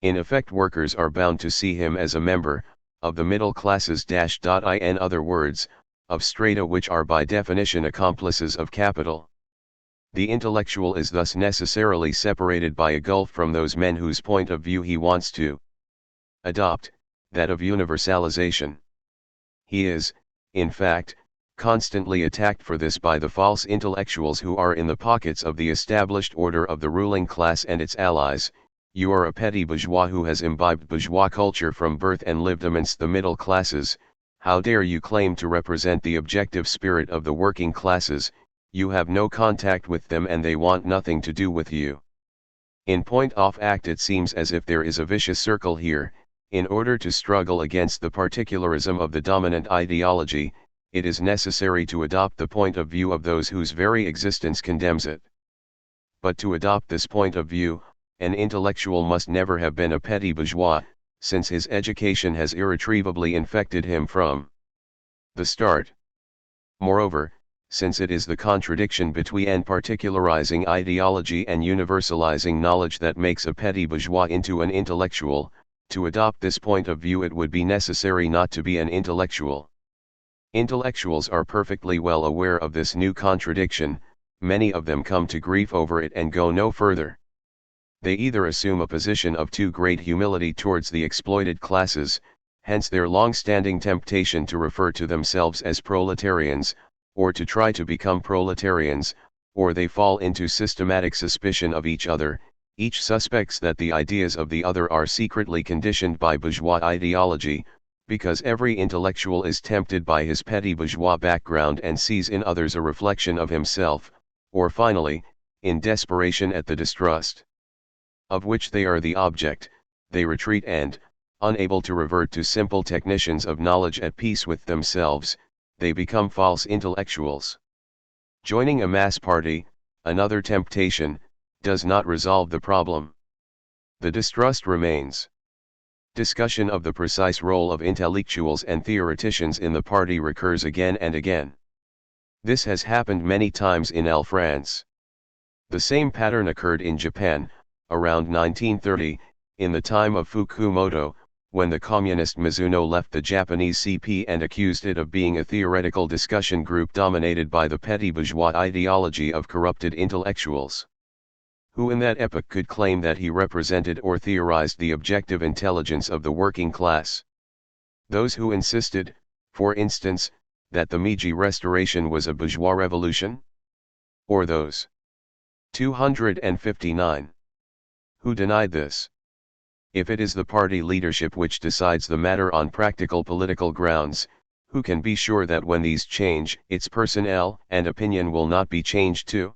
In effect, workers are bound to see him as a member of the middle classes. In other words, of strata which are by definition accomplices of capital. The intellectual is thus necessarily separated by a gulf from those men whose point of view he wants to adopt, that of universalization. He is, in fact, constantly attacked for this by the false intellectuals who are in the pockets of the established order of the ruling class and its allies. You are a petty bourgeois who has imbibed bourgeois culture from birth and lived amidst the middle classes. How dare you claim to represent the objective spirit of the working classes? You have no contact with them and they want nothing to do with you. In point of fact, it seems as if there is a vicious circle here. In order to struggle against the particularism of the dominant ideology, it is necessary to adopt the point of view of those whose very existence condemns it. But to adopt this point of view, an intellectual must never have been a petty bourgeois, since his education has irretrievably infected him from the start. Moreover, since it is the contradiction between particularizing ideology and universalizing knowledge that makes a petty bourgeois into an intellectual, to adopt this point of view it would be necessary not to be an intellectual. Intellectuals are perfectly well aware of this new contradiction, many of them come to grief over it and go no further. They either assume a position of too great humility towards the exploited classes, hence their long-standing temptation to refer to themselves as proletarians, or to try to become proletarians, or they fall into systematic suspicion of each other. Each suspects that the ideas of the other are secretly conditioned by bourgeois ideology, Because every intellectual is tempted by his petty bourgeois background and sees in others a reflection of himself, or finally, in desperation at the distrust of which they are the object, they retreat and, unable to revert to simple technicians of knowledge at peace with themselves, they become false intellectuals. Joining a mass party, another temptation, does not resolve the problem. The distrust remains. Discussion of the precise role of intellectuals and theoreticians in the party recurs again and again. This has happened many times in France. The same pattern occurred in Japan, around 1930, in the time of Fukumoto, when the communist Mizuno left the Japanese CP and accused it of being a theoretical discussion group dominated by the petty bourgeois ideology of corrupted intellectuals. Who in that epoch could claim that he represented or theorized the objective intelligence of the working class? Those who insisted, for instance, that the Meiji Restoration was a bourgeois revolution? Or those 259 who denied this? If it is the party leadership which decides the matter on practical political grounds, who can be sure that when these change, its personnel and opinion will not be changed too?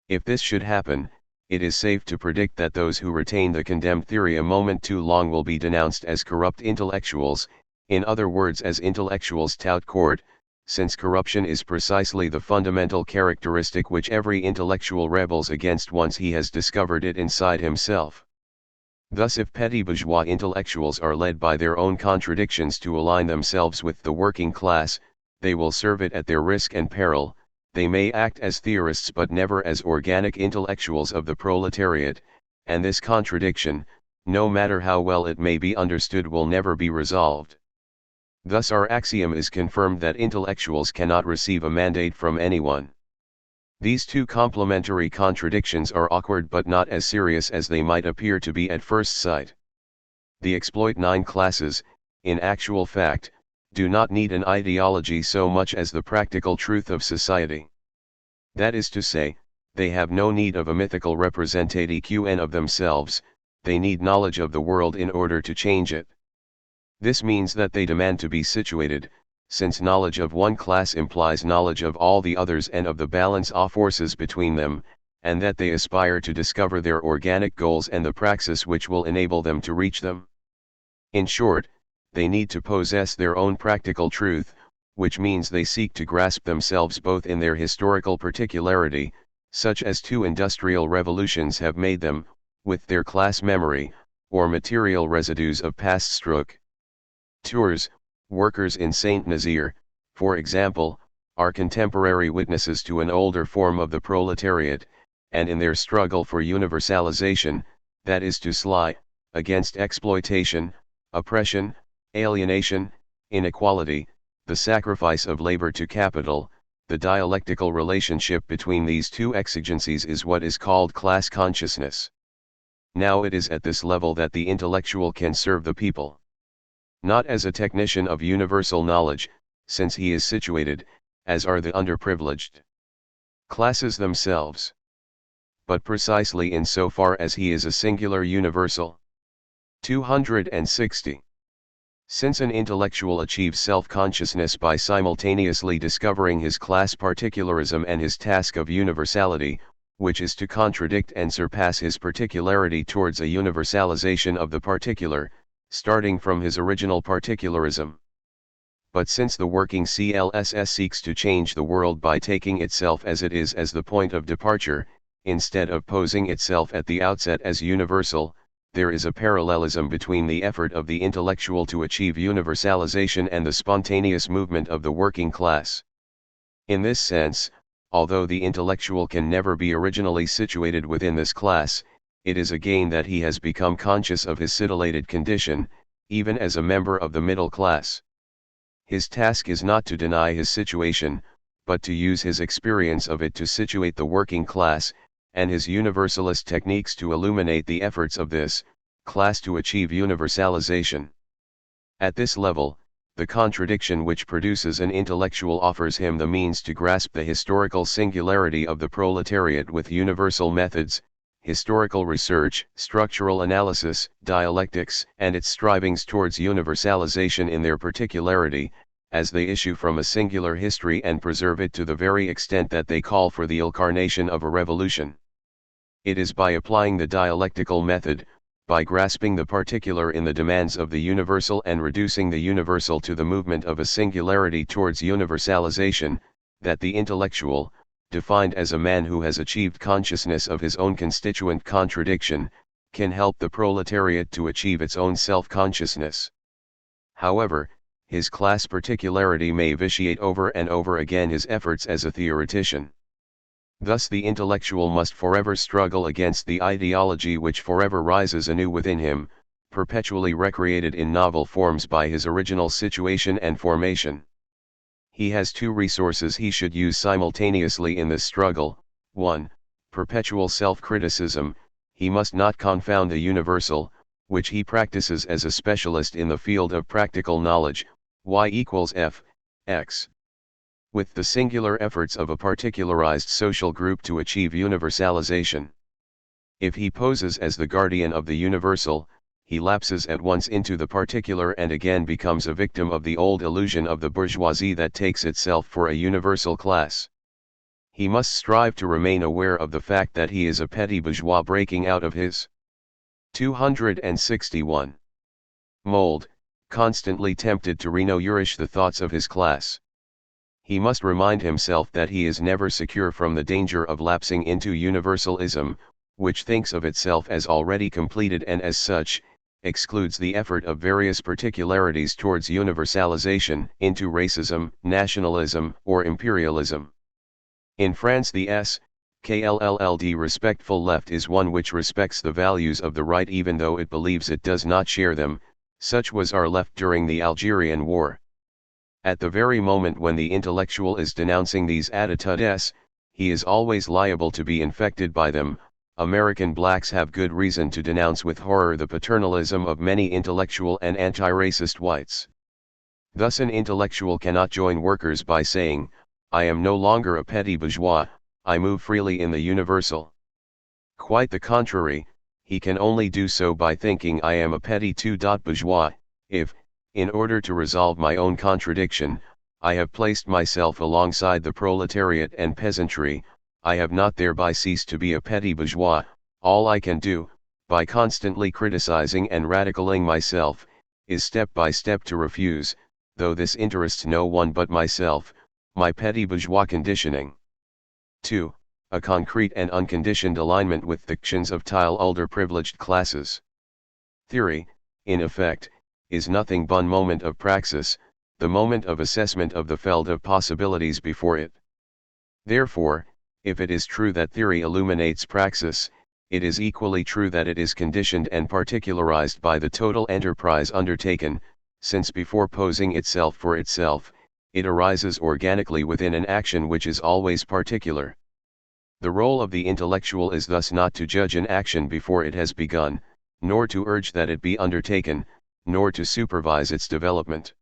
If this should happen, it is safe to predict that those who retain the condemned theory a moment too long will be denounced as corrupt intellectuals, in other words as intellectuals tout court, since corruption is precisely the fundamental characteristic which every intellectual rebels against once he has discovered it inside himself. Thus if petty bourgeois intellectuals are led by their own contradictions to align themselves with the working class, they will serve it at their risk and peril. They may act as theorists but never as organic intellectuals of the proletariat, and this contradiction, no matter how well it may be understood, will never be resolved. Thus our axiom is confirmed that intellectuals cannot receive a mandate from anyone. These two complementary contradictions are awkward but not as serious as they might appear to be at first sight. The exploit-9 classes, in actual fact, do not need an ideology so much as the practical truth of society. That is to say, they have no need of a mythical representation of themselves, they need knowledge of the world in order to change it. This means that they demand to be situated, since knowledge of one class implies knowledge of all the others and of the balance of forces between them, and that they aspire to discover their organic goals and the praxis which will enable them to reach them. In short, they need to possess their own practical truth, which means they seek to grasp themselves both in their historical particularity, such as 2 industrial revolutions have made them, with their class memory, or material residues of past stroke. Tours, workers in Saint Nazaire, for example, are contemporary witnesses to an older form of the proletariat, and in their struggle for universalization, that is to sly, against exploitation, oppression, alienation, inequality, the sacrifice of labor to capital, the dialectical relationship between these two exigencies is what is called class consciousness. Now it is at this level that the intellectual can serve the people. Not as a technician of universal knowledge, since he is situated, as are the underprivileged classes themselves, but precisely in so far as he is a singular universal. 260. Since an intellectual achieves self-consciousness by simultaneously discovering his class particularism and his task of universality, which is to contradict and surpass his particularity towards a universalization of the particular, starting from his original particularism. But since the working CLSS seeks to change the world by taking itself as it is as the point of departure, instead of posing itself at the outset as universal, there is a parallelism between the effort of the intellectual to achieve universalization and the spontaneous movement of the working class. In this sense, although the intellectual can never be originally situated within this class, it is a gain that he has become conscious of his sitillated condition, even as a member of the middle class. His task is not to deny his situation, but to use his experience of it to situate the working class, and his universalist techniques to illuminate the efforts of this class to achieve universalization. At this level, the contradiction which produces an intellectual offers him the means to grasp the historical singularity of the proletariat with universal methods, historical research, structural analysis, dialectics, and its strivings towards universalization in their particularity, as they issue from a singular history and preserve it to the very extent that they call for the incarnation of a revolution. It is by applying the dialectical method, by grasping the particular in the demands of the universal and reducing the universal to the movement of a singularity towards universalization, that the intellectual, defined as a man who has achieved consciousness of his own constituent contradiction, can help the proletariat to achieve its own self-consciousness. However, his class particularity may vitiate over and over again his efforts as a theoretician. Thus the intellectual must forever struggle against the ideology which forever rises anew within him, perpetually recreated in novel forms by his original situation and formation. He has two resources he should use simultaneously in this struggle: 1. Perpetual self-criticism. He must not confound the universal, which he practices as a specialist in the field of practical knowledge, y equals f, x, with the singular efforts of a particularized social group to achieve universalization. If he poses as the guardian of the universal, he lapses at once into the particular and again becomes a victim of the old illusion of the bourgeoisie that takes itself for a universal class. He must strive to remain aware of the fact that he is a petty bourgeois breaking out of his 261 mold, constantly tempted to renourish the thoughts of his class. He must remind himself that he is never secure from the danger of lapsing into universalism, which thinks of itself as already completed and as such, excludes the effort of various particularities towards universalization, into racism, nationalism, or imperialism. In France the SKLLD respectful left is one which respects the values of the right even though it believes it does not share them. Such was our left during the Algerian War. At the very moment when the intellectual is denouncing these attitudes, he is always liable to be infected by them. American blacks have good reason to denounce with horror the paternalism of many intellectual and anti-racist whites. Thus an intellectual cannot join workers by saying, "I am no longer a petty bourgeois, I move freely in the universal." Quite the contrary, he can only do so by thinking, "I am a petty bourgeois, if, in order to resolve my own contradiction, I have placed myself alongside the proletariat and peasantry, I have not thereby ceased to be a petty bourgeois. All I can do, by constantly criticizing and radicaling myself, is step by step to refuse, though this interests no one but myself, my petty bourgeois conditioning." 2. A concrete and unconditioned alignment with the actions of older privileged classes. Theory, in effect, is nothing but moment of praxis, the moment of assessment of the field of possibilities before it. Therefore, if it is true that theory illuminates praxis, it is equally true that it is conditioned and particularized by the total enterprise undertaken, since before posing itself for itself, it arises organically within an action which is always particular. The role of the intellectual is thus not to judge an action before it has begun, nor to urge that it be undertaken, nor to supervise its development.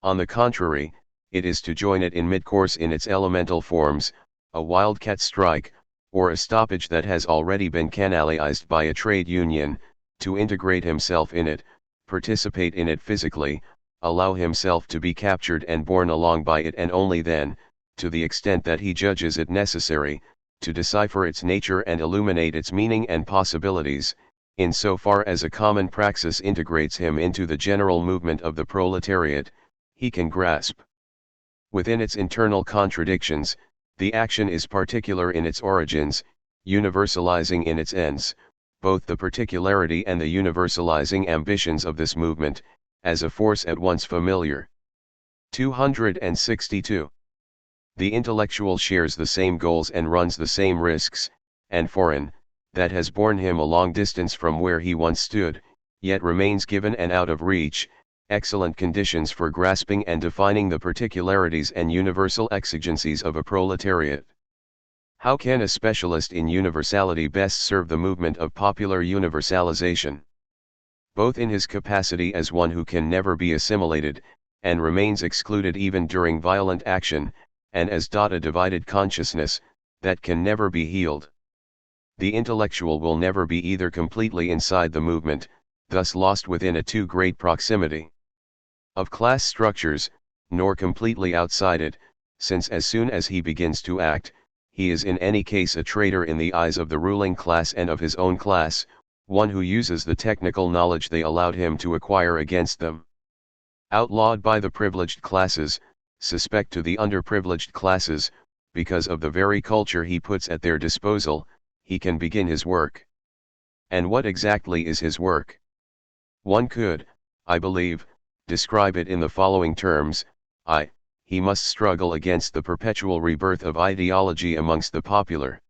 On the contrary, it is to join it in mid-course in its elemental forms, a wildcat strike, or a stoppage that has already been canalized by a trade union, to integrate himself in it, participate in it physically, allow himself to be captured and borne along by it, and only then, to the extent that he judges it necessary, to decipher its nature and illuminate its meaning and possibilities, in so far as a common praxis integrates him into the general movement of the proletariat, he can grasp. Within its internal contradictions, the action is particular in its origins, universalizing in its ends, both the particularity and the universalizing ambitions of this movement, as a force at once familiar. 262. The intellectual shares the same goals and runs the same risks, and foreign, that has borne him a long distance from where he once stood, yet remains given and out of reach, excellent conditions for grasping and defining the particularities and universal exigencies of a proletariat. How can a specialist in universality best serve the movement of popular universalization? Both in his capacity as one who can never be assimilated, and remains excluded even during violent action, and as a divided consciousness, that can never be healed. The intellectual will never be either completely inside the movement, thus lost within a too great proximity of class structures, nor completely outside it, since as soon as he begins to act, he is in any case a traitor in the eyes of the ruling class and of his own class, one who uses the technical knowledge they allowed him to acquire against them. Outlawed by the privileged classes, suspect to the underprivileged classes, because of the very culture he puts at their disposal, he can begin his work. And what exactly is his work? One could, I believe, describe it in the following terms: he must struggle against the perpetual rebirth of ideology amongst the popular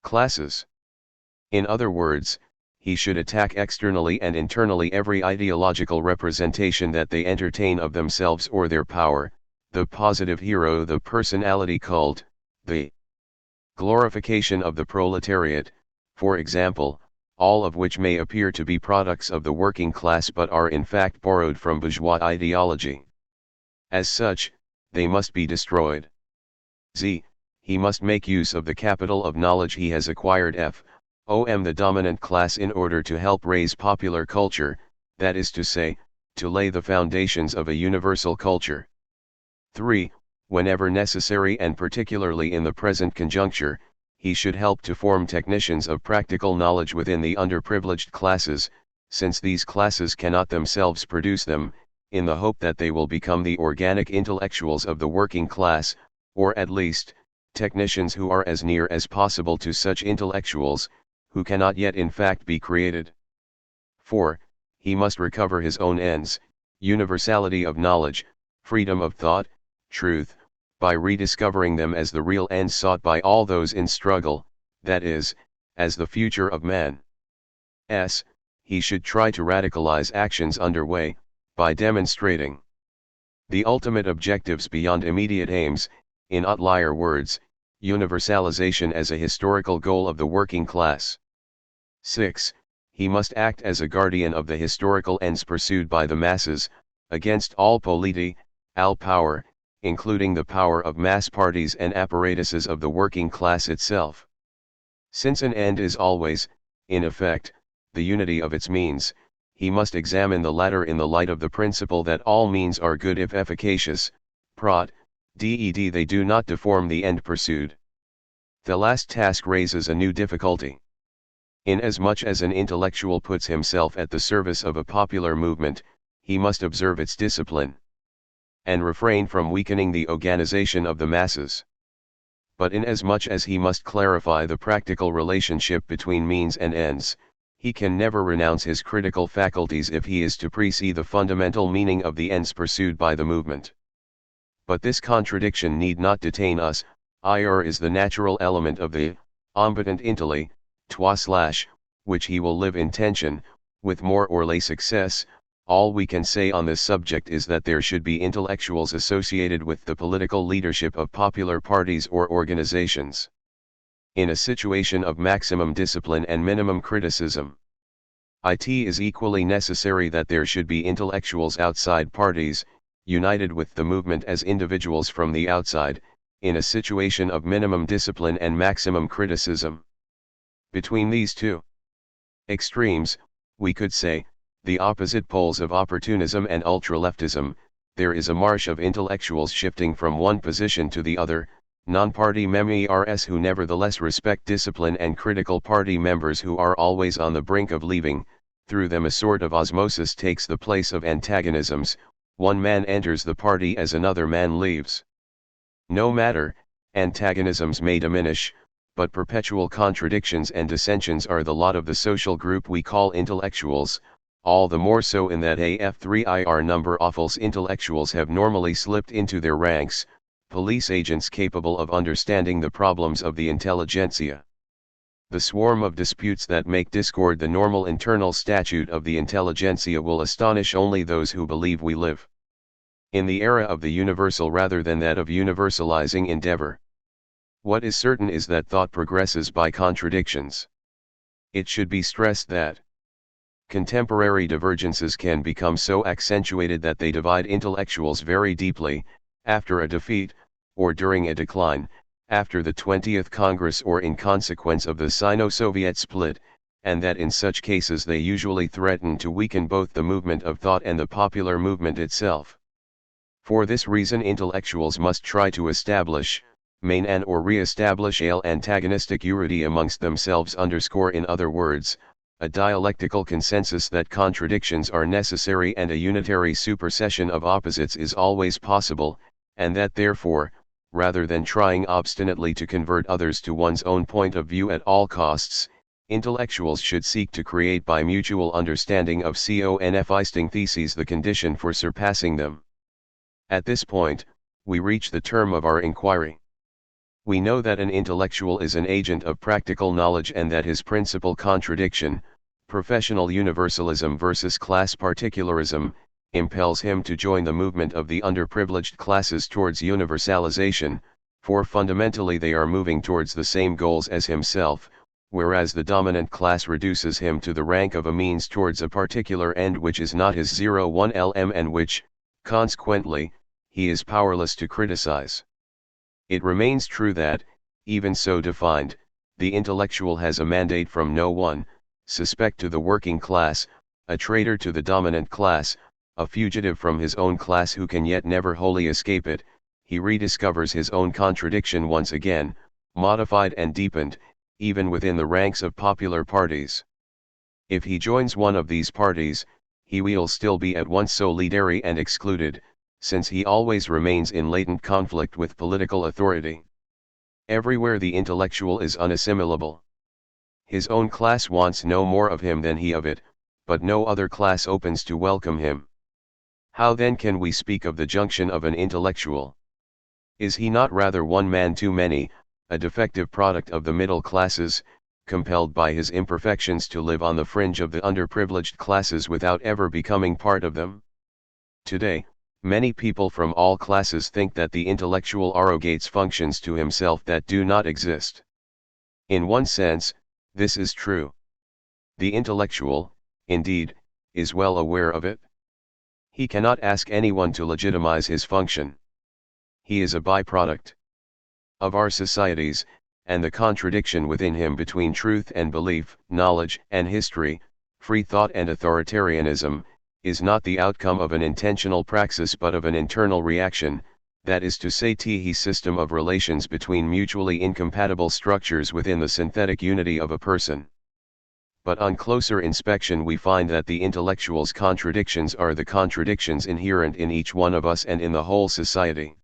classes. In other words, he should attack externally and internally every ideological representation that they entertain of themselves or their power, the positive hero, the personality cult, the glorification of the proletariat, for example, all of which may appear to be products of the working class but are in fact borrowed from bourgeois ideology. As such, they must be destroyed. He must make use of the capital of knowledge he has acquired the dominant class in order to help raise popular culture, that is to say, to lay the foundations of a universal culture. 3. Whenever necessary and particularly in the present conjuncture, he should help to form technicians of practical knowledge within the underprivileged classes, since these classes cannot themselves produce them, in the hope that they will become the organic intellectuals of the working class, or at least, technicians who are as near as possible to such intellectuals, who cannot yet in fact be created. 4. He must recover his own ends, universality of knowledge, freedom of thought, truth, by rediscovering them as the real ends sought by all those in struggle, that is, as the future of man. He should try to radicalize actions underway, by demonstrating the ultimate objectives beyond immediate aims, in outlier words, universalization as a historical goal of the working class. 6. He must act as a guardian of the historical ends pursued by the masses, against all power, including the power of mass parties and apparatuses of the working class itself. Since an end is always, in effect, the unity of its means, he must examine the latter in the light of the principle that all means are good if efficacious, they do not deform the end pursued. The last task raises a new difficulty. Inasmuch as an intellectual puts himself at the service of a popular movement, he must observe its discipline, and refrain from weakening the organization of the masses. But inasmuch as he must clarify the practical relationship between means and ends, he can never renounce his critical faculties if he is to see the fundamental meaning of the ends pursued by the movement. But this contradiction need not detain us, is the natural element of the omnipotent intellect, which he will live in tension, with more or less success. All we can say on this subject is that there should be intellectuals associated with the political leadership of popular parties or organizations. In a situation of maximum discipline and minimum criticism, it is equally necessary that there should be intellectuals outside parties, united with the movement as individuals from the outside, in a situation of minimum discipline and maximum criticism. Between these two extremes, we could say, the opposite poles of opportunism and ultra-leftism, there is a march of intellectuals shifting from one position to the other, non-party members who nevertheless respect discipline and critical party members who are always on the brink of leaving. Through them a sort of osmosis takes the place of antagonisms, one man enters the party as another man leaves. No matter, antagonisms may diminish, but perpetual contradictions and dissensions are the lot of the social group we call intellectuals, all the more so in that a number of false intellectuals have normally slipped into their ranks, police agents capable of understanding the problems of the intelligentsia. The swarm of disputes that make discord the normal internal statute of the intelligentsia will astonish only those who believe we live in the era of the universal rather than that of universalizing endeavor. What is certain is that thought progresses by contradictions. It should be stressed that contemporary divergences can become so accentuated that they divide intellectuals very deeply, after a defeat, or during a decline, after the 20th Congress or in consequence of the Sino-Soviet split, and that in such cases they usually threaten to weaken both the movement of thought and the popular movement itself. For this reason intellectuals must try to establish, maintain or re-establish an antagonistic unity amongst themselves, in other words, a dialectical consensus that contradictions are necessary and a unitary supersession of opposites is always possible, and that therefore, rather than trying obstinately to convert others to one's own point of view at all costs, intellectuals should seek to create by mutual understanding of confined theses the condition for surpassing them. At this point, we reach the term of our inquiry. We know that an intellectual is an agent of practical knowledge and that his principal contradiction, professional universalism versus class particularism, impels him to join the movement of the underprivileged classes towards universalization, for fundamentally they are moving towards the same goals as himself, whereas the dominant class reduces him to the rank of a means towards a particular end which is not his 01 LM and which, consequently, he is powerless to criticize. It remains true that, even so defined, the intellectual has a mandate from no one, suspect to the working class, a traitor to the dominant class, a fugitive from his own class who can yet never wholly escape it. He rediscovers his own contradiction once again, modified and deepened, even within the ranks of popular parties. If he joins one of these parties, he will still be at once solitary and excluded, since he always remains in latent conflict with political authority. Everywhere the intellectual is unassimilable. His own class wants no more of him than he of it, but no other class opens to welcome him. How then can we speak of the junction of an intellectual? Is he not rather one man too many, a defective product of the middle classes, compelled by his imperfections to live on the fringe of the underprivileged classes without ever becoming part of them? Today, many people from all classes think that the intellectual arrogates functions to himself that do not exist. In one sense, this is true. The intellectual, indeed, is well aware of it. He cannot ask anyone to legitimize his function. He is a byproduct of our societies, and the contradiction within him between truth and belief, knowledge and history, free thought and authoritarianism, is not the outcome of an intentional praxis but of an internal reaction, that is to say his system of relations between mutually incompatible structures within the synthetic unity of a person. But on closer inspection we find that the intellectual's contradictions are the contradictions inherent in each one of us and in the whole society.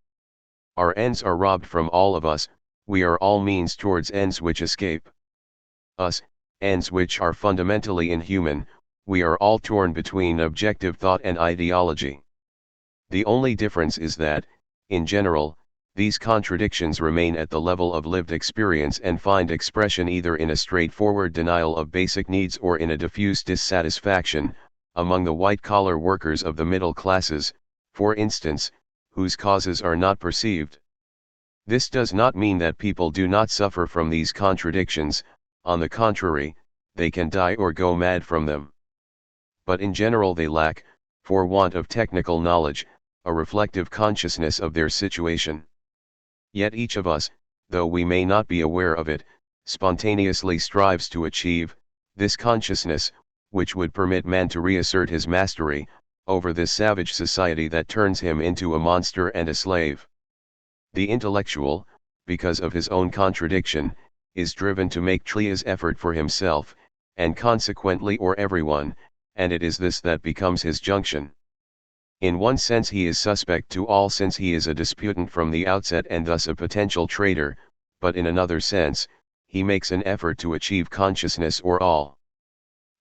Our ends are robbed from all of us, we are all means towards ends which escape us, ends which are fundamentally inhuman, we are all torn between objective thought and ideology. The only difference is that, in general, these contradictions remain at the level of lived experience and find expression either in a straightforward denial of basic needs or in a diffuse dissatisfaction, among the white-collar workers of the middle classes, for instance, whose causes are not perceived. This does not mean that people do not suffer from these contradictions, on the contrary, they can die or go mad from them. But in general they lack, for want of technical knowledge, a reflective consciousness of their situation. Yet each of us, though we may not be aware of it, spontaneously strives to achieve this consciousness, which would permit man to reassert his mastery over this savage society that turns him into a monster and a slave. The intellectual, because of his own contradiction, is driven to make his effort for himself, and consequently or everyone, and it is this that becomes his junction. In one sense he is suspect to all since he is a disputant from the outset and thus a potential traitor, but in another sense, he makes an effort to achieve consciousness or all.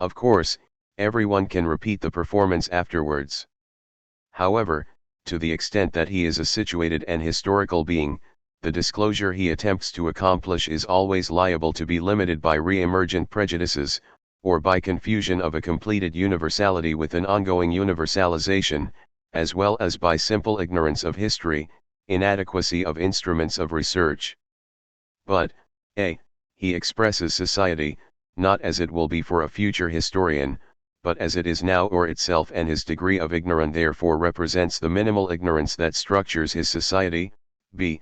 Of course, everyone can repeat the performance afterwards. However, to the extent that he is a situated and historical being, the disclosure he attempts to accomplish is always liable to be limited by re-emergent prejudices, or by confusion of a completed universality with an ongoing universalization, as well as by simple ignorance of history, inadequacy of instruments of research. But, he expresses society, not as it will be for a future historian, but as it is now or itself, and his degree of ignorance therefore represents the minimal ignorance that structures his society. He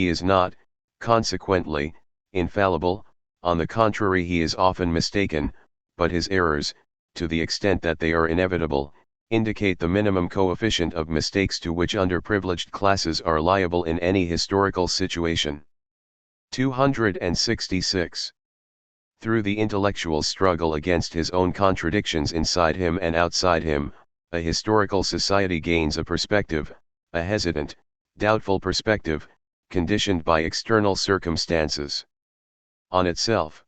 is not, consequently, infallible. On the contrary, he is often mistaken, but his errors, to the extent that they are inevitable, indicate the minimum coefficient of mistakes to which underprivileged classes are liable in any historical situation. 266. Through the intellectual's struggle against his own contradictions inside him and outside him, a historical society gains a perspective, a hesitant, doubtful perspective, conditioned by external circumstances. On itself.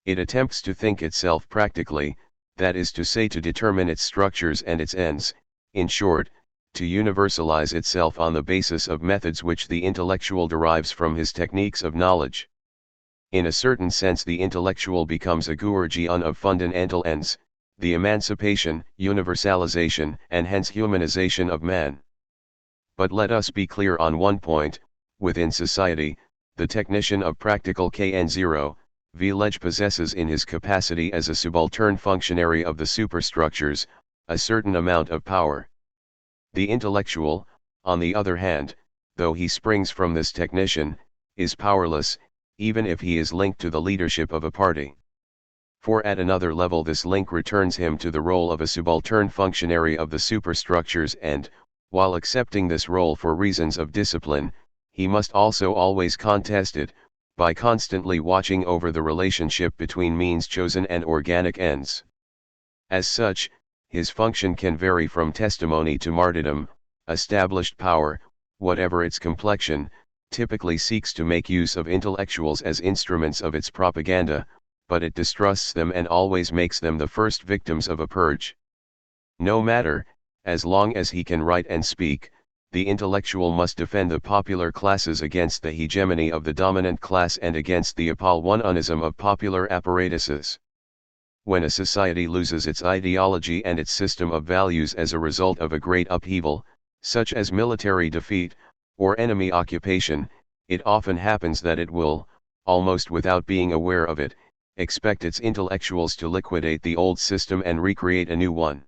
It attempts to think itself practically, that is to say, to determine its structures and its ends, in short, to universalize itself on the basis of methods which the intellectual derives from his techniques of knowledge. In a certain sense, the intellectual becomes a guardian of fundamental ends, the emancipation, universalization, and hence humanization of man. But let us be clear on one point: within society, the technician of practical KN0, village possesses in his capacity as a subaltern functionary of the superstructures, a certain amount of power. The intellectual, on the other hand, though he springs from this technician, is powerless, even if he is linked to the leadership of a party. For at another level this link returns him to the role of a subaltern functionary of the superstructures, and, while accepting this role for reasons of discipline, he must also always contest it, by constantly watching over the relationship between means chosen and organic ends. As such, his function can vary from testimony to martyrdom. Established power, whatever its complexion, typically seeks to make use of intellectuals as instruments of its propaganda, but it distrusts them and always makes them the first victims of a purge. No matter, as long as he can write and speak, the intellectual must defend the popular classes against the hegemony of the dominant class and against the Apollonianism of popular apparatuses. When a society loses its ideology and its system of values as a result of a great upheaval, such as military defeat, or enemy occupation, it often happens that it will, almost without being aware of it, expect its intellectuals to liquidate the old system and recreate a new one.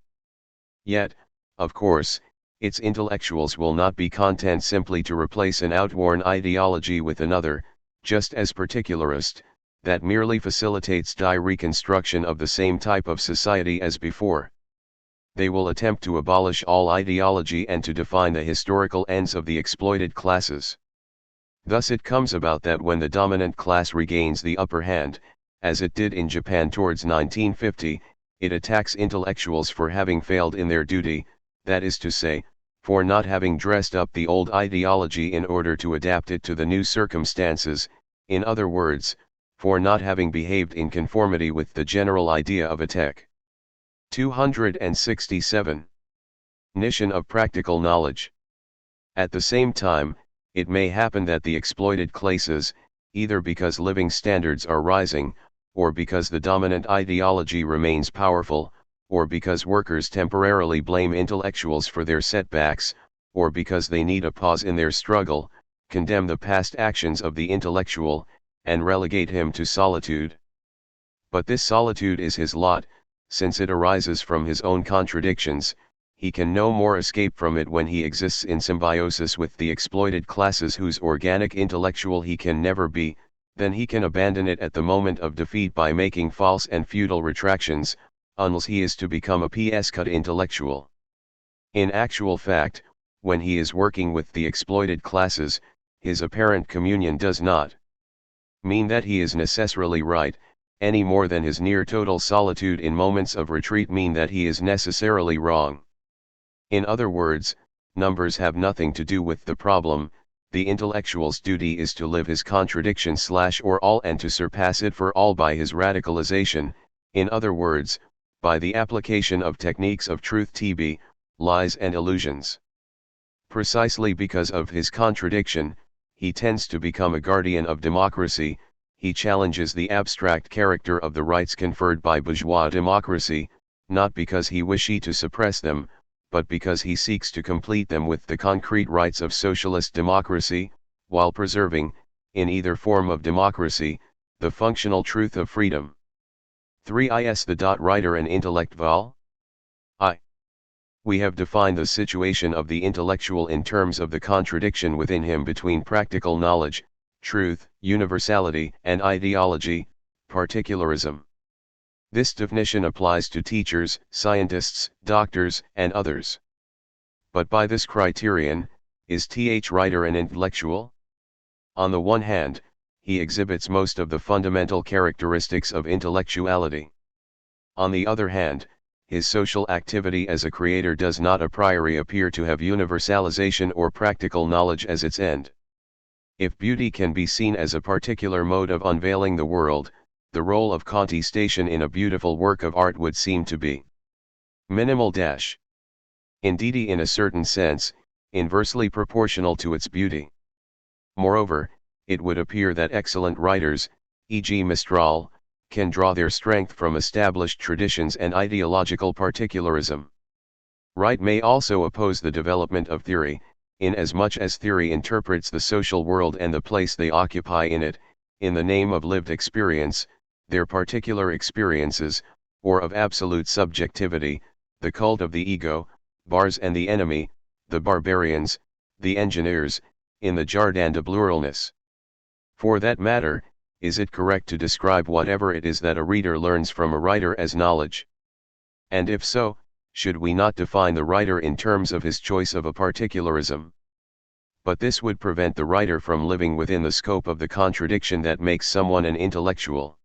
Yet, of course, its intellectuals will not be content simply to replace an outworn ideology with another, just as particularist, that merely facilitates reconstruction of the same type of society as before. They will attempt to abolish all ideology and to define the historical ends of the exploited classes. Thus it comes about that when the dominant class regains the upper hand, as it did in Japan towards 1950, it attacks intellectuals for having failed in their duty, that is to say, for not having dressed up the old ideology in order to adapt it to the new circumstances, in other words, for not having behaved in conformity with the general idea of attack. 267. Nition of practical knowledge. At the same time, it may happen that the exploited classes, either because living standards are rising, or because the dominant ideology remains powerful, or because workers temporarily blame intellectuals for their setbacks, or because they need a pause in their struggle, condemn the past actions of the intellectual, and relegate him to solitude. But this solitude is his lot, since it arises from his own contradictions. He can no more escape from it when he exists in symbiosis with the exploited classes whose organic intellectual he can never be, than he can abandon it at the moment of defeat by making false and futile retractions, unless he is to become a PS-cut intellectual. In actual fact, when he is working with the exploited classes, his apparent communion does not mean that he is necessarily right, any more than his near total solitude in moments of retreat mean that he is necessarily wrong. In other words, numbers have nothing to do with the problem. The intellectual's duty is to live his contradiction or all and to surpass it for all by his radicalization, in other words, by the application of techniques of truth TB, lies and illusions. Precisely because of his contradiction, he tends to become a guardian of democracy. He challenges the abstract character of the rights conferred by bourgeois democracy, not because he wishes to suppress them, but because he seeks to complete them with the concrete rights of socialist democracy, while preserving, in either form of democracy, the functional truth of freedom. 3 is the writer and intellect vol. I. We have defined the situation of the intellectual in terms of the contradiction within him between practical knowledge, truth, universality, and ideology, particularism. This definition applies to teachers, scientists, doctors, and others. But by this criterion, is Writer an intellectual? On the one hand, he exhibits most of the fundamental characteristics of intellectuality. On the other hand, his social activity as a creator does not a priori appear to have universalization or practical knowledge as its end. If beauty can be seen as a particular mode of unveiling the world, the role of contestation in a beautiful work of art would seem to be minimal. Indeed, in a certain sense, inversely proportional to its beauty. Moreover, it would appear that excellent writers, e.g. Mistral, can draw their strength from established traditions and ideological particularism. Right may also oppose the development of theory, inasmuch as theory interprets the social world and the place they occupy in it, in the name of lived experience, their particular experiences, or of absolute subjectivity, the cult of the ego, bars and the enemy, the barbarians, the engineers, in the Jardin de pluralness. For that matter, is it correct to describe whatever it is that a reader learns from a writer as knowledge? And if so, should we not define the writer in terms of his choice of a particularism? But this would prevent the writer from living within the scope of the contradiction that makes someone an intellectual.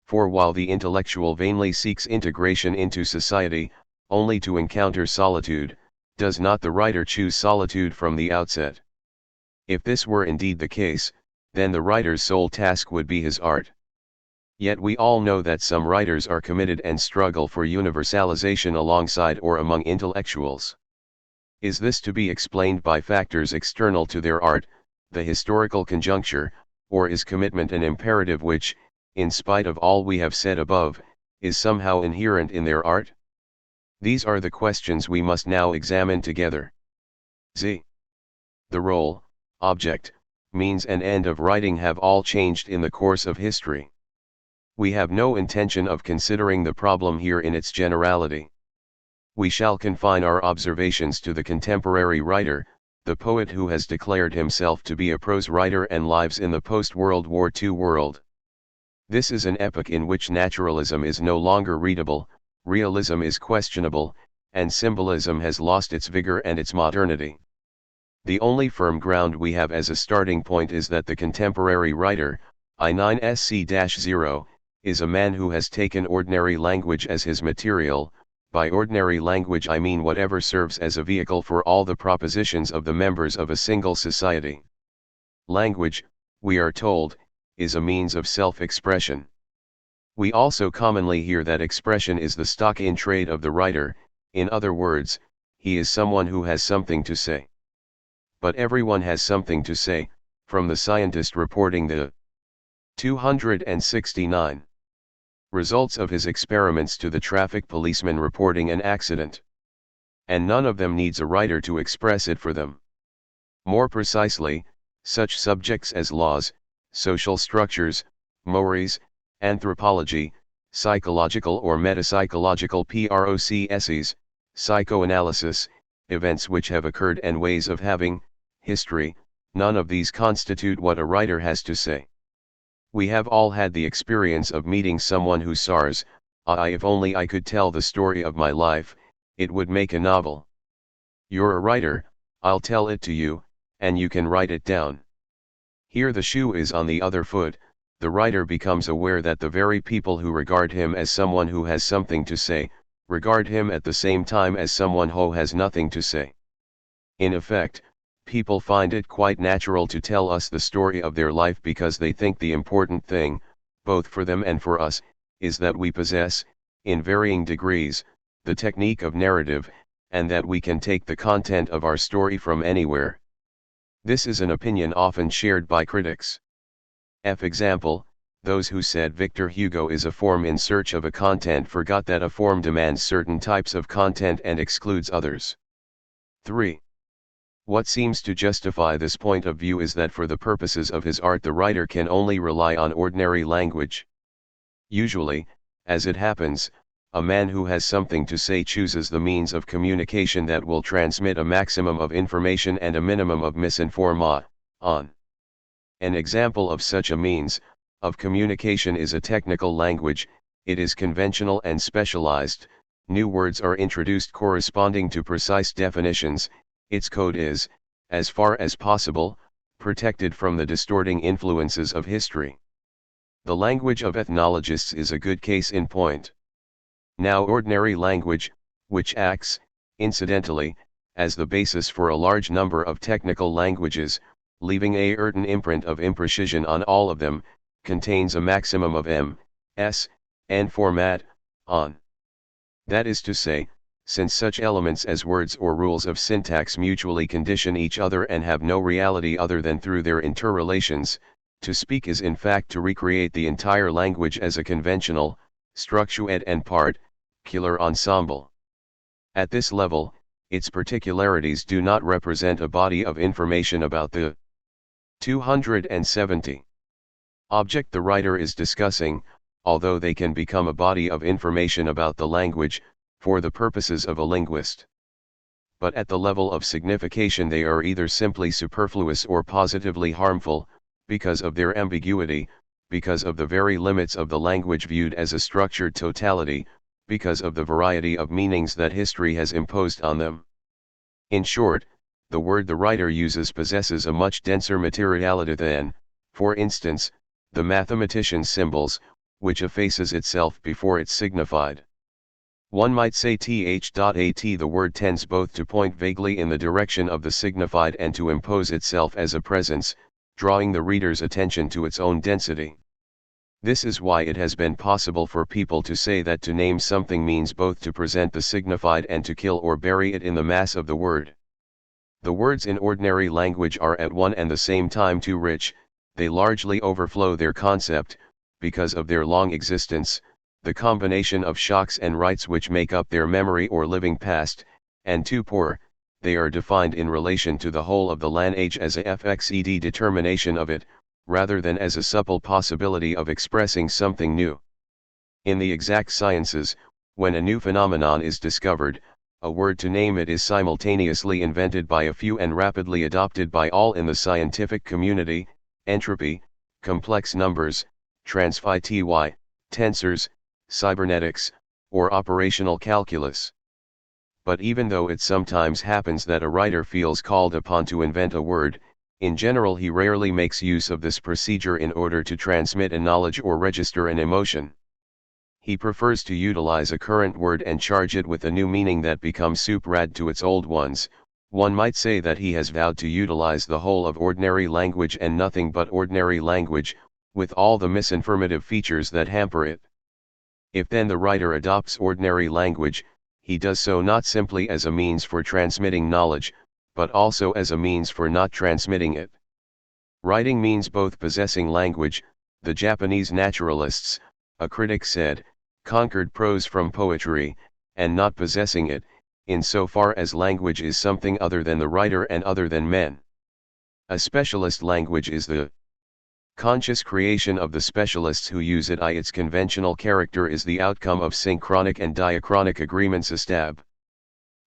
For while the intellectual vainly seeks integration into society, only to encounter solitude, does not the writer choose solitude from the outset? If this were indeed the case, then the writer's sole task would be his art. Yet we all know that some writers are committed and struggle for universalization alongside or among intellectuals. Is this to be explained by factors external to their art, the historical conjuncture, or is commitment an imperative which, in spite of all we have said above, is somehow inherent in their art? These are the questions we must now examine together. The role, object, means and end of writing have all changed in the course of history. We have no intention of considering the problem here in its generality. We shall confine our observations to the contemporary writer, the poet who has declared himself to be a prose writer and lives in the post-World War II world. This is an epoch in which naturalism is no longer readable, realism is questionable, and symbolism has lost its vigor and its modernity. The only firm ground we have as a starting point is that the contemporary writer, I9SC-0, is a man who has taken ordinary language as his material. By ordinary language I mean whatever serves as a vehicle for all the propositions of the members of a single society. Language, we are told, is a means of self-expression. We also commonly hear that expression is the stock in trade of the writer, in other words, he is someone who has something to say. But everyone has something to say, from the scientist reporting the 269 results of his experiments to the traffic policeman reporting an accident. And none of them needs a writer to express it for them. More precisely, such subjects as laws, social structures, mores, anthropology, psychological or metapsychological processes, psychoanalysis, events which have occurred and ways of having, history, none of these constitute what a writer has to say. We have all had the experience of meeting someone who says, if only I could tell the story of my life, it would make a novel. You're a writer, I'll tell it to you, and you can write it down. Here the shoe is on the other foot, the writer becomes aware that the very people who regard him as someone who has something to say, regard him at the same time as someone who has nothing to say. In effect, people find it quite natural to tell us the story of their life because they think the important thing, both for them and for us, is that we possess, in varying degrees, the technique of narrative, and that we can take the content of our story from anywhere. This is an opinion often shared by critics. For example, those who said Victor Hugo is a form in search of a content forgot that a form demands certain types of content and excludes others. 3. What seems to justify this point of view is that for the purposes of his art the writer can only rely on ordinary language. Usually, as it happens, a man who has something to say chooses the means of communication that will transmit a maximum of information and a minimum of misinformation. An example of such a means of communication is a technical language. It is conventional and specialized. New words are introduced corresponding to precise definitions. Its code is, as far as possible, protected from the distorting influences of history. The language of ethnologists is a good case in point. Now ordinary language, which acts, incidentally, as the basis for a large number of technical languages, leaving a certain imprint of imprecision on all of them, contains a maximum of S, N format, on. That is to say, since such elements as words or rules of syntax mutually condition each other and have no reality other than through their interrelations, to speak is in fact to recreate the entire language as a conventional, structured and particular ensemble. At this level, its particularities do not represent a body of information about the 270 object the writer is discussing, although they can become a body of information about the language, for the purposes of a linguist. But at the level of signification they are either simply superfluous or positively harmful, because of their ambiguity, because of the very limits of the language viewed as a structured totality, because of the variety of meanings that history has imposed on them. In short, the word the writer uses possesses a much denser materiality than, for instance, the mathematician's symbols, which effaces itself before it's signified. One might say th.at the word tends both to point vaguely in the direction of the signified and to impose itself as a presence, drawing the reader's attention to its own density. This is why it has been possible for people to say that to name something means both to present the signified and to kill or bury it in the mass of the word. The words in ordinary language are at one and the same time too rich, they largely overflow their concept, because of their long existence, the combination of shocks and rights which make up their memory or living past, and too poor, they are defined in relation to the whole of the language as a fxed determination of it, rather than as a supple possibility of expressing something new. In the exact sciences, when a new phenomenon is discovered, a word to name it is simultaneously invented by a few and rapidly adopted by all in the scientific community: entropy, complex numbers, transphy, tensors, cybernetics, or operational calculus. But even though it sometimes happens that a writer feels called upon to invent a word, in general he rarely makes use of this procedure in order to transmit a knowledge or register an emotion. He prefers to utilize a current word and charge it with a new meaning that becomes superad to its old ones. One might say that he has vowed to utilize the whole of ordinary language and nothing but ordinary language, with all the misinformative features that hamper it. If then the writer adopts ordinary language, he does so not simply as a means for transmitting knowledge, but also as a means for not transmitting it. Writing means both possessing language. The Japanese naturalists, a critic said, conquered prose from poetry, and not possessing it, in so far as language is something other than the writer and other than men. A specialist language is the conscious creation of the specialists who use it. Its conventional character is the outcome of synchronic and diachronic agreements estab.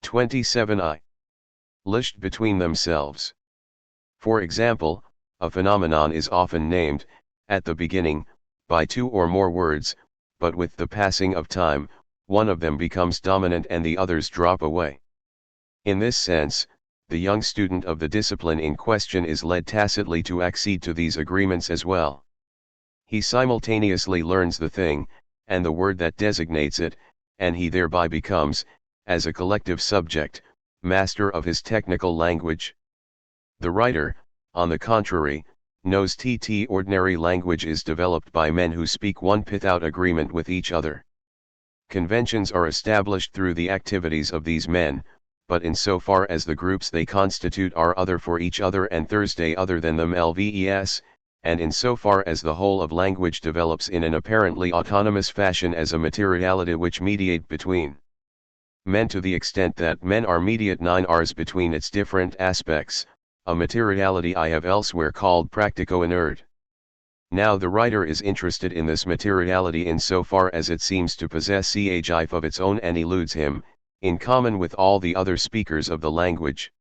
27 lished between themselves. For example, a phenomenon is often named, at the beginning, by two or more words, but with the passing of time, one of them becomes dominant and the others drop away. In this sense, the young student of the discipline in question is led tacitly to accede to these agreements as well. He simultaneously learns the thing, and the word that designates it, and he thereby becomes, as a collective subject, master of his technical language. The writer, on the contrary, knows ordinary language is developed by men who speak one without agreement with each other. Conventions are established through the activities of these men, but in so far as the groups they constitute are other for each other and Thursday other than them lves, and in so far as the whole of language develops in an apparently autonomous fashion as a materiality which mediate between men to the extent that men are mediate 9rs between its different aspects, a materiality I have elsewhere called practico-inert. Now the writer is interested in this materiality in so far as it seems to possess a life of its own and eludes him, in common with all the other speakers of the language.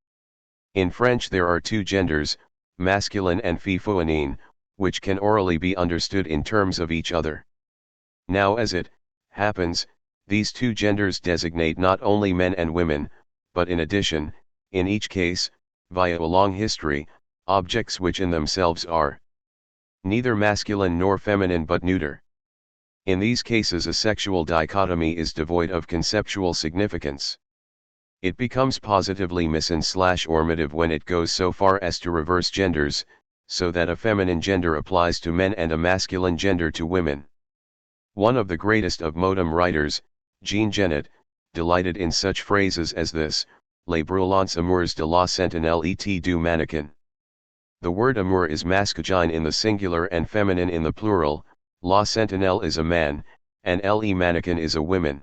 In French there are two genders, masculine and féminin, which can orally be understood in terms of each other. Now as it happens, these two genders designate not only men and women, but in addition, in each case, via a long history, objects which in themselves are neither masculine nor feminine but neuter. In these cases a sexual dichotomy is devoid of conceptual significance. It becomes positively mis-normative when it goes so far as to reverse genders, so that a feminine gender applies to men and a masculine gender to women. One of the greatest of modem writers, Jean Genet, delighted in such phrases as this: les brûlantes amours de la sentinelle et du mannequin. The word amour is masculine in the singular and feminine in the plural, la sentinelle is a man, and le mannequin is a woman.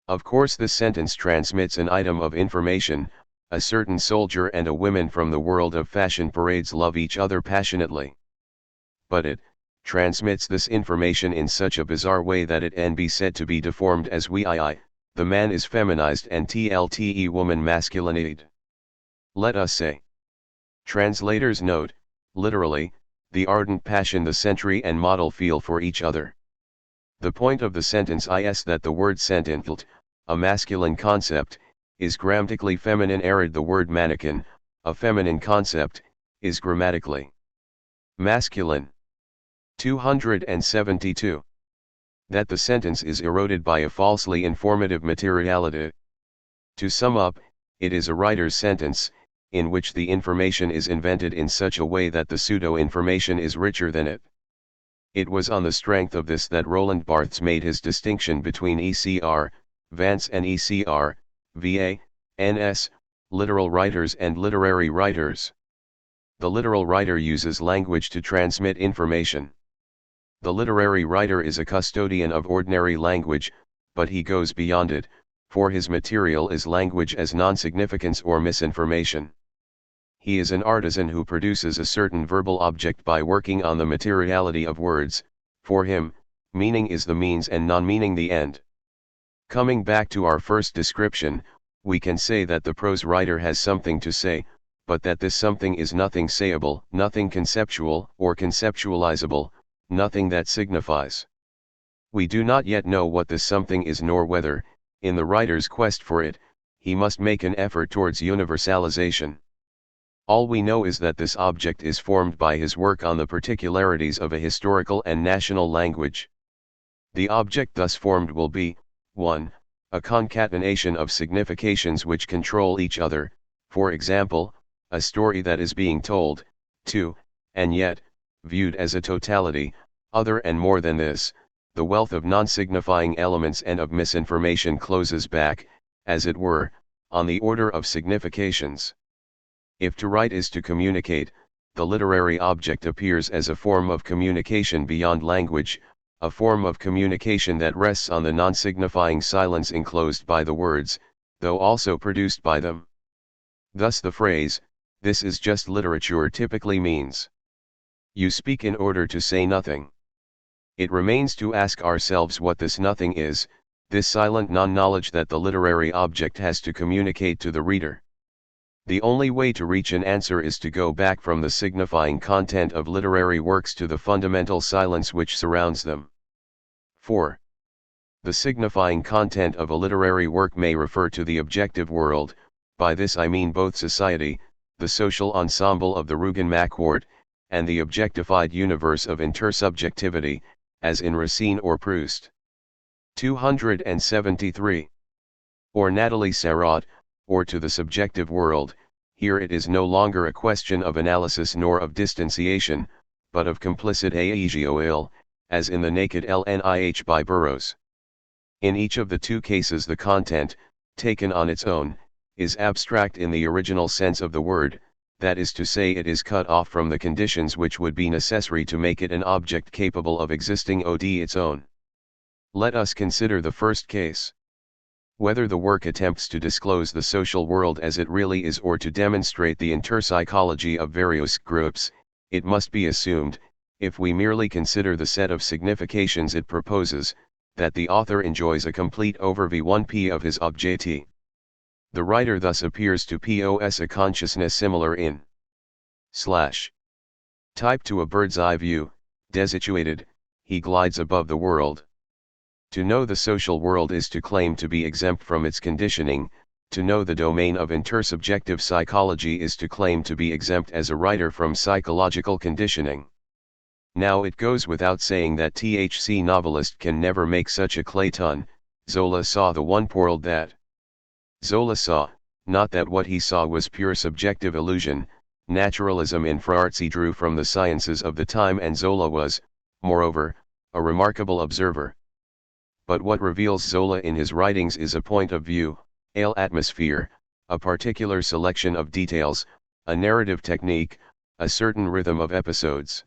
Of course this sentence transmits an item of information: a certain soldier and a woman from the world of fashion parades love each other passionately. But it transmits this information in such a bizarre way that it can be said to be deformed as the man is feminized and the woman masculinized. Let us say. Translator's note: literally, the ardent passion the sentry and model feel for each other. The point of the sentence is that the word sentinel, a masculine concept, is grammatically feminine, arid the word mannequin, a feminine concept, is grammatically masculine. 272. That the sentence is eroded by a falsely informative materiality. To sum up, it is a writer's sentence, in which the information is invented in such a way that the pseudo-information is richer than it. It was on the strength of this that Roland Barthes made his distinction between ECR, Vance, and ECR, VA, NS, literal writers and literary writers. The literal writer uses language to transmit information. The literary writer is a custodian of ordinary language, but he goes beyond it, for his material is language as non-significance or misinformation. He is an artisan who produces a certain verbal object by working on the materiality of words. For him, meaning is the means and non-meaning the end. Coming back to our first description, we can say that the prose writer has something to say, but that this something is nothing sayable, nothing conceptual or conceptualizable, nothing that signifies. We do not yet know what this something is, nor whether, in the writer's quest for it, he must make an effort towards universalization. All we know is that this object is formed by his work on the particularities of a historical and national language. The object thus formed will be, 1. A concatenation of significations which control each other, for example, a story that is being told; 2. And yet, viewed as a totality, other and more than this, the wealth of non-signifying elements and of misinformation closes back, as it were, on the order of significations. If to write is to communicate, the literary object appears as a form of communication beyond language, a form of communication that rests on the non-signifying silence enclosed by the words, though also produced by them. Thus the phrase, "this is just literature," typically means, you speak in order to say nothing. It remains to ask ourselves what this nothing is, this silent non-knowledge that the literary object has to communicate to the reader. The only way to reach an answer is to go back from the signifying content of literary works to the fundamental silence which surrounds them. 4. The signifying content of a literary work may refer to the objective world. By this I mean both society, the social ensemble of the Rugen-Macquart, and the objectified universe of intersubjectivity, as in Racine or Proust. 273. Or Nathalie Sarraute, or to the subjective world. Here it is no longer a question of analysis nor of distanciation, but of complicit aegio, as in the naked LNIH by Burroughs. In each of the two cases the content, taken on its own, is abstract in the original sense of the word, that is to say, it is cut off from the conditions which would be necessary to make it an object capable of existing on its own. Let us consider the first case. Whether the work attempts to disclose the social world as it really is or to demonstrate the interpsychology of various groups, it must be assumed, if we merely consider the set of significations it proposes, that the author enjoys a complete overview of his objectif. The writer thus appears to possess a consciousness similar in Type to a bird's eye view, desituated, he glides above the world. To know the social world is to claim to be exempt from its conditioning. To know the domain of intersubjective psychology is to claim to be exempt as a writer from psychological conditioning. Now it goes without saying that THC novelist can never make such a Clayton. Zola saw the one world that Zola saw, not that what he saw was pure subjective illusion. Naturalism in Fraartzi drew from the sciences of the time, and Zola was, moreover, a remarkable observer. But what reveals Zola in his writings is a point of view, an atmosphere, a particular selection of details, a narrative technique, a certain rhythm of episodes.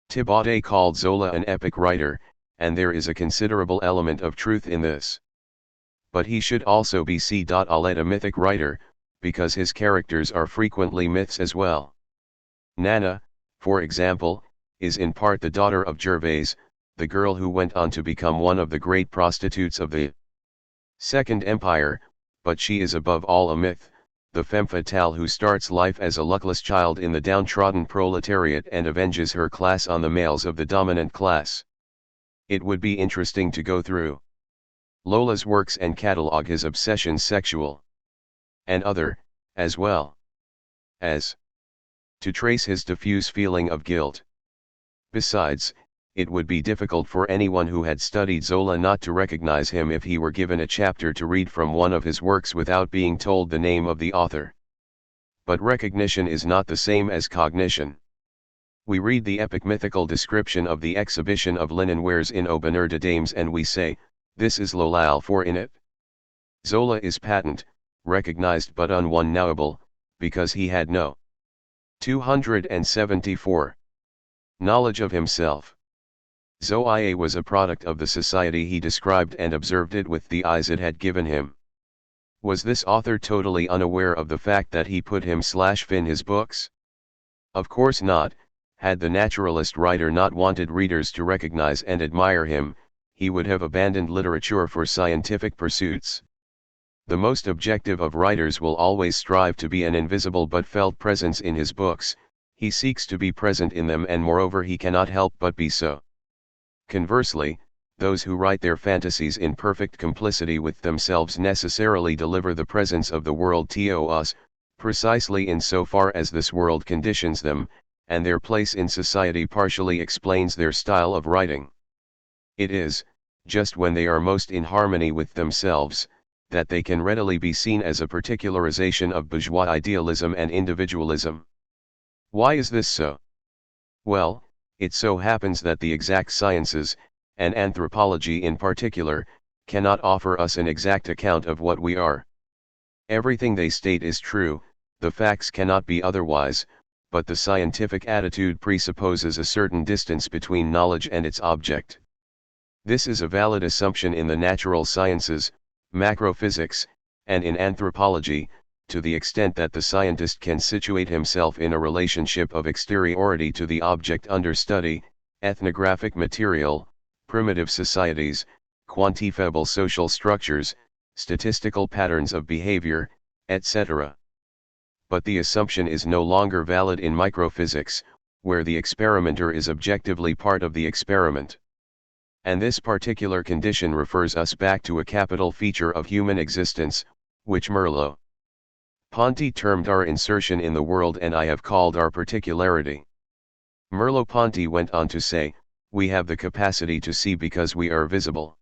Thibaudet called Zola an epic writer, and there is a considerable element of truth in this. But he should also be a mythic writer, because his characters are frequently myths as well. Nana, for example, is in part the daughter of Gervais, the girl who went on to become one of the great prostitutes of the Second Empire, but she is above all a myth, the femme fatale who starts life as a luckless child in the downtrodden proletariat and avenges her class on the males of the dominant class. It would be interesting to go through Lola's works and catalogue his obsessions sexual and other, as well as to trace his diffuse feeling of guilt. Besides, it would be difficult for anyone who had studied Zola not to recognize him if he were given a chapter to read from one of his works without being told the name of the author. But recognition is not the same as cognition. We read the epic mythical description of the exhibition of linen wares in Au Bonheur de Dames and we say, this is Lola for in it. Zola is patent, recognized but unknowable, because he had no 274 knowledge of himself. Zoe was a product of the society he described and observed it with the eyes it had given him. Was this author totally unaware of the fact that he put him/fin his books? Of course not. Had the naturalist writer not wanted readers to recognize and admire him, he would have abandoned literature for scientific pursuits. The most objective of writers will always strive to be an invisible but felt presence in his books. He seeks to be present in them, and moreover he cannot help but be so. Conversely, those who write their fantasies in perfect complicity with themselves necessarily deliver the presence of the world to us, precisely in so far as this world conditions them, and their place in society partially explains their style of writing. It is, just when they are most in harmony with themselves, that they can readily be seen as a particularization of bourgeois idealism and individualism. Why is this so? Well, it so happens that the exact sciences, and anthropology in particular, cannot offer us an exact account of what we are. Everything they state is true, the facts cannot be otherwise, but the scientific attitude presupposes a certain distance between knowledge and its object. This is a valid assumption in the natural sciences, macrophysics, and in anthropology, to the extent that the scientist can situate himself in a relationship of exteriority to the object under study, ethnographic material, primitive societies, quantifiable social structures, statistical patterns of behavior, etc. But the assumption is no longer valid in microphysics, where the experimenter is objectively part of the experiment. And this particular condition refers us back to a capital feature of human existence, which Merleau-Ponty termed our insertion in the world and I have called our particularity. Merleau-Ponty went on to say, we have the capacity to see because we are visible.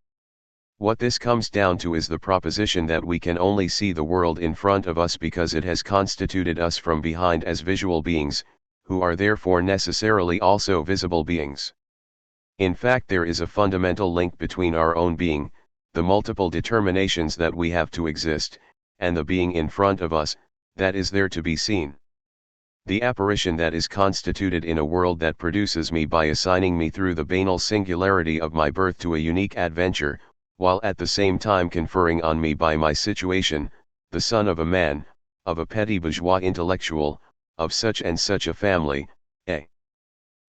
What this comes down to is the proposition that we can only see the world in front of us because it has constituted us from behind as visual beings, who are therefore necessarily also visible beings. In fact, there is a fundamental link between our own being, the multiple determinations that we have to exist, and the being in front of us, that is there to be seen. The apparition that is constituted in a world that produces me by assigning me through the banal singularity of my birth to a unique adventure, while at the same time conferring on me by my situation, the son of a man, of a petty bourgeois intellectual, of such and such a family, a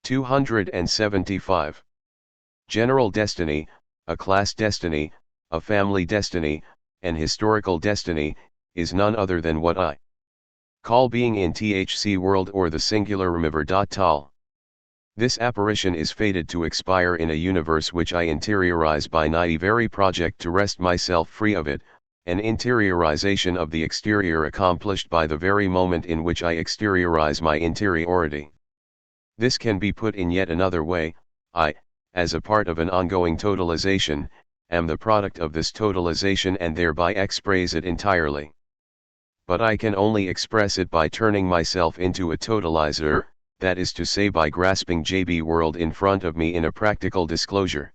275. General destiny, a class destiny, a family destiny, an historical destiny, is none other than what I Call being in THC world or the singular remember. Tal. This apparition is fated to expire in a universe which I interiorize by naivety project to wrest myself free of it, an interiorization of the exterior accomplished by the very moment in which I exteriorize my interiority. This can be put in yet another way: I, as a part of an ongoing totalization, am the product of this totalization and thereby express it entirely. But I can only express it by turning myself into a totalizer, that is to say by grasping JB world in front of me in a practical disclosure.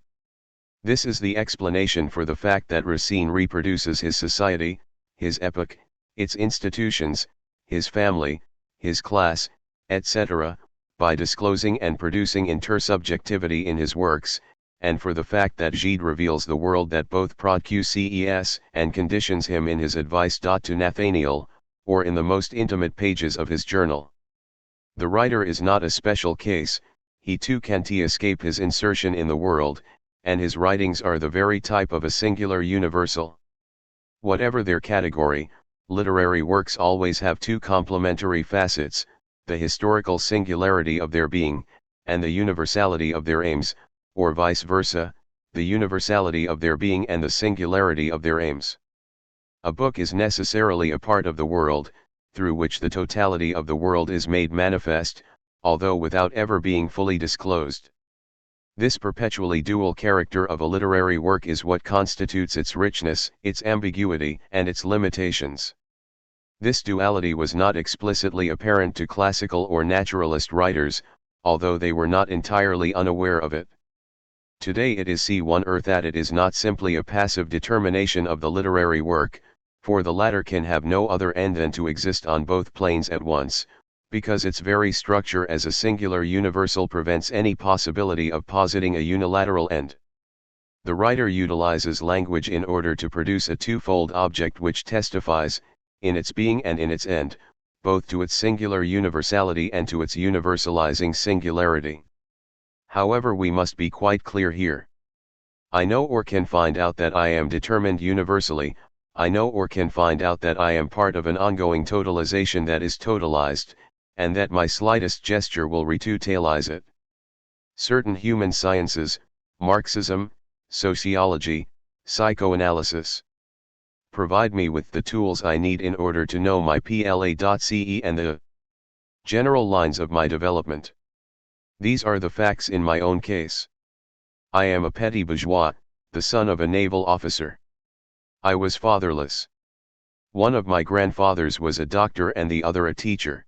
This is the explanation for the fact that Racine reproduces his society, his epoch, its institutions, his family, his class, etc., by disclosing and producing intersubjectivity in his works, and for the fact that Gide reveals the world that both produces and conditions him in his advice to Nathaniel, or in the most intimate pages of his journal. The writer is not a special case, he too can't escape his insertion in the world, and his writings are the very type of a singular universal. Whatever their category, literary works always have two complementary facets: the historical singularity of their being, and the universality of their aims, or vice versa, the universality of their being and the singularity of their aims. A book is necessarily a part of the world, through which the totality of the world is made manifest, although without ever being fully disclosed. This perpetually dual character of a literary work is what constitutes its richness, its ambiguity, and its limitations. This duality was not explicitly apparent to classical or naturalist writers, although they were not entirely unaware of it. Today it is seen that it is not simply a passive determination of the literary work, for the latter can have no other end than to exist on both planes at once, because its very structure as a singular universal prevents any possibility of positing a unilateral end. The writer utilizes language in order to produce a twofold object which testifies, in its being and in its end, both to its singular universality and to its universalizing singularity. However, we must be quite clear here. I know or can find out that I am determined universally, I know or can find out that I am part of an ongoing totalization that is totalized, and that my slightest gesture will retotalize it. Certain human sciences, Marxism, sociology, psychoanalysis, provide me with the tools I need in order to know my PLA.CE and the general lines of my development. These are the facts in my own case. I am a petty bourgeois, the son of a naval officer. I was fatherless. One of my grandfathers was a doctor and the other a teacher.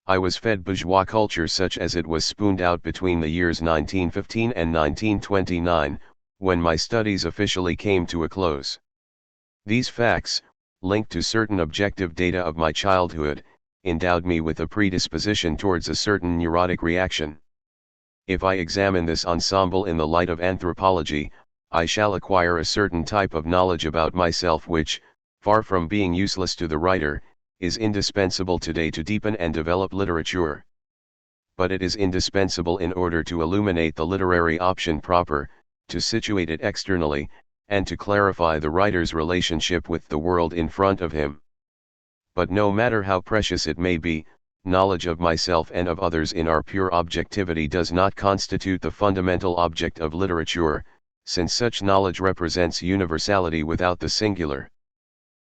I was fed bourgeois culture such as it was spooned out between the years 1915 and 1929, when my studies officially came to a close. These facts, linked to certain objective data of my childhood, endowed me with a predisposition towards a certain neurotic reaction. If I examine this ensemble in the light of anthropology, I shall acquire a certain type of knowledge about myself which, far from being useless to the writer, is indispensable today to deepen and develop literature. But it is indispensable in order to illuminate the literary option proper, to situate it externally, and to clarify the writer's relationship with the world in front of him. But no matter how precious it may be, knowledge of myself and of others in our pure objectivity does not constitute the fundamental object of literature, since such knowledge represents universality without the singular.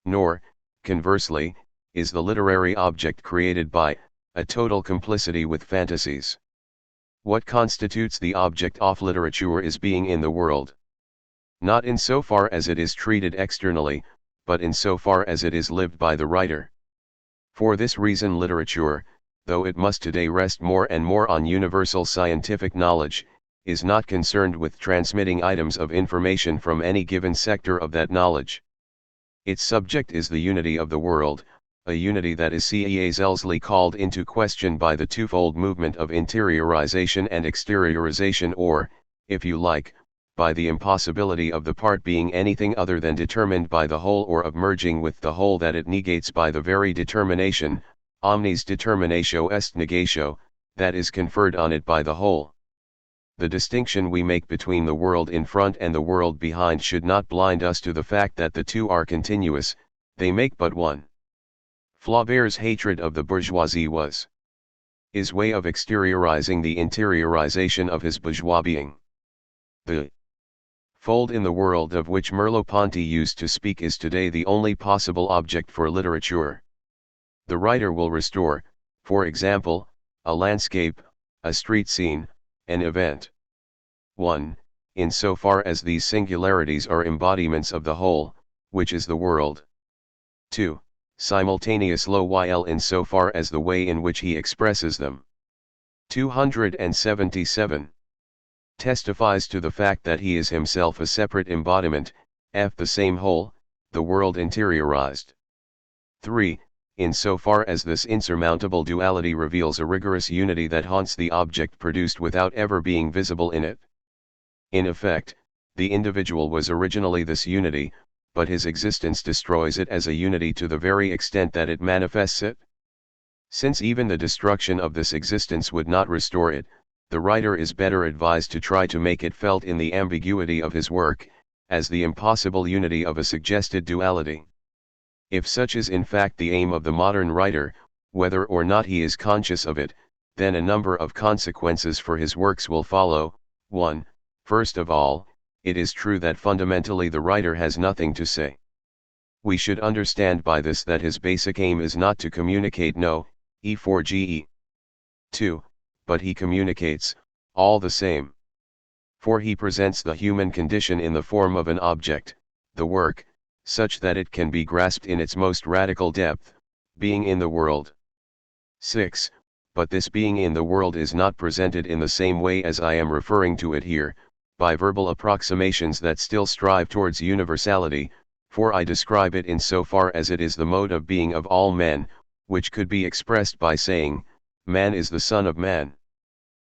Nor, conversely, is the literary object created by a total complicity with fantasies. What constitutes the object of literature is being in the world. Not in so far as it is treated externally, but in so far as it is lived by the writer. For this reason literature, though it must today rest more and more on universal scientific knowledge, is not concerned with transmitting items of information from any given sector of that knowledge. Its subject is the unity of the world, a unity that is zealously called into question by the twofold movement of interiorization and exteriorization, or, if you like, by the impossibility of the part being anything other than determined by the whole, or of merging with the whole that it negates by the very determination, omnis determinatio est negatio, that is conferred on it by the whole. The distinction we make between the world in front and the world behind should not blind us to the fact that the two are continuous, they make but one. Flaubert's hatred of the bourgeoisie was his way of exteriorizing the interiorization of his bourgeois being. The fold in the world of which Merleau-Ponty used to speak is today the only possible object for literature. The writer will restore, for example, a landscape, a street scene, an event. 1. Insofar as these singularities are embodiments of the whole, which is the world. 2. Simultaneous while insofar as the way in which he expresses them. 277. Testifies to the fact that he is himself a separate embodiment, f. the same whole, the world interiorized. 3. Insofar as this insurmountable duality reveals a rigorous unity that haunts the object produced without ever being visible in it. In effect, the individual was originally this unity, but his existence destroys it as a unity to the very extent that it manifests it. Since even the destruction of this existence would not restore it, the writer is better advised to try to make it felt in the ambiguity of his work, as the impossible unity of a suggested duality. If such is in fact the aim of the modern writer, whether or not he is conscious of it, then a number of consequences for his works will follow. 1. First of all, it is true that fundamentally the writer has nothing to say. We should understand by this that his basic aim is not to communicate no, E4GE. 2. But he communicates, all the same. For he presents the human condition in the form of an object, the work, such that it can be grasped in its most radical depth, being in the world. 6. But this being in the world is not presented in the same way as I am referring to it here, by verbal approximations that still strive towards universality, for I describe it in so far as it is the mode of being of all men, which could be expressed by saying, man is the son of man.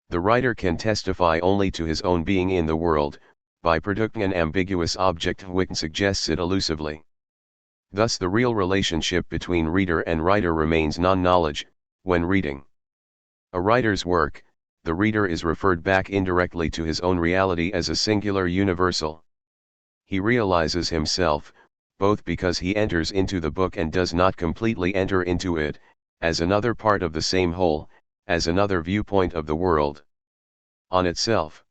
The writer can testify only to his own being in the world, by producing an ambiguous object which suggests it elusively. Thus the real relationship between reader and writer remains non-knowledge, when reading a writer's work. The reader is referred back indirectly to his own reality as a singular universal. He realizes himself, both because he enters into the book and does not completely enter into it, as another part of the same whole, as another viewpoint of the world on itself.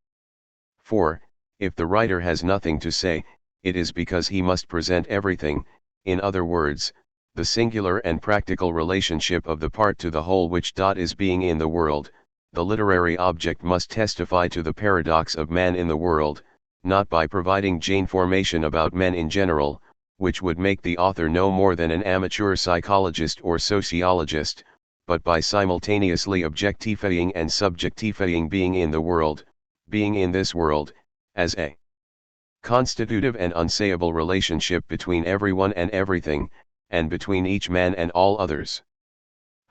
4. If the writer has nothing to say, it is because he must present everything, in other words, the singular and practical relationship of the part to the whole which is being in the world. The literary object must testify to the paradox of man in the world, not by providing information about men in general, which would make the author no more than an amateur psychologist or sociologist, but by simultaneously objectifying and subjectifying being in the world, being in this world, as a constitutive and unsayable relationship between everyone and everything, and between each man and all others.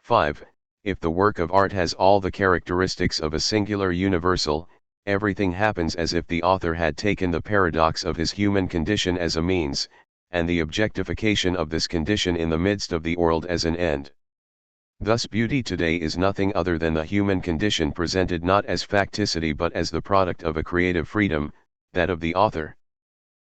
5. If the work of art has all the characteristics of a singular universal, everything happens as if the author had taken the paradox of his human condition as a means, and the objectification of this condition in the midst of the world as an end. Thus beauty today is nothing other than the human condition presented not as facticity but as the product of a creative freedom, that of the author.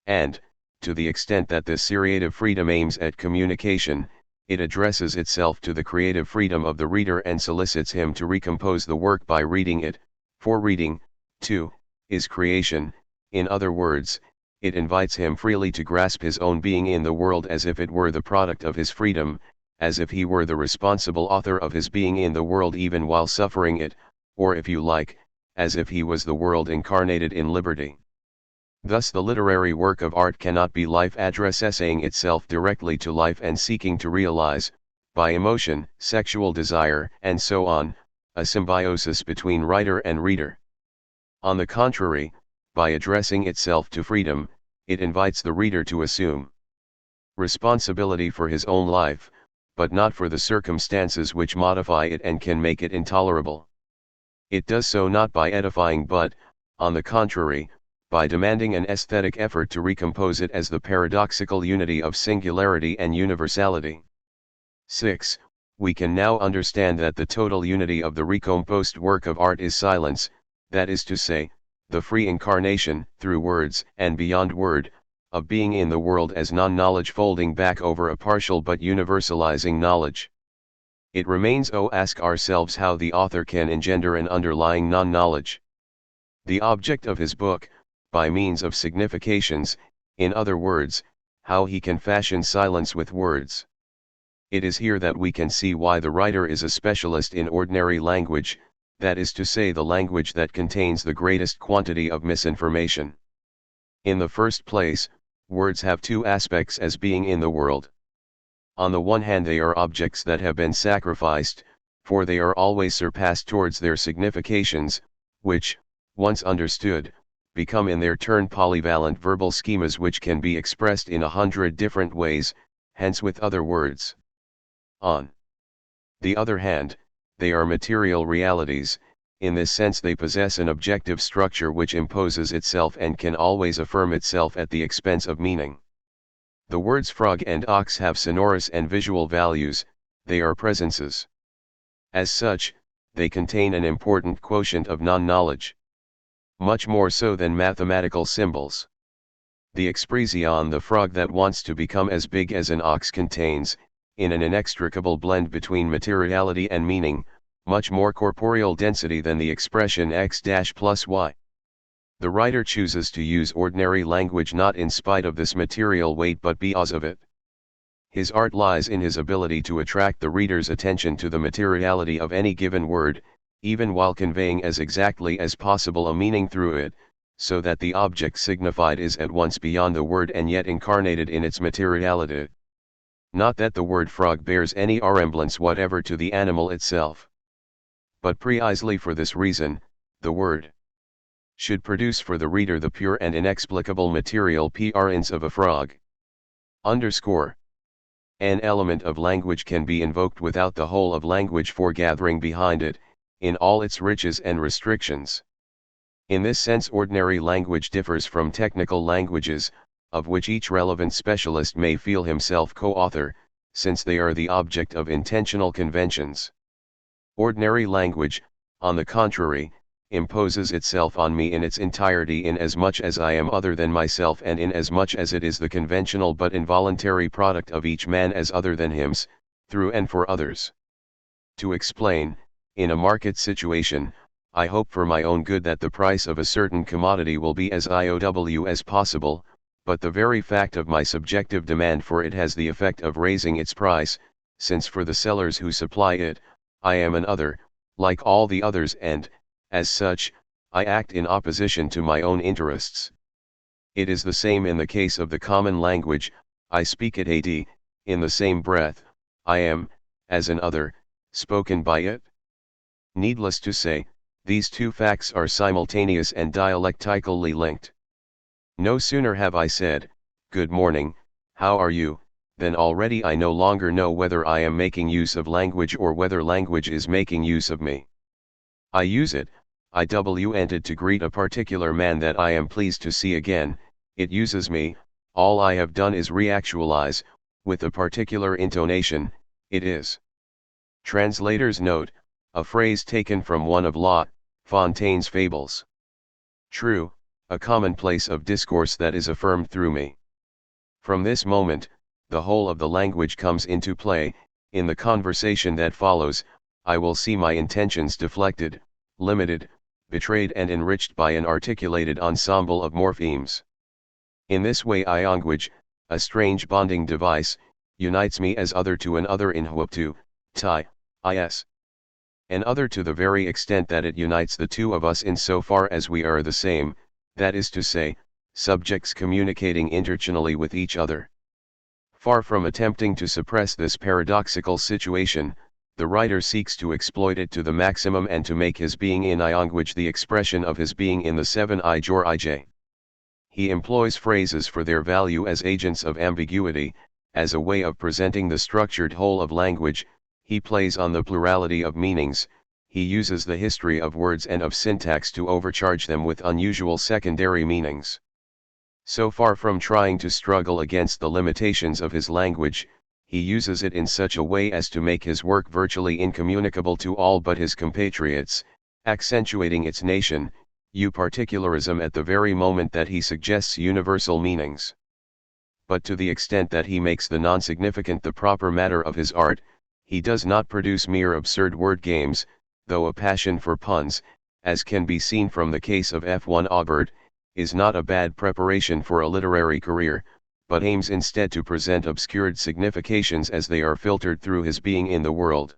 And, to the extent that this creative freedom aims at communication, it addresses itself to the creative freedom of the reader and solicits him to recompose the work by reading it, for reading, too, is creation. In other words, it invites him freely to grasp his own being in the world as if it were the product of his freedom, as if he were the responsible author of his being in the world even while suffering it, or if you like, as if he was the world incarnated in liberty. Thus the literary work of art cannot be life addressing itself directly to life and seeking to realize, by emotion, sexual desire, and so on, a symbiosis between writer and reader. On the contrary, by addressing itself to freedom, it invites the reader to assume responsibility for his own life, but not for the circumstances which modify it and can make it intolerable. It does so not by edifying but, on the contrary, by demanding an aesthetic effort to recompose it as the paradoxical unity of singularity and universality. 6. We can now understand that the total unity of the recomposed work of art is silence, that is to say, the free incarnation, through words and beyond word, of being in the world as non-knowledge folding back over a partial but universalizing knowledge. It remains to ask ourselves how the author can engender an underlying non-knowledge. The object of his book, by means of significations, in other words, how he can fashion silence with words. It is here that we can see why the writer is a specialist in ordinary language, that is to say the language that contains the greatest quantity of misinformation. In the first place, words have two aspects as being in the world. On the one hand they are objects that have been sacrificed, for they are always surpassed towards their significations, which, once understood, become in their turn polyvalent verbal schemas which can be expressed in 100 different ways, hence with other words. On the other hand, they are material realities. In this sense they possess an objective structure which imposes itself and can always affirm itself at the expense of meaning. The words frog and ox have sonorous and visual values, they are presences. As such, they contain an important quotient of non-knowledge. Much more so than mathematical symbols. The expression "the frog that wants to become as big as an ox" contains, in an inextricable blend between materiality and meaning, much more corporeal density than the expression x plus y. The writer chooses to use ordinary language not in spite of this material weight but because of it. His art lies in his ability to attract the reader's attention to the materiality of any given word, even while conveying as exactly as possible a meaning through it, so that the object signified is at once beyond the word and yet incarnated in its materiality. Not that the word frog bears any resemblance whatever to the animal itself. But precisely for this reason, the word should produce for the reader the pure and inexplicable material appearance of a frog. Underscore. An element of language can be invoked without the whole of language foregathering behind it, in all its riches and restrictions. In this sense ordinary language differs from technical languages, of which each relevant specialist may feel himself co-author, since they are the object of intentional conventions. Ordinary language, on the contrary, imposes itself on me in its entirety inasmuch as I am other than myself and inasmuch as it is the conventional but involuntary product of each man as other than himself, through and for others. To explain, in a market situation, I hope for my own good that the price of a certain commodity will be as IOW as possible, but the very fact of my subjective demand for it has the effect of raising its price, since for the sellers who supply it, I am an other, like all the others and, as such, I act in opposition to my own interests. It is the same in the case of the common language, I speak it ad, in the same breath, I am, as an other, spoken by it. Needless to say, these two facts are simultaneous and dialectically linked. No sooner have I said, "Good morning, how are you?" than already I no longer know whether I am making use of language or whether language is making use of me. I use it, entered to greet a particular man that I am pleased to see again, it uses me, all I have done is reactualize, with a particular intonation, it is. Translator's note, a phrase taken from one of La Fontaine's fables. True, a commonplace of discourse that is affirmed through me. From this moment, the whole of the language comes into play. In the conversation that follows, I will see my intentions deflected, limited, betrayed and enriched by an articulated ensemble of morphemes. In this way language, a strange bonding device, unites me as other to an other in huaptu, is. An other to the very extent that it unites the two of us in so far as we are the same, that is to say, subjects communicating interchannally with each other. Far from attempting to suppress this paradoxical situation, the writer seeks to exploit it to the maximum and to make his being in language the expression of his being in the 7 jor ij. He employs phrases for their value as agents of ambiguity, as a way of presenting the structured whole of language. He plays on the plurality of meanings, he uses the history of words and of syntax to overcharge them with unusual secondary meanings. So far from trying to struggle against the limitations of his language, he uses it in such a way as to make his work virtually incommunicable to all but his compatriots, accentuating its nation, particularism at the very moment that he suggests universal meanings. but to the extent that he makes the non-significant the proper matter of his art, he does not produce mere absurd word games, though a passion for puns, as can be seen from the case of F1 Aubert, is not a bad preparation for a literary career, but aims instead to present obscured significations as they are filtered through his being in the world.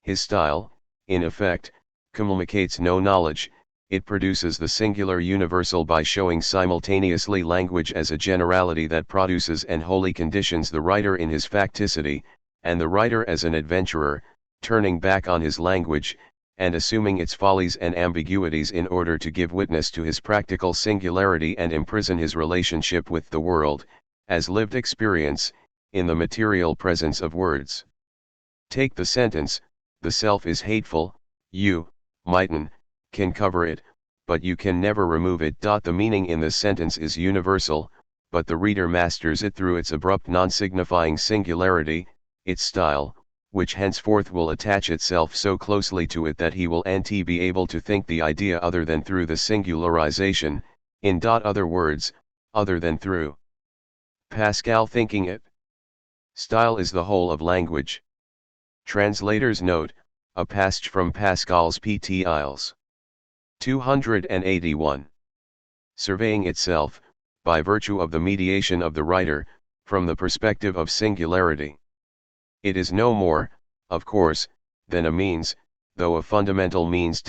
His style, in effect, communicates no knowledge, it produces the singular universal by showing simultaneously language as a generality that produces and wholly conditions the writer in his facticity, and the writer as an adventurer, turning back on his language, and assuming its follies and ambiguities in order to give witness to his practical singularity and imprison his relationship with the world, as lived experience, in the material presence of words. Take the sentence, "The self is hateful," you, Myton, can cover it, but you can never remove it. The meaning in the sentence is universal, but the reader masters it through its abrupt non-signifying singularity, its style, which henceforth will attach itself so closely to it that he will be able to think the idea other than through the singularization, in other words, other than through Pascal thinking it. Style is the whole of language. Translator's note, a passage from Pascal's Pt. Isles. 281. Surveying itself, by virtue of the mediation of the writer, from the perspective of singularity. It is no more, of course, than a means, though a fundamental means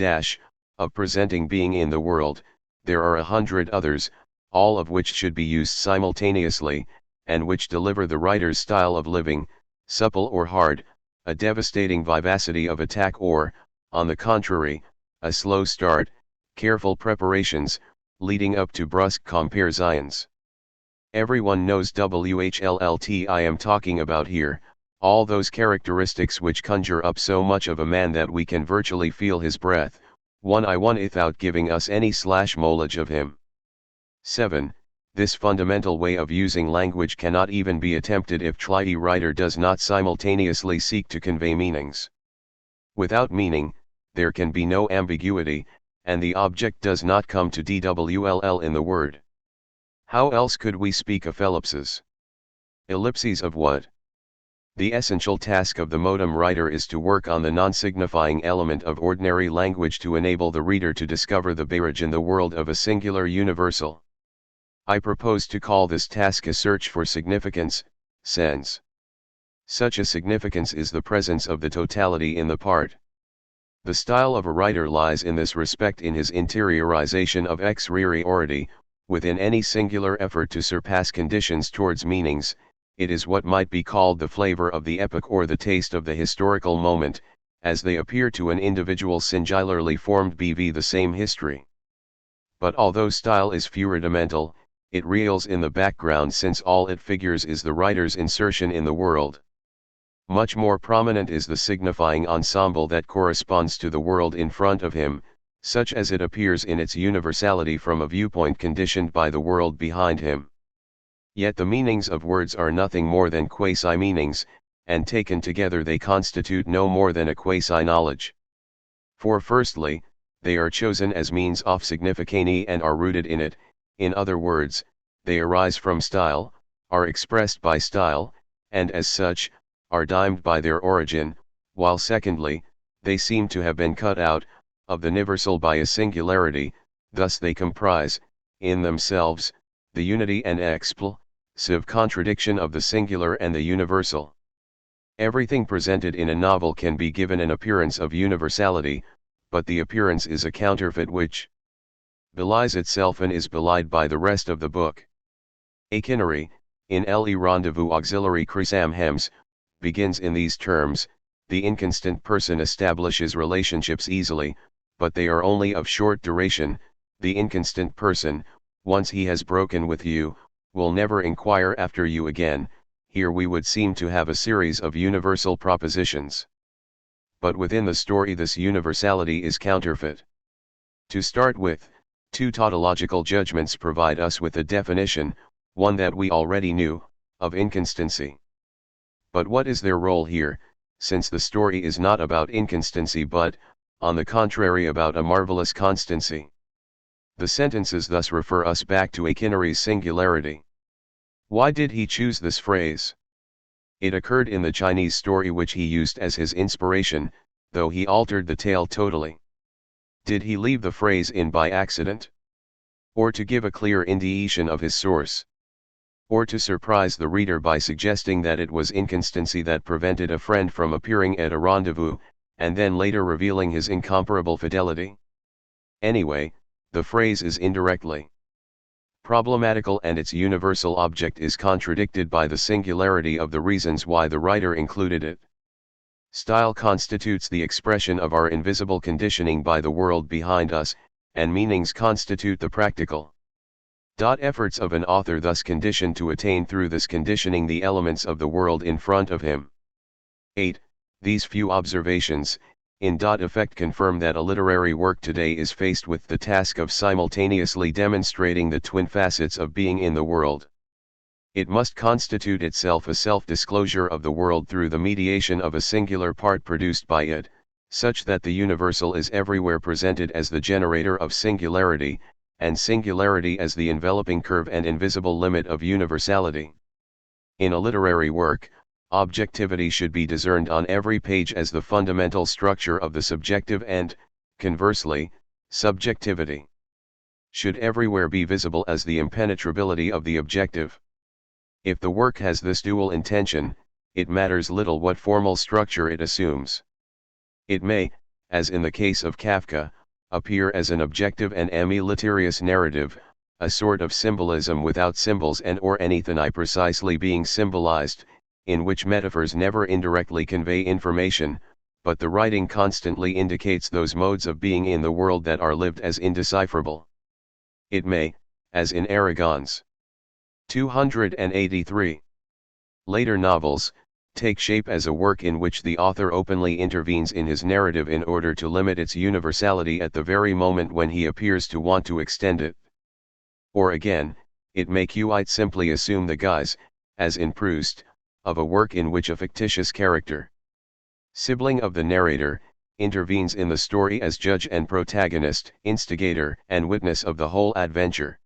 of presenting being in the world. There are 100 others, all of which should be used simultaneously, and which deliver the writer's style of living, supple or hard, a devastating vivacity of attack or, on the contrary, a slow start, careful preparations, leading up to brusque comparisons. Everyone knows WHLLT I am talking about here, all those characteristics which conjure up so much of a man that we can virtually feel his breath, one without giving us any knowledge of him. 7. This fundamental way of using language cannot even be attempted if the writer does not simultaneously seek to convey meanings. Without meaning, there can be no ambiguity, and the object does not come to dwll in the word. How else could we speak of ellipses? Ellipses of what? The essential task of the modem writer is to work on the non-signifying element of ordinary language to enable the reader to discover the barrage in the world of a singular universal. I propose to call this task a search for significance, sense. Such a significance is the presence of the totality in the part. The style of a writer lies in this respect in his interiorization of exteriority, within any singular effort to surpass conditions towards meanings. It is what might be called the flavor of the epoch or the taste of the historical moment, as they appear to an individual singularly formed BV the same history. But although style is rudimental, it reels in the background since all it figures is the writer's insertion in the world. Much more prominent is the signifying ensemble that corresponds to the world in front of him, such as it appears in its universality from a viewpoint conditioned by the world behind him. Yet the meanings of words are nothing more than quasi-meanings, and taken together they constitute no more than a quasi-knowledge. For firstly, they are chosen as means of significani and are rooted in it, in other words, they arise from style, are expressed by style, and as such, are dimed by their origin, while secondly, they seem to have been cut out, of the universal by a singularity, thus they comprise, in themselves, the unity and expulsive contradiction of the singular and the universal. Everything presented in a novel can be given an appearance of universality, but the appearance is a counterfeit which belies itself and is belied by the rest of the book. Akinari, in Le Rendezvous Auxiliary Crisam Hems, begins in these terms: the inconstant person establishes relationships easily, but they are only of short duration. The inconstant person, once he has broken with you, will never inquire after you again. Here we would seem to have a series of universal propositions. But within the story this universality is counterfeit. To start with, two tautological judgments provide us with a definition, one that we already knew, of inconstancy. But what is their role here, since the story is not about inconstancy but, on the contrary, about a marvelous constancy? The sentences thus refer us back to Akinari's singularity. Why did he choose this phrase? It occurred in the Chinese story which he used as his inspiration, though he altered the tale totally. Did he leave the phrase in by accident? Or to give a clear indication of his source? Or to surprise the reader by suggesting that it was inconstancy that prevented a friend from appearing at a rendezvous, and then later revealing his incomparable fidelity? Anyway, the phrase is indirectly problematical, and its universal object is contradicted by the singularity of the reasons why the writer included it. Style constitutes the expression of our invisible conditioning by the world behind us, and meanings constitute the practical efforts of an author thus conditioned to attain through this conditioning the elements of the world in front of him. 8. These few observations, in effect, confirm that a literary work today is faced with the task of simultaneously demonstrating the twin facets of being in the world. It must constitute itself a self-disclosure of the world through the mediation of a singular part produced by it, such that the universal is everywhere presented as the generator of singularity, and singularity as the enveloping curve and invisible limit of universality. In a literary work, objectivity should be discerned on every page as the fundamental structure of the subjective, and, conversely, subjectivity should everywhere be visible as the impenetrability of the objective. If the work has this dual intention, it matters little what formal structure it assumes. It may, as in the case of Kafka, appear as an objective and amilitarious narrative, a sort of symbolism without symbols and or anything precisely being symbolized, in which metaphors never indirectly convey information, but the writing constantly indicates those modes of being in the world that are lived as indecipherable. It may, as in Aragon's 283 later novels, take shape as a work in which the author openly intervenes in his narrative in order to limit its universality at the very moment when he appears to want to extend it. Or again, it may quite simply assume the guise, as in Proust, of a work in which a fictitious character, sibling of the narrator, intervenes in the story as judge and protagonist, instigator and witness of the whole adventure.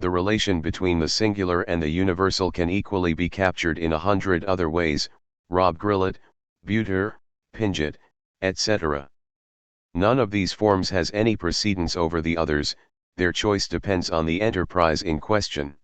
The relation between the singular and the universal can equally be captured in 100 other ways: Rob Grillet, Buter, Pinget, etc. None of these forms has any precedence over the others, their choice depends on the enterprise in question.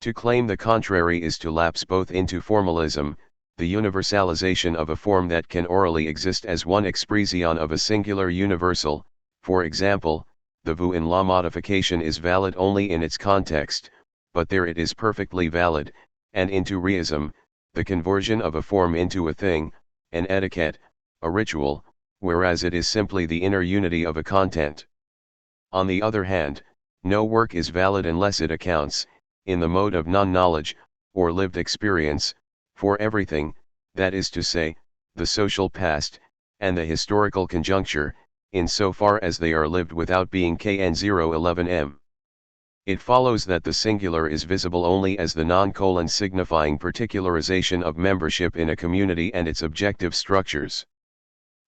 To claim the contrary is to lapse both into formalism, the universalization of a form that can orally exist as one expression of a singular universal. For example, the vous in la modification is valid only in its context, but there it is perfectly valid, and into reism, the conversion of a form into a thing, an etiquette, a ritual, whereas it is simply the inner unity of a content. On the other hand, no work is valid unless it accounts, in the mode of non-knowledge, or lived experience, for everything, that is to say, the social past, and the historical conjuncture, in so far as they are lived without being KN011M. It follows that the singular is visible only as the non-colon signifying particularization of membership in a community and its objective structures.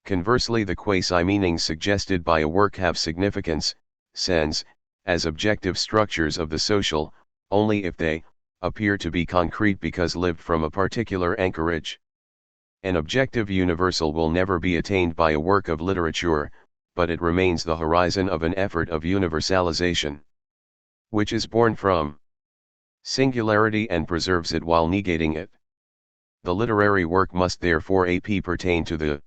Conversely, the quasi-meanings suggested by a work have significance, sense, as objective structures of the social, only if they appear to be concrete because lived from a particular anchorage. An objective universal will never be attained by a work of literature, but it remains the horizon of an effort of universalization, which is born from singularity and preserves it while negating it. The literary work must therefore pertain to the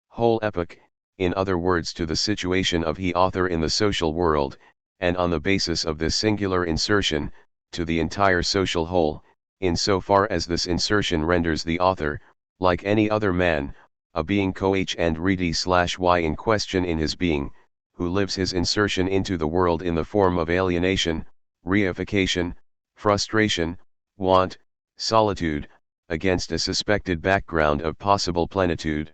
whole epoch, in other words to the situation of the author in the social world, and on the basis of this singular insertion, to the entire social whole, in so far as this insertion renders the author, like any other man, a being co-h and ready/y in question in his being, who lives his insertion into the world in the form of alienation, reification, frustration, want, solitude, against a suspected background of possible plenitude.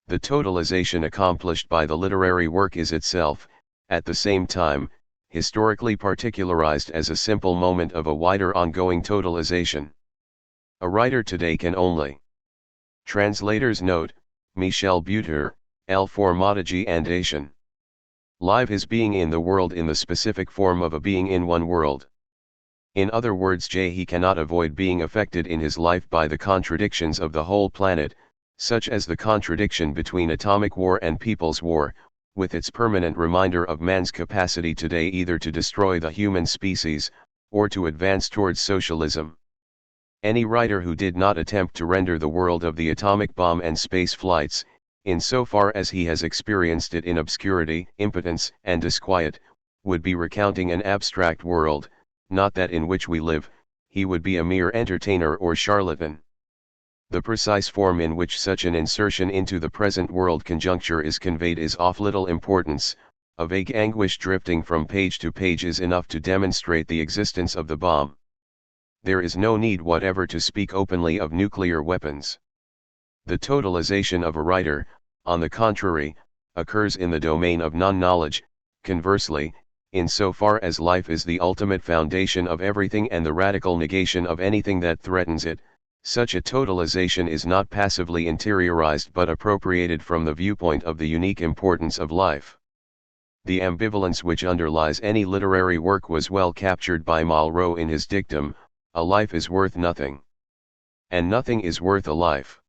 The totalization accomplished by the literary work is itself, at the same time, historically particularized as a simple moment of a wider ongoing totalization. A writer today can only. Translator's note, Michel Buter, L. Formatage and Ation. Live his being in the world in the specific form of a being in one world. In other words, he cannot avoid being affected in his life by the contradictions of the whole planet, such as the contradiction between atomic war and people's war, with its permanent reminder of man's capacity today either to destroy the human species, or to advance towards socialism. Any writer who did not attempt to render the world of the atomic bomb and space flights, insofar as he has experienced it in obscurity, impotence, and disquiet, would be recounting an abstract world, not that in which we live. He would be a mere entertainer or charlatan. The precise form in which such an insertion into the present world conjuncture is conveyed is of little importance. A vague anguish drifting from page to page is enough to demonstrate the existence of the bomb. There is no need whatever to speak openly of nuclear weapons. The totalization of a writer, on the contrary, occurs in the domain of non-knowledge. Conversely, insofar as life is the ultimate foundation of everything and the radical negation of anything that threatens it, such a totalization is not passively interiorized but appropriated from the viewpoint of the unique importance of life. The ambivalence which underlies any literary work was well captured by Malraux in his dictum, "A life is worth nothing. And nothing is worth a life."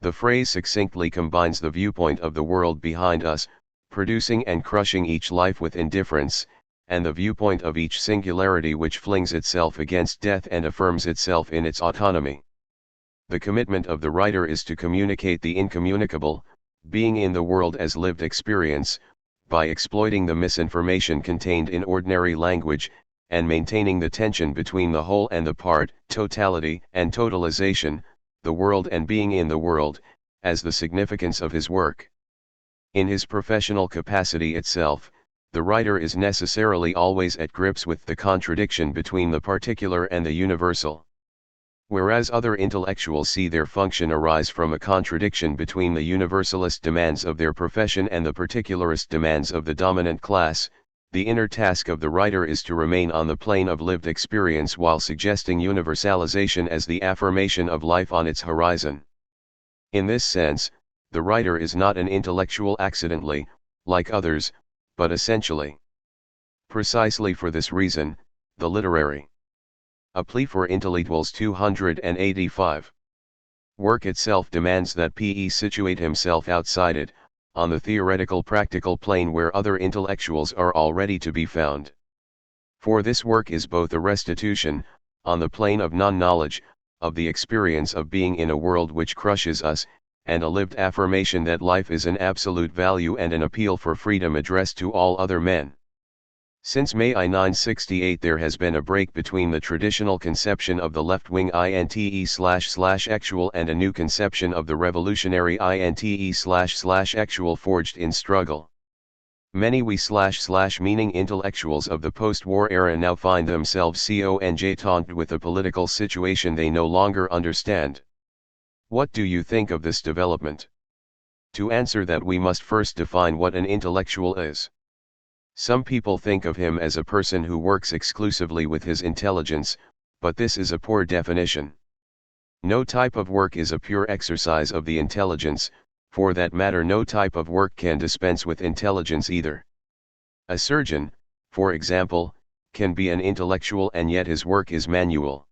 The phrase succinctly combines the viewpoint of the world behind us, producing and crushing each life with indifference, and the viewpoint of each singularity which flings itself against death and affirms itself in its autonomy. The commitment of the writer is to communicate the incommunicable, being in the world as lived experience, by exploiting the misinformation contained in ordinary language, and maintaining the tension between the whole and the part, totality and totalization, the world and being in the world, as the significance of his work. In his professional capacity itself, the writer is necessarily always at grips with the contradiction between the particular and the universal. Whereas other intellectuals see their function arise from a contradiction between the universalist demands of their profession and the particularist demands of the dominant class, the inner task of the writer is to remain on the plane of lived experience while suggesting universalization as the affirmation of life on its horizon. In this sense, the writer is not an intellectual accidentally, like others, but essentially. Precisely for this reason, the literary A plea for intellectuals 285. Work itself demands that PE situate himself outside it, on the theoretical practical plane where other intellectuals are already to be found. For this work is both a restitution, on the plane of non-knowledge, of the experience of being in a world which crushes us, and a lived affirmation that life is an absolute value and an appeal for freedom addressed to all other men. Since May 1968 there has been a break between the traditional conception of the left-wing INTE/actual and a new conception of the revolutionary INTE/actual forged in struggle. Many we/meaning intellectuals of the post-war era now find themselves conjoined with a political situation they no longer understand. What do you think of this development? To answer that we must first define what an intellectual is. Some people think of him as a person who works exclusively with his intelligence, but this is a poor definition. No type of work is a pure exercise of the intelligence, for that matter no type of work can dispense with intelligence either. A surgeon, for example, can be an intellectual and yet his work is manual.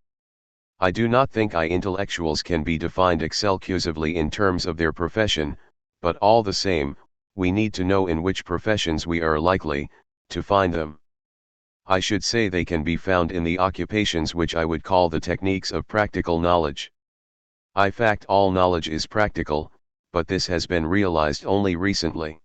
I do not think intellectuals can be defined exclusively in terms of their profession, but all the same, we need to know in which professions we are likely to find them. I should say they can be found in the occupations which I would call the techniques of practical knowledge. In fact, all knowledge is practical, but this has been realized only recently.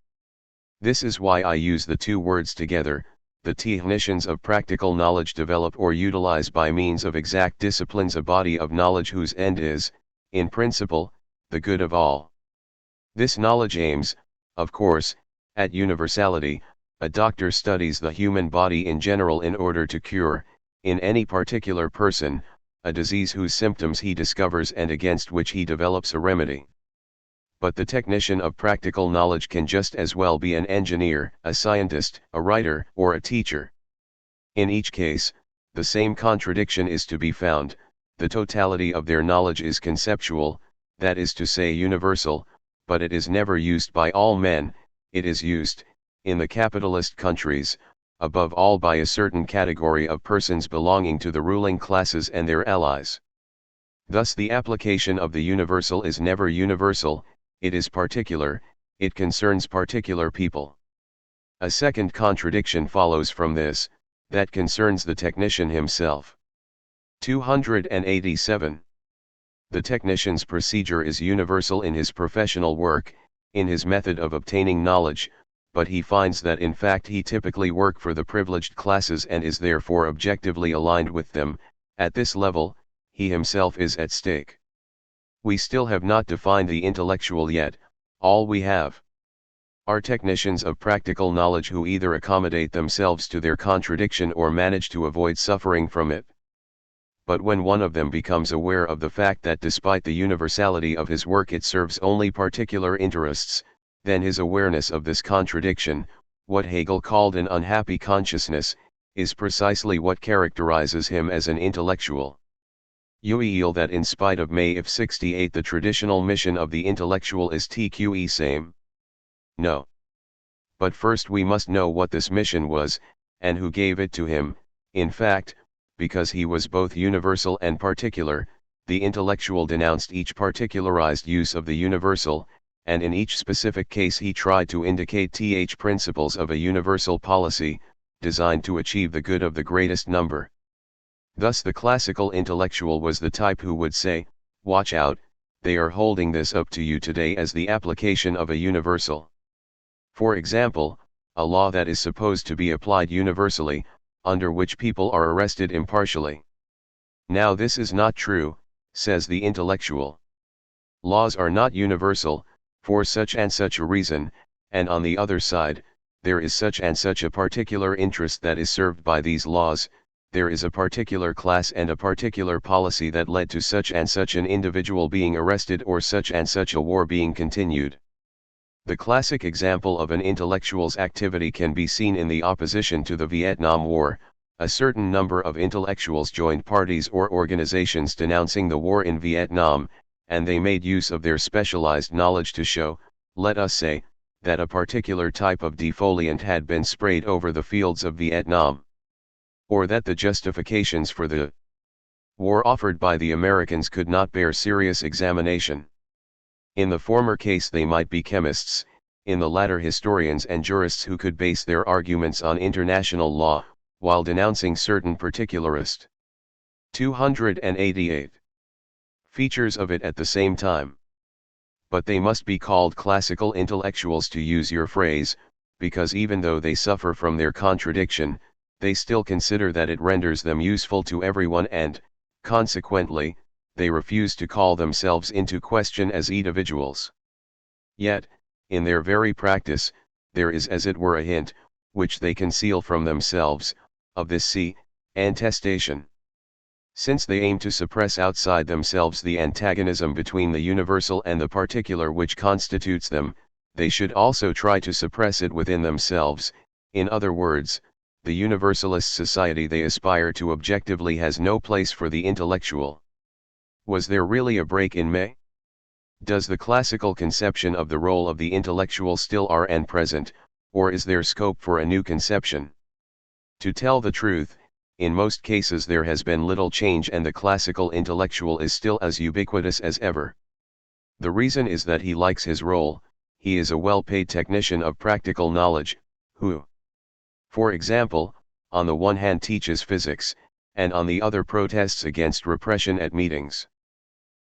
This is why I use the two words together. The technicians of practical knowledge develop or utilize by means of exact disciplines a body of knowledge whose end is, in principle, the good of all. This knowledge aims, of course, at universality. A doctor studies the human body in general in order to cure, in any particular person, a disease whose symptoms he discovers and against which he develops a remedy. But the technician of practical knowledge can just as well be an engineer, a scientist, a writer, or a teacher. In each case, the same contradiction is to be found. The totality of their knowledge is conceptual, that is to say universal, but it is never used by all men. It is used, in the capitalist countries, above all by a certain category of persons belonging to the ruling classes and their allies. Thus the application of the universal is never universal, it is particular, it concerns particular people. A second contradiction follows from this, that concerns the technician himself. 287. The technician's procedure is universal in his professional work, in his method of obtaining knowledge, but he finds that in fact he typically works for the privileged classes and is therefore objectively aligned with them. At this level, he himself is at stake. We still have not defined the intellectual yet, all we have are technicians of practical knowledge who either accommodate themselves to their contradiction or manage to avoid suffering from it. But when one of them becomes aware of the fact that despite the universality of his work it serves only particular interests, then his awareness of this contradiction, what Hegel called an unhappy consciousness, is precisely what characterizes him as an intellectual. Ueel that in spite of May of 68 the traditional mission of the intellectual is tque same. No. But first we must know what this mission was, and who gave it to him. In fact, because he was both universal and particular, the intellectual denounced each particularized use of the universal, and in each specific case he tried to indicate principles of a universal policy, designed to achieve the good of the greatest number. Thus the classical intellectual was the type who would say, "Watch out, they are holding this up to you today as the application of a universal. For example, a law that is supposed to be applied universally, under which people are arrested impartially. Now this is not true," says the intellectual. Laws are not universal, for such and such a reason, and on the other side, there is such and such a particular interest that is served by these laws, there is a particular class and a particular policy that led to such and such an individual being arrested or such and such a war being continued. The classic example of an intellectual's activity can be seen in the opposition to the Vietnam War. A certain number of intellectuals joined parties or organizations denouncing the war in Vietnam, and they made use of their specialized knowledge to show, let us say, that a particular type of defoliant had been sprayed over the fields of Vietnam. Or that the justifications for the war offered by the Americans could not bear serious examination. In the former case they might be chemists, in the latter historians and jurists who could base their arguments on international law, while denouncing certain particularist. 288. Features of it at the same time. But they must be called classical intellectuals, to use your phrase, because even though they suffer from their contradiction, they still consider that it renders them useful to everyone and, consequently, they refuse to call themselves into question as individuals. Yet, in their very practice, there is as it were a hint, which they conceal from themselves, of this attestation. Since they aim to suppress outside themselves the antagonism between the universal and the particular which constitutes them, they should also try to suppress it within themselves. In other words, the universalist society they aspire to objectively has no place for the intellectual. Was there really a break in May? Does the classical conception of the role of the intellectual still are and present, or is there scope for a new conception? To tell the truth, in most cases there has been little change and the classical intellectual is still as ubiquitous as ever. The reason is that he likes his role, he is a well-paid technician of practical knowledge, who, for example, on the one hand teaches physics, and on the other protests against repression at meetings.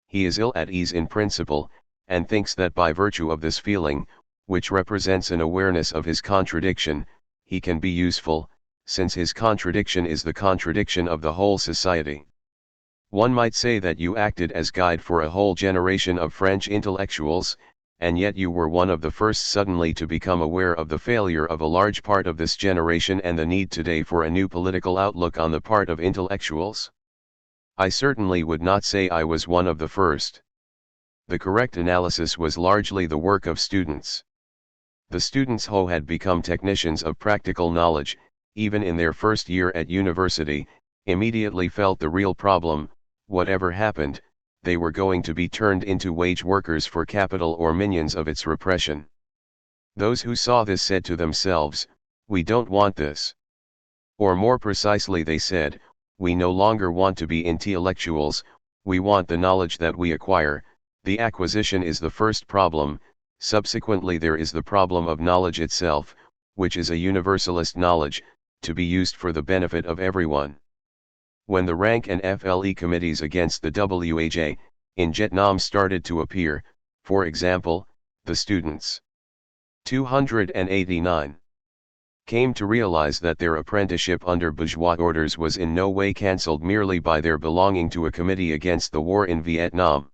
He is ill at ease in principle, and thinks that by virtue of this feeling, which represents an awareness of his contradiction, he can be useful, since his contradiction is the contradiction of the whole society. One might say that you acted as guide for a whole generation of French intellectuals, and yet you were one of the first suddenly to become aware of the failure of a large part of this generation and the need today for a new political outlook on the part of intellectuals. I certainly would not say I was one of the first. The correct analysis was largely the work of students. The students who had become technicians of practical knowledge, even in their first year at university, immediately felt the real problem: whatever happened, they were going to be turned into wage workers for capital or minions of its repression. Those who saw this said to themselves, "We don't want this. Or more precisely they said, we no longer want to be intellectuals, we want the knowledge that we acquire, the acquisition is the first problem, subsequently there is the problem of knowledge itself, which is a universalist knowledge, to be used for the benefit of everyone. When the rank and FLE committees against the WHA, in Vietnam started to appear, for example, the students 289 came to realize that their apprenticeship under bourgeois orders was in no way cancelled merely by their belonging to a committee against the war in Vietnam.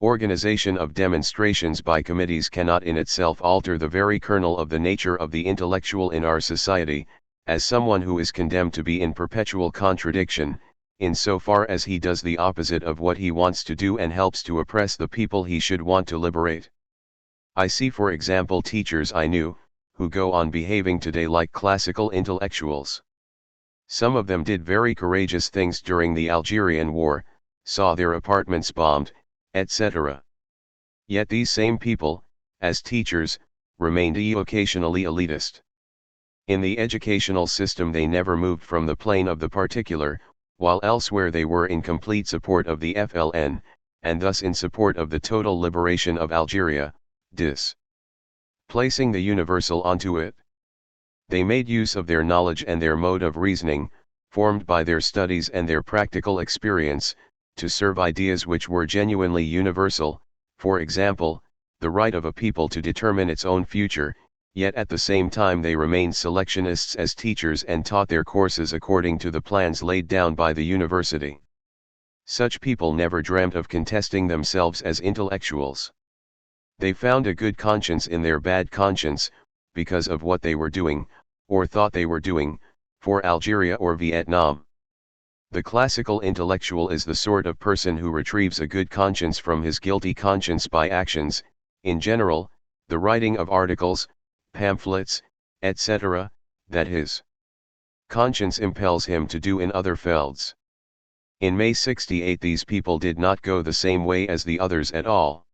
Organization of demonstrations by committees cannot in itself alter the very kernel of the nature of the intellectual in our society, as someone who is condemned to be in perpetual contradiction, in so far as he does the opposite of what he wants to do and helps to oppress the people he should want to liberate. I see for example teachers I knew, who go on behaving today like classical intellectuals. Some of them did very courageous things during the Algerian War, saw their apartments bombed, etc. Yet these same people, as teachers, remained occasionally elitist. In the educational system they never moved from the plane of the particular, while elsewhere they were in complete support of the FLN, and thus in support of the total liberation of Algeria, placing the universal onto it. They made use of their knowledge and their mode of reasoning, formed by their studies and their practical experience, to serve ideas which were genuinely universal, for example, the right of a people to determine its own future, yet at the same time they remained selectionists as teachers and taught their courses according to the plans laid down by the university. Such people never dreamt of contesting themselves as intellectuals. They found a good conscience in their bad conscience, because of what they were doing, or thought they were doing, for Algeria or Vietnam. The classical intellectual is the sort of person who retrieves a good conscience from his guilty conscience by actions, in general, the writing of articles, pamphlets, etc., that his conscience impels him to do in other fields. In May 68 these people did not go the same way as the others at all.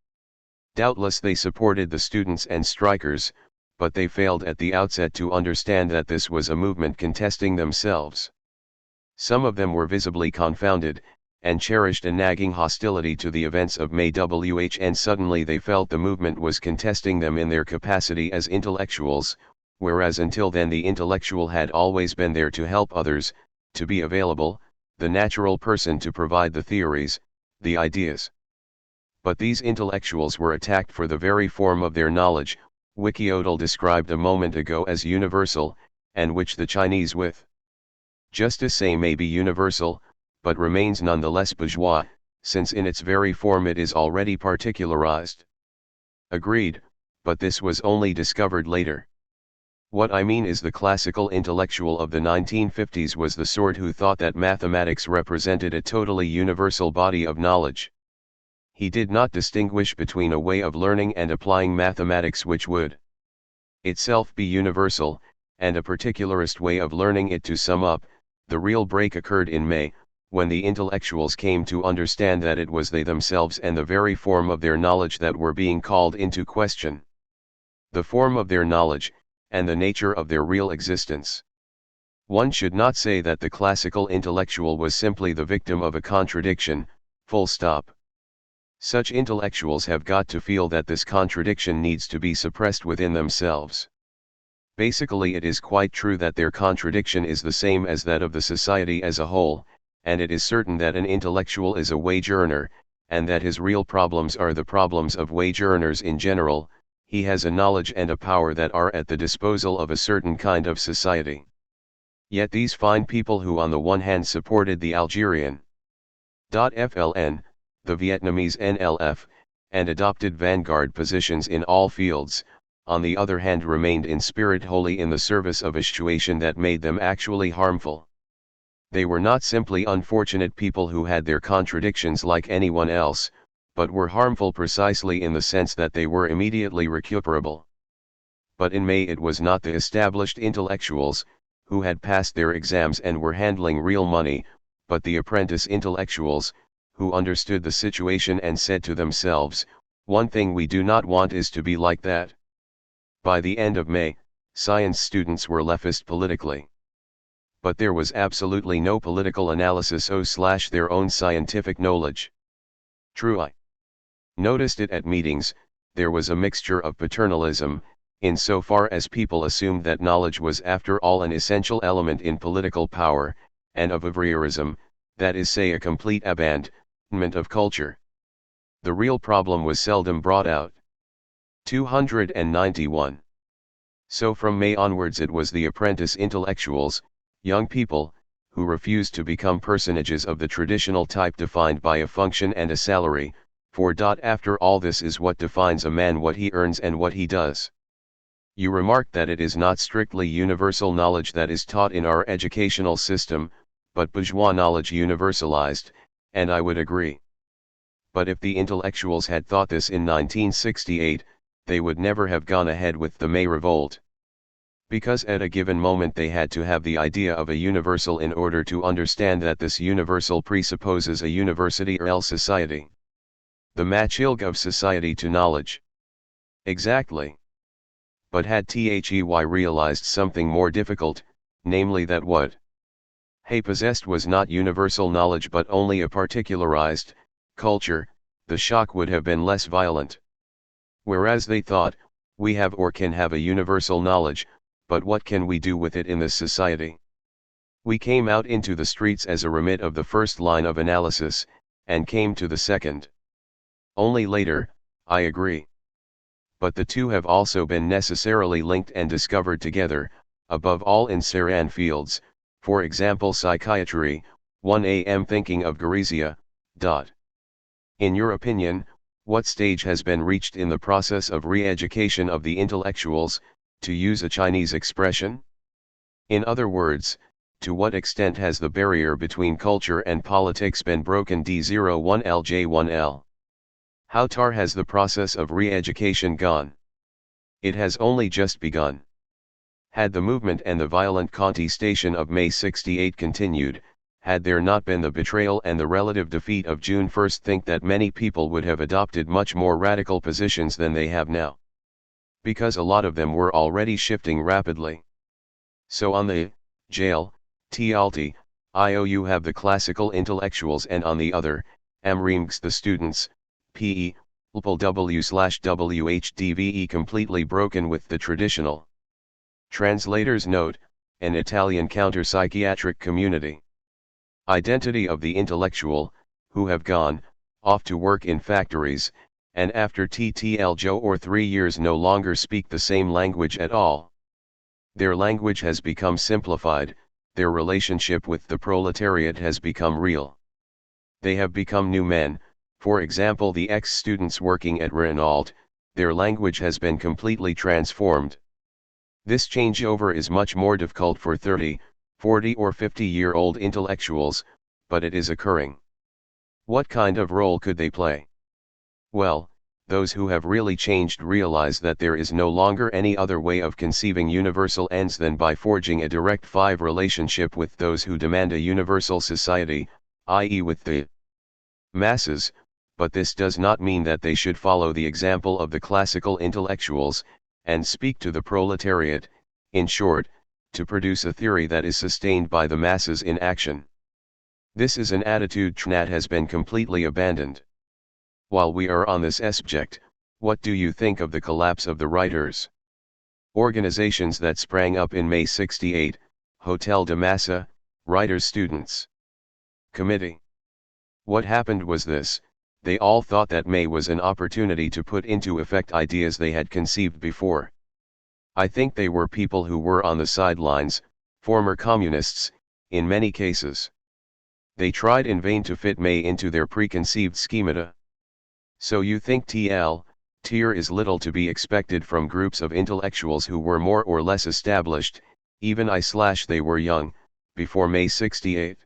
Doubtless they supported the students and strikers, but they failed at the outset to understand that this was a movement contesting themselves. Some of them were visibly confounded, and cherished a nagging hostility to the events of May and suddenly they felt the movement was contesting them in their capacity as intellectuals, whereas until then the intellectual had always been there to help others, to be available, the natural person to provide the theories, the ideas. But these intellectuals were attacked for the very form of their knowledge, which Odell described a moment ago as universal, and which the Chinese with justice say may be universal, but remains nonetheless bourgeois, since in its very form it is already particularized. Agreed, but this was only discovered later. What I mean is the classical intellectual of the 1950s was the sort who thought that mathematics represented a totally universal body of knowledge. He did not distinguish between a way of learning and applying mathematics which would itself be universal, and a particularist way of learning it. To sum up, the real break occurred in May, when the intellectuals came to understand that it was they themselves and the very form of their knowledge that were being called into question. The form of their knowledge, and the nature of their real existence. One should not say that the classical intellectual was simply the victim of a contradiction, full stop. Such intellectuals have got to feel that this contradiction needs to be suppressed within themselves. Basically it is quite true that their contradiction is the same as that of the society as a whole, and it is certain that an intellectual is a wage earner, and that his real problems are the problems of wage earners in general. He has a knowledge and a power that are at the disposal of a certain kind of society. Yet these fine people who on the one hand supported the Algerian FLN, the Vietnamese NLF, and adopted vanguard positions in all fields, on the other hand remained in spirit wholly in the service of a situation that made them actually harmful. They were not simply unfortunate people who had their contradictions like anyone else, but were harmful precisely in the sense that they were immediately recuperable. But in May it was not the established intellectuals, who had passed their exams and were handling real money, but the apprentice intellectuals, who understood the situation and said to themselves, one thing we do not want is to be like that. By the end of May, science students were leftist politically. but there was absolutely no political analysis / their own scientific knowledge. True, I noticed it at meetings. There was a mixture of paternalism, insofar as people assumed that knowledge was after all an essential element in political power, and of voyeurism, that is say a complete abandonment of culture. The real problem was seldom brought out. 291. So from May onwards it was the apprentice intellectuals, young people, who refused to become personages of the traditional type defined by a function and a salary, for after all this is what defines a man, what he earns and what he does. You remarked that it is not strictly universal knowledge that is taught in our educational system, but bourgeois knowledge universalized, and I would agree. But if the intellectuals had thought this in 1968, they would never have gone ahead with the May Revolt. Because at a given moment they had to have the idea of a universal in order to understand that this universal presupposes a university or else society. The matchilg of society to knowledge. Exactly. But had THEY realized something more difficult, namely that what he possessed was not universal knowledge but only a particularized culture, the shock would have been less violent. Whereas they thought, we have or can have a universal knowledge, but what can we do with it in this society? We came out into the streets as a remit of the first line of analysis, and came to the second. Only later, I agree. But the two have also been necessarily linked and discovered together, above all in Saran fields, for example psychiatry, 1 am thinking of Gorizia. In your opinion, what stage has been reached in the process of re-education of the intellectuals, to use a Chinese expression? In other words, to what extent has the barrier between culture and politics been broken? D01LJ1L. How far has the process of re-education gone? It has only just begun. Had the movement and the violent contestation of May 68 continued, had there not been the betrayal and the relative defeat of June 1, think that many people would have adopted much more radical positions than they have now. Because a lot of them were already shifting rapidly. So on the jail, TLT, IOU have the classical intellectuals and on the other, AMRIMGs the students, PE, W/WHDVE completely broken with the traditional. Translator's note, an Italian counter-psychiatric community. Identity of the intellectual, who have gone off to work in factories, and after TTLJ or 3 years no longer speak the same language at all. Their language has become simplified, their relationship with the proletariat has become real. They have become new men. For example, the ex-students working at Renault, their language has been completely transformed. This changeover is much more difficult for 30, 40 or 50-year-old intellectuals, but it is occurring. What kind of role could they play? Well, those who have really changed realize that there is no longer any other way of conceiving universal ends than by forging a direct five relationship with those who demand a universal society, i.e. with the masses. But this does not mean that they should follow the example of the classical intellectuals, and speak to the proletariat, in short, to produce a theory that is sustained by the masses in action. This is an attitude that has been completely abandoned. While we are on this subject, what do you think of the collapse of the writers' organizations that sprang up in May 68, Hotel de Massa, Writers' Students' Committee? What happened was this. They all thought that May was an opportunity to put into effect ideas they had conceived before. I think they were people who were on the sidelines, former communists, in many cases. They tried in vain to fit May into their preconceived schemata. So you think THER is little to be expected from groups of intellectuals who were more or less established, even they were young, before May 68?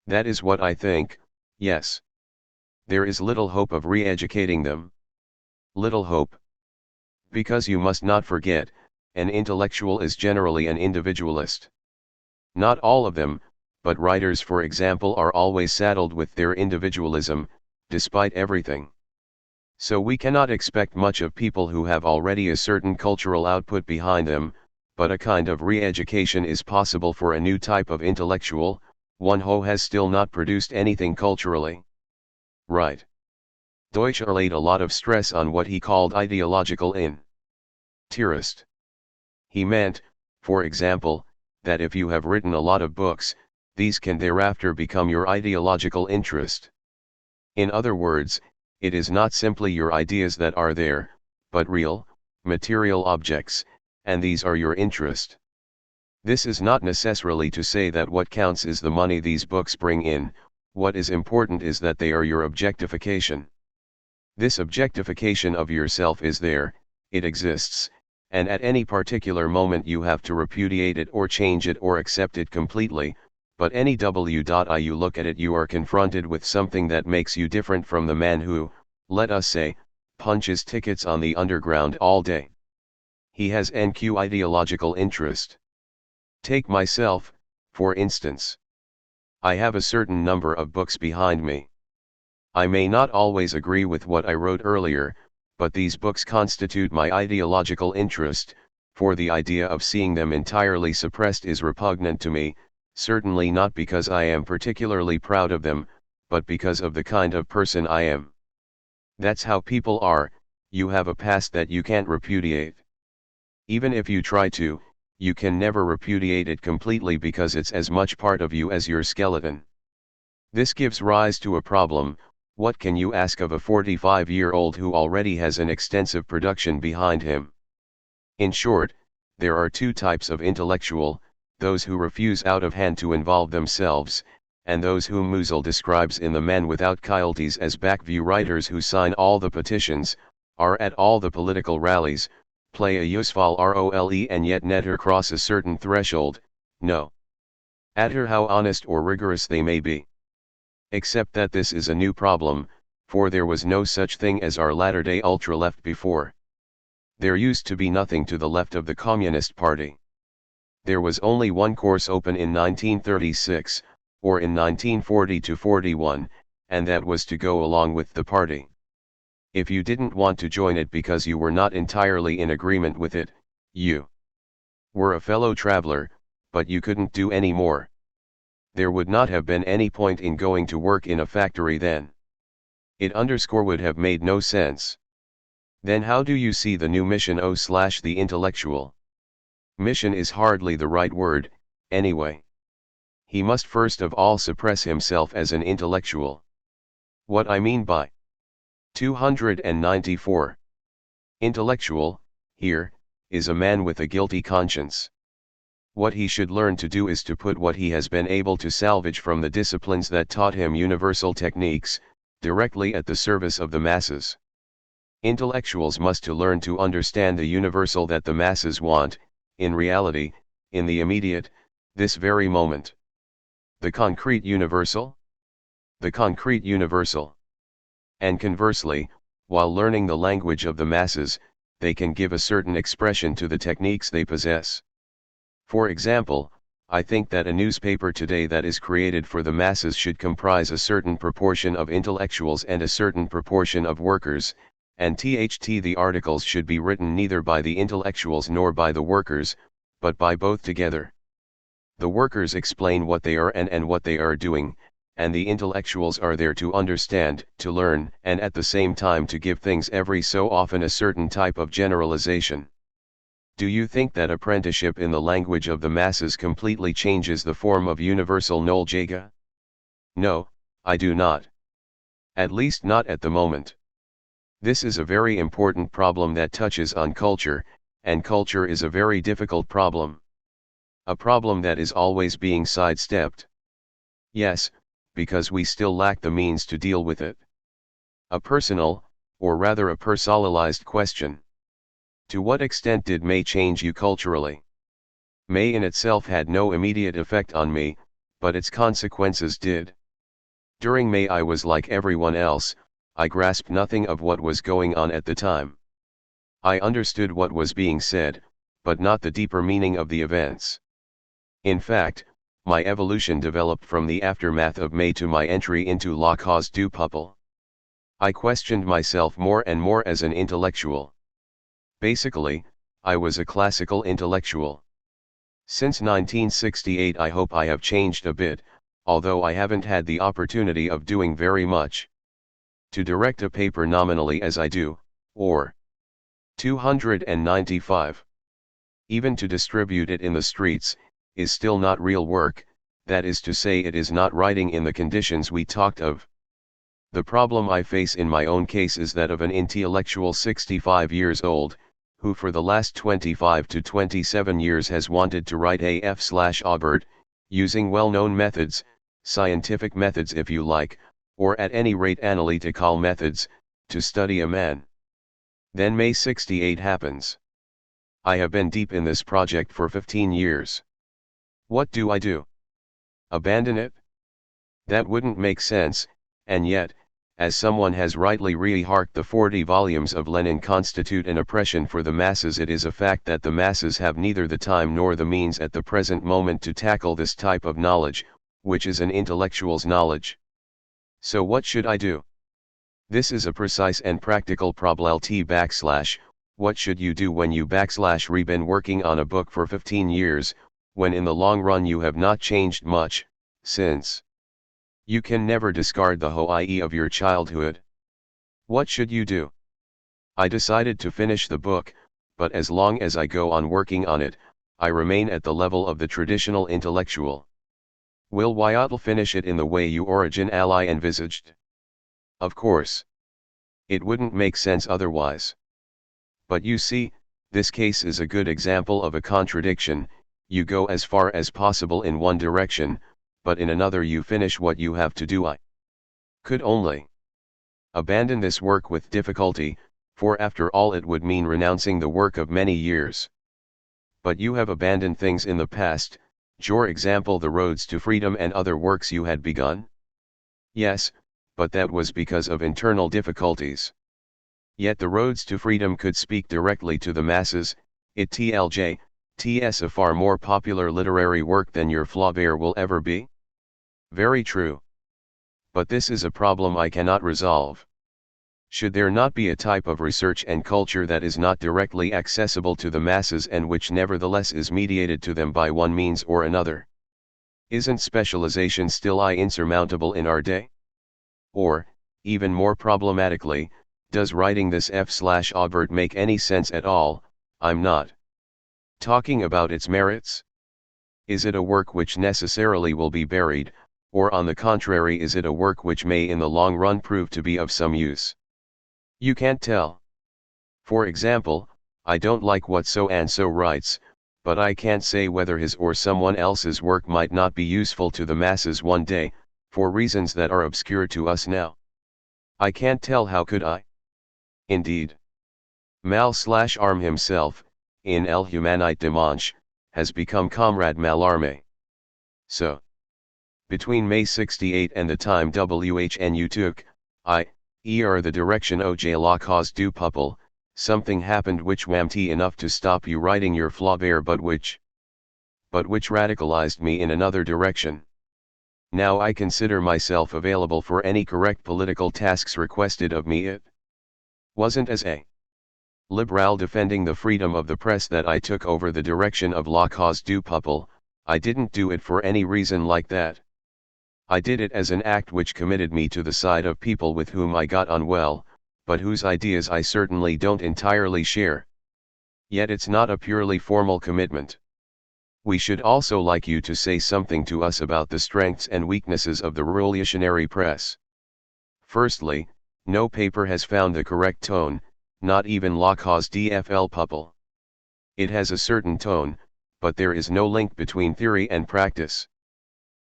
That is what I think, yes. There is little hope of re-educating them. Little hope. Because you must not forget, an intellectual is generally an individualist. Not all of them, but writers for example are always saddled with their individualism, despite everything. So we cannot expect much of people who have already a certain cultural output behind them, but a kind of re-education is possible for a new type of intellectual, one who has still not produced anything culturally. Right. Deutsch laid a lot of stress on what he called ideological interest. He meant, for example, that if you have written a lot of books, these can thereafter become your ideological interest. In other words, it is not simply your ideas that are there, but real, material objects, and these are your interest. This is not necessarily to say that what counts is the money these books bring in, what is important is that they are your objectification. This objectification of yourself is there, it exists, and at any particular moment you have to repudiate it or change it or accept it completely, but any you look at it you are confronted with something that makes you different from the man who, let us say, punches tickets on the underground all day. He has NQ ideological interest. Take myself, for instance. I have a certain number of books behind me. I may not always agree with what I wrote earlier, but these books constitute my ideological interest, for the idea of seeing them entirely suppressed is repugnant to me, certainly not because I am particularly proud of them, but because of the kind of person I am. That's how people are, you have a past that you can't repudiate. Even if you try to, you can never repudiate it completely because it's as much part of you as your skeleton. This gives rise to a problem. What can you ask of a 45-year-old who already has an extensive production behind him? In short, there are two types of intellectual, those who refuse out of hand to involve themselves, and those whom Musil describes in The Man Without Coyotes as backview writers who sign all the petitions, are at all the political rallies, play a useful role and yet never cross a certain threshold, no matter how honest or rigorous they may be. Except that this is a new problem, for there was no such thing as our latter-day ultra-left before. There used to be nothing to the left of the Communist Party. There was only one course open in 1936, or in 1940-41, and that was to go along with the party. If you didn't want to join it because you were not entirely in agreement with it, you were a fellow traveler, but you couldn't do any more. There would not have been any point in going to work in a factory then. It would have made no sense. Then how do you see the new mission the intellectual? Mission is hardly the right word, anyway. He must first of all suppress himself as an intellectual. What I mean by 294. Intellectual, here, is a man with a guilty conscience. What he should learn to do is to put what he has been able to salvage from the disciplines that taught him universal techniques, directly at the service of the masses. Intellectuals must to learn to understand the universal that the masses want, in reality, in the immediate, this very moment. The concrete universal? The concrete universal. And conversely, while learning the language of the masses, they can give a certain expression to the techniques they possess. For example, I think that a newspaper today that is created for the masses should comprise a certain proportion of intellectuals and a certain proportion of workers, and the articles should be written neither by the intellectuals nor by the workers, but by both together. The workers explain what they are and what they are doing, and the intellectuals are there to understand, to learn, and at the same time to give things every so often a certain type of generalization. Do you think that apprenticeship in the language of the masses completely changes the form of universal Noljaga? No, I do not. At least not at the moment. This is a very important problem that touches on culture, and culture is a very difficult problem. A problem that is always being sidestepped. Yes, because we still lack the means to deal with it. A personal, or rather a personalized question. To what extent did May change you culturally? May in itself had no immediate effect on me, but its consequences did. During May I was like everyone else, I grasped nothing of what was going on at the time. I understood what was being said, but not the deeper meaning of the events. In fact, my evolution developed from the aftermath of May to my entry into La Cause du Peuple. I questioned myself more and more as an intellectual. Basically, I was a classical intellectual. Since 1968 I hope I have changed a bit, although I haven't had the opportunity of doing very much. To direct a paper nominally as I do, or 295. Even to distribute it in the streets, is still not real work, that is to say it is not writing in the conditions we talked of. The problem I face in my own case is that of an intellectual 65 years old, who for the last 25 to 27 years has wanted to write a F/Obert, using well-known methods, scientific methods if you like, or at any rate analytical methods, to study a man. Then May 68 happens. I have been deep in this project for 15 years. What do I do? Abandon it? That wouldn't make sense, and yet, as someone has rightly remarked, the 40 volumes of Lenin constitute an oppression for the masses. It is a fact that the masses have neither the time nor the means at the present moment to tackle this type of knowledge, which is an intellectual's knowledge. So what should I do? This is a precise and practical problem. What should you do when you been working on a book for 15 years, when in the long run you have not changed much, since you can never discard the Hawaii of your childhood? What should you do? I decided to finish the book, but as long as I go on working on it, I remain at the level of the traditional intellectual. Will Wyatl finish it in the way you originally envisaged? Of course. It wouldn't make sense otherwise. But you see, this case is a good example of a contradiction. You go as far as possible in one direction, but in another you finish what you have to do. I could only abandon this work with difficulty, for after all it would mean renouncing the work of many years. But you have abandoned things in the past, for example the Roads to Freedom and other works you had begun? Yes, but that was because of internal difficulties. Yet the Roads to Freedom could speak directly to the masses. It's a far more popular literary work than your Flaubert will ever be? Very true. But this is a problem I cannot resolve. Should there not be a type of research and culture that is not directly accessible to the masses and which nevertheless is mediated to them by one means or another? Isn't specialization still insurmountable in our day? Or, even more problematically, does writing this F/Obert make any sense at all? I'm not talking about its merits. Is it a work which necessarily will be buried, or on the contrary is it a work which may in the long run prove to be of some use? You can't tell. For example, I don't like what so-and-so writes, but I can't say whether his or someone else's work might not be useful to the masses one day, for reasons that are obscure to us now. I can't tell, how could I? Indeed. Mal/Arm himself, in El Humanite Dimanche, has become Comrade Mallarmé. So, between May 68 and the time WHNU took, the direction OJ la cause du peuple, something happened which whammed enough to stop you writing your Flaubert but which radicalized me in another direction. Now I consider myself available for any correct political tasks requested of me. It wasn't as a liberal defending the freedom of the press that I took over the direction of La Cause du Peuple. I didn't do it for any reason like that. I did it as an act which committed me to the side of people with whom I got on well, but whose ideas I certainly don't entirely share. Yet it's not a purely formal commitment. We should also like you to say something to us about the strengths and weaknesses of the revolutionary press. Firstly, no paper has found the correct tone, not even La Cause du Peuple. It has a certain tone, but there is no link between theory and practice.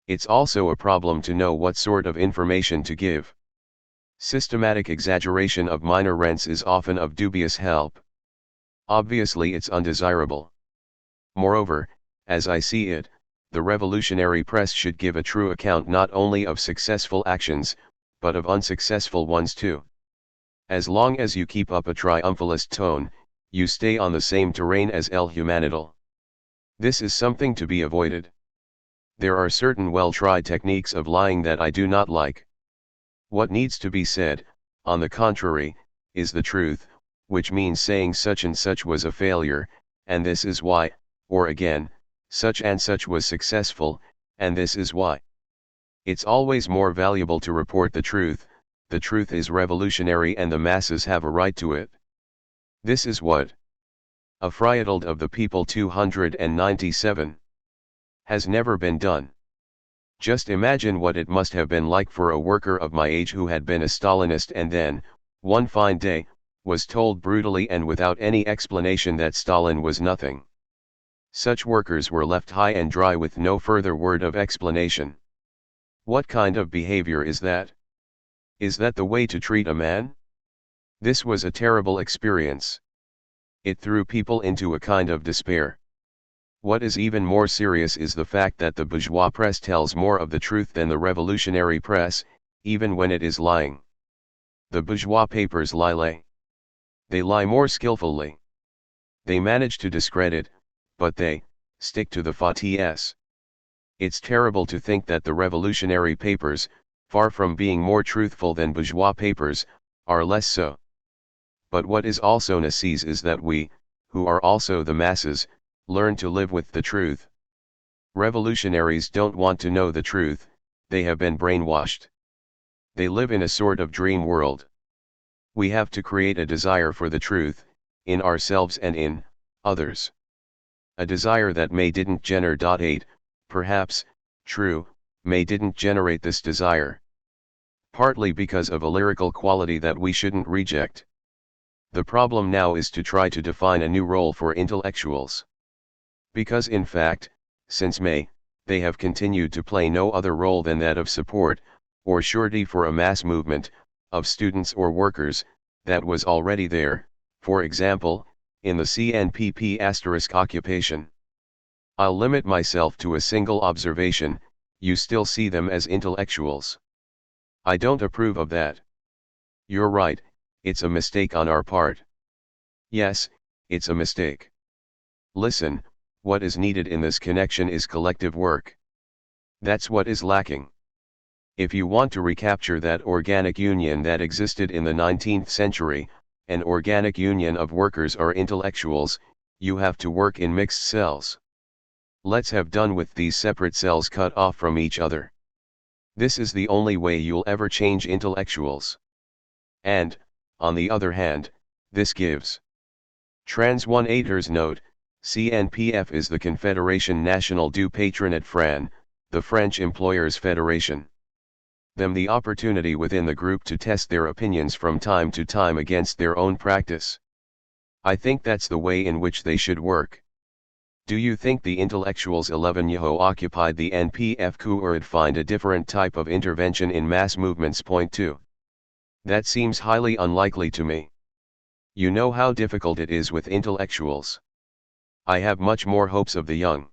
It's also a problem to know what sort of information to give. Systematic exaggeration of minor rents is often of dubious help. Obviously it's undesirable. Moreover, as I see it, the revolutionary press should give a true account not only of successful actions, but of unsuccessful ones too. As long as you keep up a triumphalist tone, you stay on the same terrain as El Humanidal. This is something to be avoided. There are certain well-tried techniques of lying that I do not like. What needs to be said, on the contrary, is the truth, which means saying such and such was a failure, and this is why, or again, Such and such was successful, and this is why. It's always more valuable to report the truth is revolutionary and the masses have a right to it. This is what a Friedeld of the People 297 has never been done. Just imagine what it must have been like for a worker of my age who had been a Stalinist and then, one fine day, was told brutally and without any explanation that Stalin was nothing. Such workers were left high and dry with no further word of explanation. What kind of behavior is that? Is that the way to treat a man? This was a terrible experience. It threw people into a kind of despair. What is even more serious is the fact that the bourgeois press tells more of the truth than the revolutionary press, even when it is lying. The bourgeois papers lie. They lie more skillfully. They manage to discredit, but they stick to the facts. It's terrible to think that the revolutionary papers, far from being more truthful than bourgeois papers, are less so. But what is also necessary is that we, who are also the masses, learn to live with the truth. Revolutionaries don't want to know the truth, they have been brainwashed. They live in a sort of dream world. We have to create a desire for the truth, in ourselves and in others. A desire that may didn't generate, perhaps, true, may didn't generate this desire. Partly because of a lyrical quality that we shouldn't reject. The problem now is to try to define a new role for intellectuals. Because in fact, since May, they have continued to play no other role than that of support, or surety for a mass movement, of students or workers, that was already there, for example, in the CNPP* occupation. I'll limit myself to a single observation: you still see them as intellectuals. I don't approve of that. You're right, it's a mistake on our part. Yes, it's a mistake. Listen, what is needed in this connection is collective work. That's what is lacking. If you want to recapture that organic union that existed in the 19th century, an organic union of workers or intellectuals, you have to work in mixed cells. Let's have done with these separate cells cut off from each other. This is the only way you'll ever change intellectuals. And, on the other hand, this gives. Trans-1-8ers note, CNPF is the Confédération Nationale du Patronat Fran, the French Employers' Federation. Them the opportunity within the group to test their opinions from time to time against their own practice. I think that's the way in which they should work. Do you think the intellectuals 11 who occupied the NPF could find a different type of intervention in mass movements? Point 2. That seems highly unlikely to me. You know how difficult it is with intellectuals. I have much more hopes of the young.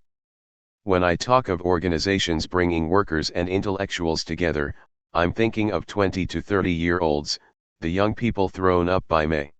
When I talk of organizations bringing workers and intellectuals together, I'm thinking of 20 to 30-year-olds, the young people thrown up by May.